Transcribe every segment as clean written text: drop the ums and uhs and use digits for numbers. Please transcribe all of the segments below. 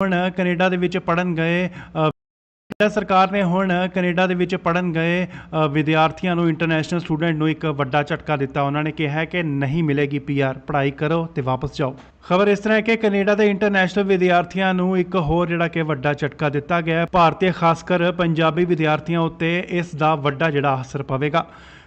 ਹੁਣ ਕੈਨੇਡਾ ਦੇ ਵਿੱਚ ਪੜ੍ਹਨ ਗਏ ਸਰਕਾਰ ਨੇ ਹੁਣ ਕੈਨੇਡਾ ਦੇ ਵਿੱਚ ਪੜ੍ਹਨ ਗਏ ਵਿਦਿਆਰਥੀਆਂ ਨੂੰ ਇੰਟਰਨੈਸ਼ਨਲ ਸਟੂਡੈਂਟ ਨੂੰ ਇੱਕ ਵੱਡਾ ਝਟਕਾ ਦਿੱਤਾ। ਉਹਨਾਂ ਨੇ ਕਿਹਾ ਹੈ ਕਿ ਨਹੀਂ ਮਿਲੇਗੀ ਪੀਆਰ, ਪੜ੍ਹਾਈ ਕਰੋ ਤੇ ਵਾਪਸ ਜਾਓ। ਖਬਰ ਇਸ ਤਰ੍ਹਾਂ ਹੈ ਕਿ ਕੈਨੇਡਾ ਦੇ ਇੰਟਰਨੈਸ਼ਨਲ ਵਿਦਿਆਰਥੀਆਂ ਨੂੰ ਇੱਕ ਹੋਰ ਜਿਹੜਾ ਕਿ ਵੱਡਾ ਝਟਕਾ ਦਿੱਤਾ ਗਿਆ ਹੈ। ਭਾਰਤੀ ਖਾਸ ਕਰ ਪੰਜਾਬੀ ਵਿਦਿਆਰਥੀਆਂ ਉੱਤੇ ਇਸ ਦਾ ਵੱਡਾ ਜਿਹੜਾ ਅਸਰ ਪਵੇਗਾ।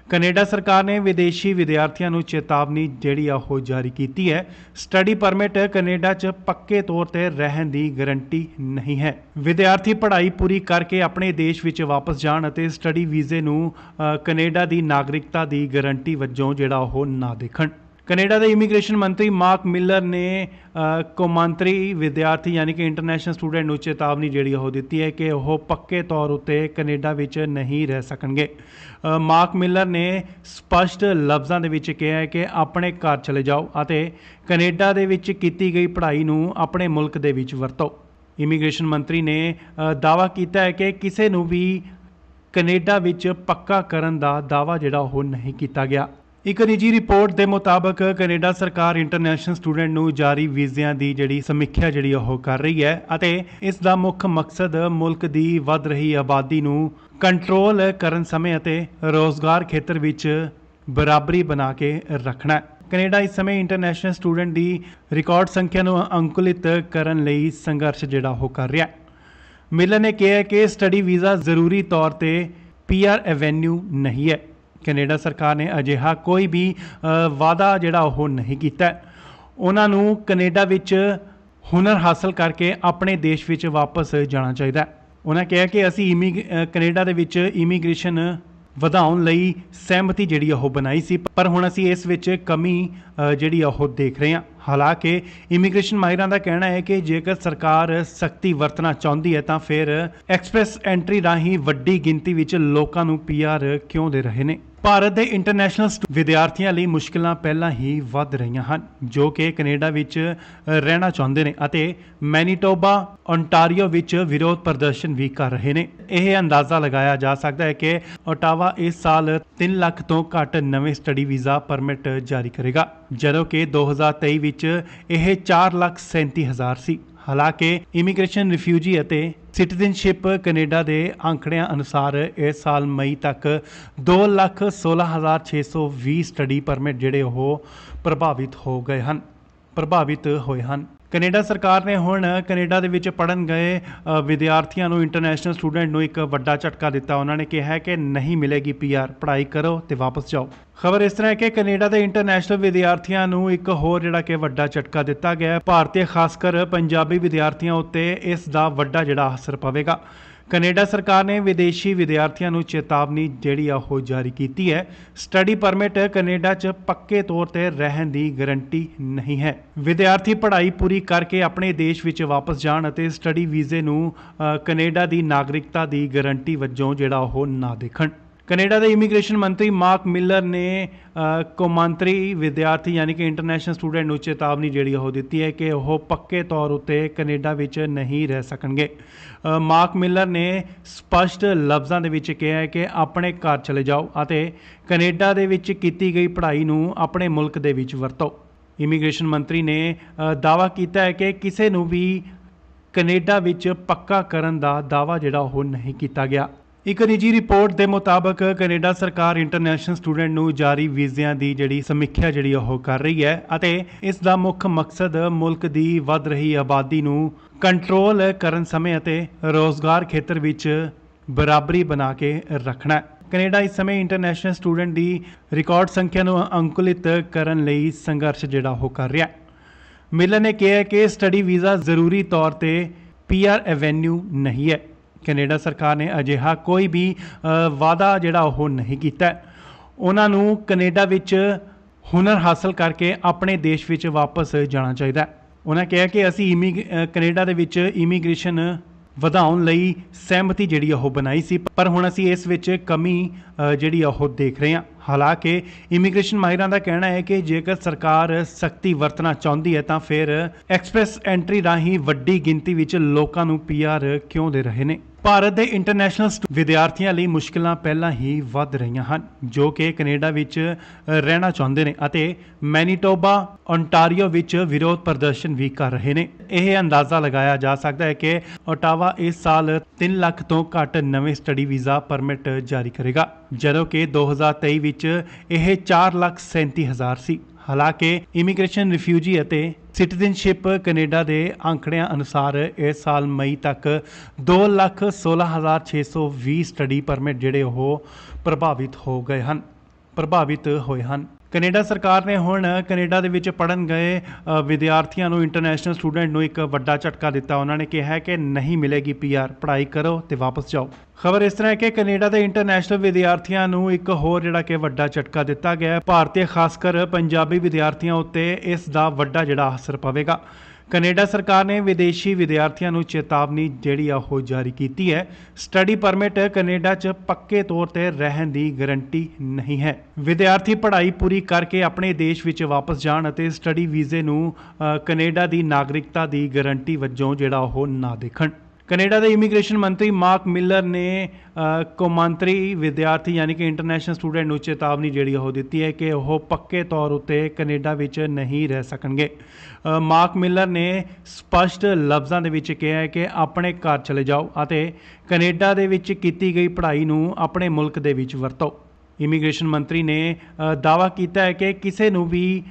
ਕੈਨੇਡਾ ਸਰਕਾਰ ਨੇ ਵਿਦੇਸ਼ੀ ਵਿਦਿਆਰਥੀਆਂ ਨੂੰ ਚੇਤਾਵਨੀ ਜਿਹੜੀ ਆ ਉਹ ਜਾਰੀ ਕੀਤੀ ਹੈ। ਸਟੱਡੀ ਪਰਮਿਟ ਕੈਨੇਡਾ 'ਚ ਪੱਕੇ ਤੌਰ ਤੇ ਰਹਿਣ ਦੀ ਗਾਰੰਟੀ ਨਹੀਂ ਹੈ। ਵਿਦਿਆਰਥੀ ਪੜ੍ਹਾਈ ਪੂਰੀ ਕਰਕੇ ਆਪਣੇ ਦੇਸ਼ ਵਿੱਚ ਵਾਪਸ ਜਾਣ ਅਤੇ ਸਟੱਡੀ ਵੀਜ਼ੇ ਨੂੰ ਕੈਨੇਡਾ ਦੀ ਨਾਗਰਿਕਤਾ ਦੀ ਗਾਰੰਟੀ ਵਜੋਂ ਜਿਹੜਾ ਉਹ ਨਾ ਦੇਖਣ। ਕੈਨੇਡਾ ਦੇ ਇਮੀਗ੍ਰੇਸ਼ਨ ਮੰਤਰੀ ਮਾਰਕ ਮਿਲਰ ਨੇ ਕੌਮਾਂਤਰੀ ਵਿਦਿਆਰਥੀ ਯਾਨੀ ਕਿ ਇੰਟਰਨੈਸ਼ਨਲ ਸਟੂਡੈਂਟ ਨੂੰ ਚੇਤਾਵਨੀ ਜਿਹੜੀ ਉਹ ਦਿੱਤੀ ਹੈ ਕਿ ਉਹ ਪੱਕੇ ਤੌਰ ਉੱਤੇ ਕੈਨੇਡਾ ਵਿੱਚ ਨਹੀਂ ਰਹਿ ਸਕਣਗੇ। ਮਾਰਕ ਮਿਲਰ ਨੇ ਸਪਸ਼ਟ ਲਫ਼ਜ਼ਾਂ ਦੇ ਵਿੱਚ ਕਿਹਾ ਹੈ ਕਿ ਆਪਣੇ ਘਰ ਚਲੇ ਜਾਓ ਅਤੇ ਕੈਨੇਡਾ ਦੇ ਵਿੱਚ ਕੀਤੀ ਗਈ ਪੜ੍ਹਾਈ ਨੂੰ ਆਪਣੇ ਮੁਲਕ ਦੇ ਵਿੱਚ ਵਰਤੋ। ਇਮੀਗ੍ਰੇਸ਼ਨ ਮੰਤਰੀ ਨੇ ਦਾਅਵਾ ਕੀਤਾ ਹੈ ਕਿ ਕਿਸੇ ਨੂੰ ਵੀ ਕੈਨੇਡਾ ਵਿੱਚ ਪੱਕਾ ਕਰਨ ਦਾ ਦਾਅਵਾ ਜਿਹੜਾ ਉਹ ਨਹੀਂ ਕੀਤਾ ਗਿਆ। ਇੱਕ ਨਿੱਜੀ ਰਿਪੋਰਟ ਦੇ ਮੁਤਾਬਕ ਕੈਨੇਡਾ ਸਰਕਾਰ ਇੰਟਰਨੈਸ਼ਨਲ ਸਟੂਡੈਂਟ ਨੂੰ ਜਾਰੀ ਵੀਜ਼ਿਆਂ ਦੀ ਜਿਹੜੀ ਸਮੀਖਿਆ ਜਿਹੜੀ ਉਹ ਕਰ ਰਹੀ ਹੈ ਅਤੇ ਇਸ ਦਾ ਮੁੱਖ ਮਕਸਦ ਮੁਲਕ ਦੀ ਵੱਧ ਰਹੀ ਆਬਾਦੀ ਨੂੰ ਕੰਟਰੋਲ ਕਰਨ ਸਮੇਂ ਅਤੇ ਰੋਜ਼ਗਾਰ ਖੇਤਰ ਵਿੱਚ ਬਰਾਬਰੀ ਬਣਾ ਕੇ ਰੱਖਣਾ ਹੈ। ਕੈਨੇਡਾ ਇਸ ਸਮੇਂ ਇੰਟਰਨੈਸ਼ਨਲ ਸਟੂਡੈਂਟ ਦੀ ਰਿਕਾਰਡ ਸੰਖਿਆ ਨੂੰ ਅੰਕੁਲਿਤ ਕਰਨ ਲਈ ਸੰਘਰਸ਼ ਜਿਹੜਾ ਉਹ ਕਰ ਰਿਹਾ ਹੈ। ਮਿਲਰ ਨੇ ਕਿਹਾ ਕਿ ਸਟੱਡੀ ਵੀਜ਼ਾ ਜ਼ਰੂਰੀ ਤੌਰ ਤੇ ਪੀਆਰ ਐਵੇਨਿਊ ਨਹੀਂ ਹੈ। ਕੈਨੇਡਾ ਸਰਕਾਰ ਨੇ ਅਜਿਹਾ ਕੋਈ ਵੀ ਵਾਅਦਾ ਜਿਹੜਾ ਉਹ ਨਹੀਂ ਕੀਤਾ। ਉਹਨਾਂ ਨੂੰ ਕੈਨੇਡਾ ਵਿੱਚ ਹੁਨਰ ਹਾਸਲ ਕਰਕੇ ਆਪਣੇ ਦੇਸ਼ ਵਿੱਚ ਵਾਪਸ ਜਾਣਾ ਚਾਹੀਦਾ। ਉਹਨਾਂ ਕਿਹਾ ਕਿ ਅਸੀਂ ਕੈਨੇਡਾ ਦੇ ਵਿੱਚ ਇਮੀਗ੍ਰੇਸ਼ਨ ਵਧਾਉਣ ਲਈ ਸਹਿਮਤੀ ਜਿਹੜੀ ਉਹ ਬਣਾਈ ਸੀ, ਪਰ ਹੁਣ ਅਸੀਂ ਇਸ ਵਿੱਚ ਕਮੀ ਜਿਹੜੀ ਉਹ ਦੇਖ ਰਹੇ ਹਾਂ। ਹਾਲਾਂਕਿ ਇਮੀਗ੍ਰੇਸ਼ਨ ਮਾਹਿਰਾਂ ਦਾ ਕਹਿਣਾ ਹੈ ਕਿ ਜੇਕਰ ਸਰਕਾਰ ਸਖਤੀ ਵਰਤਣਾ ਚਾਹੁੰਦੀ ਹੈ ਤਾਂ ਫਿਰ ਐਕਸਪ੍ਰੈਸ ਐਂਟਰੀ ਰਾਹੀਂ ਵੱਡੀ ਗਿਣਤੀ ਵਿੱਚ ਲੋਕਾਂ ਨੂੰ ਪੀਆਰ ਕਿਉਂ ਦੇ ਰਹੇ ਨੇ। ਭਾਰਤ ਦੇ ਇੰਟਰਨੈਸ਼ਨਲ ਵਿਦਿਆਰਥੀਆਂ ਲਈ ਮੁਸ਼ਕਿਲਾਂ ਪਹਿਲਾਂ ਹੀ ਵੱਧ ਰਹੀਆਂ ਹਨ ਜੋ ਕਿ ਕੈਨੇਡਾ ਵਿੱਚ ਰਹਿਣਾ ਚਾਹੁੰਦੇ ਨੇ ਅਤੇ ਮੈਨੀਟੋਬਾ, ਓਨਟਾਰੀਓ ਵਿੱਚ ਵਿਰੋਧ ਪ੍ਰਦਰਸ਼ਨ ਵੀ ਕਰ ਰਹੇ ਨੇ। ਇਹ ਅੰਦਾਜ਼ਾ ਲਗਾਇਆ ਜਾ ਸਕਦਾ ਹੈ ਕਿ ਓਟਾਵਾ ਇਸ ਸਾਲ 3 ਲੱਖ ਤੋਂ ਘੱਟ ਨਵੇਂ ਸਟੱਡੀ ਵੀਜ਼ਾ ਪਰਮਿਟ ਜਾਰੀ ਕਰੇਗਾ, ਜਦੋਂ ਕਿ 2023 ਵਿੱਚ ਇਹ 4,37,000 ਸੀ। ਹਾਲਾਂਕਿ ਇਮੀਗ੍ਰੇਸ਼ਨ, ਰਿਫਿਊਜੀ ਅਤੇ ਸਿਟੀਜ਼ਨਸ਼ਿਪ ਕੈਨੇਡਾ ਦੇ ਅੰਕੜਿਆਂ ਅਨੁਸਾਰ ਇਸ ਸਾਲ ਮਈ ਤੱਕ 2,16,620 ਸਟੱਡੀ ਪਰਮਿਟ ਜਿਹੜੇ ਉਹ ਪ੍ਰਭਾਵਿਤ ਹੋਏ ਹਨ। ਕੈਨੇਡਾ ਸਰਕਾਰ ਨੇ ਹੁਣ ਕੈਨੇਡਾ ਦੇ ਵਿੱਚ ਪੜ੍ਹਨ ਗਏ ਵਿਦਿਆਰਥੀਆਂ ਨੂੰ ਇੰਟਰਨੈਸ਼ਨਲ ਸਟੂਡੈਂਟ ਨੂੰ ਇੱਕ ਵੱਡਾ ਝਟਕਾ ਦਿੱਤਾ। ਉਹਨਾਂ ਨੇ ਕਿਹਾ ਹੈ ਕਿ ਨਹੀਂ ਮਿਲੇਗੀ ਪੀਆਰ, ਪੜ੍ਹਾਈ ਕਰੋ ਤੇ ਵਾਪਸ ਜਾਓ। ਖਬਰ ਇਸ ਤਰ੍ਹਾਂ ਹੈ ਕਿ ਕੈਨੇਡਾ ਦੇ ਇੰਟਰਨੈਸ਼ਨਲ ਵਿਦਿਆਰਥੀਆਂ ਨੂੰ ਇੱਕ ਹੋਰ ਜਿਹੜਾ ਕਿ ਵੱਡਾ ਝਟਕਾ ਦਿੱਤਾ ਗਿਆ ਹੈ। ਭਾਰਤੀ ਖਾਸ ਕਰ ਪੰਜਾਬੀ ਵਿਦਿਆਰਥੀਆਂ ਉੱਤੇ ਇਸ ਦਾ ਵੱਡਾ ਜਿਹੜਾ ਅਸਰ ਪਵੇਗਾ। ਕੈਨੇਡਾ ਸਰਕਾਰ ਨੇ ਵਿਦੇਸ਼ੀ ਵਿਦਿਆਰਥੀਆਂ ਨੂੰ ਚੇਤਾਵਨੀ ਜਿਹੜੀ ਆ ਉਹ ਜਾਰੀ ਕੀਤੀ ਹੈ। ਸਟੱਡੀ ਪਰਮਿਟ ਕੈਨੇਡਾ 'ਚ ਪੱਕੇ ਤੌਰ ਤੇ ਰਹਿਣ ਦੀ ਗਾਰੰਟੀ ਨਹੀਂ ਹੈ। ਵਿਦਿਆਰਥੀ ਪੜ੍ਹਾਈ ਪੂਰੀ ਕਰਕੇ ਆਪਣੇ ਦੇਸ਼ ਵਿੱਚ ਵਾਪਸ ਜਾਣ ਅਤੇ ਸਟੱਡੀ ਵੀਜ਼ੇ ਨੂੰ ਕੈਨੇਡਾ ਦੀ ਨਾਗਰਿਕਤਾ ਦੀ ਗਾਰੰਟੀ ਵਜੋਂ ਜਿਹੜਾ ਉਹ ਨਾ ਦੇਖਣ। ਕੈਨੇਡਾ ਦੇ ਇਮੀਗ੍ਰੇਸ਼ਨ ਮੰਤਰੀ ਮਾਰਕ ਮਿਲਰ ਨੇ ਕੌਮਾਂਤਰੀ ਵਿਦਿਆਰਥੀ ਯਾਨੀ ਕਿ ਇੰਟਰਨੈਸ਼ਨਲ ਸਟੂਡੈਂਟ ਨੂੰ ਚੇਤਾਵਨੀ ਜਿਹੜੀ ਉਹ ਦਿੱਤੀ ਹੈ ਕਿ ਉਹ ਪੱਕੇ ਤੌਰ ਉੱਤੇ ਕੈਨੇਡਾ ਵਿੱਚ ਨਹੀਂ ਰਹਿ ਸਕਣਗੇ। ਮਾਰਕ ਮਿਲਰ ਨੇ ਸਪਸ਼ਟ ਲਫ਼ਜ਼ਾਂ ਦੇ ਵਿੱਚ ਕਿਹਾ ਹੈ ਕਿ ਆਪਣੇ ਘਰ ਚਲੇ ਜਾਓ ਅਤੇ ਕੈਨੇਡਾ ਦੇ ਵਿੱਚ ਕੀਤੀ ਗਈ ਪੜ੍ਹਾਈ ਨੂੰ ਆਪਣੇ ਮੁਲਕ ਦੇ ਵਿੱਚ ਵਰਤੋ। ਇਮੀਗ੍ਰੇਸ਼ਨ ਮੰਤਰੀ ਨੇ ਦਾਅਵਾ ਕੀਤਾ ਹੈ ਕਿ ਕਿਸੇ ਨੂੰ ਵੀ ਕੈਨੇਡਾ ਵਿੱਚ ਪੱਕਾ ਕਰਨ ਦਾ ਦਾਅਵਾ ਜਿਹੜਾ ਉਹ ਨਹੀਂ ਕੀਤਾ ਗਿਆ। ਇੱਕ ਨਿੱਜੀ ਰਿਪੋਰਟ ਦੇ ਮੁਤਾਬਕ ਕੈਨੇਡਾ ਸਰਕਾਰ ਇੰਟਰਨੈਸ਼ਨਲ ਸਟੂਡੈਂਟ ਨੂੰ ਜਾਰੀ ਵੀਜ਼ਿਆਂ ਦੀ ਜਿਹੜੀ ਸਮੀਖਿਆ ਜਿਹੜੀ ਉਹ ਕਰ ਰਹੀ ਹੈ ਅਤੇ ਇਸ ਦਾ ਮੁੱਖ ਮਕਸਦ ਮੁਲਕ ਦੀ ਵੱਧ ਰਹੀ ਆਬਾਦੀ ਨੂੰ ਕੰਟਰੋਲ ਕਰਨ ਸਮੇਂ ਅਤੇ ਰੋਜ਼ਗਾਰ ਖੇਤਰ ਵਿੱਚ ਬਰਾਬਰੀ ਬਣਾ ਕੇ ਰੱਖਣਾ ਹੈ। ਕੈਨੇਡਾ ਇਸ ਸਮੇਂ ਇੰਟਰਨੈਸ਼ਨਲ ਸਟੂਡੈਂਟ ਦੀ ਰਿਕਾਰਡ ਸੰਖਿਆ ਨੂੰ ਅੰਕੁਲਿਤ ਕਰਨ ਲਈ ਸੰਘਰਸ਼ ਜਿਹੜਾ ਉਹ ਕਰ ਰਿਹਾ ਹੈ। ਮਿਲਰ ਨੇ ਕਿਹਾ ਕਿ ਸਟੱਡੀ ਵੀਜ਼ਾ ਜ਼ਰੂਰੀ ਤੌਰ ਤੇ ਪੀਆਰ ਐਵੇਨਿਊ ਨਹੀਂ ਹੈ। ਕੈਨੇਡਾ ਸਰਕਾਰ ਨੇ ਅਜਿਹਾ ਕੋਈ ਵੀ ਵਾਅਦਾ ਜਿਹੜਾ ਉਹ ਨਹੀਂ ਕੀਤਾ। ਉਹਨਾਂ ਨੂੰ ਕੈਨੇਡਾ ਵਿੱਚ ਹੁਨਰ ਹਾਸਲ ਕਰਕੇ ਆਪਣੇ ਦੇਸ਼ ਵਿੱਚ ਵਾਪਸ ਜਾਣਾ ਚਾਹੀਦਾ। ਉਹਨਾਂ ਕਿਹਾ ਕਿ ਅਸੀਂ ਕੈਨੇਡਾ ਦੇ ਵਿੱਚ ਇਮੀਗ੍ਰੇਸ਼ਨ ਵਧਾਉਣ ਲਈ ਸਹਿਮਤੀ ਜਿਹੜੀ ਉਹ ਬਣਾਈ ਸੀ, ਪਰ ਹੁਣ ਅਸੀਂ ਇਸ ਵਿੱਚ ਕਮੀ ਜਿਹੜੀ ਉਹ ਦੇਖ ਰਹੇ ਹਾਂ। ਹਾਲਾਂਕਿ ਇਮੀਗ੍ਰੇਸ਼ਨ ਮਾਹਿਰਾਂ ਦਾ ਕਹਿਣਾ ਹੈ ਕਿ ਜੇਕਰ ਸਰਕਾਰ ਸਖਤੀ ਵਰਤਣਾ ਚਾਹੁੰਦੀ ਹੈ ਤਾਂ ਫਿਰ ਐਕਸਪ੍ਰੈਸ ਐਂਟਰੀ ਰਾਹੀਂ ਵੱਡੀ ਗਿਣਤੀ ਵਿੱਚ ਲੋਕਾਂ ਨੂੰ ਪੀਆਰ ਕਿਉਂ ਦੇ ਰਹੇ ਨੇ। ਭਾਰਤ ਦੇ ਇੰਟਰਨੈਸ਼ਨਲ ਵਿਦਿਆਰਥੀਆਂ ਲਈ ਮੁਸ਼ਕਲਾਂ ਪਹਿਲਾਂ ਹੀ ਵੱਧ ਰਹੀਆਂ ਹਨ ਜੋ ਕਿ ਕੈਨੇਡਾ ਵਿੱਚ ਰਹਿਣਾ ਚਾਹੁੰਦੇ ਨੇ ਅਤੇ ਮੈਨੀਟੋਬਾ ਓਨਟਾਰੀਓ ਵਿੱਚ ਵਿਰੋਧ ਪ੍ਰਦਰਸ਼ਨ ਵੀ ਕਰ ਰਹੇ ਨੇ। ਇਹ ਅੰਦਾਜ਼ਾ ਲਗਾਇਆ ਜਾ ਸਕਦਾ ਹੈ ਕਿ ਓਟਾਵਾ ਇਸ ਸਾਲ 3 ਲੱਖ ਤੋਂ ਘੱਟ ਨਵੇਂ ਸਟੱਡੀ ਵੀਜ਼ਾ ਪਰਮਿਟ ਜਾਰੀ ਕਰੇਗਾ ਜਦੋਂ ਕਿ 2023 ਵਿੱਚ ਇਹ 4,37,000 ਸੀ। ਹਾਲਾਂਕਿ ਇਮੀਗ੍ਰੇਸ਼ਨ ਰਿਫਿਊਜੀ ਅਤੇ ਸਿਟੀਜ਼ਨਸ਼ਿਪ ਕੈਨੇਡਾ ਦੇ ਅੰਕੜਿਆਂ ਅਨੁਸਾਰ ਇਸ ਸਾਲ ਮਈ ਤੱਕ 2,16,620 ਸਟੱਡੀ ਪਰਮਿਟ ਜਿਹੜੇ ਉਹ ਪ੍ਰਭਾਵਿਤ ਹੋਏ ਹਨ। ਕੈਨੇਡਾ ਸਰਕਾਰ ਨੇ ਹੁਣ ਕੈਨੇਡਾ ਦੇ ਵਿੱਚ ਪੜ੍ਹਨ ਗਏ ਵਿਦਿਆਰਥੀਆਂ ਨੂੰ ਇੰਟਰਨੈਸ਼ਨਲ ਸਟੂਡੈਂਟ ਨੂੰ ਇੱਕ ਵੱਡਾ ਝਟਕਾ ਦਿੱਤਾ। ਉਹਨਾਂ ਨੇ ਕਿਹਾ ਕਿ ਨਹੀਂ ਮਿਲੇਗੀ ਪੀਆਰ, ਪੜ੍ਹਾਈ ਕਰੋ ਤੇ ਵਾਪਸ ਜਾਓ। ਖਬਰ ਇਸ ਤਰ੍ਹਾਂ ਹੈ ਕਿ ਕੈਨੇਡਾ ਦੇ ਇੰਟਰਨੈਸ਼ਨਲ ਵਿਦਿਆਰਥੀਆਂ ਨੂੰ ਇੱਕ ਹੋਰ ਜਿਹੜਾ ਕਿ ਵੱਡਾ ਝਟਕਾ ਦਿੱਤਾ ਗਿਆ ਹੈ। ਭਾਰਤੀ ਖਾਸ ਕਰ ਪੰਜਾਬੀ ਵਿਦਿਆਰਥੀਆਂ ਉੱਤੇ ਇਸ ਦਾ ਵੱਡਾ ਜਿਹੜਾ ਅਸਰ ਪਵੇਗਾ। ਕੈਨੇਡਾ ਸਰਕਾਰ ਨੇ ਵਿਦੇਸ਼ੀ ਵਿਦਿਆਰਥੀਆਂ ਨੂੰ ਚੇਤਾਵਨੀ ਜਿਹੜੀ ਆ ਉਹ ਜਾਰੀ ਕੀਤੀ ਹੈ। ਸਟੱਡੀ ਪਰਮਿਟ ਕੈਨੇਡਾ 'ਚ ਪੱਕੇ ਤੌਰ ਤੇ ਰਹਿਣ ਦੀ ਗਾਰੰਟੀ ਨਹੀਂ ਹੈ। ਵਿਦਿਆਰਥੀ ਪੜ੍ਹਾਈ ਪੂਰੀ ਕਰਕੇ ਆਪਣੇ ਦੇਸ਼ ਵਿੱਚ ਵਾਪਸ ਜਾਣ ਅਤੇ ਸਟੱਡੀ ਵੀਜ਼ੇ ਨੂੰ ਕੈਨੇਡਾ ਦੀ ਨਾਗਰਿਕਤਾ ਦੀ ਗਾਰੰਟੀ ਵਜੋਂ ਜਿਹੜਾ ਉਹ ਨਾ ਦੇਖਣ। ਕੈਨੇਡਾ ਦੇ ਇਮੀਗ੍ਰੇਸ਼ਨ ਮੰਤਰੀ ਮਾਰਕ ਮਿਲਰ ਨੇ ਕੌਮਾਂਤਰੀ ਵਿਦਿਆਰਥੀ ਯਾਨੀ ਕਿ ਇੰਟਰਨੈਸ਼ਨਲ ਸਟੂਡੈਂਟ ਨੂੰ ਚੇਤਾਵਨੀ ਜਿਹੜੀ ਉਹ ਦਿੱਤੀ ਹੈ ਕਿ ਉਹ ਪੱਕੇ ਤੌਰ ਉੱਤੇ ਕੈਨੇਡਾ ਵਿੱਚ ਨਹੀਂ ਰਹਿ ਸਕਣਗੇ। ਮਾਰਕ ਮਿਲਰ ਨੇ ਸਪਸ਼ਟ ਲਫ਼ਜ਼ਾਂ ਦੇ ਵਿੱਚ ਕਿਹਾ ਹੈ ਕਿ ਆਪਣੇ ਘਰ ਚਲੇ ਜਾਓ ਅਤੇ ਕੈਨੇਡਾ ਦੇ ਵਿੱਚ ਕੀਤੀ ਗਈ ਪੜ੍ਹਾਈ ਨੂੰ ਆਪਣੇ ਮੁਲਕ ਦੇ ਵਿੱਚ ਵਰਤੋ। ਇਮੀਗ੍ਰੇਸ਼ਨ ਮੰਤਰੀ ਨੇ ਦਾਅਵਾ ਕੀਤਾ ਹੈ ਕਿ ਕਿਸੇ ਨੂੰ ਵੀ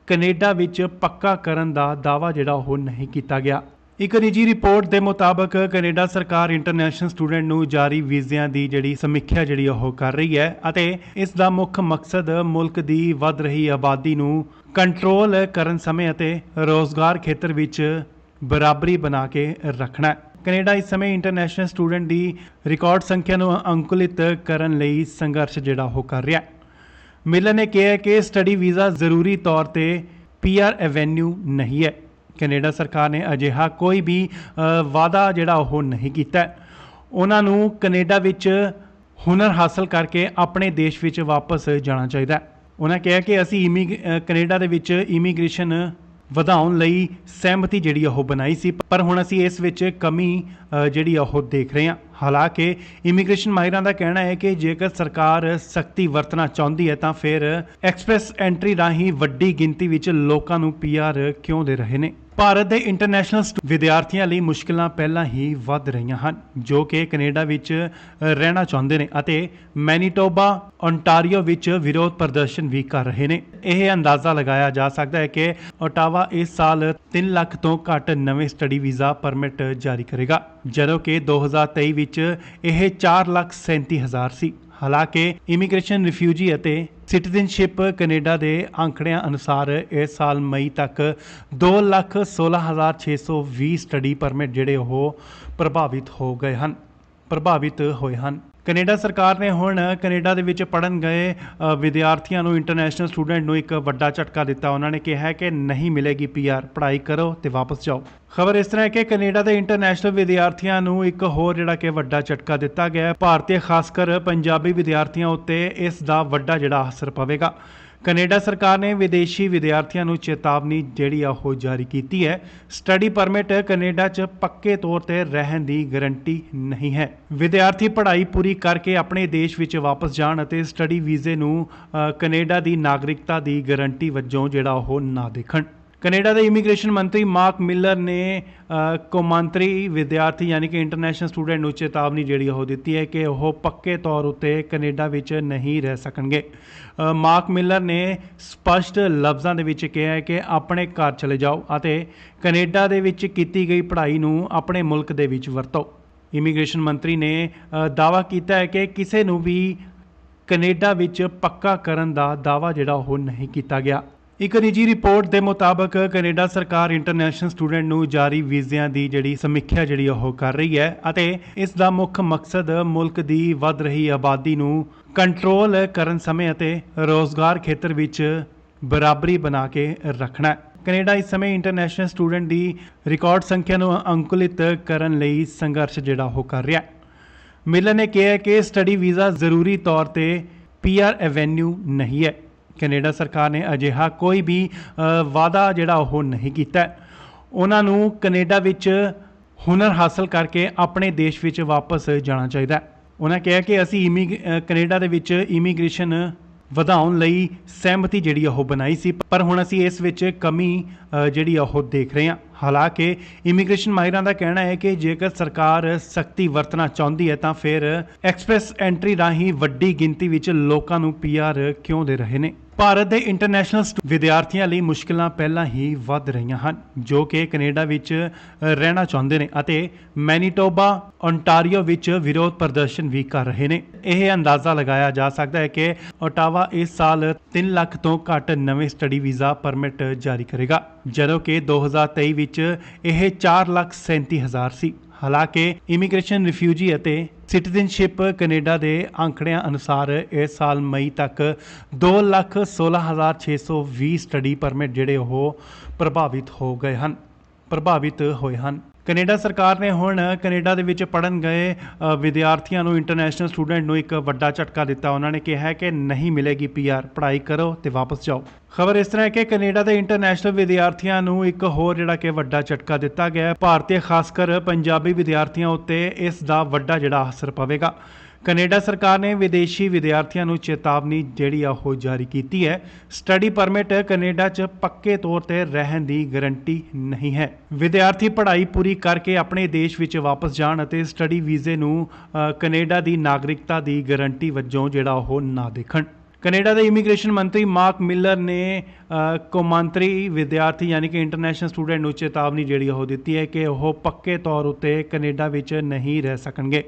ਕੈਨੇਡਾ ਵਿੱਚ ਪੱਕਾ ਕਰਨ ਦਾ ਦਾਅਵਾ ਜਿਹੜਾ ਉਹ ਨਹੀਂ ਕੀਤਾ ਗਿਆ। ਇੱਕ ਨਿੱਜੀ ਰਿਪੋਰਟ ਦੇ ਮੁਤਾਬਕ ਕੈਨੇਡਾ ਸਰਕਾਰ ਇੰਟਰਨੈਸ਼ਨਲ ਸਟੂਡੈਂਟ ਨੂੰ ਜਾਰੀ ਵੀਜ਼ਿਆਂ ਦੀ ਜਿਹੜੀ ਸਮੀਖਿਆ ਜਿਹੜੀ ਉਹ ਕਰ ਰਹੀ ਹੈ ਅਤੇ ਇਸ ਦਾ ਮੁੱਖ ਮਕਸਦ ਮੁਲਕ ਦੀ ਵੱਧ ਰਹੀ ਆਬਾਦੀ ਨੂੰ ਕੰਟਰੋਲ ਕਰਨ ਸਮੇਂ ਅਤੇ ਰੋਜ਼ਗਾਰ ਖੇਤਰ ਵਿੱਚ ਬਰਾਬਰੀ ਬਣਾ ਕੇ ਰੱਖਣਾ ਹੈ। ਕੈਨੇਡਾ ਇਸ ਸਮੇਂ ਇੰਟਰਨੈਸ਼ਨਲ ਸਟੂਡੈਂਟ ਦੀ ਰਿਕਾਰਡ ਸੰਖਿਆ ਨੂੰ ਅੰਕੁਲਿਤ ਕਰਨ ਲਈ ਸੰਘਰਸ਼ ਜਿਹੜਾ ਉਹ ਕਰ ਰਿਹਾ ਹੈ। ਮਿਲਰ ਨੇ ਕਿਹਾ ਕਿ ਸਟੱਡੀ ਵੀਜ਼ਾ ਜ਼ਰੂਰੀ ਤੌਰ ਤੇ ਪੀਆਰ ਐਵੇਨਿਊ ਨਹੀਂ ਹੈ। ਕੈਨੇਡਾ ਸਰਕਾਰ ਨੇ ਅਜਿਹਾ ਕੋਈ ਵੀ ਵਾਅਦਾ ਜਿਹੜਾ ਉਹ ਨਹੀਂ ਕੀਤਾ। ਉਹਨਾਂ ਨੂੰ ਕੈਨੇਡਾ ਵਿੱਚ ਹੁਨਰ ਹਾਸਲ ਕਰਕੇ ਆਪਣੇ ਦੇਸ਼ ਵਿੱਚ ਵਾਪਸ ਜਾਣਾ ਚਾਹੀਦਾ। ਉਹਨਾਂ ਕਿਹਾ ਕਿ ਅਸੀਂ ਕੈਨੇਡਾ ਦੇ ਵਿੱਚ ਇਮੀਗ੍ਰੇਸ਼ਨ ਵਧਾਉਣ ਲਈ ਸਹਿਮਤੀ ਜਿਹੜੀ ਉਹ ਬਣਾਈ ਸੀ ਪਰ ਹੁਣ ਅਸੀਂ ਇਸ ਵਿੱਚ ਕਮੀ ਜਿਹੜੀ ਉਹ ਦੇਖ ਰਹੇ ਹਾਂ। ਹਾਲਾਂਕਿ ਇਮੀਗ੍ਰੇਸ਼ਨ ਮਾਹਿਰਾਂ ਦਾ ਕਹਿਣਾ ਹੈ ਕਿ ਜੇਕਰ ਸਰਕਾਰ ਸਖਤੀ ਵਰਤਣਾ ਚਾਹੁੰਦੀ ਹੈ ਤਾਂ ਫਿਰ ਐਕਸਪ੍ਰੈਸ ਐਂਟਰੀ ਰਾਹੀਂ ਵੱਡੀ ਗਿਣਤੀ ਵਿੱਚ ਲੋਕਾਂ ਨੂੰ ਪੀਆਰ ਕਿਉਂ ਦੇ ਰਹੇ ਨੇ। ਭਾਰਤ ਦੇ ਇੰਟਰਨੈਸ਼ਨਲ ਵਿਦਿਆਰਥੀਆਂ ਲਈ ਮੁਸ਼ਕਲਾਂ ਪਹਿਲਾਂ ਹੀ ਵੱਧ ਰਹੀਆਂ ਹਨ ਜੋ ਕਿ ਕੈਨੇਡਾ ਵਿੱਚ ਰਹਿਣਾ ਚਾਹੁੰਦੇ ਨੇ ਅਤੇ ਮੈਨੀਟੋਬਾ ਓਨਟਾਰੀਓ ਵਿੱਚ ਵਿਰੋਧ ਪ੍ਰਦਰਸ਼ਨ ਵੀ ਕਰ ਰਹੇ ਨੇ। ਇਹ ਅੰਦਾਜ਼ਾ ਲਗਾਇਆ ਜਾ ਸਕਦਾ ਹੈ ਕਿ ਓਟਾਵਾ ਇਸ ਸਾਲ 3 ਲੱਖ ਤੋਂ ਘੱਟ ਨਵੇਂ ਸਟੱਡੀ ਵੀਜ਼ਾ ਪਰਮਿਟ ਜਾਰੀ ਕਰੇਗਾ ਜਦੋਂ ਕਿ 2023 ਵਿੱਚ ਇਹ 4,37,000 ਸੀ। ਹਾਲਾਂਕਿ ਇਮੀਗ੍ਰੇਸ਼ਨ ਰਿਫਿਊਜੀ ਅਤੇ ਸਿਟੀਜ਼ਨਸ਼ਿਪ ਕੈਨੇਡਾ ਦੇ ਅੰਕੜਿਆਂ ਅਨੁਸਾਰ ਇਸ ਸਾਲ ਮਈ ਤੱਕ 2,16,620 ਸਟੱਡੀ ਪਰਮਿਟ ਜਿਹੜੇ ਉਹ ਪ੍ਰਭਾਵਿਤ ਹੋਏ ਹਨ। ਕੈਨੇਡਾ ਸਰਕਾਰ ਨੇ ਹੁਣ ਕੈਨੇਡਾ ਦੇ ਵਿੱਚ ਪੜ੍ਹਨ ਗਏ ਵਿਦਿਆਰਥੀਆਂ ਨੂੰ ਇੰਟਰਨੈਸ਼ਨਲ ਸਟੂਡੈਂਟ ਨੂੰ ਇੱਕ ਵੱਡਾ ਝਟਕਾ ਦਿੱਤਾ। ਉਹਨਾਂ ਨੇ ਕਿਹਾ ਕਿ ਨਹੀਂ ਮਿਲੇਗੀ ਪੀਆਰ, ਪੜ੍ਹਾਈ ਕਰੋ ਤੇ ਵਾਪਸ ਜਾਓ। ਖਬਰ ਇਸ ਤਰ੍ਹਾਂ ਹੈ ਕਿ ਕੈਨੇਡਾ ਦੇ ਇੰਟਰਨੈਸ਼ਨਲ ਵਿਦਿਆਰਥੀਆਂ ਨੂੰ ਇੱਕ ਹੋਰ ਜਿਹੜਾ ਕਿ ਵੱਡਾ ਝਟਕਾ ਦਿੱਤਾ ਗਿਆ ਹੈ। ਭਾਰਤੀ ਖਾਸ ਕਰ ਪੰਜਾਬੀ ਵਿਦਿਆਰਥੀਆਂ ਉੱਤੇ ਇਸ ਦਾ ਵੱਡਾ ਜਿਹੜਾ ਅਸਰ ਪਵੇਗਾ। ਕੈਨੇਡਾ ਸਰਕਾਰ ਨੇ ਵਿਦੇਸ਼ੀ ਵਿਦਿਆਰਥੀਆਂ ਨੂੰ ਚੇਤਾਵਨੀ ਜਿਹੜੀ ਆ ਉਹ ਜਾਰੀ ਕੀਤੀ ਹੈ। ਸਟੱਡੀ ਪਰਮਿਟ ਕੈਨੇਡਾ 'ਚ ਪੱਕੇ ਤੌਰ ਤੇ ਰਹਿਣ ਦੀ ਗਾਰੰਟੀ ਨਹੀਂ ਹੈ। ਵਿਦਿਆਰਥੀ ਪੜ੍ਹਾਈ ਪੂਰੀ ਕਰਕੇ ਆਪਣੇ ਦੇਸ਼ ਵਿੱਚ ਵਾਪਸ ਜਾਣ ਅਤੇ ਸਟੱਡੀ ਵੀਜ਼ੇ ਨੂੰ ਕੈਨੇਡਾ ਦੀ ਨਾਗਰਿਕਤਾ ਦੀ ਗਾਰੰਟੀ ਵਜੋਂ ਜਿਹੜਾ ਉਹ ਨਾ ਦੇਖਣ। ਕੈਨੇਡਾ ਦੇ ਇਮੀਗ੍ਰੇਸ਼ਨ ਮੰਤਰੀ ਮਾਰਕ ਮਿਲਰ ਨੇ ਕੌਮਾਂਤਰੀ ਵਿਦਿਆਰਥੀ ਯਾਨੀ ਕਿ ਇੰਟਰਨੈਸ਼ਨਲ ਸਟੂਡੈਂਟ ਨੂੰ ਚੇਤਾਵਨੀ ਜਿਹੜੀ ਉਹ ਦਿੱਤੀ ਹੈ ਕਿ ਉਹ ਪੱਕੇ ਤੌਰ ਉੱਤੇ ਕੈਨੇਡਾ ਵਿੱਚ ਨਹੀਂ ਰਹਿ ਸਕਣਗੇ। ਮਾਰਕ ਮਿਲਰ ਨੇ ਸਪਸ਼ਟ ਲਫ਼ਜ਼ਾਂ ਦੇ ਵਿੱਚ ਕਿਹਾ ਹੈ ਕਿ ਆਪਣੇ ਘਰ ਚਲੇ ਜਾਓ ਅਤੇ ਕੈਨੇਡਾ ਦੇ ਵਿੱਚ ਕੀਤੀ ਗਈ ਪੜ੍ਹਾਈ ਨੂੰ ਆਪਣੇ ਮੁਲਕ ਦੇ ਵਿੱਚ ਵਰਤੋ। ਇਮੀਗ੍ਰੇਸ਼ਨ ਮੰਤਰੀ ਨੇ ਦਾਅਵਾ ਕੀਤਾ ਹੈ ਕਿ ਕਿਸੇ ਨੂੰ ਵੀ ਕੈਨੇਡਾ ਵਿੱਚ ਪੱਕਾ ਕਰਨ ਦਾ ਦਾਅਵਾ ਜਿਹੜਾ ਉਹ ਨਹੀਂ ਕੀਤਾ ਗਿਆ। ਇੱਕ ਨਿੱਜੀ ਰਿਪੋਰਟ ਦੇ ਮੁਤਾਬਕ ਕੈਨੇਡਾ ਸਰਕਾਰ ਇੰਟਰਨੈਸ਼ਨਲ ਸਟੂਡੈਂਟ ਨੂੰ ਜਾਰੀ ਵੀਜ਼ਿਆਂ ਦੀ ਜਿਹੜੀ ਸਮੀਖਿਆ ਜਿਹੜੀ ਉਹ ਕਰ ਰਹੀ ਹੈ ਅਤੇ ਇਸ ਦਾ ਮੁੱਖ ਮਕਸਦ ਮੁਲਕ ਦੀ ਵੱਧ ਰਹੀ ਆਬਾਦੀ ਨੂੰ ਕੰਟਰੋਲ ਕਰਨ ਸਮੇਂ ਅਤੇ ਰੋਜ਼ਗਾਰ ਖੇਤਰ ਵਿੱਚ ਬਰਾਬਰੀ ਬਣਾ ਕੇ ਰੱਖਣਾ ਹੈ। ਕੈਨੇਡਾ ਇਸ ਸਮੇਂ ਇੰਟਰਨੈਸ਼ਨਲ ਸਟੂਡੈਂਟ ਦੀ ਰਿਕਾਰਡ ਸੰਖਿਆ ਨੂੰ ਅੰਕੁਲਿਤ ਕਰਨ ਲਈ ਸੰਘਰਸ਼ ਜਿਹੜਾ ਉਹ ਕਰ ਰਿਹਾ ਹੈ। ਮਿਲਰ ਨੇ ਕਿਹਾ ਕਿ ਸਟੱਡੀ ਵੀਜ਼ਾ ਜ਼ਰੂਰੀ ਤੌਰ ਤੇ ਪੀਆਰ ਐਵੇਨਿਊ ਨਹੀਂ ਹੈ। ਕੈਨੇਡਾ ਸਰਕਾਰ ਨੇ ਅਜਿਹਾ ਕੋਈ ਵੀ ਵਾਅਦਾ ਜਿਹੜਾ ਉਹ ਨਹੀਂ ਕੀਤਾ। ਉਹਨਾਂ ਨੂੰ ਕੈਨੇਡਾ ਵਿੱਚ ਹੁਨਰ ਹਾਸਲ ਕਰਕੇ ਆਪਣੇ ਦੇਸ਼ ਵਿੱਚ ਵਾਪਸ ਜਾਣਾ ਚਾਹੀਦਾ ਹੈ। ਉਹਨਾਂ ਕਿਹਾ ਕਿ ਅਸੀਂ ਕੈਨੇਡਾ ਦੇ ਵਿੱਚ ਇਮੀਗ੍ਰੇਸ਼ਨ ਵਧਾਉਣ ਲਈ ਸਹਿਮਤੀ ਜਿਹੜੀ ਉਹ ਬਣਾਈ ਸੀ, ਪਰ ਹੁਣ ਅਸੀਂ ਇਸ ਵਿੱਚ ਕਮੀ ਜਿਹੜੀ ਉਹ ਦੇਖ ਰਹੇ ਹਾਂ। ਹਾਲਾਂਕਿ ਇਮੀਗ੍ਰੇਸ਼ਨ ਮਾਹਿਰਾਂ ਦਾ ਕਹਿਣਾ ਹੈ ਕਿ ਜੇਕਰ ਸਰਕਾਰ ਸਖਤੀ ਵਰਤਣਾ ਚਾਹੁੰਦੀ ਹੈ ਤਾਂ ਫਿਰ ਐਕਸਪ੍ਰੈਸ ਐਂਟਰੀ ਰਾਹੀਂ ਵੱਡੀ ਗਿਣਤੀ ਵਿੱਚ ਲੋਕਾਂ ਨੂੰ ਪੀਆਰ ਕਿਉਂ ਦੇ ਰਹੇ ਨੇ। ਭਾਰਤ ਦੇ ਇੰਟਰਨੈਸ਼ਨਲ ਵਿਦਿਆਰਥੀਆਂ ਲਈ ਮੁਸ਼ਕਲਾਂ ਪਹਿਲਾਂ ਹੀ ਵੱਧ ਰਹੀਆਂ ਹਨ, ਜੋ ਕਿ ਕੈਨੇਡਾ ਵਿੱਚ ਰਹਿਣਾ ਚਾਹੁੰਦੇ ਨੇ ਅਤੇ ਮੈਨੀਟੋਬਾ, ਓਨਟਾਰੀਓ ਵਿੱਚ ਵਿਰੋਧ ਪ੍ਰਦਰਸ਼ਨ ਵੀ ਕਰ ਰਹੇ ਨੇ। ਇਹ ਅੰਦਾਜ਼ਾ ਲਗਾਇਆ ਜਾ ਸਕਦਾ ਹੈ ਕਿ ਓਟਾਵਾ ਇਸ ਸਾਲ 3 ਲੱਖ ਤੋਂ ਘੱਟ ਨਵੇਂ ਸਟੱਡੀ ਵੀਜ਼ਾ ਪਰਮਿਟ ਜਾਰੀ ਕਰੇਗਾ, ਜਦੋਂ ਕਿ 2023 ਵਿੱਚ ਇਹ 4,37,000 ਸੀ। ਹਾਲਾਂਕਿ ਇਮੀਗ੍ਰੇਸ਼ਨ, ਰਿਫਿਊਜੀ ਅਤੇ ਸਿਟੀਜ਼ਨਸ਼ਿਪ ਕੈਨੇਡਾ ਦੇ ਅੰਕੜਿਆਂ ਅਨੁਸਾਰ ਇਸ ਸਾਲ ਮਈ ਤੱਕ 2,16,620 ਸਟੱਡੀ ਪਰਮਿਟ ਜਿਹੜੇ ਉਹ ਪ੍ਰਭਾਵਿਤ ਹੋਏ ਹਨ। ਕੈਨੇਡਾ ਸਰਕਾਰ ਨੇ ਹੁਣ ਕੈਨੇਡਾ ਦੇ ਵਿੱਚ ਪੜ੍ਹਨ ਗਏ ਵਿਦਿਆਰਥੀਆਂ ਨੂੰ, ਇੰਟਰਨੈਸ਼ਨਲ ਸਟੂਡੈਂਟ ਨੂੰ ਇੱਕ ਵੱਡਾ ਝਟਕਾ ਦਿੱਤਾ। ਉਹਨਾਂ ਨੇ ਕਿਹਾ ਕਿ ਨਹੀਂ ਮਿਲੇਗੀ ਪੀਆਰ, ਪੜ੍ਹਾਈ ਕਰੋ ਤੇ ਵਾਪਸ ਜਾਓ। ਖਬਰ ਇਸ ਤਰ੍ਹਾਂ ਹੈ ਕਿ ਕੈਨੇਡਾ ਦੇ ਇੰਟਰਨੈਸ਼ਨਲ ਵਿਦਿਆਰਥੀਆਂ ਨੂੰ ਇੱਕ ਹੋਰ ਜਿਹੜਾ ਕਿ ਵੱਡਾ ਝਟਕਾ ਦਿੱਤਾ ਗਿਆ ਹੈ। ਭਾਰਤੀ ਖਾਸ ਕਰ ਪੰਜਾਬੀ ਵਿਦਿਆਰਥੀਆਂ ਉੱਤੇ ਇਸ ਦਾ ਵੱਡਾ ਜਿਹੜਾ ਅਸਰ ਪਵੇਗਾ। ਕੈਨੇਡਾ ਸਰਕਾਰ ਨੇ ਵਿਦੇਸ਼ੀ ਵਿਦਿਆਰਥੀਆਂ ਨੂੰ ਚੇਤਾਵਨੀ ਜਿਹੜੀ ਆ ਉਹ ਜਾਰੀ ਕੀਤੀ ਹੈ। ਸਟੱਡੀ ਪਰਮਿਟ ਕੈਨੇਡਾ 'ਚ ਪੱਕੇ ਤੌਰ ਤੇ ਰਹਿਣ ਦੀ ਗਾਰੰਟੀ ਨਹੀਂ ਹੈ। ਵਿਦਿਆਰਥੀ ਪੜ੍ਹਾਈ ਪੂਰੀ ਕਰਕੇ ਆਪਣੇ ਦੇਸ਼ ਵਿੱਚ ਵਾਪਸ ਜਾਣ ਅਤੇ ਸਟੱਡੀ ਵੀਜ਼ੇ ਨੂੰ ਕੈਨੇਡਾ ਦੀ ਨਾਗਰਿਕਤਾ ਦੀ ਗਾਰੰਟੀ ਵਜੋਂ ਜਿਹੜਾ ਉਹ ਨਾ ਦੇਖਣ। ਕੈਨੇਡਾ ਦੇ ਇਮੀਗ੍ਰੇਸ਼ਨ ਮੰਤਰੀ ਮਾਰਕ ਮਿਲਰ ਨੇ ਕੌਮਾਂਤਰੀ ਵਿਦਿਆਰਥੀ ਯਾਨੀ ਕਿ ਇੰਟਰਨੈਸ਼ਨਲ ਸਟੂਡੈਂਟ ਨੂੰ ਚੇਤਾਵਨੀ ਜਿਹੜੀ ਉਹ ਦਿੱਤੀ ਹੈ ਕਿ ਉਹ ਪੱਕੇ ਤੌਰ ਉੱਤੇ ਕੈਨੇਡਾ ਵਿੱਚ ਨਹੀਂ ਰਹਿ ਸਕਣਗੇ।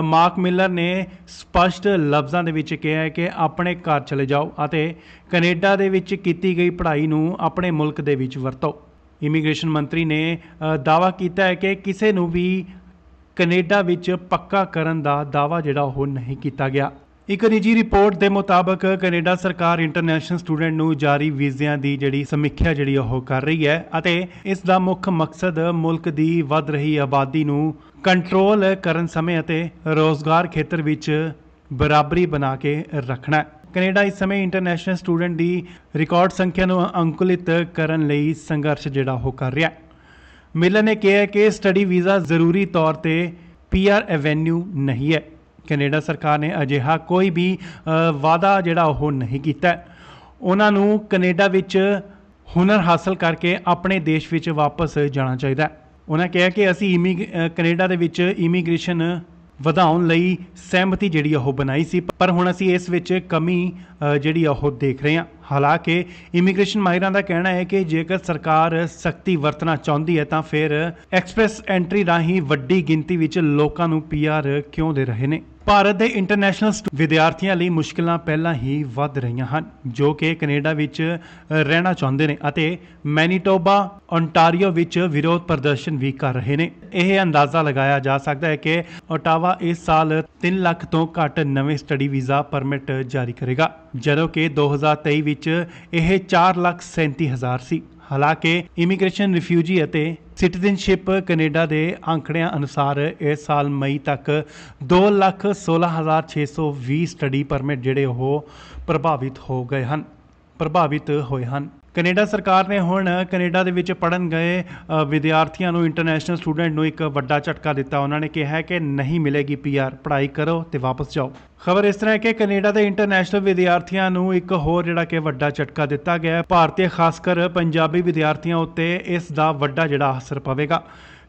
ਮਾਰਕ ਮਿਲਰ ਨੇ ਸਪਸ਼ਟ ਲਫ਼ਜ਼ਾਂ ਦੇ ਵਿੱਚ ਕਿਹਾ ਹੈ ਕਿ ਆਪਣੇ ਘਰ ਚਲੇ ਜਾਓ ਅਤੇ ਕੈਨੇਡਾ ਦੇ ਵਿੱਚ ਕੀਤੀ ਗਈ ਪੜ੍ਹਾਈ ਨੂੰ ਆਪਣੇ ਮੁਲਕ ਦੇ ਵਿੱਚ ਵਰਤੋ। ਇਮੀਗ੍ਰੇਸ਼ਨ ਮੰਤਰੀ ਨੇ ਦਾਅਵਾ ਕੀਤਾ ਹੈ ਕਿ ਕਿਸੇ ਨੂੰ ਵੀ ਕੈਨੇਡਾ ਵਿੱਚ ਪੱਕਾ ਕਰਨ ਦਾ ਦਾਅਵਾ ਜਿਹੜਾ ਉਹ ਨਹੀਂ ਕੀਤਾ ਗਿਆ। ਇੱਕ ਨਿੱਜੀ ਰਿਪੋਰਟ ਦੇ ਮੁਤਾਬਕ ਕੈਨੇਡਾ ਸਰਕਾਰ ਇੰਟਰਨੈਸ਼ਨਲ ਸਟੂਡੈਂਟ ਨੂੰ ਜਾਰੀ ਵੀਜ਼ਿਆਂ ਦੀ ਜਿਹੜੀ ਸਮੀਖਿਆ ਜਿਹੜੀ ਉਹ ਕਰ ਰਹੀ ਹੈ ਅਤੇ ਇਸ ਦਾ ਮੁੱਖ ਮਕਸਦ ਮੁਲਕ ਦੀ ਵੱਧ ਰਹੀ ਆਬਾਦੀ ਨੂੰ ਕੰਟਰੋਲ ਕਰਨ ਸਮੇਂ ਅਤੇ ਰੋਜ਼ਗਾਰ ਖੇਤਰ ਵਿੱਚ ਬਰਾਬਰੀ ਬਣਾ ਕੇ ਰੱਖਣਾ ਹੈ। ਕੈਨੇਡਾ ਇਸ ਸਮੇਂ ਇੰਟਰਨੈਸ਼ਨਲ ਸਟੂਡੈਂਟ ਦੀ ਰਿਕਾਰਡ ਸੰਖਿਆ ਨੂੰ ਅੰਕੁਲਿਤ ਕਰਨ ਲਈ ਸੰਘਰਸ਼ ਜਿਹੜਾ ਉਹ ਕਰ ਰਿਹਾ ਹੈ। ਮਿਲਰ ਨੇ ਕਿਹਾ ਕਿ ਸਟੱਡੀ ਵੀਜ਼ਾ ਜ਼ਰੂਰੀ ਤੌਰ ਤੇ ਪੀਆਰ ਐਵੇਨਿਊ ਨਹੀਂ ਹੈ। ਕੈਨੇਡਾ ਸਰਕਾਰ ਨੇ ਅਜਿਹਾ ਕੋਈ ਵੀ ਵਾਅਦਾ ਜਿਹੜਾ ਉਹ ਨਹੀਂ ਕੀਤਾ। ਉਹਨਾਂ ਨੂੰ ਕੈਨੇਡਾ ਵਿੱਚ ਹੁਨਰ ਹਾਸਲ ਕਰਕੇ ਆਪਣੇ ਦੇਸ਼ ਵਿੱਚ ਵਾਪਸ ਜਾਣਾ ਚਾਹੀਦਾ। ਉਹਨਾਂ ਕਿਹਾ ਕਿ ਅਸੀਂ ਕੈਨੇਡਾ ਦੇ ਵਿੱਚ ਇਮੀਗ੍ਰੇਸ਼ਨ ਵਧਾਉਣ ਲਈ ਸਹਿਮਤੀ ਜਿਹੜੀ ਉਹ ਬਣਾਈ ਸੀ, ਪਰ ਹੁਣ ਅਸੀਂ ਇਸ ਵਿੱਚ ਕਮੀ ਜਿਹੜੀ ਉਹ ਦੇਖ ਰਹੇ ਹਾਂ। ਹਾਲਾਂਕਿ ਇਮੀਗ੍ਰੇਸ਼ਨ ਮਾਹਿਰਾਂ ਦਾ ਕਹਿਣਾ ਹੈ ਕਿ ਜੇਕਰ ਸਰਕਾਰ ਸਖਤੀ ਵਰਤਣਾ ਚਾਹੁੰਦੀ ਹੈ ਤਾਂ ਫਿਰ ਐਕਸਪ੍ਰੈਸ ਐਂਟਰੀ ਰਾਹੀਂ ਵੱਡੀ ਗਿਣਤੀ ਵਿੱਚ ਲੋਕਾਂ ਨੂੰ ਪੀਆਰ ਕਿਉਂ ਦੇ ਰਹੇ ਨੇ। ਭਾਰਤ ਦੇ ਇੰਟਰਨੈਸ਼ਨਲ ਵਿਦਿਆਰਥੀਆਂ ਲਈ ਮੁਸ਼ਕਲਾਂ ਪਹਿਲਾਂ ਹੀ ਵੱਧ ਰਹੀਆਂ ਹਨ, ਜੋ ਕਿ ਕੈਨੇਡਾ ਵਿੱਚ ਰਹਿਣਾ ਚਾਹੁੰਦੇ ਨੇ ਅਤੇ ਮੈਨੀਟੋਬਾ, ਓਨਟਾਰੀਓ ਵਿੱਚ ਵਿਰੋਧ ਪ੍ਰਦਰਸ਼ਨ ਵੀ ਕਰ ਰਹੇ ਨੇ। ਇਹ ਅੰਦਾਜ਼ਾ ਲਗਾਇਆ ਜਾ ਸਕਦਾ ਹੈ ਕਿ ਓਟਾਵਾ ਇਸ ਸਾਲ 3 ਲੱਖ ਤੋਂ ਘੱਟ ਨਵੇਂ ਸਟੱਡੀ ਵੀਜ਼ਾ ਪਰਮਿਟ ਜਾਰੀ ਕਰੇਗਾ, ਜਦੋਂ ਕਿ 2023 ਵਿੱਚ ਇਹ 4,37,000 ਸੀ। ਹਾਲਾਂਕਿ ਇਮੀਗ੍ਰੇਸ਼ਨ, ਰਿਫਿਊਜੀ ਅਤੇ ਸਿਟੀਜ਼ਨਸ਼ਿਪ ਕੈਨੇਡਾ ਦੇ ਅੰਕੜਿਆਂ ਅਨੁਸਾਰ ਇਸ ਸਾਲ ਮਈ ਤੱਕ 2,16,620 ਸਟੱਡੀ ਪਰਮਿਟ ਜਿਹੜੇ ਉਹ ਪ੍ਰਭਾਵਿਤ ਹੋਏ ਹਨ। ਕੈਨੇਡਾ ਸਰਕਾਰ ਨੇ ਹੁਣ ਕੈਨੇਡਾ ਦੇ ਵਿੱਚ ਪੜ੍ਹਨ ਗਏ ਵਿਦਿਆਰਥੀਆਂ ਨੂੰ, ਇੰਟਰਨੈਸ਼ਨਲ ਸਟੂਡੈਂਟ ਨੂੰ ਇੱਕ ਵੱਡਾ ਝਟਕਾ ਦਿੱਤਾ। ਉਹਨਾਂ ਨੇ ਕਿਹਾ ਕਿ ਨਹੀਂ ਮਿਲੇਗੀ ਪੀਆਰ, ਪੜ੍ਹਾਈ ਕਰੋ ਤੇ ਵਾਪਸ ਜਾਓ। ਖਬਰ ਇਸ ਤਰ੍ਹਾਂ ਹੈ ਕਿ ਕੈਨੇਡਾ ਦੇ ਇੰਟਰਨੈਸ਼ਨਲ ਵਿਦਿਆਰਥੀਆਂ ਨੂੰ ਇੱਕ ਹੋਰ ਜਿਹੜਾ ਕਿ ਵੱਡਾ ਝਟਕਾ ਦਿੱਤਾ ਗਿਆ ਹੈ। ਭਾਰਤੀ ਖਾਸ ਕਰ ਪੰਜਾਬੀ ਵਿਦਿਆਰਥੀਆਂ ਉੱਤੇ ਇਸ ਦਾ ਵੱਡਾ ਜਿਹੜਾ ਅਸਰ ਪਵੇਗਾ।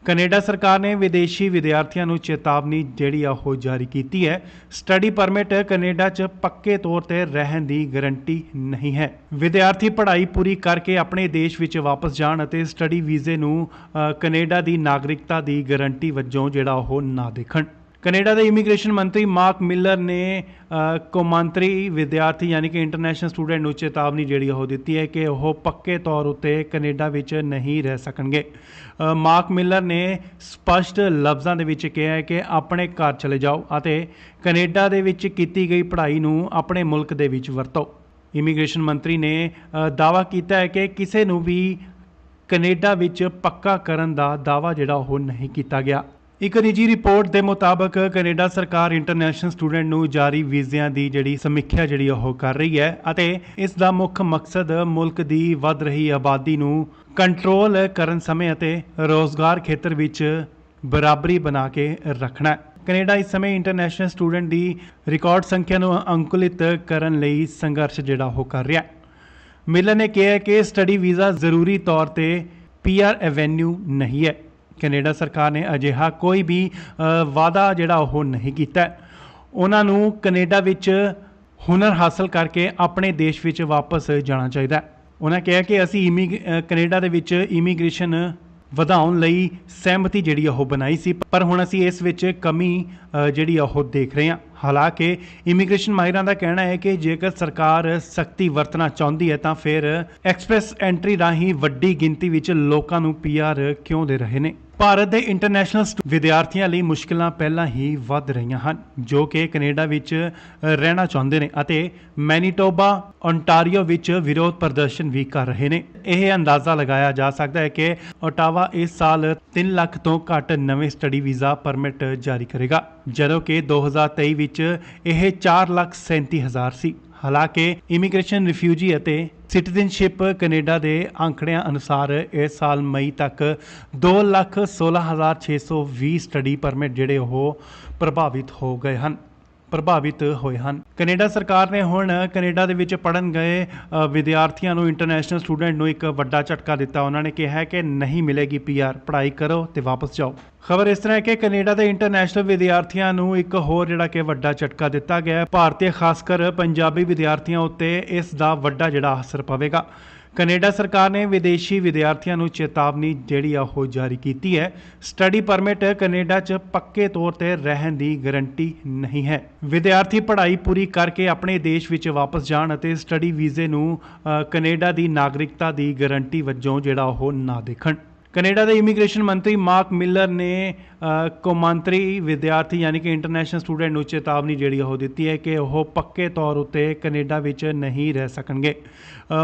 ਕੈਨੇਡਾ ਸਰਕਾਰ ਨੇ ਵਿਦੇਸ਼ੀ ਵਿਦਿਆਰਥੀਆਂ ਨੂੰ ਚੇਤਾਵਨੀ ਜਿਹੜੀ ਆ ਉਹ ਜਾਰੀ ਕੀਤੀ ਹੈ। ਸਟੱਡੀ ਪਰਮਿਟ ਕੈਨੇਡਾ 'ਚ ਪੱਕੇ ਤੌਰ ਤੇ ਰਹਿਣ ਦੀ ਗਾਰੰਟੀ ਨਹੀਂ ਹੈ। ਵਿਦਿਆਰਥੀ ਪੜ੍ਹਾਈ ਪੂਰੀ ਕਰਕੇ ਆਪਣੇ ਦੇਸ਼ ਵਿੱਚ ਵਾਪਸ ਜਾਣ ਅਤੇ ਸਟੱਡੀ ਵੀਜ਼ੇ ਨੂੰ ਕੈਨੇਡਾ ਦੀ ਨਾਗਰਿਕਤਾ ਦੀ ਗਾਰੰਟੀ ਵਜੋਂ ਜਿਹੜਾ ਉਹ ਨਾ ਦੇਖਣ। ਕੈਨੇਡਾ ਦੇ ਇਮੀਗ੍ਰੇਸ਼ਨ ਮੰਤਰੀ ਮਾਰਕ ਮਿਲਰ ਨੇ ਕੌਮਾਂਤਰੀ ਵਿਦਿਆਰਥੀ ਯਾਨੀ ਕਿ ਇੰਟਰਨੈਸ਼ਨਲ ਸਟੂਡੈਂਟ ਨੂੰ ਚੇਤਾਵਨੀ ਜਿਹੜੀ ਉਹ ਦਿੱਤੀ ਹੈ ਕਿ ਉਹ ਪੱਕੇ ਤੌਰ ਉੱਤੇ ਕੈਨੇਡਾ ਵਿੱਚ ਨਹੀਂ ਰਹਿ ਸਕਣਗੇ। ਮਾਰਕ ਮਿਲਰ ਨੇ ਸਪਸ਼ਟ ਲਫ਼ਜ਼ਾਂ ਦੇ ਵਿੱਚ ਕਿਹਾ ਹੈ ਕਿ ਆਪਣੇ ਘਰ ਚਲੇ ਜਾਓ ਅਤੇ ਕੈਨੇਡਾ ਦੇ ਵਿੱਚ ਕੀਤੀ ਗਈ ਪੜ੍ਹਾਈ ਨੂੰ ਆਪਣੇ ਮੁਲਕ ਦੇ ਵਿੱਚ ਵਰਤੋ। ਇਮੀਗ੍ਰੇਸ਼ਨ ਮੰਤਰੀ ਨੇ ਦਾਅਵਾ ਕੀਤਾ ਹੈ ਕਿ ਕਿਸੇ ਨੂੰ ਵੀ ਕੈਨੇਡਾ ਵਿੱਚ ਪੱਕਾ ਕਰਨ ਦਾ ਦਾਅਵਾ ਜਿਹੜਾ ਉਹ ਨਹੀਂ ਕੀਤਾ ਗਿਆ। ਇੱਕ ਨਿੱਜੀ ਰਿਪੋਰਟ ਦੇ ਮੁਤਾਬਕ ਕੈਨੇਡਾ ਸਰਕਾਰ ਇੰਟਰਨੈਸ਼ਨਲ ਸਟੂਡੈਂਟ ਨੂੰ ਜਾਰੀ ਵੀਜ਼ਿਆਂ ਦੀ ਜਿਹੜੀ ਸਮੀਖਿਆ ਜਿਹੜੀ ਉਹ ਕਰ ਰਹੀ ਹੈ ਅਤੇ ਇਸ ਦਾ ਮੁੱਖ ਮਕਸਦ ਮੁਲਕ ਦੀ ਵੱਧ ਰਹੀ ਆਬਾਦੀ ਨੂੰ ਕੰਟਰੋਲ ਕਰਨ ਸਮੇਂ ਅਤੇ ਰੋਜ਼ਗਾਰ ਖੇਤਰ ਵਿੱਚ ਬਰਾਬਰੀ ਬਣਾ ਕੇ ਰੱਖਣਾ ਹੈ। ਕੈਨੇਡਾ ਇਸ ਸਮੇਂ ਇੰਟਰਨੈਸ਼ਨਲ ਸਟੂਡੈਂਟ ਦੀ ਰਿਕਾਰਡ ਸੰਖਿਆ ਨੂੰ ਅੰਕੁਲਿਤ ਕਰਨ ਲਈ ਸੰਘਰਸ਼ ਜਿਹੜਾ ਉਹ ਕਰ ਰਿਹਾ ਹੈ। ਮਿਲਰ ਨੇ ਕਿਹਾ ਕਿ ਸਟੱਡੀ ਵੀਜ਼ਾ ਜ਼ਰੂਰੀ ਤੌਰ ਤੇ PR ਐਵੇਨਿਊ ਨਹੀਂ ਹੈ। ਕੈਨੇਡਾ ਸਰਕਾਰ ਨੇ ਅਜਿਹਾ ਕੋਈ ਵੀ ਵਾਅਦਾ ਜਿਹੜਾ ਉਹ ਨਹੀਂ ਕੀਤਾ। ਉਹਨਾਂ ਨੂੰ ਕੈਨੇਡਾ ਵਿੱਚ ਹੁਨਰ ਹਾਸਲ ਕਰਕੇ ਆਪਣੇ ਦੇਸ਼ ਵਿੱਚ ਵਾਪਸ ਜਾਣਾ ਚਾਹੀਦਾ। ਉਹਨਾਂ ਕਿਹਾ ਕਿ ਅਸੀਂ ਕੈਨੇਡਾ ਦੇ ਵਿੱਚ ਇਮੀਗ੍ਰੇਸ਼ਨ ਵਧਾਉਣ ਲਈ ਸਹਿਮਤੀ ਜਿਹੜੀ ਉਹ ਬਣਾਈ ਸੀ, ਪਰ ਹੁਣ ਅਸੀਂ ਇਸ ਵਿੱਚ ਕਮੀ ਜਿਹੜੀ ਉਹ ਦੇਖ ਰਹੇ ਹਾਂ। ਹਾਲਾਂਕਿ ਇਮੀਗ੍ਰੇਸ਼ਨ ਮਾਹਿਰਾਂ ਦਾ ਕਹਿਣਾ ਹੈ ਕਿ ਜੇਕਰ ਸਰਕਾਰ ਸਖਤੀ ਵਰਤਣਾ ਚਾਹੁੰਦੀ ਹੈ ਤਾਂ ਫਿਰ ਐਕਸਪ੍ਰੈਸ ਐਂਟਰੀ ਰਾਹੀਂ ਵੱਡੀ ਗਿਣਤੀ ਵਿੱਚ ਲੋਕਾਂ ਨੂੰ PR ਕਿਉਂ ਦੇ ਰਹੇ ਨੇ। ਭਾਰਤ ਦੇ ਇੰਟਰਨੈਸ਼ਨਲ ਵਿਦਿਆਰਥੀਆਂ ਲਈ ਮੁਸ਼ਕਿਲਾਂ ਪਹਿਲਾਂ ਹੀ ਵੱਧ ਰਹੀਆਂ ਹਨ, ਜੋ ਕਿ ਕੈਨੇਡਾ ਵਿੱਚ ਰਹਿਣਾ ਚਾਹੁੰਦੇ ਨੇ ਅਤੇ ਮੈਨੀਟੋਬਾ, ਓਨਟਾਰੀਓ ਵਿੱਚ ਵਿਰੋਧ ਪ੍ਰਦਰਸ਼ਨ ਵੀ ਕਰ ਰਹੇ ਨੇ। ਇਹ ਅੰਦਾਜ਼ਾ ਲਗਾਇਆ ਜਾ ਸਕਦਾ ਹੈ ਕਿ ਓਟਾਵਾ ਇਸ ਸਾਲ 3 ਲੱਖ ਤੋਂ ਘੱਟ ਨਵੇਂ ਸਟੱਡੀ ਵੀਜ਼ਾ ਪਰਮਿਟ ਜਾਰੀ ਕਰੇਗਾ, ਜਦੋਂ ਕਿ 2023 ਵਿੱਚ ਇਹ 4,37,000 ਸੀ। ਹਾਲਾਂਕਿ ਇਮੀਗ੍ਰੇਸ਼ਨ, ਰਿਫਿਊਜੀ ਅਤੇ ਸਿਟੀਜ਼ਨਸ਼ਿਪ ਕੈਨੇਡਾ ਦੇ ਅੰਕੜਿਆਂ ਅਨੁਸਾਰ ਇਸ ਸਾਲ ਮਈ ਤੱਕ 2,16,620 ਸਟੱਡੀ ਪਰਮਿਟ ਜਿਹੜੇ ਉਹ ਪ੍ਰਭਾਵਿਤ ਹੋਏ ਹਨ। ਕੈਨੇਡਾ ਸਰਕਾਰ ਨੇ ਹੁਣ ਕੈਨੇਡਾ ਦੇ ਵਿੱਚ ਪੜ੍ਹਨ ਗਏ ਵਿਦਿਆਰਥੀਆਂ ਨੂੰ, ਇੰਟਰਨੈਸ਼ਨਲ ਸਟੂਡੈਂਟ ਨੂੰ ਇੱਕ ਵੱਡਾ ਝਟਕਾ ਦਿੱਤਾ। ਉਹਨਾਂ ਨੇ ਕਿਹਾ ਕਿ ਨਹੀਂ ਮਿਲੇਗੀ PR, ਪੜ੍ਹਾਈ ਕਰੋ ਤੇ ਵਾਪਸ ਜਾਓ। ਖਬਰ ਇਸ ਤਰ੍ਹਾਂ ਹੈ ਕਿ ਕੈਨੇਡਾ ਦੇ ਇੰਟਰਨੈਸ਼ਨਲ ਵਿਦਿਆਰਥੀਆਂ ਨੂੰ ਇੱਕ ਹੋਰ ਜਿਹੜਾ ਕਿ ਵੱਡਾ ਝਟਕਾ ਦਿੱਤਾ ਗਿਆ ਹੈ। ਭਾਰਤੀ ਖਾਸ ਕਰ ਪੰਜਾਬੀ ਵਿਦਿਆਰਥੀਆਂ ਉੱਤੇ ਇਸ ਦਾ ਵੱਡਾ ਜਿਹੜਾ ਅਸਰ ਪਵੇਗਾ। ਕੈਨੇਡਾ ਸਰਕਾਰ ਨੇ ਵਿਦੇਸ਼ੀ ਵਿਦਿਆਰਥੀਆਂ ਨੂੰ ਚੇਤਾਵਨੀ ਜਿਹੜੀ ਉਹ ਜਾਰੀ ਕੀਤੀ ਹੈ। ਸਟੱਡੀ ਪਰਮਿਟ ਕੈਨੇਡਾ 'ਚ ਪੱਕੇ ਤੌਰ ਤੇ ਰਹਿਣ ਦੀ ਗਾਰੰਟੀ ਨਹੀਂ ਹੈ। ਵਿਦਿਆਰਥੀ ਪੜ੍ਹਾਈ ਪੂਰੀ ਕਰਕੇ ਆਪਣੇ ਦੇਸ਼ ਵਿੱਚ ਵਾਪਸ ਜਾਣ ਅਤੇ ਸਟੱਡੀ ਵੀਜ਼ੇ ਨੂੰ ਕੈਨੇਡਾ ਦੀ ਨਾਗਰਿਕਤਾ ਦੀ ਗਾਰੰਟੀ ਵਜੋਂ ਜਿਹੜਾ ਉਹ ਨਾ ਦੇਖਣ। ਕੈਨੇਡਾ ਦੇ ਇਮੀਗ੍ਰੇਸ਼ਨ ਮੰਤਰੀ ਮਾਰਕ ਮਿਲਰ ਨੇ ਕੌਮਾਂਤਰੀ ਵਿਦਿਆਰਥੀ ਯਾਨੀ ਕਿ ਇੰਟਰਨੈਸ਼ਨਲ ਸਟੂਡੈਂਟ ਨੂੰ ਚੇਤਾਵਨੀ ਜਿਹੜੀ ਉਹ ਦਿੱਤੀ ਹੈ ਕਿ ਉਹ ਪੱਕੇ ਤੌਰ ਉੱਤੇ ਕੈਨੇਡਾ ਵਿੱਚ ਨਹੀਂ ਰਹਿ ਸਕਣਗੇ।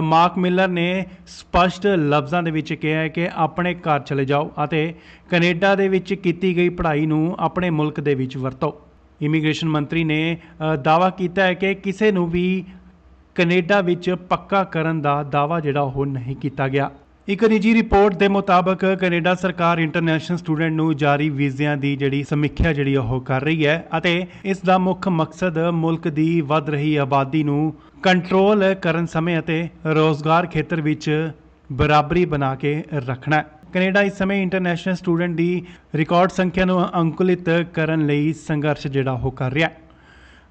ਮਾਰਕ ਮਿਲਰ ਨੇ ਸਪਸ਼ਟ ਲਫ਼ਜ਼ਾਂ ਦੇ ਵਿੱਚ ਕਿਹਾ ਹੈ ਕਿ ਆਪਣੇ ਘਰ ਚਲੇ ਜਾਓ ਅਤੇ ਕੈਨੇਡਾ ਦੇ ਵਿੱਚ ਕੀਤੀ ਗਈ ਪੜ੍ਹਾਈ ਨੂੰ ਆਪਣੇ ਮੁਲਕ ਦੇ ਵਿੱਚ ਵਰਤੋ। ਇਮੀਗ੍ਰੇਸ਼ਨ ਮੰਤਰੀ ਨੇ ਦਾਅਵਾ ਕੀਤਾ ਹੈ ਕਿ ਕਿਸੇ ਨੂੰ ਵੀ ਕੈਨੇਡਾ ਵਿੱਚ ਪੱਕਾ ਕਰਨ ਦਾ ਦਾਅਵਾ ਜਿਹੜਾ ਉਹ ਨਹੀਂ ਕੀਤਾ ਗਿਆ। ਇੱਕ ਨਿੱਜੀ ਰਿਪੋਰਟ ਦੇ ਮੁਤਾਬਕ ਕੈਨੇਡਾ ਸਰਕਾਰ ਇੰਟਰਨੈਸ਼ਨਲ ਸਟੂਡੈਂਟ ਨੂੰ ਜਾਰੀ ਵੀਜ਼ਿਆਂ ਦੀ ਜਿਹੜੀ ਸਮੀਖਿਆ ਜਿਹੜੀ ਉਹ ਕਰ ਰਹੀ ਹੈ ਅਤੇ ਇਸ ਦਾ ਮੁੱਖ ਮਕਸਦ ਮੁਲਕ ਦੀ ਵੱਧ ਰਹੀ ਆਬਾਦੀ ਨੂੰ ਕੰਟਰੋਲ ਕਰਨ ਸਮੇਂ ਅਤੇ ਰੋਜ਼ਗਾਰ ਖੇਤਰ ਵਿੱਚ ਬਰਾਬਰੀ ਬਣਾ ਕੇ ਰੱਖਣਾ ਹੈ। ਕੈਨੇਡਾ ਇਸ ਸਮੇਂ ਇੰਟਰਨੈਸ਼ਨਲ ਸਟੂਡੈਂਟ ਦੀ ਰਿਕਾਰਡ ਸੰਖਿਆ ਨੂੰ ਅੰਕੁਲਿਤ ਕਰਨ ਲਈ ਸੰਘਰਸ਼ ਜਿਹੜਾ ਉਹ ਕਰ ਰਿਹਾ ਹੈ।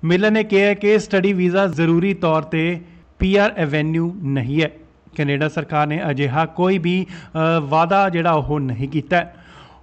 ਮਿਲਰ ਨੇ ਕਿਹਾ ਕਿ ਸਟੱਡੀ ਵੀਜ਼ਾ ਜ਼ਰੂਰੀ ਤੌਰ ਤੇ PR ਐਵੇਨਿਊ ਨਹੀਂ ਹੈ। ਕੈਨੇਡਾ ਸਰਕਾਰ ਨੇ ਅਜਿਹਾ ਕੋਈ ਵੀ ਵਾਅਦਾ ਜਿਹੜਾ ਉਹ ਨਹੀਂ ਕੀਤਾ।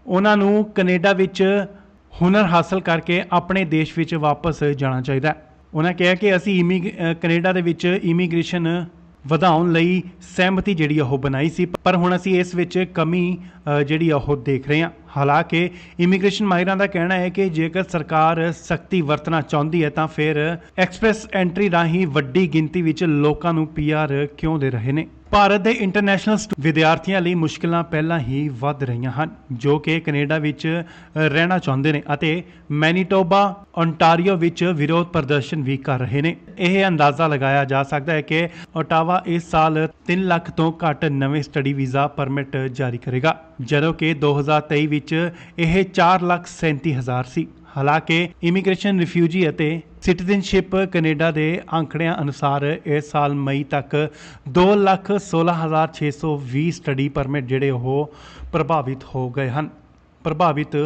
ਉਹਨਾਂ ਨੂੰ ਕੈਨੇਡਾ ਵਿੱਚ ਹੁਨਰ ਹਾਸਲ ਕਰਕੇ ਆਪਣੇ ਦੇਸ਼ ਵਿੱਚ ਵਾਪਸ ਜਾਣਾ ਚਾਹੀਦਾ। ਉਹਨਾਂ ਕਿਹਾ ਕਿ ਅਸੀਂ ਕੈਨੇਡਾ ਦੇ ਵਿੱਚ ਇਮੀਗ੍ਰੇਸ਼ਨ ਵਧਾਉਣ ਲਈ ਸਹਿਮਤੀ ਜਿਹੜੀ ਉਹ ਬਣਾਈ ਸੀ, ਪਰ ਹੁਣ ਅਸੀਂ ਇਸ ਵਿੱਚ ਕਮੀ ਜਿਹੜੀ ਉਹ ਦੇਖ ਰਹੇ ਹਾਂ। ਹਾਲਾਂਕਿ ਇਮੀਗ੍ਰੇਸ਼ਨ ਮਾਹਿਰਾਂ ਦਾ ਕਹਿਣਾ ਹੈ ਕਿ ਜੇਕਰ ਸਰਕਾਰ ਸਖਤੀ ਵਰਤਣਾ ਚਾਹੁੰਦੀ ਹੈ ਤਾਂ ਫਿਰ ਐਕਸਪ੍ਰੈਸ ਐਂਟਰੀ ਰਾਹੀਂ ਵੱਡੀ ਗਿਣਤੀ ਵਿੱਚ ਲੋਕਾਂ ਨੂੰ PR ਕਿਉਂ ਦੇ ਰਹੇ ਨੇ। ਭਾਰਤ ਦੇ ਇੰਟਰਨੈਸ਼ਨਲ ਵਿਦਿਆਰਥੀਆਂ ਲਈ ਮੁਸ਼ਕਿਲਾਂ ਪਹਿਲਾਂ ਹੀ ਵੱਧ ਰਹੀਆਂ ਹਨ, ਜੋ ਕਿ ਕੈਨੇਡਾ ਵਿੱਚ ਰਹਿਣਾ ਚਾਹੁੰਦੇ ਨੇ ਅਤੇ ਮੈਨੀਟੋਬਾ, ਓਨਟਾਰੀਓ ਵਿੱਚ ਵਿਰੋਧ ਪ੍ਰਦਰਸ਼ਨ ਵੀ ਕਰ ਰਹੇ ਨੇ। ਇਹ ਅੰਦਾਜ਼ਾ ਲਗਾਇਆ ਜਾ ਸਕਦਾ ਹੈ ਕਿ ਓਟਾਵਾ ਇਸ ਸਾਲ 3 ਲੱਖ ਤੋਂ ਘੱਟ ਨਵੇਂ ਸਟੱਡੀ ਵੀਜ਼ਾ ਪਰਮਿਟ ਜਾਰੀ ਕਰੇਗਾ, ਜਦੋਂ ਕਿ 2023 ਵਿੱਚ ਇਹ 4,37,000 ਸੀ। ਹਾਲਾਂਕਿ ਇਮੀਗ੍ਰੇਸ਼ਨ, ਰਿਫਿਊਜੀ ਅਤੇ ਸਿਟੀਜ਼ਨਸ਼ਿਪ ਕੈਨੇਡਾ ਦੇ ਅੰਕੜਿਆਂ ਅਨੁਸਾਰ ਇਸ ਸਾਲ ਮਈ ਤੱਕ 2,16,620 ਸਟੱਡੀ ਪਰਮਿਟ ਜਿਹੜੇ ਉਹ ਪ੍ਰਭਾਵਿਤ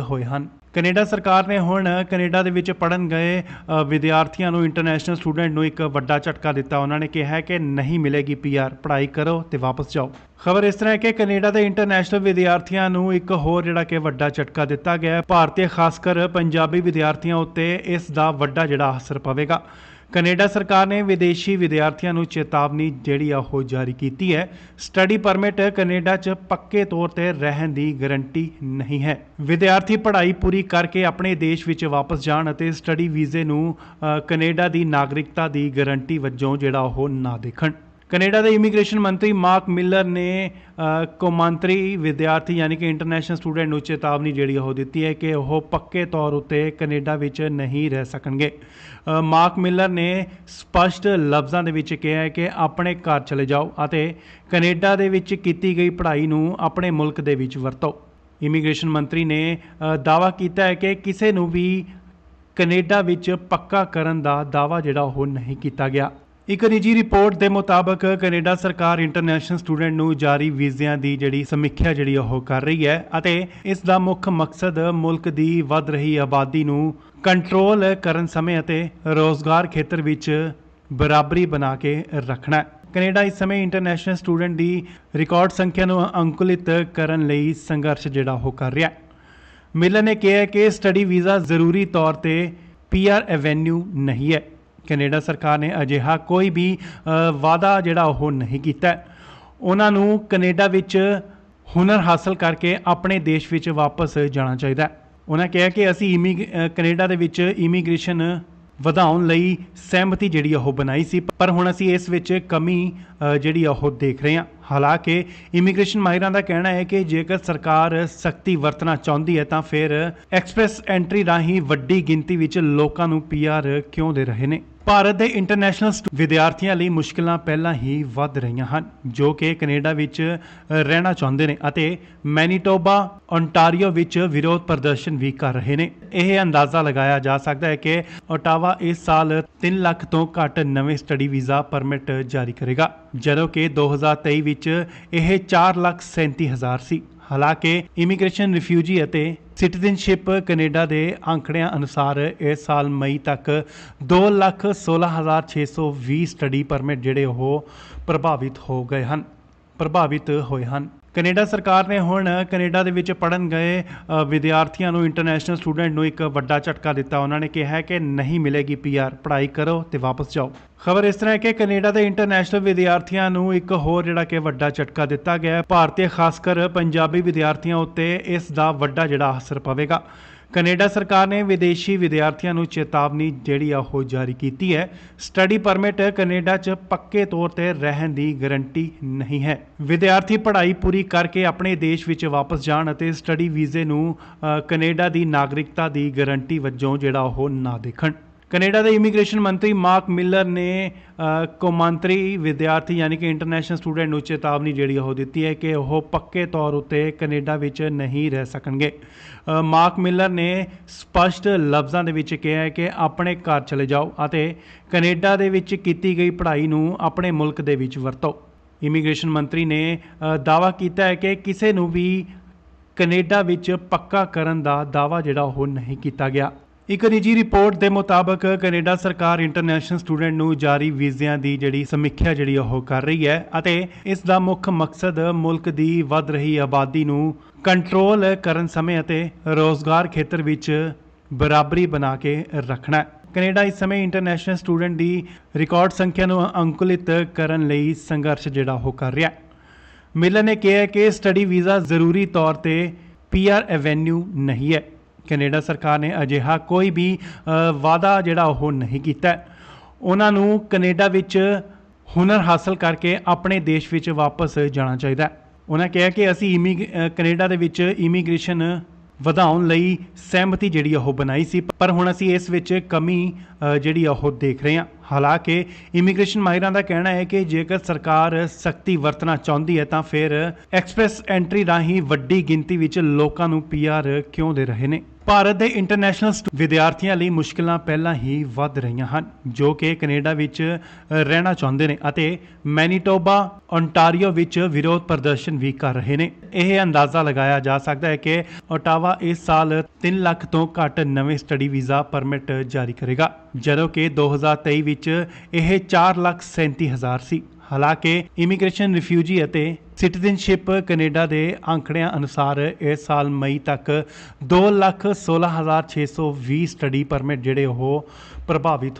ਹੋਏ ਹਨ। ਕੈਨੇਡਾ ਸਰਕਾਰ ਨੇ ਹੁਣ ਕੈਨੇਡਾ ਦੇ ਵਿੱਚ ਪੜ੍ਹਨ ਗਏ ਵਿਦਿਆਰਥੀਆਂ ਨੂੰ, ਇੰਟਰਨੈਸ਼ਨਲ ਸਟੂਡੈਂਟ ਨੂੰ ਇੱਕ ਵੱਡਾ ਝਟਕਾ ਦਿੱਤਾ। ਉਹਨਾਂ ਨੇ ਕਿਹਾ ਕਿ ਨਹੀਂ ਮਿਲੇਗੀ PR, ਪੜ੍ਹਾਈ ਕਰੋ ਤੇ ਵਾਪਸ ਜਾਓ। ਖਬਰ ਇਸ ਤਰ੍ਹਾਂ ਹੈ ਕਿ ਕੈਨੇਡਾ ਦੇ ਇੰਟਰਨੈਸ਼ਨਲ ਵਿਦਿਆਰਥੀਆਂ ਨੂੰ ਇੱਕ ਹੋਰ ਜਿਹੜਾ ਕਿ ਵੱਡਾ ਝਟਕਾ ਦਿੱਤਾ ਗਿਆ ਹੈ। ਭਾਰਤੀ ਖਾਸ ਕਰ ਪੰਜਾਬੀ ਵਿਦਿਆਰਥੀਆਂ ਉੱਤੇ ਇਸ ਦਾ ਵੱਡਾ ਜਿਹੜਾ ਅਸਰ ਪਵੇਗਾ। ਕੈਨੇਡਾ ਸਰਕਾਰ ਨੇ ਵਿਦੇਸ਼ੀ ਵਿਦਿਆਰਥੀਆਂ ਨੂੰ ਚੇਤਾਵਨੀ ਜਿਹੜੀ ਉਹ ਜਾਰੀ ਕੀਤੀ ਹੈ। ਸਟੱਡੀ ਪਰਮਿਟ ਕੈਨੇਡਾ 'ਚ ਪੱਕੇ ਤੌਰ ਤੇ ਰਹਿਣ ਦੀ ਗਾਰੰਟੀ ਨਹੀਂ ਹੈ। ਵਿਦਿਆਰਥੀ ਪੜ੍ਹਾਈ ਪੂਰੀ ਕਰਕੇ ਆਪਣੇ ਦੇਸ਼ ਵਿੱਚ ਵਾਪਸ ਜਾਣ ਅਤੇ ਸਟੱਡੀ ਵੀਜ਼ੇ ਨੂੰ ਕੈਨੇਡਾ ਦੀ ਨਾਗਰਿਕਤਾ ਦੀ ਗਾਰੰਟੀ ਵਜੋਂ ਜਿਹੜਾ ਉਹ ਨਾ ਦੇਖਣ। ਕੈਨੇਡਾ ਦੇ ਇਮੀਗ੍ਰੇਸ਼ਨ ਮੰਤਰੀ ਮਾਰਕ ਮਿਲਰ ਨੇ ਕੌਮਾਂਤਰੀ ਵਿਦਿਆਰਥੀ ਯਾਨੀ ਕਿ ਇੰਟਰਨੈਸ਼ਨਲ ਸਟੂਡੈਂਟ ਨੂੰ ਚੇਤਾਵਨੀ ਜਿਹੜੀ ਉਹ ਦਿੱਤੀ ਹੈ ਕਿ ਉਹ ਪੱਕੇ ਤੌਰ ਉੱਤੇ ਕੈਨੇਡਾ ਵਿੱਚ ਨਹੀਂ ਰਹਿ ਸਕਣਗੇ। ਮਾਰਕ ਮਿਲਰ ਨੇ ਸਪਸ਼ਟ ਲਫ਼ਜ਼ਾਂ ਦੇ ਵਿੱਚ ਕਿਹਾ ਹੈ ਕਿ ਆਪਣੇ ਘਰ ਚਲੇ ਜਾਓ ਅਤੇ ਕੈਨੇਡਾ ਦੇ ਵਿੱਚ ਕੀਤੀ ਗਈ ਪੜ੍ਹਾਈ ਨੂੰ ਆਪਣੇ ਮੁਲਕ ਦੇ ਵਿੱਚ ਵਰਤੋ। ਇਮੀਗ੍ਰੇਸ਼ਨ ਮੰਤਰੀ ਨੇ ਦਾਅਵਾ ਕੀਤਾ ਹੈ ਕਿ ਕਿਸੇ ਨੂੰ ਵੀ ਕੈਨੇਡਾ ਵਿੱਚ ਪੱਕਾ ਕਰਨ ਦਾ ਦਾਅਵਾ ਜਿਹੜਾ ਉਹ ਨਹੀਂ ਕੀਤਾ ਗਿਆ। ਇੱਕ ਨਿੱਜੀ ਰਿਪੋਰਟ ਦੇ ਮੁਤਾਬਕ ਕੈਨੇਡਾ ਸਰਕਾਰ ਇੰਟਰਨੈਸ਼ਨਲ ਸਟੂਡੈਂਟ ਨੂੰ ਜਾਰੀ ਵੀਜ਼ਿਆਂ ਦੀ ਜਿਹੜੀ ਸਮੀਖਿਆ ਜਿਹੜੀ ਉਹ ਕਰ ਰਹੀ ਹੈ ਅਤੇ ਇਸ ਦਾ ਮੁੱਖ ਮਕਸਦ ਮੁਲਕ ਦੀ ਵੱਧ ਰਹੀ ਆਬਾਦੀ ਨੂੰ ਕੰਟਰੋਲ ਕਰਨ ਸਮੇਂ ਅਤੇ ਰੋਜ਼ਗਾਰ ਖੇਤਰ ਵਿੱਚ ਬਰਾਬਰੀ ਬਣਾ ਕੇ ਰੱਖਣਾ ਹੈ। ਕੈਨੇਡਾ ਇਸ ਸਮੇਂ ਇੰਟਰਨੈਸ਼ਨਲ ਸਟੂਡੈਂਟ ਦੀ ਰਿਕਾਰਡ ਸੰਖਿਆ ਨੂੰ ਅੰਕੁਲਿਤ ਕਰਨ ਲਈ ਸੰਘਰਸ਼ ਜਿਹੜਾ ਉਹ ਕਰ ਰਿਹਾ ਹੈ। ਮਿਲਰ ਨੇ ਕਿਹਾ ਕਿ ਸਟੱਡੀ ਵੀਜ਼ਾ ਜ਼ਰੂਰੀ ਤੌਰ ਤੇ PR ਐਵੇਨਿਊ ਨਹੀਂ ਹੈ। ਕੈਨੇਡਾ ਸਰਕਾਰ ਨੇ ਅਜਿਹਾ ਕੋਈ ਵੀ ਵਾਅਦਾ ਜਿਹੜਾ ਉਹ ਨਹੀਂ ਕੀਤਾ। ਉਹਨਾਂ ਨੂੰ ਕੈਨੇਡਾ ਵਿੱਚ ਹੁਨਰ ਹਾਸਲ ਕਰਕੇ ਆਪਣੇ ਦੇਸ਼ ਵਿੱਚ ਵਾਪਸ ਜਾਣਾ ਚਾਹੀਦਾ। ਉਹਨਾਂ ਕਿਹਾ ਕਿ ਅਸੀਂ ਕੈਨੇਡਾ ਦੇ ਵਿੱਚ ਇਮੀਗ੍ਰੇਸ਼ਨ ਵਧਾਉਣ ਲਈ ਸਹਿਮਤੀ ਜਿਹੜੀ ਉਹ ਬਣਾਈ ਸੀ, ਪਰ ਹੁਣ ਅਸੀਂ ਇਸ ਵਿੱਚ ਕਮੀ ਜਿਹੜੀ ਉਹ ਦੇਖ ਰਹੇ ਹਾਂ। ਹਾਲਾਂਕਿ ਇਮੀਗ੍ਰੇਸ਼ਨ ਮਾਹਿਰਾਂ ਦਾ ਕਹਿਣਾ ਹੈ ਕਿ ਜੇਕਰ ਸਰਕਾਰ ਸਖਤੀ ਵਰਤਣਾ ਚਾਹੁੰਦੀ ਹੈ ਤਾਂ ਫਿਰ ਐਕਸਪ੍ਰੈਸ ਐਂਟਰੀ ਰਾਹੀਂ ਵੱਡੀ ਗਿਣਤੀ ਵਿੱਚ ਲੋਕਾਂ ਨੂੰ PR ਕਿਉਂ ਦੇ ਰਹੇ ਨੇ। ਭਾਰਤ ਦੇ ਇੰਟਰਨੈਸ਼ਨਲ ਵਿਦਿਆਰਥੀਆਂ ਲਈ ਮੁਸ਼ਕਲਾਂ ਪਹਿਲਾਂ ਹੀ ਵੱਧ ਰਹੀਆਂ ਹਨ ਜੋ ਕਿ ਕੈਨੇਡਾ ਵਿੱਚ ਰਹਿਣਾ ਚਾਹੁੰਦੇ ਨੇ ਅਤੇ ਮੈਨੀਟੋਬਾ ਓਨਟਾਰੀਓ ਵਿੱਚ ਵਿਰੋਧ ਪ੍ਰਦਰਸ਼ਨ ਵੀ ਕਰ ਰਹੇ ਨੇ। ਇਹ ਅੰਦਾਜ਼ਾ ਲਗਾਇਆ ਜਾ ਸਕਦਾ ਹੈ ਕਿ ਓਟਾਵਾ ਇਸ ਸਾਲ 3 ਲੱਖ ਤੋਂ ਘੱਟ ਨਵੇਂ ਸਟੱਡੀ ਵੀਜ਼ਾ ਪਰਮਿਟ ਜਾਰੀ ਕਰੇਗਾ, ਜਦੋਂ ਕਿ 2023 ਵਿੱਚ ਇਹ 4,37,000 ਸੀ। ਹਾਲਾਂਕਿ ਇਮੀਗ੍ਰੇਸ਼ਨ, ਰਿਫਿਊਜੀ ਅਤੇ ਸਿਟੀਜ਼ਨਸ਼ਿਪ ਕੈਨੇਡਾ ਦੇ ਅੰਕੜਿਆਂ ਅਨੁਸਾਰ ਇਸ ਸਾਲ ਮਈ ਤੱਕ 2,16,620 ਸਟੱਡੀ ਪਰਮਿਟ ਜਿਹੜੇ ਉਹ ਪ੍ਰਭਾਵਿਤ ਹੋਏ ਹਨ। ਕੈਨੇਡਾ ਸਰਕਾਰ ਨੇ ਹੁਣ ਕੈਨੇਡਾ ਦੇ ਵਿੱਚ ਪੜ੍ਹਨ ਗਏ ਵਿਦਿਆਰਥੀਆਂ ਨੂੰ, ਇੰਟਰਨੈਸ਼ਨਲ ਸਟੂਡੈਂਟ ਨੂੰ ਇੱਕ ਵੱਡਾ ਝਟਕਾ ਦਿੱਤਾ। ਉਹਨਾਂ ਨੇ ਕਿਹਾ ਕਿ ਨਹੀਂ ਮਿਲੇਗੀ PR, ਪੜ੍ਹਾਈ ਕਰੋ ਤੇ ਵਾਪਸ ਜਾਓ। ਖਬਰ ਇਸ ਤਰ੍ਹਾਂ ਹੈ ਕਿ ਕੈਨੇਡਾ ਦੇ ਇੰਟਰਨੈਸ਼ਨਲ ਵਿਦਿਆਰਥੀਆਂ ਨੂੰ ਇੱਕ ਹੋਰ ਜਿਹੜਾ ਕਿ ਵੱਡਾ ਝਟਕਾ ਦਿੱਤਾ ਗਿਆ। ਭਾਰਤੀ ਖਾਸ ਕਰ ਪੰਜਾਬੀ ਵਿਦਿਆਰਥੀਆਂ ਉੱਤੇ ਇਸ ਦਾ ਵੱਡਾ ਜਿਹੜਾ ਅਸਰ ਪਵੇਗਾ। ਕੈਨੇਡਾ ਸਰਕਾਰ ਨੇ ਵਿਦੇਸ਼ੀ ਵਿਦਿਆਰਥੀਆਂ ਨੂੰ ਚੇਤਾਵਨੀ ਜਿਹੜੀ ਉਹ ਜਾਰੀ ਕੀਤੀ ਹੈ। ਸਟੱਡੀ ਪਰਮਿਟ ਕੈਨੇਡਾ 'ਚ ਪੱਕੇ ਤੌਰ ਤੇ ਰਹਿਣ ਦੀ ਗਾਰੰਟੀ ਨਹੀਂ ਹੈ। ਵਿਦਿਆਰਥੀ ਪੜ੍ਹਾਈ ਪੂਰੀ ਕਰਕੇ ਆਪਣੇ ਦੇਸ਼ ਵਿੱਚ ਵਾਪਸ ਜਾਣ ਅਤੇ ਸਟੱਡੀ ਵੀਜ਼ੇ ਨੂੰ ਕੈਨੇਡਾ ਦੀ ਨਾਗਰਿਕਤਾ ਦੀ ਗਾਰੰਟੀ ਵਜੋਂ ਜਿਹੜਾ ਉਹ ਨਾ ਦੇਖਣ। ਕੈਨੇਡਾ ਦੇ ਇਮੀਗ੍ਰੇਸ਼ਨ ਮੰਤਰੀ ਮਾਰਕ ਮਿਲਰ ਨੇ ਕੌਮਾਂਤਰੀ ਵਿਦਿਆਰਥੀ ਯਾਨੀ ਕਿ ਇੰਟਰਨੈਸ਼ਨਲ ਸਟੂਡੈਂਟ ਨੂੰ ਚੇਤਾਵਨੀ ਜਿਹੜੀ ਉਹ ਦਿੱਤੀ ਹੈ ਕਿ ਉਹ ਪੱਕੇ ਤੌਰ ਉੱਤੇ ਕੈਨੇਡਾ ਵਿੱਚ ਨਹੀਂ ਰਹਿ ਸਕਣਗੇ। ਮਾਰਕ ਮਿਲਰ ਨੇ ਸਪਸ਼ਟ ਲਫ਼ਜ਼ਾਂ ਦੇ ਵਿੱਚ ਕਿਹਾ ਹੈ ਕਿ ਆਪਣੇ ਘਰ ਚਲੇ ਜਾਓ ਅਤੇ ਕੈਨੇਡਾ ਦੇ ਵਿੱਚ ਕੀਤੀ ਗਈ ਪੜ੍ਹਾਈ ਨੂੰ ਆਪਣੇ ਮੁਲਕ ਦੇ ਵਿੱਚ ਵਰਤੋ। ਇਮੀਗ੍ਰੇਸ਼ਨ ਮੰਤਰੀ ਨੇ ਦਾਅਵਾ ਕੀਤਾ ਹੈ ਕਿ ਕਿਸੇ ਨੂੰ ਵੀ ਕੈਨੇਡਾ ਵਿੱਚ ਪੱਕਾ ਕਰਨ ਦਾ ਦਾਅਵਾ ਜਿਹੜਾ ਉਹ ਨਹੀਂ ਕੀਤਾ ਗਿਆ। ਇੱਕ ਨਿੱਜੀ ਰਿਪੋਰਟ ਦੇ ਮੁਤਾਬਕ ਕੈਨੇਡਾ ਸਰਕਾਰ ਇੰਟਰਨੈਸ਼ਨਲ ਸਟੂਡੈਂਟ ਨੂੰ ਜਾਰੀ ਵੀਜ਼ਿਆਂ ਦੀ ਜਿਹੜੀ ਸਮੀਖਿਆ ਜਿਹੜੀ ਉਹ ਕਰ ਰਹੀ ਹੈ ਅਤੇ ਇਸ ਦਾ ਮੁੱਖ ਮਕਸਦ ਮੁਲਕ ਦੀ ਵੱਧ ਰਹੀ ਆਬਾਦੀ ਨੂੰ ਕੰਟਰੋਲ ਕਰਨ ਸਮੇਂ ਅਤੇ ਰੋਜ਼ਗਾਰ ਖੇਤਰ ਵਿੱਚ ਬਰਾਬਰੀ ਬਣਾ ਕੇ ਰੱਖਣਾ ਹੈ। ਕੈਨੇਡਾ ਇਸ ਸਮੇਂ ਇੰਟਰਨੈਸ਼ਨਲ ਸਟੂਡੈਂਟ ਦੀ ਰਿਕਾਰਡ ਸੰਖਿਆ ਨੂੰ ਅੰਕੁਲਿਤ ਕਰਨ ਲਈ ਸੰਘਰਸ਼ ਜਿਹੜਾ ਉਹ ਕਰ ਰਿਹਾ ਹੈ। ਮਿਲਰ ਨੇ ਕਿਹਾ ਕਿ ਸਟੱਡੀ ਵੀਜ਼ਾ ਜ਼ਰੂਰੀ ਤੌਰ ਤੇ PR ਐਵੇਨਿਊ ਨਹੀਂ ਹੈ। ਕੈਨੇਡਾ ਸਰਕਾਰ ਨੇ ਅਜਿਹਾ ਕੋਈ ਵੀ ਵਾਅਦਾ ਜਿਹੜਾ ਉਹ ਨਹੀਂ ਕੀਤਾ। ਉਹਨਾਂ ਨੂੰ ਕੈਨੇਡਾ ਵਿੱਚ ਹੁਨਰ ਹਾਸਲ ਕਰਕੇ ਆਪਣੇ ਦੇਸ਼ ਵਿੱਚ ਵਾਪਸ ਜਾਣਾ ਚਾਹੀਦਾ। ਉਹਨਾਂ ਕਿਹਾ ਕਿ ਅਸੀਂ ਕੈਨੇਡਾ ਦੇ ਵਿੱਚ ਇਮੀਗ੍ਰੇਸ਼ਨ ਵਧਾਉਣ ਲਈ ਸਹਿਮਤੀ ਜਿਹੜੀ ਉਹ ਬਣਾਈ ਸੀ, ਪਰ ਹੁਣ ਅਸੀਂ ਇਸ ਵਿੱਚ ਕਮੀ ਜਿਹੜੀ ਉਹ ਦੇਖ ਰਹੇ ਹਾਂ। ਹਾਲਾਂਕਿ ਇਮੀਗ੍ਰੇਸ਼ਨ ਮਾਹਿਰਾਂ ਦਾ ਕਹਿਣਾ ਹੈ ਕਿ ਜੇਕਰ ਸਰਕਾਰ ਸਖਤੀ ਵਰਤਣਾ ਚਾਹੁੰਦੀ ਹੈ ਤਾਂ ਫਿਰ ਐਕਸਪ੍ਰੈਸ ਐਂਟਰੀ ਰਾਹੀਂ ਵੱਡੀ ਗਿਣਤੀ ਵਿੱਚ ਲੋਕਾਂ ਨੂੰ PR ਕਿਉਂ ਦੇ ਰਹੇ ਨੇ। ਭਾਰਤ ਦੇ ਇੰਟਰਨੈਸ਼ਨਲ ਵਿਦਿਆਰਥੀਆਂ ਲਈ ਮੁਸ਼ਕਲਾਂ ਪਹਿਲਾਂ ਹੀ ਵੱਧ ਰਹੀਆਂ ਹਨ ਜੋ ਕਿ ਕੈਨੇਡਾ ਵਿੱਚ ਰਹਿਣਾ ਚਾਹੁੰਦੇ ਨੇ ਅਤੇ ਮੈਨੀਟੋਬਾ ਓਨਟਾਰੀਓ ਵਿੱਚ ਵਿਰੋਧ ਪ੍ਰਦਰਸ਼ਨ ਵੀ ਕਰ ਰਹੇ ਨੇ। ਇਹ ਅੰਦਾਜ਼ਾ ਲਗਾਇਆ ਜਾ ਸਕਦਾ ਹੈ ਕਿ ਓਟਾਵਾ ਇਸ ਸਾਲ 3 ਲੱਖ ਤੋਂ ਘੱਟ ਨਵੇਂ ਸਟੱਡੀ ਵੀਜ਼ਾ ਪਰਮਿਟ ਜਾਰੀ ਕਰੇਗਾ, ਜਦੋਂ ਕਿ 2023 ਵਿੱਚ ਇਹ 4,37,000 ਸੀ। ਹਾਲਾਂਕਿ ਇਮੀਗ੍ਰੇਸ਼ਨ, ਰਿਫਿਊਜੀ ਅਤੇ ਸਿਟੀਜ਼ਨਸ਼ਿਪ ਕੈਨੇਡਾ ਦੇ ਅੰਕੜਿਆਂ ਅਨੁਸਾਰ ਇਸ ਸਾਲ ਮਈ ਤੱਕ 2,16,620 ਸਟੱਡੀ ਪਰਮਿਟ ਜਿਹੜੇ ਉਹ ਪ੍ਰਭਾਵਿਤ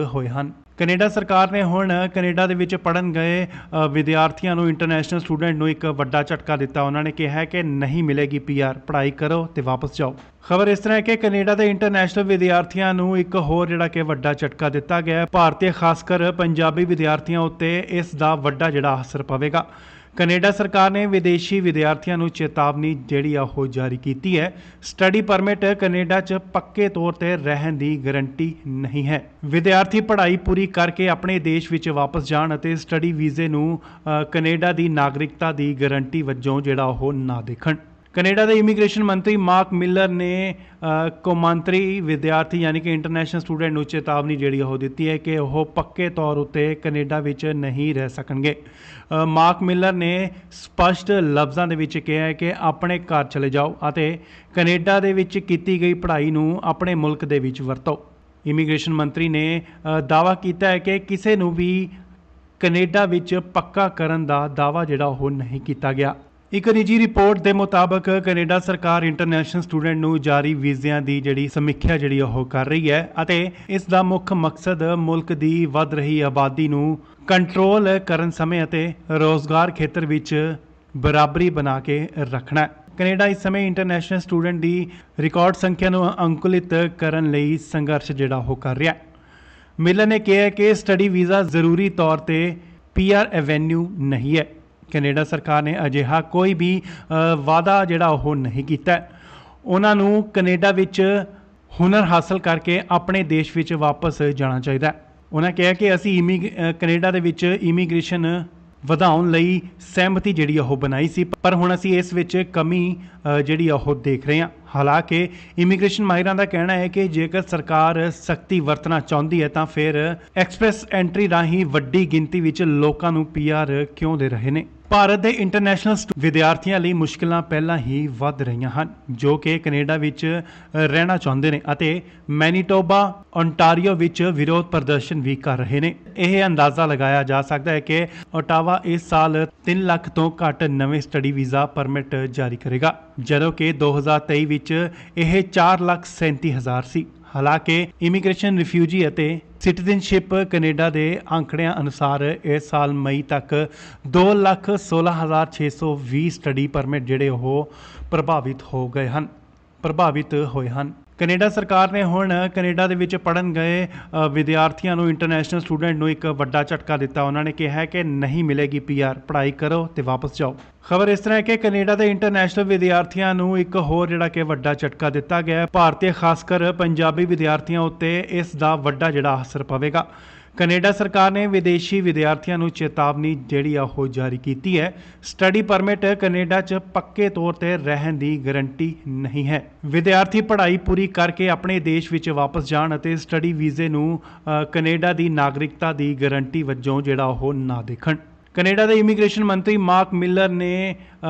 ਹੋਏ ਹਨ। ਕੈਨੇਡਾ ਸਰਕਾਰ ਨੇ ਹੁਣ ਕੈਨੇਡਾ ਦੇ ਵਿੱਚ ਪੜ੍ਹਨ ਗਏ ਵਿਦਿਆਰਥੀਆਂ ਨੂੰ, ਇੰਟਰਨੈਸ਼ਨਲ ਸਟੂਡੈਂਟ ਨੂੰ ਇੱਕ ਵੱਡਾ ਝਟਕਾ ਦਿੱਤਾ। ਉਹਨਾਂ ਨੇ ਕਿਹਾ ਕਿ ਨਹੀਂ ਮਿਲੇਗੀ PR, ਪੜ੍ਹਾਈ ਕਰੋ ਤੇ ਵਾਪਸ ਜਾਓ। ਖਬਰ ਇਸ ਤਰ੍ਹਾਂ ਹੈ ਕਿ ਕੈਨੇਡਾ ਦੇ ਇੰਟਰਨੈਸ਼ਨਲ ਵਿਦਿਆਰਥੀਆਂ ਨੂੰ ਇੱਕ ਹੋਰ ਜਿਹੜਾ ਕਿ ਵੱਡਾ ਝਟਕਾ ਦਿੱਤਾ ਗਿਆ। ਭਾਰਤੀ ਖਾਸ ਕਰ ਪੰਜਾਬੀ ਵਿਦਿਆਰਥੀਆਂ ਉੱਤੇ ਇਸ ਦਾ ਵੱਡਾ ਜਿਹੜਾ ਅਸਰ ਪਵੇਗਾ। ਕੈਨੇਡਾ ਸਰਕਾਰ ਨੇ ਵਿਦੇਸ਼ੀ ਵਿਦਿਆਰਥੀਆਂ ਨੂੰ ਚੇਤਾਵਨੀ ਜਿਹੜੀ ਆ ਉਹ ਜਾਰੀ ਕੀਤੀ ਹੈ। ਸਟੱਡੀ ਪਰਮਿਟ ਕੈਨੇਡਾ 'ਚ ਪੱਕੇ ਤੌਰ ਤੇ ਰਹਿਣ ਦੀ ਗਾਰੰਟੀ ਨਹੀਂ ਹੈ। ਵਿਦਿਆਰਥੀ ਪੜ੍ਹਾਈ ਪੂਰੀ ਕਰਕੇ ਆਪਣੇ ਦੇਸ਼ ਵਿੱਚ ਵਾਪਸ ਜਾਣ ਅਤੇ ਸਟੱਡੀ ਵੀਜ਼ੇ ਨੂੰ ਕੈਨੇਡਾ ਦੀ ਨਾਗਰਿਕਤਾ ਦੀ ਗਾਰੰਟੀ ਵਜੋਂ ਜਿਹੜਾ ਉਹ ਨਾ ਦੇਖਣ। ਕੈਨੇਡਾ ਦੇ ਇਮੀਗ੍ਰੇਸ਼ਨ ਮੰਤਰੀ ਮਾਰਕ ਮਿਲਰ ਨੇ ਕੌਮਾਂਤਰੀ ਵਿਦਿਆਰਥੀ ਯਾਨੀ ਕਿ ਇੰਟਰਨੈਸ਼ਨਲ ਸਟੂਡੈਂਟ ਨੂੰ ਚੇਤਾਵਨੀ ਜਿਹੜੀ ਉਹ ਦਿੱਤੀ ਹੈ ਕਿ ਉਹ ਪੱਕੇ ਤੌਰ ਉੱਤੇ ਕੈਨੇਡਾ ਵਿੱਚ ਨਹੀਂ ਰਹਿ ਸਕਣਗੇ। ਮਾਰਕ ਮਿਲਰ ਨੇ ਸਪਸ਼ਟ ਲਫ਼ਜ਼ਾਂ ਦੇ ਵਿੱਚ ਕਿਹਾ ਹੈ ਕਿ ਆਪਣੇ ਘਰ ਚਲੇ ਜਾਓ ਅਤੇ ਕੈਨੇਡਾ ਦੇ ਵਿੱਚ ਕੀਤੀ ਗਈ ਪੜ੍ਹਾਈ ਨੂੰ ਆਪਣੇ ਮੁਲਕ ਦੇ ਵਿੱਚ ਵਰਤੋ। ਇਮੀਗ੍ਰੇਸ਼ਨ ਮੰਤਰੀ ਨੇ ਦਾਅਵਾ ਕੀਤਾ ਹੈ ਕਿ ਕਿਸੇ ਨੂੰ ਵੀ ਕੈਨੇਡਾ ਵਿੱਚ ਪੱਕਾ ਕਰਨ ਦਾ ਦਾਅਵਾ ਜਿਹੜਾ ਉਹ ਨਹੀਂ ਕੀਤਾ ਗਿਆ। ਇੱਕ ਨਿੱਜੀ ਰਿਪੋਰਟ ਦੇ ਮੁਤਾਬਕ ਕੈਨੇਡਾ ਸਰਕਾਰ ਇੰਟਰਨੈਸ਼ਨਲ ਸਟੂਡੈਂਟ ਨੂੰ ਜਾਰੀ ਵੀਜ਼ਿਆਂ ਦੀ ਜਿਹੜੀ ਸਮੀਖਿਆ ਜਿਹੜੀ ਉਹ ਕਰ ਰਹੀ ਹੈ ਅਤੇ ਇਸ ਦਾ ਮੁੱਖ ਮਕਸਦ ਮੁਲਕ ਦੀ ਵੱਧ ਰਹੀ ਆਬਾਦੀ ਨੂੰ ਕੰਟਰੋਲ ਕਰਨ ਸਮੇਂ ਅਤੇ ਰੋਜ਼ਗਾਰ ਖੇਤਰ ਵਿੱਚ ਬਰਾਬਰੀ ਬਣਾ ਕੇ ਰੱਖਣਾ ਹੈ। ਕੈਨੇਡਾ ਇਸ ਸਮੇਂ ਇੰਟਰਨੈਸ਼ਨਲ ਸਟੂਡੈਂਟ ਦੀ ਰਿਕਾਰਡ ਸੰਖਿਆ ਨੂੰ ਅੰਕੁਲਿਤ ਕਰਨ ਲਈ ਸੰਘਰਸ਼ ਜਿਹੜਾ ਉਹ ਕਰ ਰਿਹਾ ਹੈ। ਮਿਲਰ ਨੇ ਕਿਹਾ ਕਿ ਸਟੱਡੀ ਵੀਜ਼ਾ ਜ਼ਰੂਰੀ ਤੌਰ ਤੇ PR ਐਵੇਨਿਊ ਨਹੀਂ ਹੈ। ਕੈਨੇਡਾ ਸਰਕਾਰ ਨੇ ਅਜਿਹਾ ਕੋਈ ਵੀ ਵਾਅਦਾ ਜਿਹੜਾ ਉਹ ਨਹੀਂ ਕੀਤਾ। ਉਹਨਾਂ ਨੂੰ ਕੈਨੇਡਾ ਵਿੱਚ ਹੁਨਰ ਹਾਸਲ ਕਰਕੇ ਆਪਣੇ ਦੇਸ਼ ਵਿੱਚ ਵਾਪਸ ਜਾਣਾ ਚਾਹੀਦਾ। ਉਹਨਾਂ ਕਿਹਾ ਕਿ ਅਸੀਂ ਕੈਨੇਡਾ ਦੇ ਵਿੱਚ ਇਮੀਗ੍ਰੇਸ਼ਨ ਵਧਾਉਣ ਲਈ ਸਹਿਮਤੀ ਜਿਹੜੀ ਉਹ ਬਣਾਈ ਸੀ, ਪਰ ਹੁਣ ਅਸੀਂ ਇਸ ਵਿੱਚ ਕਮੀ ਜਿਹੜੀ ਉਹ ਦੇਖ ਰਹੇ ਹਾਂ। ਹਾਲਾਂਕਿ ਇਮੀਗ੍ਰੇਸ਼ਨ ਮਾਹਿਰਾਂ ਦਾ ਕਹਿਣਾ ਹੈ ਕਿ ਜੇਕਰ ਸਰਕਾਰ ਸਖਤੀ ਵਰਤਣਾ ਚਾਹੁੰਦੀ ਹੈ ਤਾਂ ਫਿਰ ਐਕਸਪ੍ਰੈਸ ਐਂਟਰੀ ਰਾਹੀਂ ਵੱਡੀ ਗਿਣਤੀ ਵਿੱਚ ਲੋਕਾਂ ਨੂੰ PR ਕਿਉਂ ਦੇ ਰਹੇ ਨੇ। ਭਾਰਤ ਦੇ ਇੰਟਰਨੈਸ਼ਨਲ ਵਿਦਿਆਰਥੀਆਂ ਲਈ ਮੁਸ਼ਕਲਾਂ ਪਹਿਲਾਂ ਹੀ ਵੱਧ ਰਹੀਆਂ ਹਨ ਜੋ ਕਿ ਕੈਨੇਡਾ ਵਿੱਚ ਰਹਿਣਾ ਚਾਹੁੰਦੇ ਨੇ ਅਤੇ ਮੈਨੀਟੋਬਾ ਓਨਟਾਰੀਓ ਵਿੱਚ ਵਿਰੋਧ ਪ੍ਰਦਰਸ਼ਨ ਵੀ ਕਰ ਰਹੇ ਨੇ। ਇਹ ਅੰਦਾਜ਼ਾ ਲਗਾਇਆ ਜਾ ਸਕਦਾ ਹੈ ਕਿ ਓਟਾਵਾ ਇਸ ਸਾਲ 3 ਲੱਖ ਤੋਂ ਘੱਟ ਨਵੇਂ ਸਟੱਡੀ ਵੀਜ਼ਾ ਪਰਮਿਟ ਜਾਰੀ ਕਰੇਗਾ, ਜਦੋਂ ਕਿ 2023 ਵਿੱਚ ਇਹ 4,37,000 ਸੀ। ਹਾਲਾਂਕਿ ਇਮੀਗ੍ਰੇਸ਼ਨ, ਰਿਫਿਊਜੀ ਅਤੇ ਸਿਟੀਜ਼ਨਸ਼ਿਪ ਕੈਨੇਡਾ ਦੇ ਅੰਕੜਿਆਂ ਅਨੁਸਾਰ ਇਸ ਸਾਲ ਮਈ ਤੱਕ 2,16,620 ਸਟੱਡੀ ਪਰਮਿਟ ਜਿਹੜੇ ਉਹ ਪ੍ਰਭਾਵਿਤ ਹੋਏ ਹਨ। ਕੈਨੇਡਾ ਸਰਕਾਰ ਨੇ ਹੁਣ ਕੈਨੇਡਾ ਦੇ ਵਿੱਚ ਪੜ੍ਹਨ ਗਏ ਵਿਦਿਆਰਥੀਆਂ ਨੂੰ ਇੰਟਰਨੈਸ਼ਨਲ ਸਟੂਡੈਂਟ ਨੂੰ ਇੱਕ ਵੱਡਾ ਝਟਕਾ ਦਿੱਤਾ। ਉਹਨਾਂ ਨੇ ਕਿਹਾ ਕਿ ਨਹੀਂ ਮਿਲੇਗੀ PR, ਪੜ੍ਹਾਈ ਕਰੋ ਤੇ ਵਾਪਸ ਜਾਓ। ਖਬਰ ਇਸ ਤਰ੍ਹਾਂ ਹੈ ਕਿ ਕੈਨੇਡਾ ਦੇ ਇੰਟਰਨੈਸ਼ਨਲ ਵਿਦਿਆਰਥੀਆਂ ਨੂੰ ਇੱਕ ਹੋਰ ਜਿਹੜਾ ਕਿ ਵੱਡਾ ਝਟਕਾ ਦਿੱਤਾ ਗਿਆ। ਭਾਰਤੀ ਖਾਸ ਕਰ ਪੰਜਾਬੀ ਵਿਦਿਆਰਥੀਆਂ ਉੱਤੇ ਇਸ ਦਾ ਵੱਡਾ ਜਿਹੜਾ ਅਸਰ ਪਵੇਗਾ। ਕੈਨੇਡਾ ਸਰਕਾਰ ਨੇ ਵਿਦੇਸ਼ੀ ਵਿਦਿਆਰਥੀਆਂ ਨੂੰ ਚੇਤਾਵਨੀ ਜਿਹੜੀ ਆ ਉਹ ਜਾਰੀ ਕੀਤੀ ਹੈ। ਸਟੱਡੀ ਪਰਮਿਟ ਕੈਨੇਡਾ 'ਚ ਪੱਕੇ ਤੌਰ ਤੇ ਰਹਿਣ ਦੀ ਗਾਰੰਟੀ ਨਹੀਂ ਹੈ। ਵਿਦਿਆਰਥੀ ਪੜ੍ਹਾਈ ਪੂਰੀ ਕਰਕੇ ਆਪਣੇ ਦੇਸ਼ ਵਿੱਚ ਵਾਪਸ ਜਾਣ ਅਤੇ ਸਟੱਡੀ ਵੀਜ਼ੇ ਨੂੰ ਕੈਨੇਡਾ ਦੀ ਨਾਗਰਿਕਤਾ ਦੀ ਗਾਰੰਟੀ ਵਜੋਂ ਜਿਹੜਾ ਉਹ ਨਾ ਦੇਖਣ। ਕੈਨੇਡਾ ਦੇ ਇਮੀਗ੍ਰੇਸ਼ਨ ਮੰਤਰੀ ਮਾਰਕ ਮਿਲਰ ਨੇ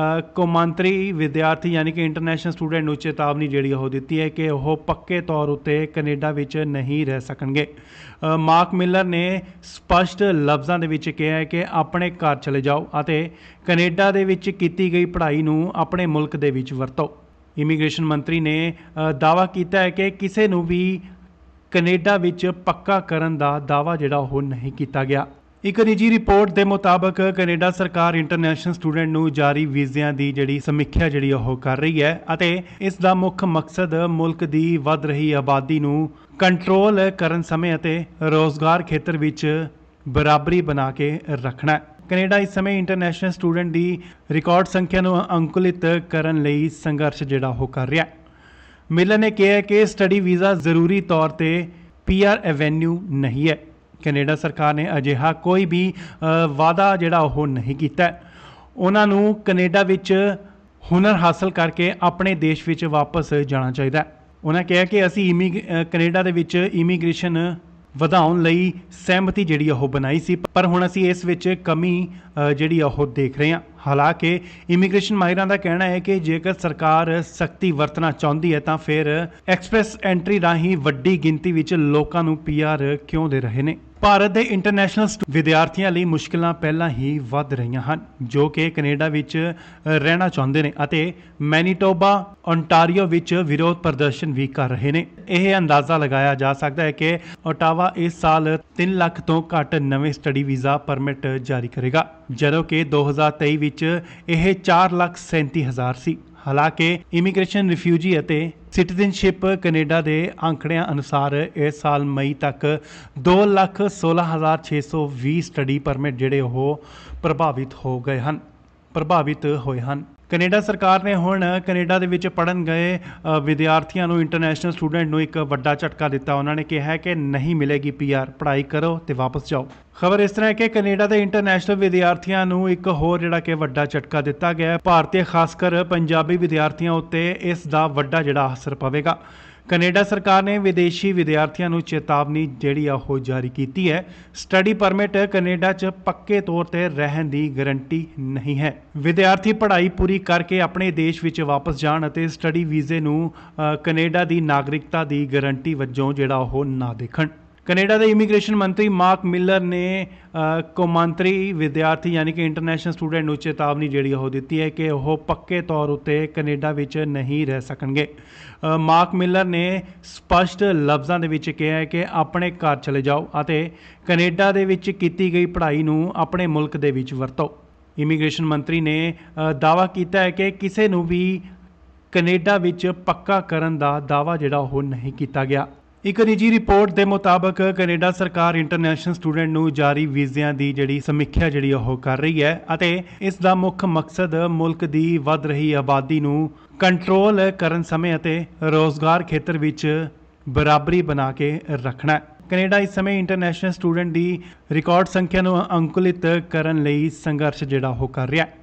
ਕੌਮਾਂਤਰੀ ਵਿਦਿਆਰਥੀ ਯਾਨੀ ਕਿ ਇੰਟਰਨੈਸ਼ਨਲ ਸਟੂਡੈਂਟ ਨੂੰ ਚੇਤਾਵਨੀ ਜਿਹੜੀ ਉਹ ਦਿੱਤੀ ਹੈ ਕਿ ਉਹ ਪੱਕੇ ਤੌਰ ਉੱਤੇ ਕੈਨੇਡਾ ਵਿੱਚ ਨਹੀਂ ਰਹਿ ਸਕਣਗੇ। ਮਾਰਕ ਮਿਲਰ ਨੇ ਸਪਸ਼ਟ ਲਫ਼ਜ਼ਾਂ ਦੇ ਵਿੱਚ ਕਿਹਾ ਹੈ ਕਿ ਆਪਣੇ ਘਰ ਚਲੇ ਜਾਓ ਅਤੇ ਕੈਨੇਡਾ ਦੇ ਵਿੱਚ ਕੀਤੀ ਗਈ ਪੜ੍ਹਾਈ ਨੂੰ ਆਪਣੇ ਮੁਲਕ ਦੇ ਵਿੱਚ ਵਰਤੋ। ਇਮੀਗ੍ਰੇਸ਼ਨ ਮੰਤਰੀ ਨੇ ਦਾਅਵਾ ਕੀਤਾ ਹੈ ਕਿ ਕਿਸੇ ਨੂੰ ਵੀ ਕੈਨੇਡਾ ਵਿੱਚ ਪੱਕਾ ਕਰਨ ਦਾ ਦਾਅਵਾ ਜਿਹੜਾ ਉਹ ਨਹੀਂ ਕੀਤਾ ਗਿਆ। ਇੱਕ ਨਿੱਜੀ ਰਿਪੋਰਟ ਦੇ ਮੁਤਾਬਕ ਕੈਨੇਡਾ ਸਰਕਾਰ ਇੰਟਰਨੈਸ਼ਨਲ ਸਟੂਡੈਂਟ ਨੂੰ ਜਾਰੀ ਵੀਜ਼ਿਆਂ ਦੀ ਜਿਹੜੀ ਸਮੀਖਿਆ ਜਿਹੜੀ ਉਹ ਕਰ ਰਹੀ ਹੈ ਅਤੇ ਇਸ ਦਾ ਮੁੱਖ ਮਕਸਦ ਮੁਲਕ ਦੀ ਵੱਧ ਰਹੀ ਆਬਾਦੀ ਨੂੰ ਕੰਟਰੋਲ ਕਰਨ ਸਮੇਂ ਅਤੇ ਰੋਜ਼ਗਾਰ ਖੇਤਰ ਵਿੱਚ ਬਰਾਬਰੀ ਬਣਾ ਕੇ ਰੱਖਣਾ ਹੈ। ਕੈਨੇਡਾ ਇਸ ਸਮੇਂ ਇੰਟਰਨੈਸ਼ਨਲ ਸਟੂਡੈਂਟ ਦੀ ਰਿਕਾਰਡ ਸੰਖਿਆ ਨੂੰ ਅੰਕੁਲਿਤ ਕਰਨ ਲਈ ਸੰਘਰਸ਼ ਜਿਹੜਾ ਉਹ ਕਰ ਰਿਹਾ ਹੈ। ਮਿਲਰ ਨੇ ਕਿਹਾ ਕਿ ਸਟੱਡੀ ਵੀਜ਼ਾ ਜ਼ਰੂਰੀ ਤੌਰ ਤੇ PR ਐਵੇਨਿਊ ਨਹੀਂ ਹੈ। ਕੈਨੇਡਾ ਸਰਕਾਰ ਨੇ ਅਜਿਹਾ ਕੋਈ ਵੀ ਵਾਅਦਾ ਜਿਹੜਾ ਉਹ ਨਹੀਂ ਕੀਤਾ। ਉਹਨਾਂ ਨੂੰ ਕੈਨੇਡਾ ਵਿੱਚ ਹੁਨਰ ਹਾਸਲ ਕਰਕੇ ਆਪਣੇ ਦੇਸ਼ ਵਿੱਚ ਵਾਪਸ ਜਾਣਾ ਚਾਹੀਦਾ। ਉਹਨਾਂ ਕਿਹਾ ਕਿ ਅਸੀਂ ਕੈਨੇਡਾ ਦੇ ਵਿੱਚ ਇਮੀਗ੍ਰੇਸ਼ਨ ਵਧਾਉਣ ਲਈ ਸਹਿਮਤੀ ਜਿਹੜੀ ਉਹ ਬਣਾਈ ਸੀ, ਪਰ ਹੁਣ ਅਸੀਂ ਇਸ ਵਿੱਚ ਕਮੀ ਜਿਹੜੀ ਉਹ ਦੇਖ ਰਹੇ ਹਾਂ। ਹਾਲਾਂਕਿ ਇਮੀਗ੍ਰੇਸ਼ਨ ਮਾਹਿਰਾਂ ਦਾ ਕਹਿਣਾ ਹੈ ਕਿ ਜੇਕਰ ਸਰਕਾਰ ਸਖਤੀ ਵਰਤਣਾ ਚਾਹੁੰਦੀ ਹੈ ਤਾਂ ਫਿਰ ਐਕਸਪ੍ਰੈਸ ਐਂਟਰੀ ਰਾਹੀਂ ਵੱਡੀ ਗਿਣਤੀ ਵਿੱਚ ਲੋਕਾਂ ਨੂੰ PR ਕਿਉਂ ਦੇ ਰਹੇ ਨੇ। ਭਾਰਤ ਦੇ ਇੰਟਰਨੈਸ਼ਨਲ ਵਿਦਿਆਰਥੀਆਂ ਲਈ ਮੁਸ਼ਕਲਾਂ ਪਹਿਲਾਂ ਹੀ ਵੱਧ ਰਹੀਆਂ ਹਨ ਜੋ ਕਿ ਕੈਨੇਡਾ ਵਿੱਚ ਰਹਿਣਾ ਚਾਹੁੰਦੇ ਨੇ ਅਤੇ ਮੈਨੀਟੋਬਾ ਓਨਟਾਰੀਓ ਵਿੱਚ ਵਿਰੋਧ ਪ੍ਰਦਰਸ਼ਨ ਵੀ ਕਰ ਰਹੇ ਨੇ। ਇਹ ਅੰਦਾਜ਼ਾ ਲਗਾਇਆ ਜਾ ਸਕਦਾ ਹੈ ਕਿ ਓਟਾਵਾ ਇਸ ਸਾਲ 3 ਲੱਖ ਤੋਂ ਘੱਟ ਨਵੇਂ ਸਟੱਡੀ ਵੀਜ਼ਾ ਪਰਮਿਟ ਜਾਰੀ ਕਰੇਗਾ, ਜਦੋਂ ਕਿ 2023 ਵਿੱਚ ਇਹ 4,37,000 ਸੀ। ਹਾਲਾਂਕਿ ਇਮੀਗ੍ਰੇਸ਼ਨ, ਰਿਫਿਊਜੀ ਅਤੇ ਸਿਟੀਜ਼ਨਸ਼ਿਪ ਕੈਨੇਡਾ ਦੇ ਅੰਕੜਿਆਂ ਅਨੁਸਾਰ ਇਸ ਸਾਲ ਮਈ ਤੱਕ 2,16,620 ਸਟੱਡੀ ਪਰਮਿਟ ਜਿਹੜੇ ਉਹ ਪ੍ਰਭਾਵਿਤ ਹੋ ਗਏ ਹਨ। ਪ੍ਰਭਾਵਿਤ ਹੋਏ ਹਨ। ਕੈਨੇਡਾ ਸਰਕਾਰ ਨੇ ਹੁਣ ਕੈਨੇਡਾ ਦੇ ਵਿੱਚ ਪੜ੍ਹਨ ਗਏ ਵਿਦਿਆਰਥੀਆਂ ਨੂੰ ਇੰਟਰਨੈਸ਼ਨਲ ਸਟੂਡੈਂਟ ਨੂੰ ਇੱਕ ਵੱਡਾ ਝਟਕਾ ਦਿੱਤਾ। ਉਹਨਾਂ ਨੇ ਕਿਹਾ ਹੈ ਕਿ ਨਹੀਂ ਮਿਲੇਗੀ ਪੀਆਰ, ਪੜ੍ਹਾਈ ਕਰੋ ਤੇ ਵਾਪਸ ਜਾਓ। ਖਬਰ ਇਸ ਤਰ੍ਹਾਂ ਹੈ ਕਿ ਕੈਨੇਡਾ ਦੇ ਇੰਟਰਨੈਸ਼ਨਲ ਵਿਦਿਆਰਥੀਆਂ ਨੂੰ ਇੱਕ ਹੋਰ ਜਿਹੜਾ ਕਿ ਵੱਡਾ ਝਟਕਾ ਦਿੱਤਾ ਗਿਆ ਹੈ। ਭਾਰਤੀ ਖਾਸ ਕਰ ਪੰਜਾਬੀ ਵਿਦਿਆਰਥੀਆਂ ਉੱਤੇ ਇਸ ਦਾ ਵੱਡਾ ਜਿਹੜਾ ਅਸਰ ਪਵੇਗਾ। ਕੈਨੇਡਾ ਸਰਕਾਰ ਨੇ ਵਿਦੇਸ਼ੀ ਵਿਦਿਆਰਥੀਆਂ ਨੂੰ ਚੇਤਾਵਨੀ ਜਿਹੜੀ ਆ ਉਹ ਜਾਰੀ ਕੀਤੀ ਹੈ। ਸਟੱਡੀ ਪਰਮਿਟ ਕੈਨੇਡਾ 'ਚ ਪੱਕੇ ਤੌਰ ਤੇ ਰਹਿਣ ਦੀ ਗਾਰੰਟੀ ਨਹੀਂ ਹੈ। ਵਿਦਿਆਰਥੀ ਪੜ੍ਹਾਈ ਪੂਰੀ ਕਰਕੇ ਆਪਣੇ ਦੇਸ਼ ਵਿੱਚ ਵਾਪਸ ਜਾਣ ਅਤੇ ਸਟੱਡੀ ਵੀਜ਼ੇ ਨੂੰ ਕੈਨੇਡਾ ਦੀ ਨਾਗਰਿਕਤਾ ਦੀ ਗਾਰੰਟੀ ਵਜੋਂ ਜਿਹੜਾ ਉਹ ਨਾ ਦੇਖਣ। ਕੈਨੇਡਾ ਦੇ ਇਮੀਗ੍ਰੇਸ਼ਨ ਮੰਤਰੀ ਮਾਰਕ ਮਿਲਰ ਨੇ ਕੌਮਾਂਤਰੀ ਵਿਦਿਆਰਥੀ ਯਾਨੀ ਕਿ ਇੰਟਰਨੈਸ਼ਨਲ ਸਟੂਡੈਂਟ ਨੂੰ ਚੇਤਾਵਨੀ ਜਿਹੜੀ ਉਹ ਦਿੱਤੀ ਹੈ ਕਿ ਉਹ ਪੱਕੇ ਤੌਰ ਉੱਤੇ ਕੈਨੇਡਾ ਵਿੱਚ ਨਹੀਂ ਰਹਿ ਸਕਣਗੇ। ਮਾਰਕ ਮਿਲਰ ਨੇ ਸਪਸ਼ਟ ਲਫ਼ਜ਼ਾਂ ਦੇ ਵਿੱਚ ਕਿਹਾ ਹੈ ਕਿ ਆਪਣੇ ਘਰ ਚਲੇ ਜਾਓ ਅਤੇ ਕੈਨੇਡਾ ਦੇ ਵਿੱਚ ਕੀਤੀ ਗਈ ਪੜ੍ਹਾਈ ਨੂੰ ਆਪਣੇ ਮੁਲਕ ਦੇ ਵਿੱਚ ਵਰਤੋ। ਇਮੀਗ੍ਰੇਸ਼ਨ ਮੰਤਰੀ ਨੇ ਦਾਅਵਾ ਕੀਤਾ ਹੈ ਕਿ ਕਿਸੇ ਨੂੰ ਵੀ ਕੈਨੇਡਾ ਵਿੱਚ ਪੱਕਾ ਕਰਨ ਦਾ ਦਾਅਵਾ ਜਿਹੜਾ ਉਹ ਨਹੀਂ ਕੀਤਾ ਗਿਆ। ਇੱਕ ਨਿੱਜੀ ਰਿਪੋਰਟ ਦੇ ਮੁਤਾਬਕ ਕੈਨੇਡਾ ਸਰਕਾਰ ਇੰਟਰਨੈਸ਼ਨਲ ਸਟੂਡੈਂਟ ਨੂੰ ਜਾਰੀ ਵੀਜ਼ਿਆਂ ਦੀ ਜਿਹੜੀ ਸਮੀਖਿਆ ਜਿਹੜੀ ਉਹ ਕਰ ਰਹੀ ਹੈ ਅਤੇ ਇਸ ਦਾ ਮੁੱਖ ਮਕਸਦ ਮੁਲਕ ਦੀ ਵੱਧ ਰਹੀ ਆਬਾਦੀ ਨੂੰ ਕੰਟਰੋਲ ਕਰਨ ਸਮੇਂ ਅਤੇ ਰੋਜ਼ਗਾਰ ਖੇਤਰ ਵਿੱਚ ਬਰਾਬਰੀ ਬਣਾ ਕੇ ਰੱਖਣਾ ਹੈ। ਕੈਨੇਡਾ ਇਸ ਸਮੇਂ ਇੰਟਰਨੈਸ਼ਨਲ ਸਟੂਡੈਂਟ ਦੀ ਰਿਕਾਰਡ ਸੰਖਿਆ ਨੂੰ ਅੰਕੁਲਿਤ ਕਰਨ ਲਈ ਸੰਘਰਸ਼ ਜਿਹੜਾ ਉਹ ਕਰ ਰਿਹਾ ਹੈ।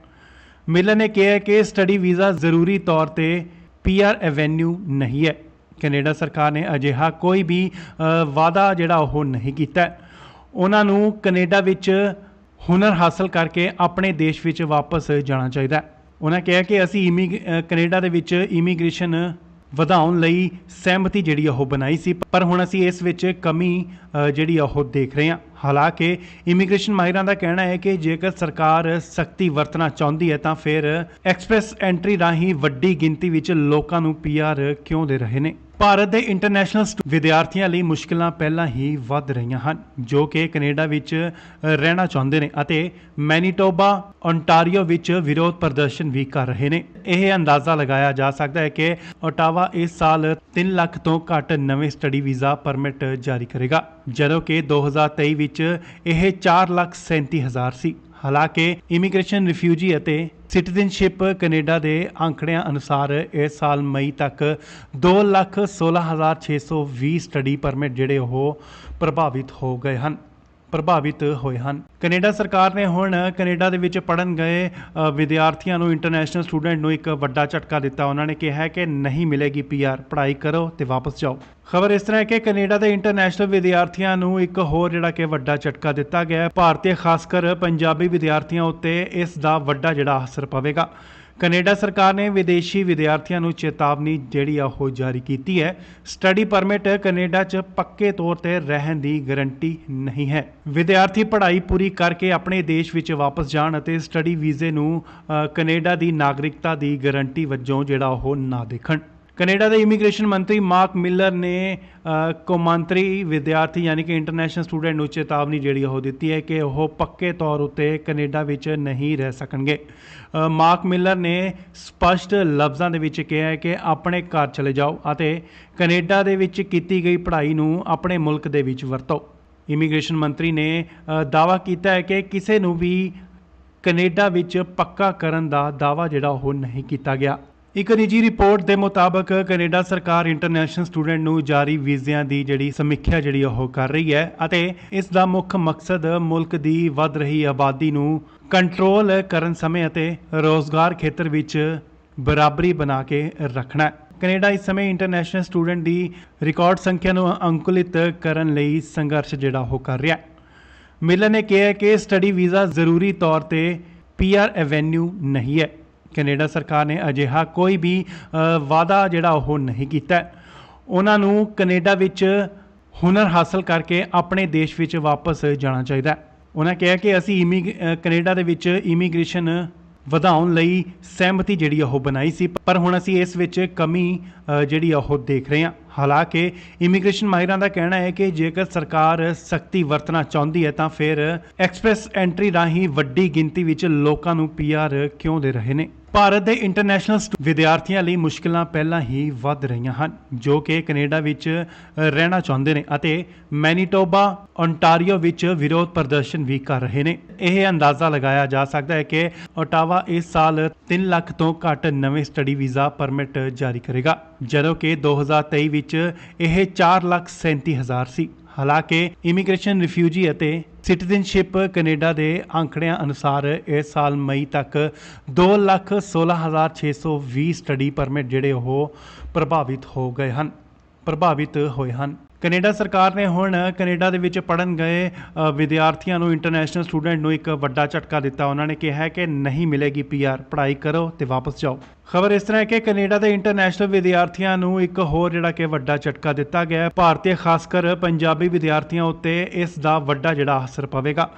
ਮਿਲਰ ਨੇ ਕਿਹਾ ਕਿ ਸਟੱਡੀ ਵੀਜ਼ਾ ਜ਼ਰੂਰੀ ਤੌਰ ਤੇ ਪੀਆਰ ਐਵੇਨਿਊ ਨਹੀਂ ਹੈ। ਕੈਨੇਡਾ ਸਰਕਾਰ ਨੇ ਅਜਿਹਾ ਕੋਈ ਵੀ ਵਾਅਦਾ ਜਿਹੜਾ ਉਹ ਨਹੀਂ ਕੀਤਾ। ਉਹਨਾਂ ਨੂੰ ਕੈਨੇਡਾ ਵਿੱਚ ਹੁਨਰ ਹਾਸਲ ਕਰਕੇ ਆਪਣੇ ਦੇਸ਼ ਵਿੱਚ ਵਾਪਸ ਜਾਣਾ ਚਾਹੀਦਾ। ਉਹਨਾਂ ਕਿਹਾ ਕਿ ਅਸੀਂ ਕੈਨੇਡਾ ਦੇ ਵਿੱਚ ਇਮੀਗ੍ਰੇਸ਼ਨ ਵਧਾਉਣ ਲਈ ਸਹਿਮਤੀ ਜਿਹੜੀ ਉਹ ਬਣਾਈ ਸੀ, ਪਰ ਹੁਣ ਅਸੀਂ ਇਸ ਵਿੱਚ ਕਮੀ ਜਿਹੜੀ ਉਹ ਦੇਖ ਰਹੇ ਹਾਂ। ਹਾਲਾਂਕਿ ਇਮੀਗ੍ਰੇਸ਼ਨ ਮਾਹਿਰਾਂ ਦਾ ਕਹਿਣਾ ਹੈ ਕਿ ਜੇਕਰ ਸਰਕਾਰ ਸਖਤੀ ਵਰਤਣਾ ਚਾਹੁੰਦੀ ਹੈ ਤਾਂ ਫਿਰ ਐਕਸਪ੍ਰੈਸ ਐਂਟਰੀ ਰਾਹੀਂ ਵੱਡੀ ਗਿਣਤੀ ਵਿੱਚ ਲੋਕਾਂ ਨੂੰ ਪੀਆਰ ਕਿਉਂ ਦੇ ਰਹੇ ਨੇ। ਭਾਰਤ ਦੇ ਇੰਟਰਨੈਸ਼ਨਲ ਵਿਦਿਆਰਥੀਆਂ ਲਈ ਮੁਸ਼ਕਿਲਾਂ ਪਹਿਲਾਂ ਹੀ ਵੱਧ ਰਹੀਆਂ ਹਨ ਜੋ ਕਿ ਕੈਨੇਡਾ ਵਿੱਚ ਰਹਿਣਾ ਚਾਹੁੰਦੇ ਨੇ ਅਤੇ ਮੈਨੀਟੋਬਾ, ਓਨਟਾਰੀਓ ਵਿੱਚ ਵਿਰੋਧ ਪ੍ਰਦਰਸ਼ਨ ਵੀ ਕਰ ਰਹੇ ਨੇ। ਇਹ ਅੰਦਾਜ਼ਾ ਲਗਾਇਆ ਜਾ ਸਕਦਾ ਹੈ ਕਿ ਓਟਾਵਾ ਇਸ ਸਾਲ 3 ਲੱਖ ਤੋਂ ਘੱਟ ਨਵੇਂ ਸਟੱਡੀ ਵੀਜ਼ਾ ਪਰਮਿਟ ਜਾਰੀ ਕਰੇਗਾ, ਜਦੋਂ ਕਿ 2023 ਵਿੱਚ ਇਹ 4,37,000 ਸੀ। ਹਾਲਾਂਕਿ ਇਮੀਗ੍ਰੇਸ਼ਨ, ਰਿਫਿਊਜੀ ਅਤੇ ਸਿਟੀਜ਼ਨਸ਼ਿਪ ਕੈਨੇਡਾ ਦੇ ਅੰਕੜਿਆਂ ਅਨੁਸਾਰ ਇਸ ਸਾਲ ਮਈ ਤੱਕ 2,16,620 ਸਟੱਡੀ ਪਰਮਿਟ ਜਿਹੜੇ ਉਹ ਪ੍ਰਭਾਵਿਤ ਹੋਏ ਹਨ। ਕੈਨੇਡਾ ਸਰਕਾਰ ਨੇ ਹੁਣ ਕੈਨੇਡਾ ਦੇ ਵਿੱਚ ਪੜ੍ਹਨ ਗਏ ਵਿਦਿਆਰਥੀਆਂ ਨੂੰ ਇੰਟਰਨੈਸ਼ਨਲ ਸਟੂਡੈਂਟ ਨੂੰ ਇੱਕ ਵੱਡਾ ਝਟਕਾ ਦਿੱਤਾ। ਉਹਨਾਂ ਨੇ ਕਿਹਾ ਹੈ ਕਿ ਨਹੀਂ ਮਿਲੇਗੀ ਪੀਆਰ, ਪੜ੍ਹਾਈ ਕਰੋ ਤੇ ਵਾਪਸ ਜਾਓ। ਖਬਰ ਇਸ ਤਰ੍ਹਾਂ ਹੈ ਕਿ ਕੈਨੇਡਾ ਦੇ ਇੰਟਰਨੈਸ਼ਨਲ ਵਿਦਿਆਰਥੀਆਂ ਨੂੰ ਇੱਕ ਹੋਰ ਜਿਹੜਾ ਕਿ ਵੱਡਾ ਝਟਕਾ ਦਿੱਤਾ ਗਿਆ ਹੈ। ਭਾਰਤੀ ਖਾਸ ਕਰ ਪੰਜਾਬੀ ਵਿਦਿਆਰਥੀਆਂ ਉੱਤੇ ਇਸ ਦਾ ਵੱਡਾ ਜਿਹੜਾ ਅਸਰ ਪਵੇਗਾ। ਕੈਨੇਡਾ ਸਰਕਾਰ ਨੇ ਵਿਦੇਸ਼ੀ ਵਿਦਿਆਰਥੀਆਂ ਨੂੰ ਚੇਤਾਵਨੀ ਜਿਹੜੀ ਆ ਉਹ ਜਾਰੀ ਕੀਤੀ ਹੈ। ਸਟੱਡੀ ਪਰਮਿਟ ਕੈਨੇਡਾ 'ਚ ਪੱਕੇ ਤੌਰ ਤੇ ਰਹਿਣ ਦੀ ਗਾਰੰਟੀ ਨਹੀਂ ਹੈ। ਵਿਦਿਆਰਥੀ ਪੜ੍ਹਾਈ ਪੂਰੀ ਕਰਕੇ ਆਪਣੇ ਦੇਸ਼ ਵਿੱਚ ਵਾਪਸ ਜਾਣ ਅਤੇ ਸਟੱਡੀ ਵੀਜ਼ੇ ਨੂੰ ਕੈਨੇਡਾ ਦੀ ਨਾਗਰਿਕਤਾ ਦੀ ਗਾਰੰਟੀ ਵਜੋਂ ਜਿਹੜਾ ਉਹ ਨਾ ਦੇਖਣ। ਕੈਨੇਡਾ ਦੇ ਇਮੀਗ੍ਰੇਸ਼ਨ ਮੰਤਰੀ ਮਾਰਕ ਮਿਲਰ ਨੇ ਕੌਮਾਂਤਰੀ ਵਿਦਿਆਰਥੀ ਯਾਨੀ ਕਿ ਇੰਟਰਨੈਸ਼ਨਲ ਸਟੂਡੈਂਟ ਨੂੰ ਚੇਤਾਵਨੀ ਜਿਹੜੀ ਉਹ ਦਿੱਤੀ ਹੈ ਕਿ ਉਹ ਪੱਕੇ ਤੌਰ ਉੱਤੇ ਕੈਨੇਡਾ ਵਿੱਚ ਨਹੀਂ ਰਹਿ ਸਕਣਗੇ। ਮਾਰਕ ਮਿਲਰ ਨੇ ਸਪਸ਼ਟ ਲਫ਼ਜ਼ਾਂ ਦੇ ਵਿੱਚ ਕਿਹਾ ਹੈ ਕਿ ਆਪਣੇ ਘਰ ਚਲੇ ਜਾਓ ਅਤੇ ਕੈਨੇਡਾ ਦੇ ਵਿੱਚ ਕੀਤੀ ਗਈ ਪੜ੍ਹਾਈ ਨੂੰ ਆਪਣੇ ਮੁਲਕ ਦੇ ਵਿੱਚ ਵਰਤੋ। ਇਮੀਗ੍ਰੇਸ਼ਨ ਮੰਤਰੀ ਨੇ ਦਾਅਵਾ ਕੀਤਾ ਹੈ ਕਿ ਕਿਸੇ ਨੂੰ ਵੀ ਕੈਨੇਡਾ ਵਿੱਚ ਪੱਕਾ ਕਰਨ ਦਾ ਦਾਅਵਾ ਜਿਹੜਾ ਉਹ ਨਹੀਂ ਕੀਤਾ ਗਿਆ। ਇੱਕ ਨਿੱਜੀ ਰਿਪੋਰਟ ਦੇ ਮੁਤਾਬਕ ਕੈਨੇਡਾ ਸਰਕਾਰ ਇੰਟਰਨੈਸ਼ਨਲ ਸਟੂਡੈਂਟ ਨੂੰ ਜਾਰੀ ਵੀਜ਼ਿਆਂ ਦੀ ਜਿਹੜੀ ਸਮੀਖਿਆ ਜਿਹੜੀ ਉਹ ਕਰ ਰਹੀ ਹੈ ਅਤੇ ਇਸ ਦਾ ਮੁੱਖ ਮਕਸਦ ਮੁਲਕ ਦੀ ਵੱਧ ਰਹੀ ਆਬਾਦੀ ਨੂੰ ਕੰਟਰੋਲ ਕਰਨ ਸਮੇਂ ਅਤੇ ਰੋਜ਼ਗਾਰ ਖੇਤਰ ਵਿੱਚ ਬਰਾਬਰੀ ਬਣਾ ਕੇ ਰੱਖਣਾ ਹੈ। ਕੈਨੇਡਾ ਇਸ ਸਮੇਂ ਇੰਟਰਨੈਸ਼ਨਲ ਸਟੂਡੈਂਟ ਦੀ ਰਿਕਾਰਡ ਸੰਖਿਆ ਨੂੰ ਅੰਕੁਲਿਤ ਕਰਨ ਲਈ ਸੰਘਰਸ਼ ਜਿਹੜਾ ਉਹ ਕਰ ਰਿਹਾ ਹੈ। ਮਿਲਰ ਨੇ ਕਿਹਾ ਕਿ ਸਟੱਡੀ ਵੀਜ਼ਾ ਜ਼ਰੂਰੀ ਤੌਰ ਤੇ ਪੀਆਰ ਐਵੇਨਿਊ ਨਹੀਂ ਹੈ। ਕੈਨੇਡਾ ਸਰਕਾਰ ਨੇ ਅਜਿਹਾ ਕੋਈ ਵੀ ਵਾਅਦਾ ਜਿਹੜਾ ਉਹ ਨਹੀਂ ਕੀਤਾ। ਉਹਨਾਂ ਨੂੰ ਕੈਨੇਡਾ ਵਿੱਚ ਹੁਨਰ ਹਾਸਲ ਕਰਕੇ ਆਪਣੇ ਦੇਸ਼ ਵਿੱਚ ਵਾਪਸ ਜਾਣਾ ਚਾਹੀਦਾ। ਉਹਨਾਂ ਕਿਹਾ ਕਿ ਅਸੀਂ ਕੈਨੇਡਾ ਦੇ ਵਿੱਚ ਇਮੀਗ੍ਰੇਸ਼ਨ ਵਧਾਉਣ ਲਈ ਸਹਿਮਤੀ ਜਿਹੜੀ ਉਹ ਬਣਾਈ ਸੀ, ਪਰ ਹੁਣ ਅਸੀਂ ਇਸ ਵਿੱਚ ਕਮੀ ਜਿਹੜੀ ਉਹ ਦੇਖ ਰਹੇ ਹਾਂ। ਹਾਲਾਂਕਿ ਇਮੀਗ੍ਰੇਸ਼ਨ ਮਾਹਿਰਾਂ ਦਾ ਕਹਿਣਾ ਹੈ ਕਿ ਜੇਕਰ ਸਰਕਾਰ ਸਖਤੀ ਵਰਤਣਾ ਚਾਹੁੰਦੀ ਹੈ ਤਾਂ ਫਿਰ ਐਕਸਪ੍ਰੈਸ ਐਂਟਰੀ ਰਾਹੀਂ ਵੱਡੀ ਗਿਣਤੀ ਵਿੱਚ ਲੋਕਾਂ ਨੂੰ ਪੀਆਰ ਕਿਉਂ ਦੇ ਰਹੇ ਨੇ। ਭਾਰਤ ਦੇ ਇੰਟਰਨੈਸ਼ਨਲ ਵਿਦਿਆਰਥੀਆਂ ਲਈ ਮੁਸ਼ਕਲਾਂ ਪਹਿਲਾਂ ਹੀ ਵੱਧ ਰਹੀਆਂ ਹਨ ਜੋ ਕਿ ਕੈਨੇਡਾ ਵਿੱਚ ਰਹਿਣਾ ਚਾਹੁੰਦੇ ਨੇ ਅਤੇ ਮੈਨੀਟੋਬਾ ਓਨਟਾਰੀਓ ਵਿੱਚ ਵਿਰੋਧ ਪ੍ਰਦਰਸ਼ਨ ਵੀ ਕਰ ਰਹੇ ਨੇ। ਇਹ ਅੰਦਾਜ਼ਾ ਲਗਾਇਆ ਜਾ ਸਕਦਾ ਹੈ ਕਿ ਓਟਾਵਾ ਇਸ ਸਾਲ 3 ਲੱਖ ਤੋਂ ਘੱਟ ਨਵੇਂ ਸਟੱਡੀ ਵੀਜ਼ਾ ਪਰਮਿਟ ਜਾਰੀ ਕਰੇਗਾ ਜਦੋਂ ਕਿ 2023 ਵਿੱਚ ਇਹ 4,37,000 ਸੀ। ਹਾਲਾਂਕਿ ਇਮੀਗ੍ਰੇਸ਼ਨ ਰਿਫਿਊਜੀ ਅਤੇ ਸਿਟੀਜ਼ਨਸ਼ਿਪ ਕੈਨੇਡਾ ਦੇ ਅੰਕੜਿਆਂ ਅਨੁਸਾਰ ਇਸ ਸਾਲ ਮਈ ਤੱਕ 2,16,620 ਸਟੱਡੀ ਪਰਮਿਟ ਜਿਹੜੇ ਉਹ ਪ੍ਰਭਾਵਿਤ ਹੋਏ ਹਨ। ਕੈਨੇਡਾ ਸਰਕਾਰ ਨੇ ਹੁਣ ਕੈਨੇਡਾ ਦੇ ਵਿੱਚ ਪੜ੍ਹਨ ਗਏ ਵਿਦਿਆਰਥੀਆਂ ਨੂੰ ਇੰਟਰਨੈਸ਼ਨਲ ਸਟੂਡੈਂਟ ਨੂੰ ਇੱਕ ਵੱਡਾ ਝਟਕਾ ਦਿੱਤਾ। ਉਹਨਾਂ ਨੇ ਕਿਹਾ ਕਿ ਨਹੀਂ ਮਿਲੇਗੀ ਪੀਆਰ, ਪੜ੍ਹਾਈ ਕਰੋ ਤੇ ਵਾਪਸ ਜਾਓ। ਖਬਰ ਇਸ ਤਰ੍ਹਾਂ ਹੈ ਕਿ ਕੈਨੇਡਾ ਦੇ ਇੰਟਰਨੈਸ਼ਨਲ ਵਿਦਿਆਰਥੀਆਂ ਨੂੰ ਇੱਕ ਹੋਰ ਜਿਹੜਾ ਕਿ ਵੱਡਾ ਝਟਕਾ ਦਿੱਤਾ ਗਿਆ ਹੈ। ਭਾਰਤੀ ਖਾਸ ਕਰ ਪੰਜਾਬੀ ਵਿਦਿਆਰਥੀਆਂ ਉੱਤੇ ਇਸ ਦਾ ਵੱਡਾ ਜਿਹੜਾ ਅਸਰ ਪਵੇਗਾ।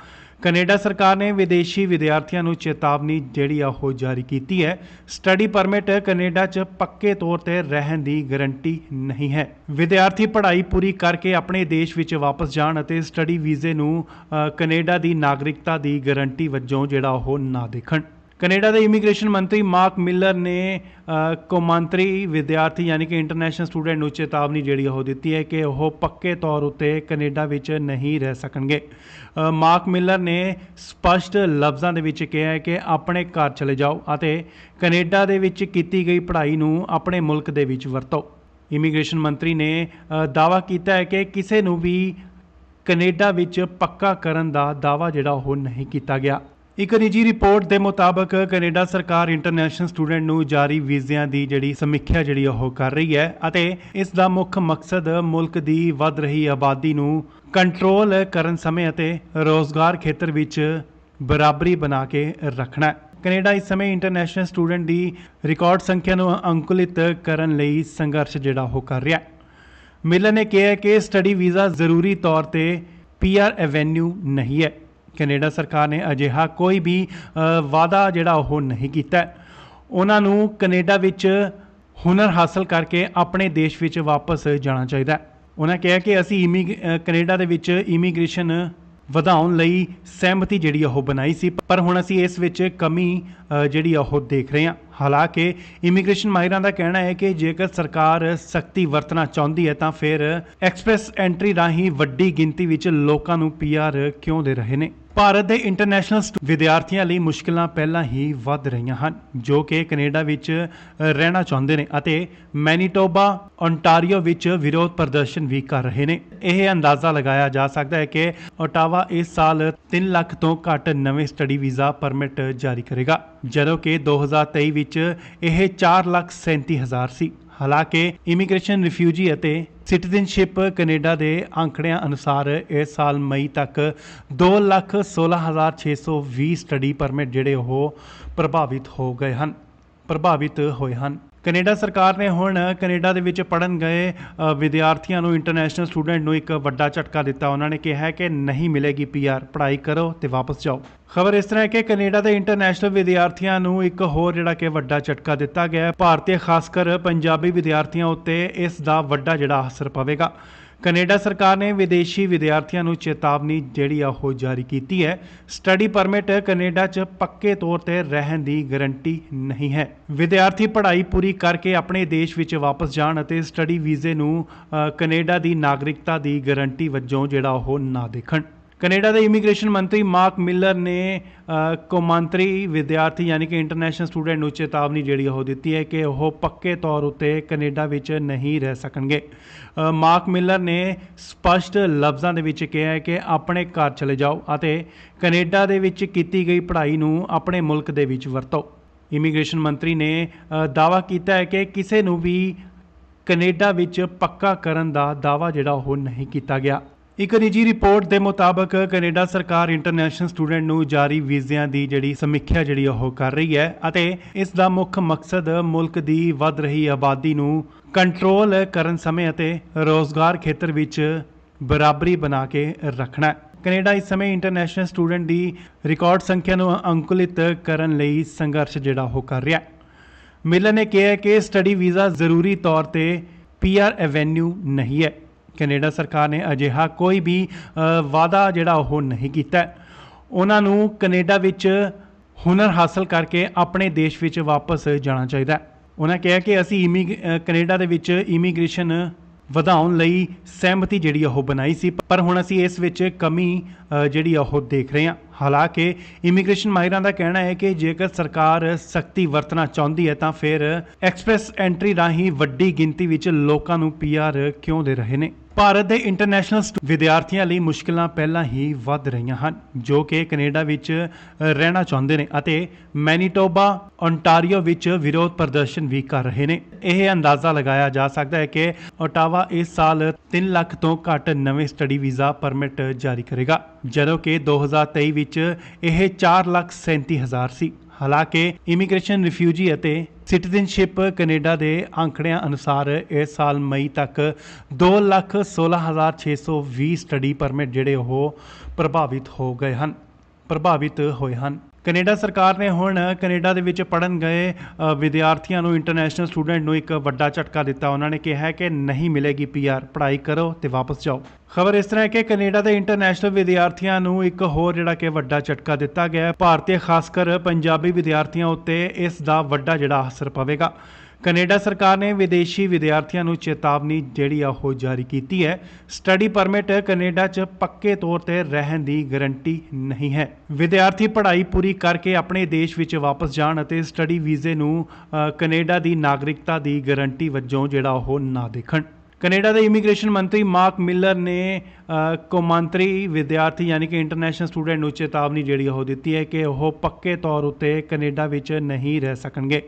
ਕੈਨੇਡਾ ਸਰਕਾਰ ਨੇ ਵਿਦੇਸ਼ੀ ਵਿਦਿਆਰਥੀਆਂ ਨੂੰ ਚੇਤਾਵਨੀ ਜਿਹੜੀ ਆ ਉਹ ਜਾਰੀ ਕੀਤੀ ਹੈ। ਸਟੱਡੀ ਪਰਮਿਟ ਕੈਨੇਡਾ 'ਚ ਪੱਕੇ ਤੌਰ ਤੇ ਰਹਿਣ ਦੀ ਗਾਰੰਟੀ ਨਹੀਂ ਹੈ। ਵਿਦਿਆਰਥੀ ਪੜ੍ਹਾਈ ਪੂਰੀ ਕਰਕੇ ਆਪਣੇ ਦੇਸ਼ ਵਿੱਚ ਵਾਪਸ ਜਾਣ ਅਤੇ ਸਟੱਡੀ ਵੀਜ਼ੇ ਨੂੰ ਕੈਨੇਡਾ ਦੀ ਨਾਗਰਿਕਤਾ ਦੀ ਗਾਰੰਟੀ ਵਜੋਂ ਜਿਹੜਾ ਉਹ ਨਾ ਦੇਖਣ। ਕੈਨੇਡਾ ਦੇ ਇਮੀਗ੍ਰੇਸ਼ਨ ਮੰਤਰੀ ਮਾਰਕ ਮਿਲਰ ਨੇ ਕੌਮਾਂਤਰੀ ਵਿਦਿਆਰਥੀ ਯਾਨੀ ਕਿ ਇੰਟਰਨੈਸ਼ਨਲ ਸਟੂਡੈਂਟ ਨੂੰ ਚੇਤਾਵਨੀ ਜਿਹੜੀ ਉਹ ਦਿੱਤੀ ਹੈ ਕਿ ਉਹ ਪੱਕੇ ਤੌਰ ਉੱਤੇ ਕੈਨੇਡਾ ਵਿੱਚ ਨਹੀਂ ਰਹਿ ਸਕਣਗੇ। ਮਾਰਕ ਮਿਲਰ ਨੇ ਸਪਸ਼ਟ ਲਫ਼ਜ਼ਾਂ ਦੇ ਵਿੱਚ ਕਿਹਾ ਹੈ ਕਿ ਆਪਣੇ ਘਰ ਚਲੇ ਜਾਓ ਅਤੇ ਕੈਨੇਡਾ ਦੇ ਵਿੱਚ ਕੀਤੀ ਗਈ ਪੜ੍ਹਾਈ ਨੂੰ ਆਪਣੇ ਮੁਲਕ ਦੇ ਵਿੱਚ ਵਰਤੋ। ਇਮੀਗ੍ਰੇਸ਼ਨ ਮੰਤਰੀ ਨੇ ਦਾਅਵਾ ਕੀਤਾ ਹੈ ਕਿ ਕਿਸੇ ਨੂੰ ਵੀ ਕੈਨੇਡਾ ਵਿੱਚ ਪੱਕਾ ਕਰਨ ਦਾ ਦਾਅਵਾ ਜਿਹੜਾ ਉਹ ਨਹੀਂ ਕੀਤਾ ਗਿਆ। ਇੱਕ ਨਿੱਜੀ ਰਿਪੋਰਟ ਦੇ ਮੁਤਾਬਕ ਕੈਨੇਡਾ ਸਰਕਾਰ ਇੰਟਰਨੈਸ਼ਨਲ ਸਟੂਡੈਂਟ ਨੂੰ ਜਾਰੀ ਵੀਜ਼ਿਆਂ ਦੀ ਜਿਹੜੀ ਸਮੀਖਿਆ ਜਿਹੜੀ ਉਹ ਕਰ ਰਹੀ ਹੈ ਅਤੇ ਇਸ ਦਾ ਮੁੱਖ ਮਕਸਦ ਮੁਲਕ ਦੀ ਵੱਧ ਰਹੀ ਆਬਾਦੀ ਨੂੰ ਕੰਟਰੋਲ ਕਰਨ ਸਮੇਂ ਅਤੇ ਰੋਜ਼ਗਾਰ ਖੇਤਰ ਵਿੱਚ ਬਰਾਬਰੀ ਬਣਾ ਕੇ ਰੱਖਣਾ ਹੈ। ਕੈਨੇਡਾ ਇਸ ਸਮੇਂ ਇੰਟਰਨੈਸ਼ਨਲ ਸਟੂਡੈਂਟ ਦੀ ਰਿਕਾਰਡ ਸੰਖਿਆ ਨੂੰ ਅੰਕੁਲਿਤ ਕਰਨ ਲਈ ਸੰਘਰਸ਼ ਜਿਹੜਾ ਉਹ ਕਰ ਰਿਹਾ ਹੈ। ਮਿਲਰ ਨੇ ਕਿਹਾ ਕਿ ਸਟੱਡੀ ਵੀਜ਼ਾ ਜ਼ਰੂਰੀ ਤੌਰ ਤੇ ਪੀਆਰ ਐਵੇਨਿਊ ਨਹੀਂ ਹੈ। ਕੈਨੇਡਾ ਸਰਕਾਰ ਨੇ ਅਜਿਹਾ ਕੋਈ ਵੀ ਵਾਅਦਾ ਜਿਹੜਾ ਉਹ ਨਹੀਂ ਕੀਤਾ। ਉਹਨਾਂ ਨੂੰ ਕੈਨੇਡਾ ਵਿੱਚ ਹੁਨਰ ਹਾਸਲ ਕਰਕੇ ਆਪਣੇ ਦੇਸ਼ ਵਿੱਚ ਵਾਪਸ ਜਾਣਾ ਚਾਹੀਦਾ। ਉਹਨਾਂ ਕਿਹਾ ਕਿ ਅਸੀਂ ਕੈਨੇਡਾ ਦੇ ਵਿੱਚ ਇਮੀਗ੍ਰੇਸ਼ਨ ਵਧਾਉਣ ਲਈ ਸਹਿਮਤੀ ਜਿਹੜੀ ਉਹ ਬਣਾਈ ਸੀ ਪਰ ਹੁਣ ਅਸੀਂ ਇਸ ਵਿੱਚ ਕਮੀ ਜਿਹੜੀ ਉਹ ਦੇਖ ਰਹੇ ਹਾਂ। ਹਾਲਾਂਕਿ ਇਮੀਗ੍ਰੇਸ਼ਨ ਮਾਹਿਰਾਂ ਦਾ ਕਹਿਣਾ ਹੈ ਕਿ ਜੇਕਰ ਸਰਕਾਰ ਸਖਤੀ ਵਰਤਣਾ ਚਾਹੁੰਦੀ ਹੈ ਤਾਂ ਫਿਰ ਐਕਸਪ੍ਰੈਸ ਐਂਟਰੀ ਰਾਹੀਂ ਵੱਡੀ ਗਿਣਤੀ ਵਿੱਚ ਲੋਕਾਂ ਨੂੰ ਪੀਆਰ ਕਿਉਂ ਦੇ ਰਹੇ ਨੇ। ਭਾਰਤ ਦੇ ਇੰਟਰਨੈਸ਼ਨਲ ਵਿਦਿਆਰਥੀਆਂ ਲਈ ਮੁਸ਼ਕਲਾਂ ਪਹਿਲਾਂ ਹੀ ਵੱਧ ਰਹੀਆਂ ਹਨ ਜੋ ਕਿ ਕੈਨੇਡਾ ਵਿੱਚ ਰਹਿਣਾ ਚਾਹੁੰਦੇ ਨੇ ਅਤੇ ਮੈਨੀਟੋਬਾ ਓਨਟਾਰੀਓ ਵਿੱਚ ਵਿਰੋਧ ਪ੍ਰਦਰਸ਼ਨ ਵੀ ਕਰ ਰਹੇ ਨੇ। ਇਹ ਅੰਦਾਜ਼ਾ ਲਗਾਇਆ ਜਾ ਸਕਦਾ ਹੈ ਕਿ ਓਟਾਵਾ ਇਸ ਸਾਲ 3 ਲੱਖ ਤੋਂ ਘੱਟ ਨਵੇਂ ਸਟੱਡੀ ਵੀਜ਼ਾ ਪਰਮਿਟ ਜਾਰੀ ਕਰੇਗਾ ਜਦੋਂ ਕਿ 2023 ਵਿੱਚ ਇਹ 4,37,000 ਸੀ। ਹਾਲਾਂਕਿ ਇਮੀਗ੍ਰੇਸ਼ਨ ਰਿਫਿਊਜੀ ਅਤੇ ਸਿਟੀਜ਼ਨਸ਼ਿਪ ਕੈਨੇਡਾ ਦੇ ਅੰਕੜਿਆਂ ਅਨੁਸਾਰ ਇਸ ਸਾਲ ਮਈ ਤੱਕ 2,16,620 ਸਟੱਡੀ ਪਰਮਿਟ ਜਿਹੜੇ ਉਹ ਪ੍ਰਭਾਵਿਤ ਹੋਏ ਹਨ। ਕੈਨੇਡਾ ਸਰਕਾਰ ਨੇ ਹੁਣ ਕੈਨੇਡਾ ਦੇ ਵਿੱਚ ਪੜ੍ਹਨ ਗਏ ਵਿਦਿਆਰਥੀਆਂ ਨੂੰ ਇੰਟਰਨੈਸ਼ਨਲ ਸਟੂਡੈਂਟ ਨੂੰ ਇੱਕ ਵੱਡਾ ਝਟਕਾ ਦਿੱਤਾ। ਉਹਨਾਂ ਨੇ ਕਿਹਾ ਕਿ ਨਹੀਂ ਮਿਲੇਗੀ ਪੀਆਰ, ਪੜ੍ਹਾਈ ਕਰੋ ਤੇ ਵਾਪਸ ਜਾਓ। ਖਬਰ ਇਸ ਤਰ੍ਹਾਂ ਹੈ ਕਿ ਕੈਨੇਡਾ ਦੇ ਇੰਟਰਨੈਸ਼ਨਲ ਵਿਦਿਆਰਥੀਆਂ ਨੂੰ ਇੱਕ ਹੋਰ ਜਿਹੜਾ ਕਿ ਵੱਡਾ ਝਟਕਾ ਦਿੱਤਾ ਗਿਆ ਹੈ। ਭਾਰਤੀ ਖਾਸ ਕਰ ਪੰਜਾਬੀ ਵਿਦਿਆਰਥੀਆਂ ਉੱਤੇ ਇਸ ਦਾ ਵੱਡਾ ਜਿਹੜਾ ਅਸਰ ਪਵੇਗਾ। ਕੈਨੇਡਾ ਸਰਕਾਰ ਨੇ ਵਿਦੇਸ਼ੀ ਵਿਦਿਆਰਥੀਆਂ ਨੂੰ ਚੇਤਾਵਨੀ ਜਿਹੜੀ ਆ ਉਹ ਜਾਰੀ ਕੀਤੀ ਹੈ। ਸਟੱਡੀ ਪਰਮਿਟ ਕੈਨੇਡਾ 'ਚ ਪੱਕੇ ਤੌਰ ਤੇ ਰਹਿਣ ਦੀ ਗਾਰੰਟੀ ਨਹੀਂ ਹੈ। ਵਿਦਿਆਰਥੀ ਪੜ੍ਹਾਈ ਪੂਰੀ ਕਰਕੇ ਆਪਣੇ ਦੇਸ਼ ਵਿੱਚ ਵਾਪਸ ਜਾਣ ਅਤੇ ਸਟੱਡੀ ਵੀਜ਼ੇ ਨੂੰ ਕੈਨੇਡਾ ਦੀ ਨਾਗਰਿਕਤਾ ਦੀ ਗਾਰੰਟੀ ਵਜੋਂ ਜਿਹੜਾ ਉਹ ਨਾ ਦੇਖਣ। ਕੈਨੇਡਾ ਦੇ ਇਮੀਗ੍ਰੇਸ਼ਨ ਮੰਤਰੀ ਮਾਰਕ ਮਿਲਰ ਨੇ ਕੌਮਾਂਤਰੀ ਵਿਦਿਆਰਥੀ ਯਾਨੀ ਕਿ ਇੰਟਰਨੈਸ਼ਨਲ ਸਟੂਡੈਂਟ ਨੂੰ ਚੇਤਾਵਨੀ ਜਿਹੜੀ ਉਹ ਦਿੱਤੀ ਹੈ ਕਿ ਉਹ ਪੱਕੇ ਤੌਰ ਉੱਤੇ ਕੈਨੇਡਾ ਵਿੱਚ ਨਹੀਂ ਰਹਿ ਸਕਣਗੇ। ਮਾਰਕ ਮਿਲਰ ਨੇ ਸਪਸ਼ਟ ਲਫ਼ਜ਼ਾਂ ਦੇ ਵਿੱਚ ਕਿਹਾ ਹੈ ਕਿ ਆਪਣੇ ਘਰ ਚਲੇ ਜਾਓ ਅਤੇ ਕੈਨੇਡਾ ਦੇ ਵਿੱਚ ਕੀਤੀ ਗਈ ਪੜ੍ਹਾਈ ਨੂੰ ਆਪਣੇ ਮੁਲਕ ਦੇ ਵਿੱਚ ਵਰਤੋ। ਇਮੀਗ੍ਰੇਸ਼ਨ ਮੰਤਰੀ ਨੇ ਦਾਅਵਾ ਕੀਤਾ ਹੈ ਕਿ ਕਿਸੇ ਨੂੰ ਵੀ ਕੈਨੇਡਾ ਵਿੱਚ ਪੱਕਾ ਕਰਨ ਦਾ ਦਾਅਵਾ ਜਿਹੜਾ ਉਹ ਨਹੀਂ ਕੀਤਾ ਗਿਆ। ਇੱਕ ਨਿੱਜੀ ਰਿਪੋਰਟ ਦੇ ਮੁਤਾਬਕ ਕੈਨੇਡਾ ਸਰਕਾਰ ਇੰਟਰਨੈਸ਼ਨਲ ਸਟੂਡੈਂਟ ਨੂੰ ਜਾਰੀ ਵੀਜ਼ਿਆਂ ਦੀ ਜਿਹੜੀ ਸਮੀਖਿਆ ਜਿਹੜੀ ਉਹ ਕਰ ਰਹੀ ਹੈ ਅਤੇ ਇਸ ਦਾ ਮੁੱਖ ਮਕਸਦ ਮੁਲਕ ਦੀ ਵੱਧ ਰਹੀ ਆਬਾਦੀ ਨੂੰ ਕੰਟਰੋਲ ਕਰਨ ਸਮੇਂ ਅਤੇ ਰੋਜ਼ਗਾਰ ਖੇਤਰ ਵਿੱਚ ਬਰਾਬਰੀ ਬਣਾ ਕੇ ਰੱਖਣਾ ਹੈ। ਕੈਨੇਡਾ ਇਸ ਸਮੇਂ ਇੰਟਰਨੈਸ਼ਨਲ ਸਟੂਡੈਂਟ ਦੀ ਰਿਕਾਰਡ ਸੰਖਿਆ ਨੂੰ ਅੰਕੁਲਿਤ ਕਰਨ ਲਈ ਸੰਘਰਸ਼ ਜਿਹੜਾ ਉਹ ਕਰ ਰਿਹਾ ਹੈ। ਮਿਲਰ ਨੇ ਕਿਹਾ ਕਿ ਸਟੱਡੀ ਵੀਜ਼ਾ ਜ਼ਰੂਰੀ ਤੌਰ ਤੇ ਪੀਆਰ ਐਵੇਨਿਊ ਨਹੀਂ ਹੈ। ਕੈਨੇਡਾ ਸਰਕਾਰ ਨੇ ਅਜਿਹਾ ਕੋਈ ਵੀ ਵਾਅਦਾ ਜਿਹੜਾ ਉਹ ਨਹੀਂ ਕੀਤਾ। ਉਹਨਾਂ ਨੂੰ ਕੈਨੇਡਾ ਵਿੱਚ ਹੁਨਰ ਹਾਸਲ ਕਰਕੇ ਆਪਣੇ ਦੇਸ਼ ਵਿੱਚ ਵਾਪਸ ਜਾਣਾ ਚਾਹੀਦਾ। ਉਹਨਾਂ ਕਿਹਾ ਕਿ ਅਸੀਂ ਕੈਨੇਡਾ ਦੇ ਵਿੱਚ ਇਮੀਗ੍ਰੇਸ਼ਨ ਵਧਾਉਣ ਲਈ ਸਹਿਮਤੀ ਜਿਹੜੀ ਉਹ ਬਣਾਈ ਸੀ, ਪਰ ਹੁਣ ਅਸੀਂ ਇਸ ਵਿੱਚ ਕਮੀ ਜਿਹੜੀ ਉਹ ਦੇਖ ਰਹੇ ਹਾਂ। ਹਾਲਾਂਕਿ ਇਮੀਗ੍ਰੇਸ਼ਨ ਮਾਹਿਰਾਂ ਦਾ ਕਹਿਣਾ ਹੈ ਕਿ ਜੇਕਰ ਸਰਕਾਰ ਸਖਤੀ ਵਰਤਣਾ ਚਾਹੁੰਦੀ ਹੈ ਤਾਂ ਫਿਰ ਐਕਸਪ੍ਰੈਸ ਐਂਟਰੀ ਰਾਹੀਂ ਵੱਡੀ ਗਿਣਤੀ ਵਿੱਚ ਲੋਕਾਂ ਨੂੰ ਪੀਆਰ ਕਿਉਂ ਦੇ ਰਹੇ ਨੇ। ਭਾਰਤ ਦੇ ਇੰਟਰਨੈਸ਼ਨਲ ਵਿਦਿਆਰਥੀਆਂ ਲਈ ਮੁਸ਼ਕਲਾਂ ਪਹਿਲਾਂ ਹੀ ਵੱਧ ਰਹੀਆਂ ਹਨ, ਜੋ ਕਿ ਕੈਨੇਡਾ ਵਿੱਚ ਰਹਿਣਾ ਚਾਹੁੰਦੇ ਨੇ ਅਤੇ ਮੈਨੀਟੋਬਾ, ਓਨਟਾਰੀਓ ਵਿੱਚ ਵਿਰੋਧ ਪ੍ਰਦਰਸ਼ਨ ਵੀ ਕਰ ਰਹੇ ਨੇ। ਇਹ ਅੰਦਾਜ਼ਾ ਲਗਾਇਆ ਜਾ ਸਕਦਾ ਹੈ ਕਿ ਓਟਾਵਾ ਇਸ ਸਾਲ 3 ਲੱਖ ਤੋਂ ਘੱਟ ਨਵੇਂ ਸਟੱਡੀ ਵੀਜ਼ਾ ਪਰਮਿਟ ਜਾਰੀ ਕਰੇਗਾ, ਜਦੋਂ ਕਿ 2023 ਵਿੱਚ ਇਹ 4,37,000 ਸੀ। ਹਾਲਾਂਕਿ ਇਮੀਗ੍ਰੇਸ਼ਨ, ਰਿਫਿਊਜੀ ਅਤੇ ਸਿਟੀਜ਼ਨਸ਼ਿਪ ਕੈਨੇਡਾ ਦੇ ਅੰਕੜਿਆਂ ਅਨੁਸਾਰ ਇਸ ਸਾਲ ਮਈ ਤੱਕ 2,16,620 ਸਟੱਡੀ ਪਰਮਿਟ ਜਿਹੜੇ ਉਹ ਪ੍ਰਭਾਵਿਤ ਹੋਏ ਹਨ। ਕੈਨੇਡਾ ਸਰਕਾਰ ਨੇ ਹੁਣ ਕੈਨੇਡਾ ਦੇ ਵਿੱਚ ਪੜ੍ਹਨ ਗਏ ਵਿਦਿਆਰਥੀਆਂ ਨੂੰ, ਇੰਟਰਨੈਸ਼ਨਲ ਸਟੂਡੈਂਟ ਨੂੰ ਇੱਕ ਵੱਡਾ ਝਟਕਾ ਦਿੱਤਾ। ਉਹਨਾਂ ਨੇ ਕਿਹਾ ਕਿ ਨਹੀਂ ਮਿਲੇਗੀ ਪੀਆਰ, ਪੜ੍ਹਾਈ ਕਰੋ ਤੇ ਵਾਪਸ ਜਾਓ। ਖਬਰ ਇਸ ਤਰ੍ਹਾਂ ਹੈ ਕਿ ਕੈਨੇਡਾ ਦੇ ਇੰਟਰਨੈਸ਼ਨਲ ਵਿਦਿਆਰਥੀਆਂ ਨੂੰ ਇੱਕ ਹੋਰ ਜਿਹੜਾ ਕਿ ਵੱਡਾ ਝਟਕਾ ਦਿੱਤਾ ਗਿਆ ਹੈ। ਭਾਰਤੀ ਖਾਸ ਕਰ ਪੰਜਾਬੀ ਵਿਦਿਆਰਥੀਆਂ ਉੱਤੇ ਇਸ ਦਾ ਵੱਡਾ ਜਿਹੜਾ ਅਸਰ ਪਵੇਗਾ। ਕੈਨੇਡਾ ਸਰਕਾਰ ਨੇ ਵਿਦੇਸ਼ੀ ਵਿਦਿਆਰਥੀਆਂ ਨੂੰ ਚੇਤਾਵਨੀ ਜਿਹੜੀ ਆ ਉਹ ਜਾਰੀ ਕੀਤੀ ਹੈ। ਸਟੱਡੀ ਪਰਮਿਟ ਕੈਨੇਡਾ 'ਚ ਪੱਕੇ ਤੌਰ ਤੇ ਰਹਿਣ ਦੀ ਗਾਰੰਟੀ ਨਹੀਂ ਹੈ। ਵਿਦਿਆਰਥੀ ਪੜ੍ਹਾਈ ਪੂਰੀ ਕਰਕੇ ਆਪਣੇ ਦੇਸ਼ ਵਿੱਚ ਵਾਪਸ ਜਾਣ ਅਤੇ ਸਟੱਡੀ ਵੀਜ਼ੇ ਨੂੰ ਕੈਨੇਡਾ ਦੀ ਨਾਗਰਿਕਤਾ ਦੀ ਗਾਰੰਟੀ ਵਜੋਂ ਜਿਹੜਾ ਉਹ ਨਾ ਦੇਖਣ। ਕੈਨੇਡਾ ਦੇ ਇਮੀਗ੍ਰੇਸ਼ਨ ਮੰਤਰੀ ਮਾਰਕ ਮਿਲਰ ਨੇ ਕੌਮਾਂਤਰੀ ਵਿਦਿਆਰਥੀ ਯਾਨੀ ਕਿ ਇੰਟਰਨੈਸ਼ਨਲ ਸਟੂਡੈਂਟ ਨੂੰ ਚੇਤਾਵਨੀ ਜਿਹੜੀ ਉਹ ਦਿੱਤੀ ਹੈ ਕਿ ਉਹ ਪੱਕੇ ਤੌਰ ਉੱਤੇ ਕੈਨੇਡਾ ਵਿੱਚ ਨਹੀਂ ਰਹਿ ਸਕਣਗੇ।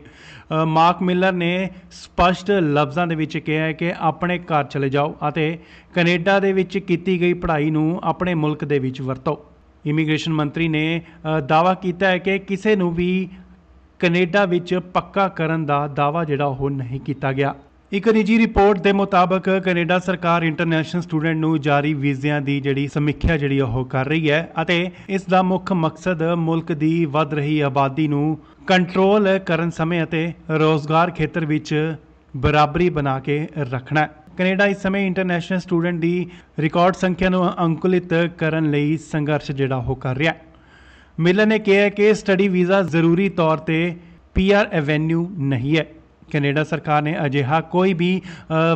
ਮਾਰਕ ਮਿਲਰ ਨੇ ਸਪਸ਼ਟ ਲਫ਼ਜ਼ਾਂ ਦੇ ਵਿੱਚ ਕਿਹਾ ਹੈ ਕਿ ਆਪਣੇ ਘਰ ਚਲੇ ਜਾਓ ਅਤੇ ਕੈਨੇਡਾ ਦੇ ਵਿੱਚ ਕੀਤੀ ਗਈ ਪੜ੍ਹਾਈ ਨੂੰ ਆਪਣੇ ਮੁਲਕ ਦੇ ਵਿੱਚ ਵਰਤੋ। ਇਮੀਗ੍ਰੇਸ਼ਨ ਮੰਤਰੀ ਨੇ ਦਾਅਵਾ ਕੀਤਾ ਹੈ ਕਿ ਕਿਸੇ ਨੂੰ ਵੀ ਕੈਨੇਡਾ ਵਿੱਚ ਪੱਕਾ ਕਰਨ ਦਾ ਦਾਅਵਾ ਜਿਹੜਾ ਉਹ ਨਹੀਂ ਕੀਤਾ ਗਿਆ। ਇੱਕ ਨਿੱਜੀ ਰਿਪੋਰਟ ਦੇ ਮੁਤਾਬਕ ਕੈਨੇਡਾ ਸਰਕਾਰ ਇੰਟਰਨੈਸ਼ਨਲ ਸਟੂਡੈਂਟ ਨੂੰ ਜਾਰੀ ਵੀਜ਼ਿਆਂ ਦੀ ਜਿਹੜੀ ਸਮੀਖਿਆ ਜਿਹੜੀ ਉਹ ਕਰ ਰਹੀ ਹੈ ਅਤੇ ਇਸ ਦਾ ਮੁੱਖ ਮਕਸਦ ਮੁਲਕ ਦੀ ਵੱਧ ਰਹੀ ਆਬਾਦੀ ਨੂੰ ਕੰਟਰੋਲ ਕਰਨ ਸਮੇਂ ਅਤੇ ਰੋਜ਼ਗਾਰ ਖੇਤਰ ਵਿੱਚ ਬਰਾਬਰੀ ਬਣਾ ਕੇ ਰੱਖਣਾ ਹੈ। ਕੈਨੇਡਾ ਇਸ ਸਮੇਂ ਇੰਟਰਨੈਸ਼ਨਲ ਸਟੂਡੈਂਟ ਦੀ ਰਿਕਾਰਡ ਸੰਖਿਆ ਨੂੰ ਅੰਕੁਲਿਤ ਕਰਨ ਲਈ ਸੰਘਰਸ਼ ਜਿਹੜਾ ਉਹ ਕਰ ਰਿਹਾ ਹੈ। ਮਿਲਰ ਨੇ ਕਿਹਾ ਕਿ ਸਟੱਡੀ ਵੀਜ਼ਾ ਜ਼ਰੂਰੀ ਤੌਰ ਤੇ ਪੀਆਰ ਐਵੇਨਿਊ ਨਹੀਂ ਹੈ। ਕੈਨੇਡਾ ਸਰਕਾਰ ਨੇ ਅਜਿਹਾ ਕੋਈ ਵੀ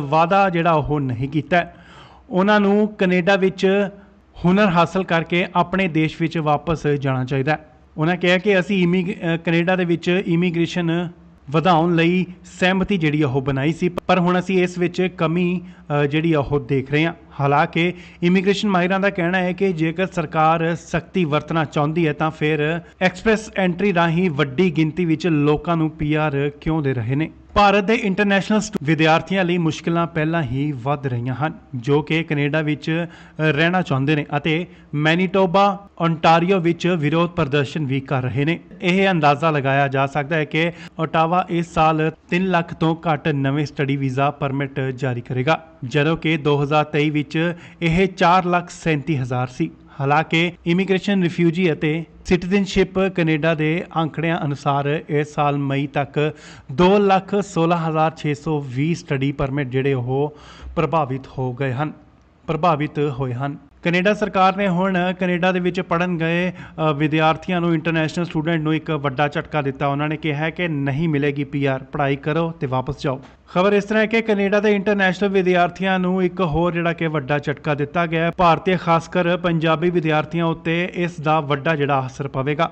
ਵਾਅਦਾ ਜਿਹੜਾ ਉਹ ਨਹੀਂ ਕੀਤਾ। ਉਹਨਾਂ ਨੂੰ ਕੈਨੇਡਾ ਵਿੱਚ ਹੁਨਰ ਹਾਸਲ ਕਰਕੇ ਆਪਣੇ ਦੇਸ਼ ਵਿੱਚ ਵਾਪਸ ਜਾਣਾ ਚਾਹੀਦਾ। ਉਹਨਾਂ ਕਿਹਾ ਕਿ ਅਸੀਂ ਕੈਨੇਡਾ ਦੇ ਵਿੱਚ ਇਮੀਗ੍ਰੇਸ਼ਨ ਵਧਾਉਣ ਲਈ ਸਹਿਮਤੀ ਜਿਹੜੀ ਉਹ ਬਣਾਈ ਸੀ, ਪਰ ਹੁਣ ਅਸੀਂ ਇਸ ਵਿੱਚ ਕਮੀ ਜਿਹੜੀ ਉਹ ਦੇਖ ਰਹੇ ਹਾਂ। ਹਾਲਾਂਕਿ ਇਮੀਗ੍ਰੇਸ਼ਨ ਮਾਹਿਰਾਂ ਦਾ ਕਹਿਣਾ ਹੈ ਕਿ ਜੇਕਰ ਸਰਕਾਰ ਸਖਤੀ ਵਰਤਣਾ ਚਾਹੁੰਦੀ ਹੈ ਤਾਂ ਫਿਰ ਐਕਸਪ੍ਰੈਸ ਐਂਟਰੀ ਰਾਹੀਂ ਵੱਡੀ ਗਿਣਤੀ ਵਿੱਚ ਲੋਕਾਂ ਨੂੰ ਪੀਆਰ ਕਿਉਂ ਦੇ ਰਹੇ ਨੇ। ਭਾਰਤ ਦੇ ਇੰਟਰਨੈਸ਼ਨਲ ਵਿਦਿਆਰਥੀਆਂ ਲਈ ਮੁਸ਼ਕਲਾਂ ਪਹਿਲਾਂ ਹੀ ਵੱਧ ਰਹੀਆਂ ਹਨ, ਜੋ ਕਿ ਕੈਨੇਡਾ ਵਿੱਚ ਰਹਿਣਾ ਚਾਹੁੰਦੇ ਨੇ ਅਤੇ ਮੈਨੀਟੋਬਾ, ਓਨਟਾਰੀਓ ਵਿੱਚ ਵਿਰੋਧ ਪ੍ਰਦਰਸ਼ਨ ਵੀ ਕਰ ਰਹੇ ਨੇ। ਇਹ ਅੰਦਾਜ਼ਾ ਲਗਾਇਆ ਜਾ ਸਕਦਾ ਹੈ ਕਿ ਓਟਾਵਾ ਇਸ ਸਾਲ 3 ਲੱਖ ਤੋਂ ਘੱਟ ਨਵੇਂ ਸਟੱਡੀ ਵੀਜ਼ਾ ਪਰਮਿਟ ਜਾਰੀ ਕਰੇਗਾ, ਜਦੋਂ ਕਿ 2023 ਵਿੱਚ ਇਹ 4,37,000 ਸੀ। ਹਾਲਾਂਕਿ ਇਮੀਗ੍ਰੇਸ਼ਨ, ਰਿਫਿਊਜੀ ਅਤੇ ਸਿਟੀਜ਼ਨਸ਼ਿਪ ਕੈਨੇਡਾ ਦੇ ਅੰਕੜਿਆਂ ਅਨੁਸਾਰ ਇਸ ਸਾਲ ਮਈ ਤੱਕ 2,16,620 ਸਟੱਡੀ ਪਰਮਿਟ ਜਿਹੜੇ ਉਹ ਪ੍ਰਭਾਵਿਤ ਹੋਏ ਹਨ। ਕੈਨੇਡਾ ਸਰਕਾਰ ਨੇ ਹੁਣ ਕੈਨੇਡਾ ਦੇ ਵਿੱਚ ਪੜ੍ਹਨ ਗਏ ਵਿਦਿਆਰਥੀਆਂ ਨੂੰ, ਇੰਟਰਨੈਸ਼ਨਲ ਸਟੂਡੈਂਟ ਨੂੰ ਇੱਕ ਵੱਡਾ ਝਟਕਾ ਦਿੱਤਾ। ਉਹਨਾਂ ਨੇ ਕਿਹਾ ਕਿ ਨਹੀਂ ਮਿਲੇਗੀ ਪੀਆਰ, ਪੜ੍ਹਾਈ ਕਰੋ ਤੇ ਵਾਪਸ ਜਾਓ। ਖਬਰ ਇਸ ਤਰ੍ਹਾਂ ਹੈ ਕਿ ਕੈਨੇਡਾ ਦੇ ਇੰਟਰਨੈਸ਼ਨਲ ਵਿਦਿਆਰਥੀਆਂ ਨੂੰ ਇੱਕ ਹੋਰ ਜਿਹੜਾ ਕਿ ਵੱਡਾ ਝਟਕਾ ਦਿੱਤਾ ਗਿਆ ਹੈ। ਭਾਰਤੀ ਖਾਸ ਕਰ ਪੰਜਾਬੀ ਵਿਦਿਆਰਥੀਆਂ ਉੱਤੇ ਇਸ ਦਾ ਵੱਡਾ ਜਿਹੜਾ ਅਸਰ ਪਵੇਗਾ।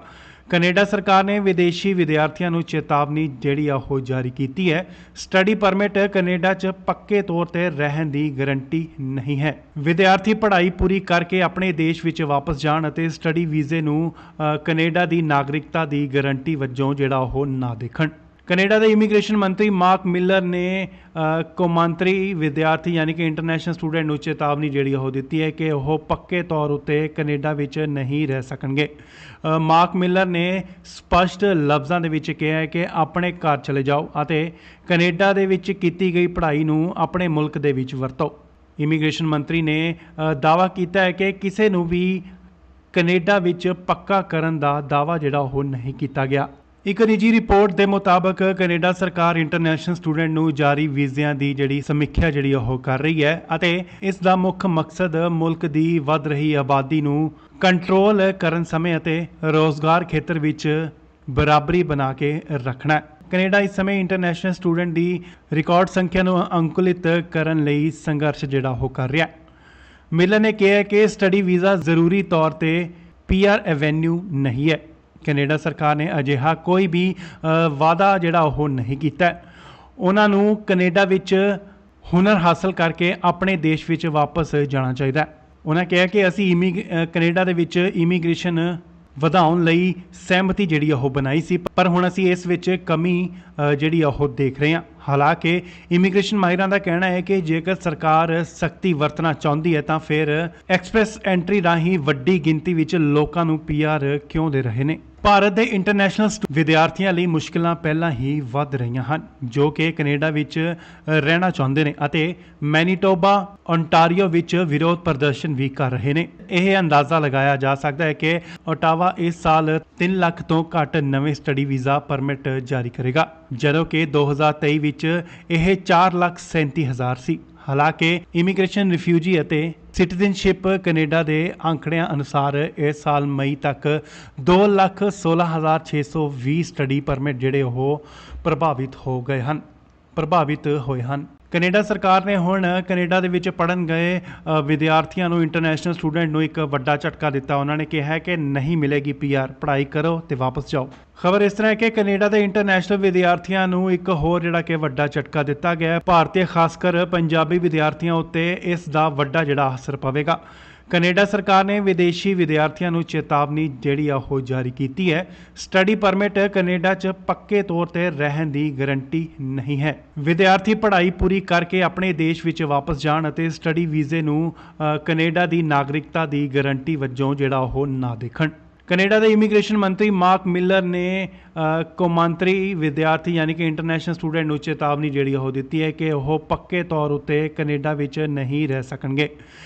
ਕੈਨੇਡਾ ਸਰਕਾਰ ਨੇ ਵਿਦੇਸ਼ੀ ਵਿਦਿਆਰਥੀਆਂ ਨੂੰ ਚੇਤਾਵਨੀ ਜਿਹੜੀ ਆ ਉਹ ਜਾਰੀ ਕੀਤੀ ਹੈ। ਸਟੱਡੀ ਪਰਮਿਟ ਕੈਨੇਡਾ 'ਚ ਪੱਕੇ ਤੌਰ ਤੇ ਰਹਿਣ ਦੀ ਗਾਰੰਟੀ ਨਹੀਂ ਹੈ। ਵਿਦਿਆਰਥੀ ਪੜ੍ਹਾਈ ਪੂਰੀ ਕਰਕੇ ਆਪਣੇ ਦੇਸ਼ ਵਿੱਚ ਵਾਪਸ ਜਾਣ ਅਤੇ ਸਟੱਡੀ ਵੀਜ਼ੇ ਨੂੰ ਕੈਨੇਡਾ ਦੀ ਨਾਗਰਿਕਤਾ ਦੀ ਗਾਰੰਟੀ ਵਜੋਂ ਜਿਹੜਾ ਉਹ ਨਾ ਦੇਖਣ। ਕੈਨੇਡਾ ਦੇ ਇਮੀਗ੍ਰੇਸ਼ਨ ਮੰਤਰੀ ਮਾਰਕ ਮਿਲਰ ਨੇ ਕੌਮਾਂਤਰੀ ਵਿਦਿਆਰਥੀ ਯਾਨੀ ਕਿ ਇੰਟਰਨੈਸ਼ਨਲ ਸਟੂਡੈਂਟ ਨੂੰ ਚੇਤਾਵਨੀ ਜਿਹੜੀ ਉਹ ਦਿੱਤੀ ਹੈ ਕਿ ਉਹ ਪੱਕੇ ਤੌਰ ਉੱਤੇ ਕੈਨੇਡਾ ਵਿੱਚ ਨਹੀਂ ਰਹਿ ਸਕਣਗੇ। ਮਾਰਕ ਮਿਲਰ ਨੇ ਸਪਸ਼ਟ ਲਫ਼ਜ਼ਾਂ ਦੇ ਵਿੱਚ ਕਿਹਾ ਹੈ ਕਿ ਆਪਣੇ ਘਰ ਚਲੇ ਜਾਓ ਅਤੇ ਕੈਨੇਡਾ ਦੇ ਵਿੱਚ ਕੀਤੀ ਗਈ ਪੜ੍ਹਾਈ ਨੂੰ ਆਪਣੇ ਮੁਲਕ ਦੇ ਵਿੱਚ ਵਰਤੋ। ਇਮੀਗ੍ਰੇਸ਼ਨ ਮੰਤਰੀ ਨੇ ਦਾਅਵਾ ਕੀਤਾ ਹੈ ਕਿ ਕਿਸੇ ਨੂੰ ਵੀ ਕੈਨੇਡਾ ਵਿੱਚ ਪੱਕਾ ਕਰਨ ਦਾ ਦਾਅਵਾ ਜਿਹੜਾ ਉਹ ਨਹੀਂ ਕੀਤਾ ਗਿਆ। ਇੱਕ ਨਿੱਜੀ ਰਿਪੋਰਟ ਦੇ ਮੁਤਾਬਕ ਕੈਨੇਡਾ ਸਰਕਾਰ ਇੰਟਰਨੈਸ਼ਨਲ ਸਟੂਡੈਂਟ ਨੂੰ ਜਾਰੀ ਵੀਜ਼ਿਆਂ ਦੀ ਜਿਹੜੀ ਸਮੀਖਿਆ ਜਿਹੜੀ ਉਹ ਕਰ ਰਹੀ ਹੈ ਅਤੇ ਇਸ ਦਾ ਮੁੱਖ ਮਕਸਦ ਮੁਲਕ ਦੀ ਵੱਧ ਰਹੀ ਆਬਾਦੀ ਨੂੰ ਕੰਟਰੋਲ ਕਰਨ ਸਮੇਂ ਅਤੇ ਰੋਜ਼ਗਾਰ ਖੇਤਰ ਵਿੱਚ ਬਰਾਬਰੀ ਬਣਾ ਕੇ ਰੱਖਣਾ ਹੈ। ਕੈਨੇਡਾ ਇਸ ਸਮੇਂ ਇੰਟਰਨੈਸ਼ਨਲ ਸਟੂਡੈਂਟ ਦੀ ਰਿਕਾਰਡ ਸੰਖਿਆ ਨੂੰ ਅੰਕੁਲਿਤ ਕਰਨ ਲਈ ਸੰਘਰਸ਼ ਜਿਹੜਾ ਉਹ ਕਰ ਰਿਹਾ ਹੈ। ਮਿਲਰ ਨੇ ਕਿਹਾ ਕਿ ਸਟੱਡੀ ਵੀਜ਼ਾ ਜ਼ਰੂਰੀ ਤੌਰ ਤੇ PR ਐਵੇਨਿਊ ਨਹੀਂ ਹੈ। ਕੈਨੇਡਾ ਸਰਕਾਰ ਨੇ ਅਜਿਹਾ ਕੋਈ ਵੀ ਵਾਅਦਾ ਜਿਹੜਾ ਉਹ ਨਹੀਂ ਕੀਤਾ। ਉਹਨਾਂ ਨੂੰ ਕੈਨੇਡਾ ਵਿੱਚ ਹੁਨਰ ਹਾਸਲ ਕਰਕੇ ਆਪਣੇ ਦੇਸ਼ ਵਿੱਚ ਵਾਪਸ ਜਾਣਾ ਚਾਹੀਦਾ। ਉਹਨਾਂ ਕਿਹਾ ਕਿ ਅਸੀਂ ਕੈਨੇਡਾ ਦੇ ਵਿੱਚ ਇਮੀਗ੍ਰੇਸ਼ਨ ਵਧਾਉਣ ਲਈ ਸਹਿਮਤੀ ਜਿਹੜੀ ਉਹ ਬਣਾਈ ਸੀ, ਪਰ ਹੁਣ ਅਸੀਂ ਇਸ ਵਿੱਚ ਕਮੀ ਜਿਹੜੀ ਉਹ ਦੇਖ ਰਹੇ ਹਾਂ। ਹਾਲਾਂਕਿ ਇਮੀਗ੍ਰੇਸ਼ਨ ਮਾਹਿਰਾਂ ਦਾ ਕਹਿਣਾ ਹੈ ਕਿ ਜੇਕਰ ਸਰਕਾਰ ਸਖਤੀ ਵਰਤਣਾ ਚਾਹੁੰਦੀ ਹੈ ਤਾਂ ਫਿਰ ਐਕਸਪ੍ਰੈਸ ਐਂਟਰੀ ਰਾਹੀਂ ਵੱਡੀ ਗਿਣਤੀ ਵਿੱਚ ਲੋਕਾਂ ਨੂੰ PR ਕਿਉਂ ਦੇ ਰਹੇ ਨੇ। ਭਾਰਤ ਦੇ ਇੰਟਰਨੈਸ਼ਨਲ ਵਿਦਿਆਰਥੀਆਂ ਲਈ ਮੁਸ਼ਕਲਾਂ ਪਹਿਲਾਂ ਹੀ ਵੱਧ ਰਹੀਆਂ ਹਨ ਜੋ ਕਿ ਕੈਨੇਡਾ ਵਿੱਚ ਰਹਿਣਾ ਚਾਹੁੰਦੇ ਨੇ ਅਤੇ ਮੈਨੀਟੋਬਾ ਓਨਟਾਰੀਓ ਵਿੱਚ ਵਿਰੋਧ ਪ੍ਰਦਰਸ਼ਨ ਵੀ ਕਰ ਰਹੇ ਨੇ। ਇਹ ਅੰਦਾਜ਼ਾ ਲਗਾਇਆ ਜਾ ਸਕਦਾ ਹੈ ਕਿ ਓਟਾਵਾ ਇਸ ਸਾਲ 3 ਲੱਖ ਤੋਂ ਘੱਟ ਨਵੇਂ ਸਟੱਡੀ ਵੀਜ਼ਾ ਪਰਮਿਟ ਜਾਰੀ ਕਰੇਗਾ, ਜਦੋਂ ਕਿ 2023 ਵਿੱਚ ਇਹ 4,37,000 ਸੀ। ਹਾਲਾਂਕਿ ਇਮੀਗ੍ਰੇਸ਼ਨ, ਰਿਫਿਊਜੀ ਅਤੇ ਸਿਟੀਜ਼ਨਸ਼ਿਪ ਕੈਨੇਡਾ ਦੇ ਅੰਕੜਿਆਂ ਅਨੁਸਾਰ ਇਸ ਸਾਲ ਮਈ ਤੱਕ 2,16,620 ਸਟੱਡੀ ਪਰਮਿਟ ਜਿਹੜੇ ਉਹ ਪ੍ਰਭਾਵਿਤ ਹੋਏ ਹਨ। ਕੈਨੇਡਾ ਸਰਕਾਰ ਨੇ ਹੁਣ ਕੈਨੇਡਾ ਦੇ ਵਿੱਚ ਪੜ੍ਹਨ ਗਏ ਵਿਦਿਆਰਥੀਆਂ ਨੂੰ, ਇੰਟਰਨੈਸ਼ਨਲ ਸਟੂਡੈਂਟ ਨੂੰ ਇੱਕ ਵੱਡਾ ਝਟਕਾ ਦਿੱਤਾ। ਉਹਨਾਂ ਨੇ ਕਿਹਾ ਕਿ ਨਹੀਂ ਮਿਲੇਗੀ PR, ਪੜ੍ਹਾਈ ਕਰੋ ਤੇ ਵਾਪਸ ਜਾਓ। ਖਬਰ ਇਸ ਤਰ੍ਹਾਂ ਹੈ ਕਿ ਕੈਨੇਡਾ ਦੇ ਇੰਟਰਨੈਸ਼ਨਲ ਵਿਦਿਆਰਥੀਆਂ ਨੂੰ ਇੱਕ ਹੋਰ ਜਿਹੜਾ ਕਿ ਵੱਡਾ ਝਟਕਾ ਦਿੱਤਾ ਗਿਆ ਹੈ। ਭਾਰਤੀ ਖਾਸ ਕਰ ਪੰਜਾਬੀ ਵਿਦਿਆਰਥੀਆਂ ਉੱਤੇ ਇਸ ਦਾ ਵੱਡਾ ਜਿਹੜਾ ਅਸਰ ਪਵੇਗਾ। ਕੈਨੇਡਾ ਸਰਕਾਰ ਨੇ ਵਿਦੇਸ਼ੀ ਵਿਦਿਆਰਥੀਆਂ ਨੂੰ ਚੇਤਾਵਨੀ ਜਿਹੜੀ ਆ ਉਹ ਜਾਰੀ ਕੀਤੀ ਹੈ। ਸਟੱਡੀ ਪਰਮਿਟ ਕੈਨੇਡਾ 'ਚ ਪੱਕੇ ਤੌਰ ਤੇ ਰਹਿਣ ਦੀ ਗਾਰੰਟੀ ਨਹੀਂ ਹੈ। ਵਿਦਿਆਰਥੀ ਪੜ੍ਹਾਈ ਪੂਰੀ ਕਰਕੇ ਆਪਣੇ ਦੇਸ਼ ਵਿੱਚ ਵਾਪਸ ਜਾਣ ਅਤੇ ਸਟੱਡੀ ਵੀਜ਼ੇ ਨੂੰ ਕੈਨੇਡਾ ਦੀ ਨਾਗਰਿਕਤਾ ਦੀ ਗਾਰੰਟੀ ਵਜੋਂ ਜਿਹੜਾ ਉਹ ਨਾ ਦੇਖਣ। ਕੈਨੇਡਾ ਦੇ ਇਮੀਗ੍ਰੇਸ਼ਨ ਮੰਤਰੀ ਮਾਰਕ ਮਿਲਰ ਨੇ ਕੌਮਾਂਤਰੀ ਵਿਦਿਆਰਥੀ ਯਾਨੀ ਕਿ ਇੰਟਰਨੈਸ਼ਨਲ ਸਟੂਡੈਂਟ ਨੂੰ ਚੇਤਾਵਨੀ ਜਿਹੜੀ ਉਹ ਦਿੱਤੀ ਹੈ ਕਿ ਉਹ ਪੱਕੇ ਤੌਰ ਉੱਤੇ ਕੈਨੇਡਾ ਵਿੱਚ ਨਹੀਂ ਰਹਿ ਸਕਣਗੇ।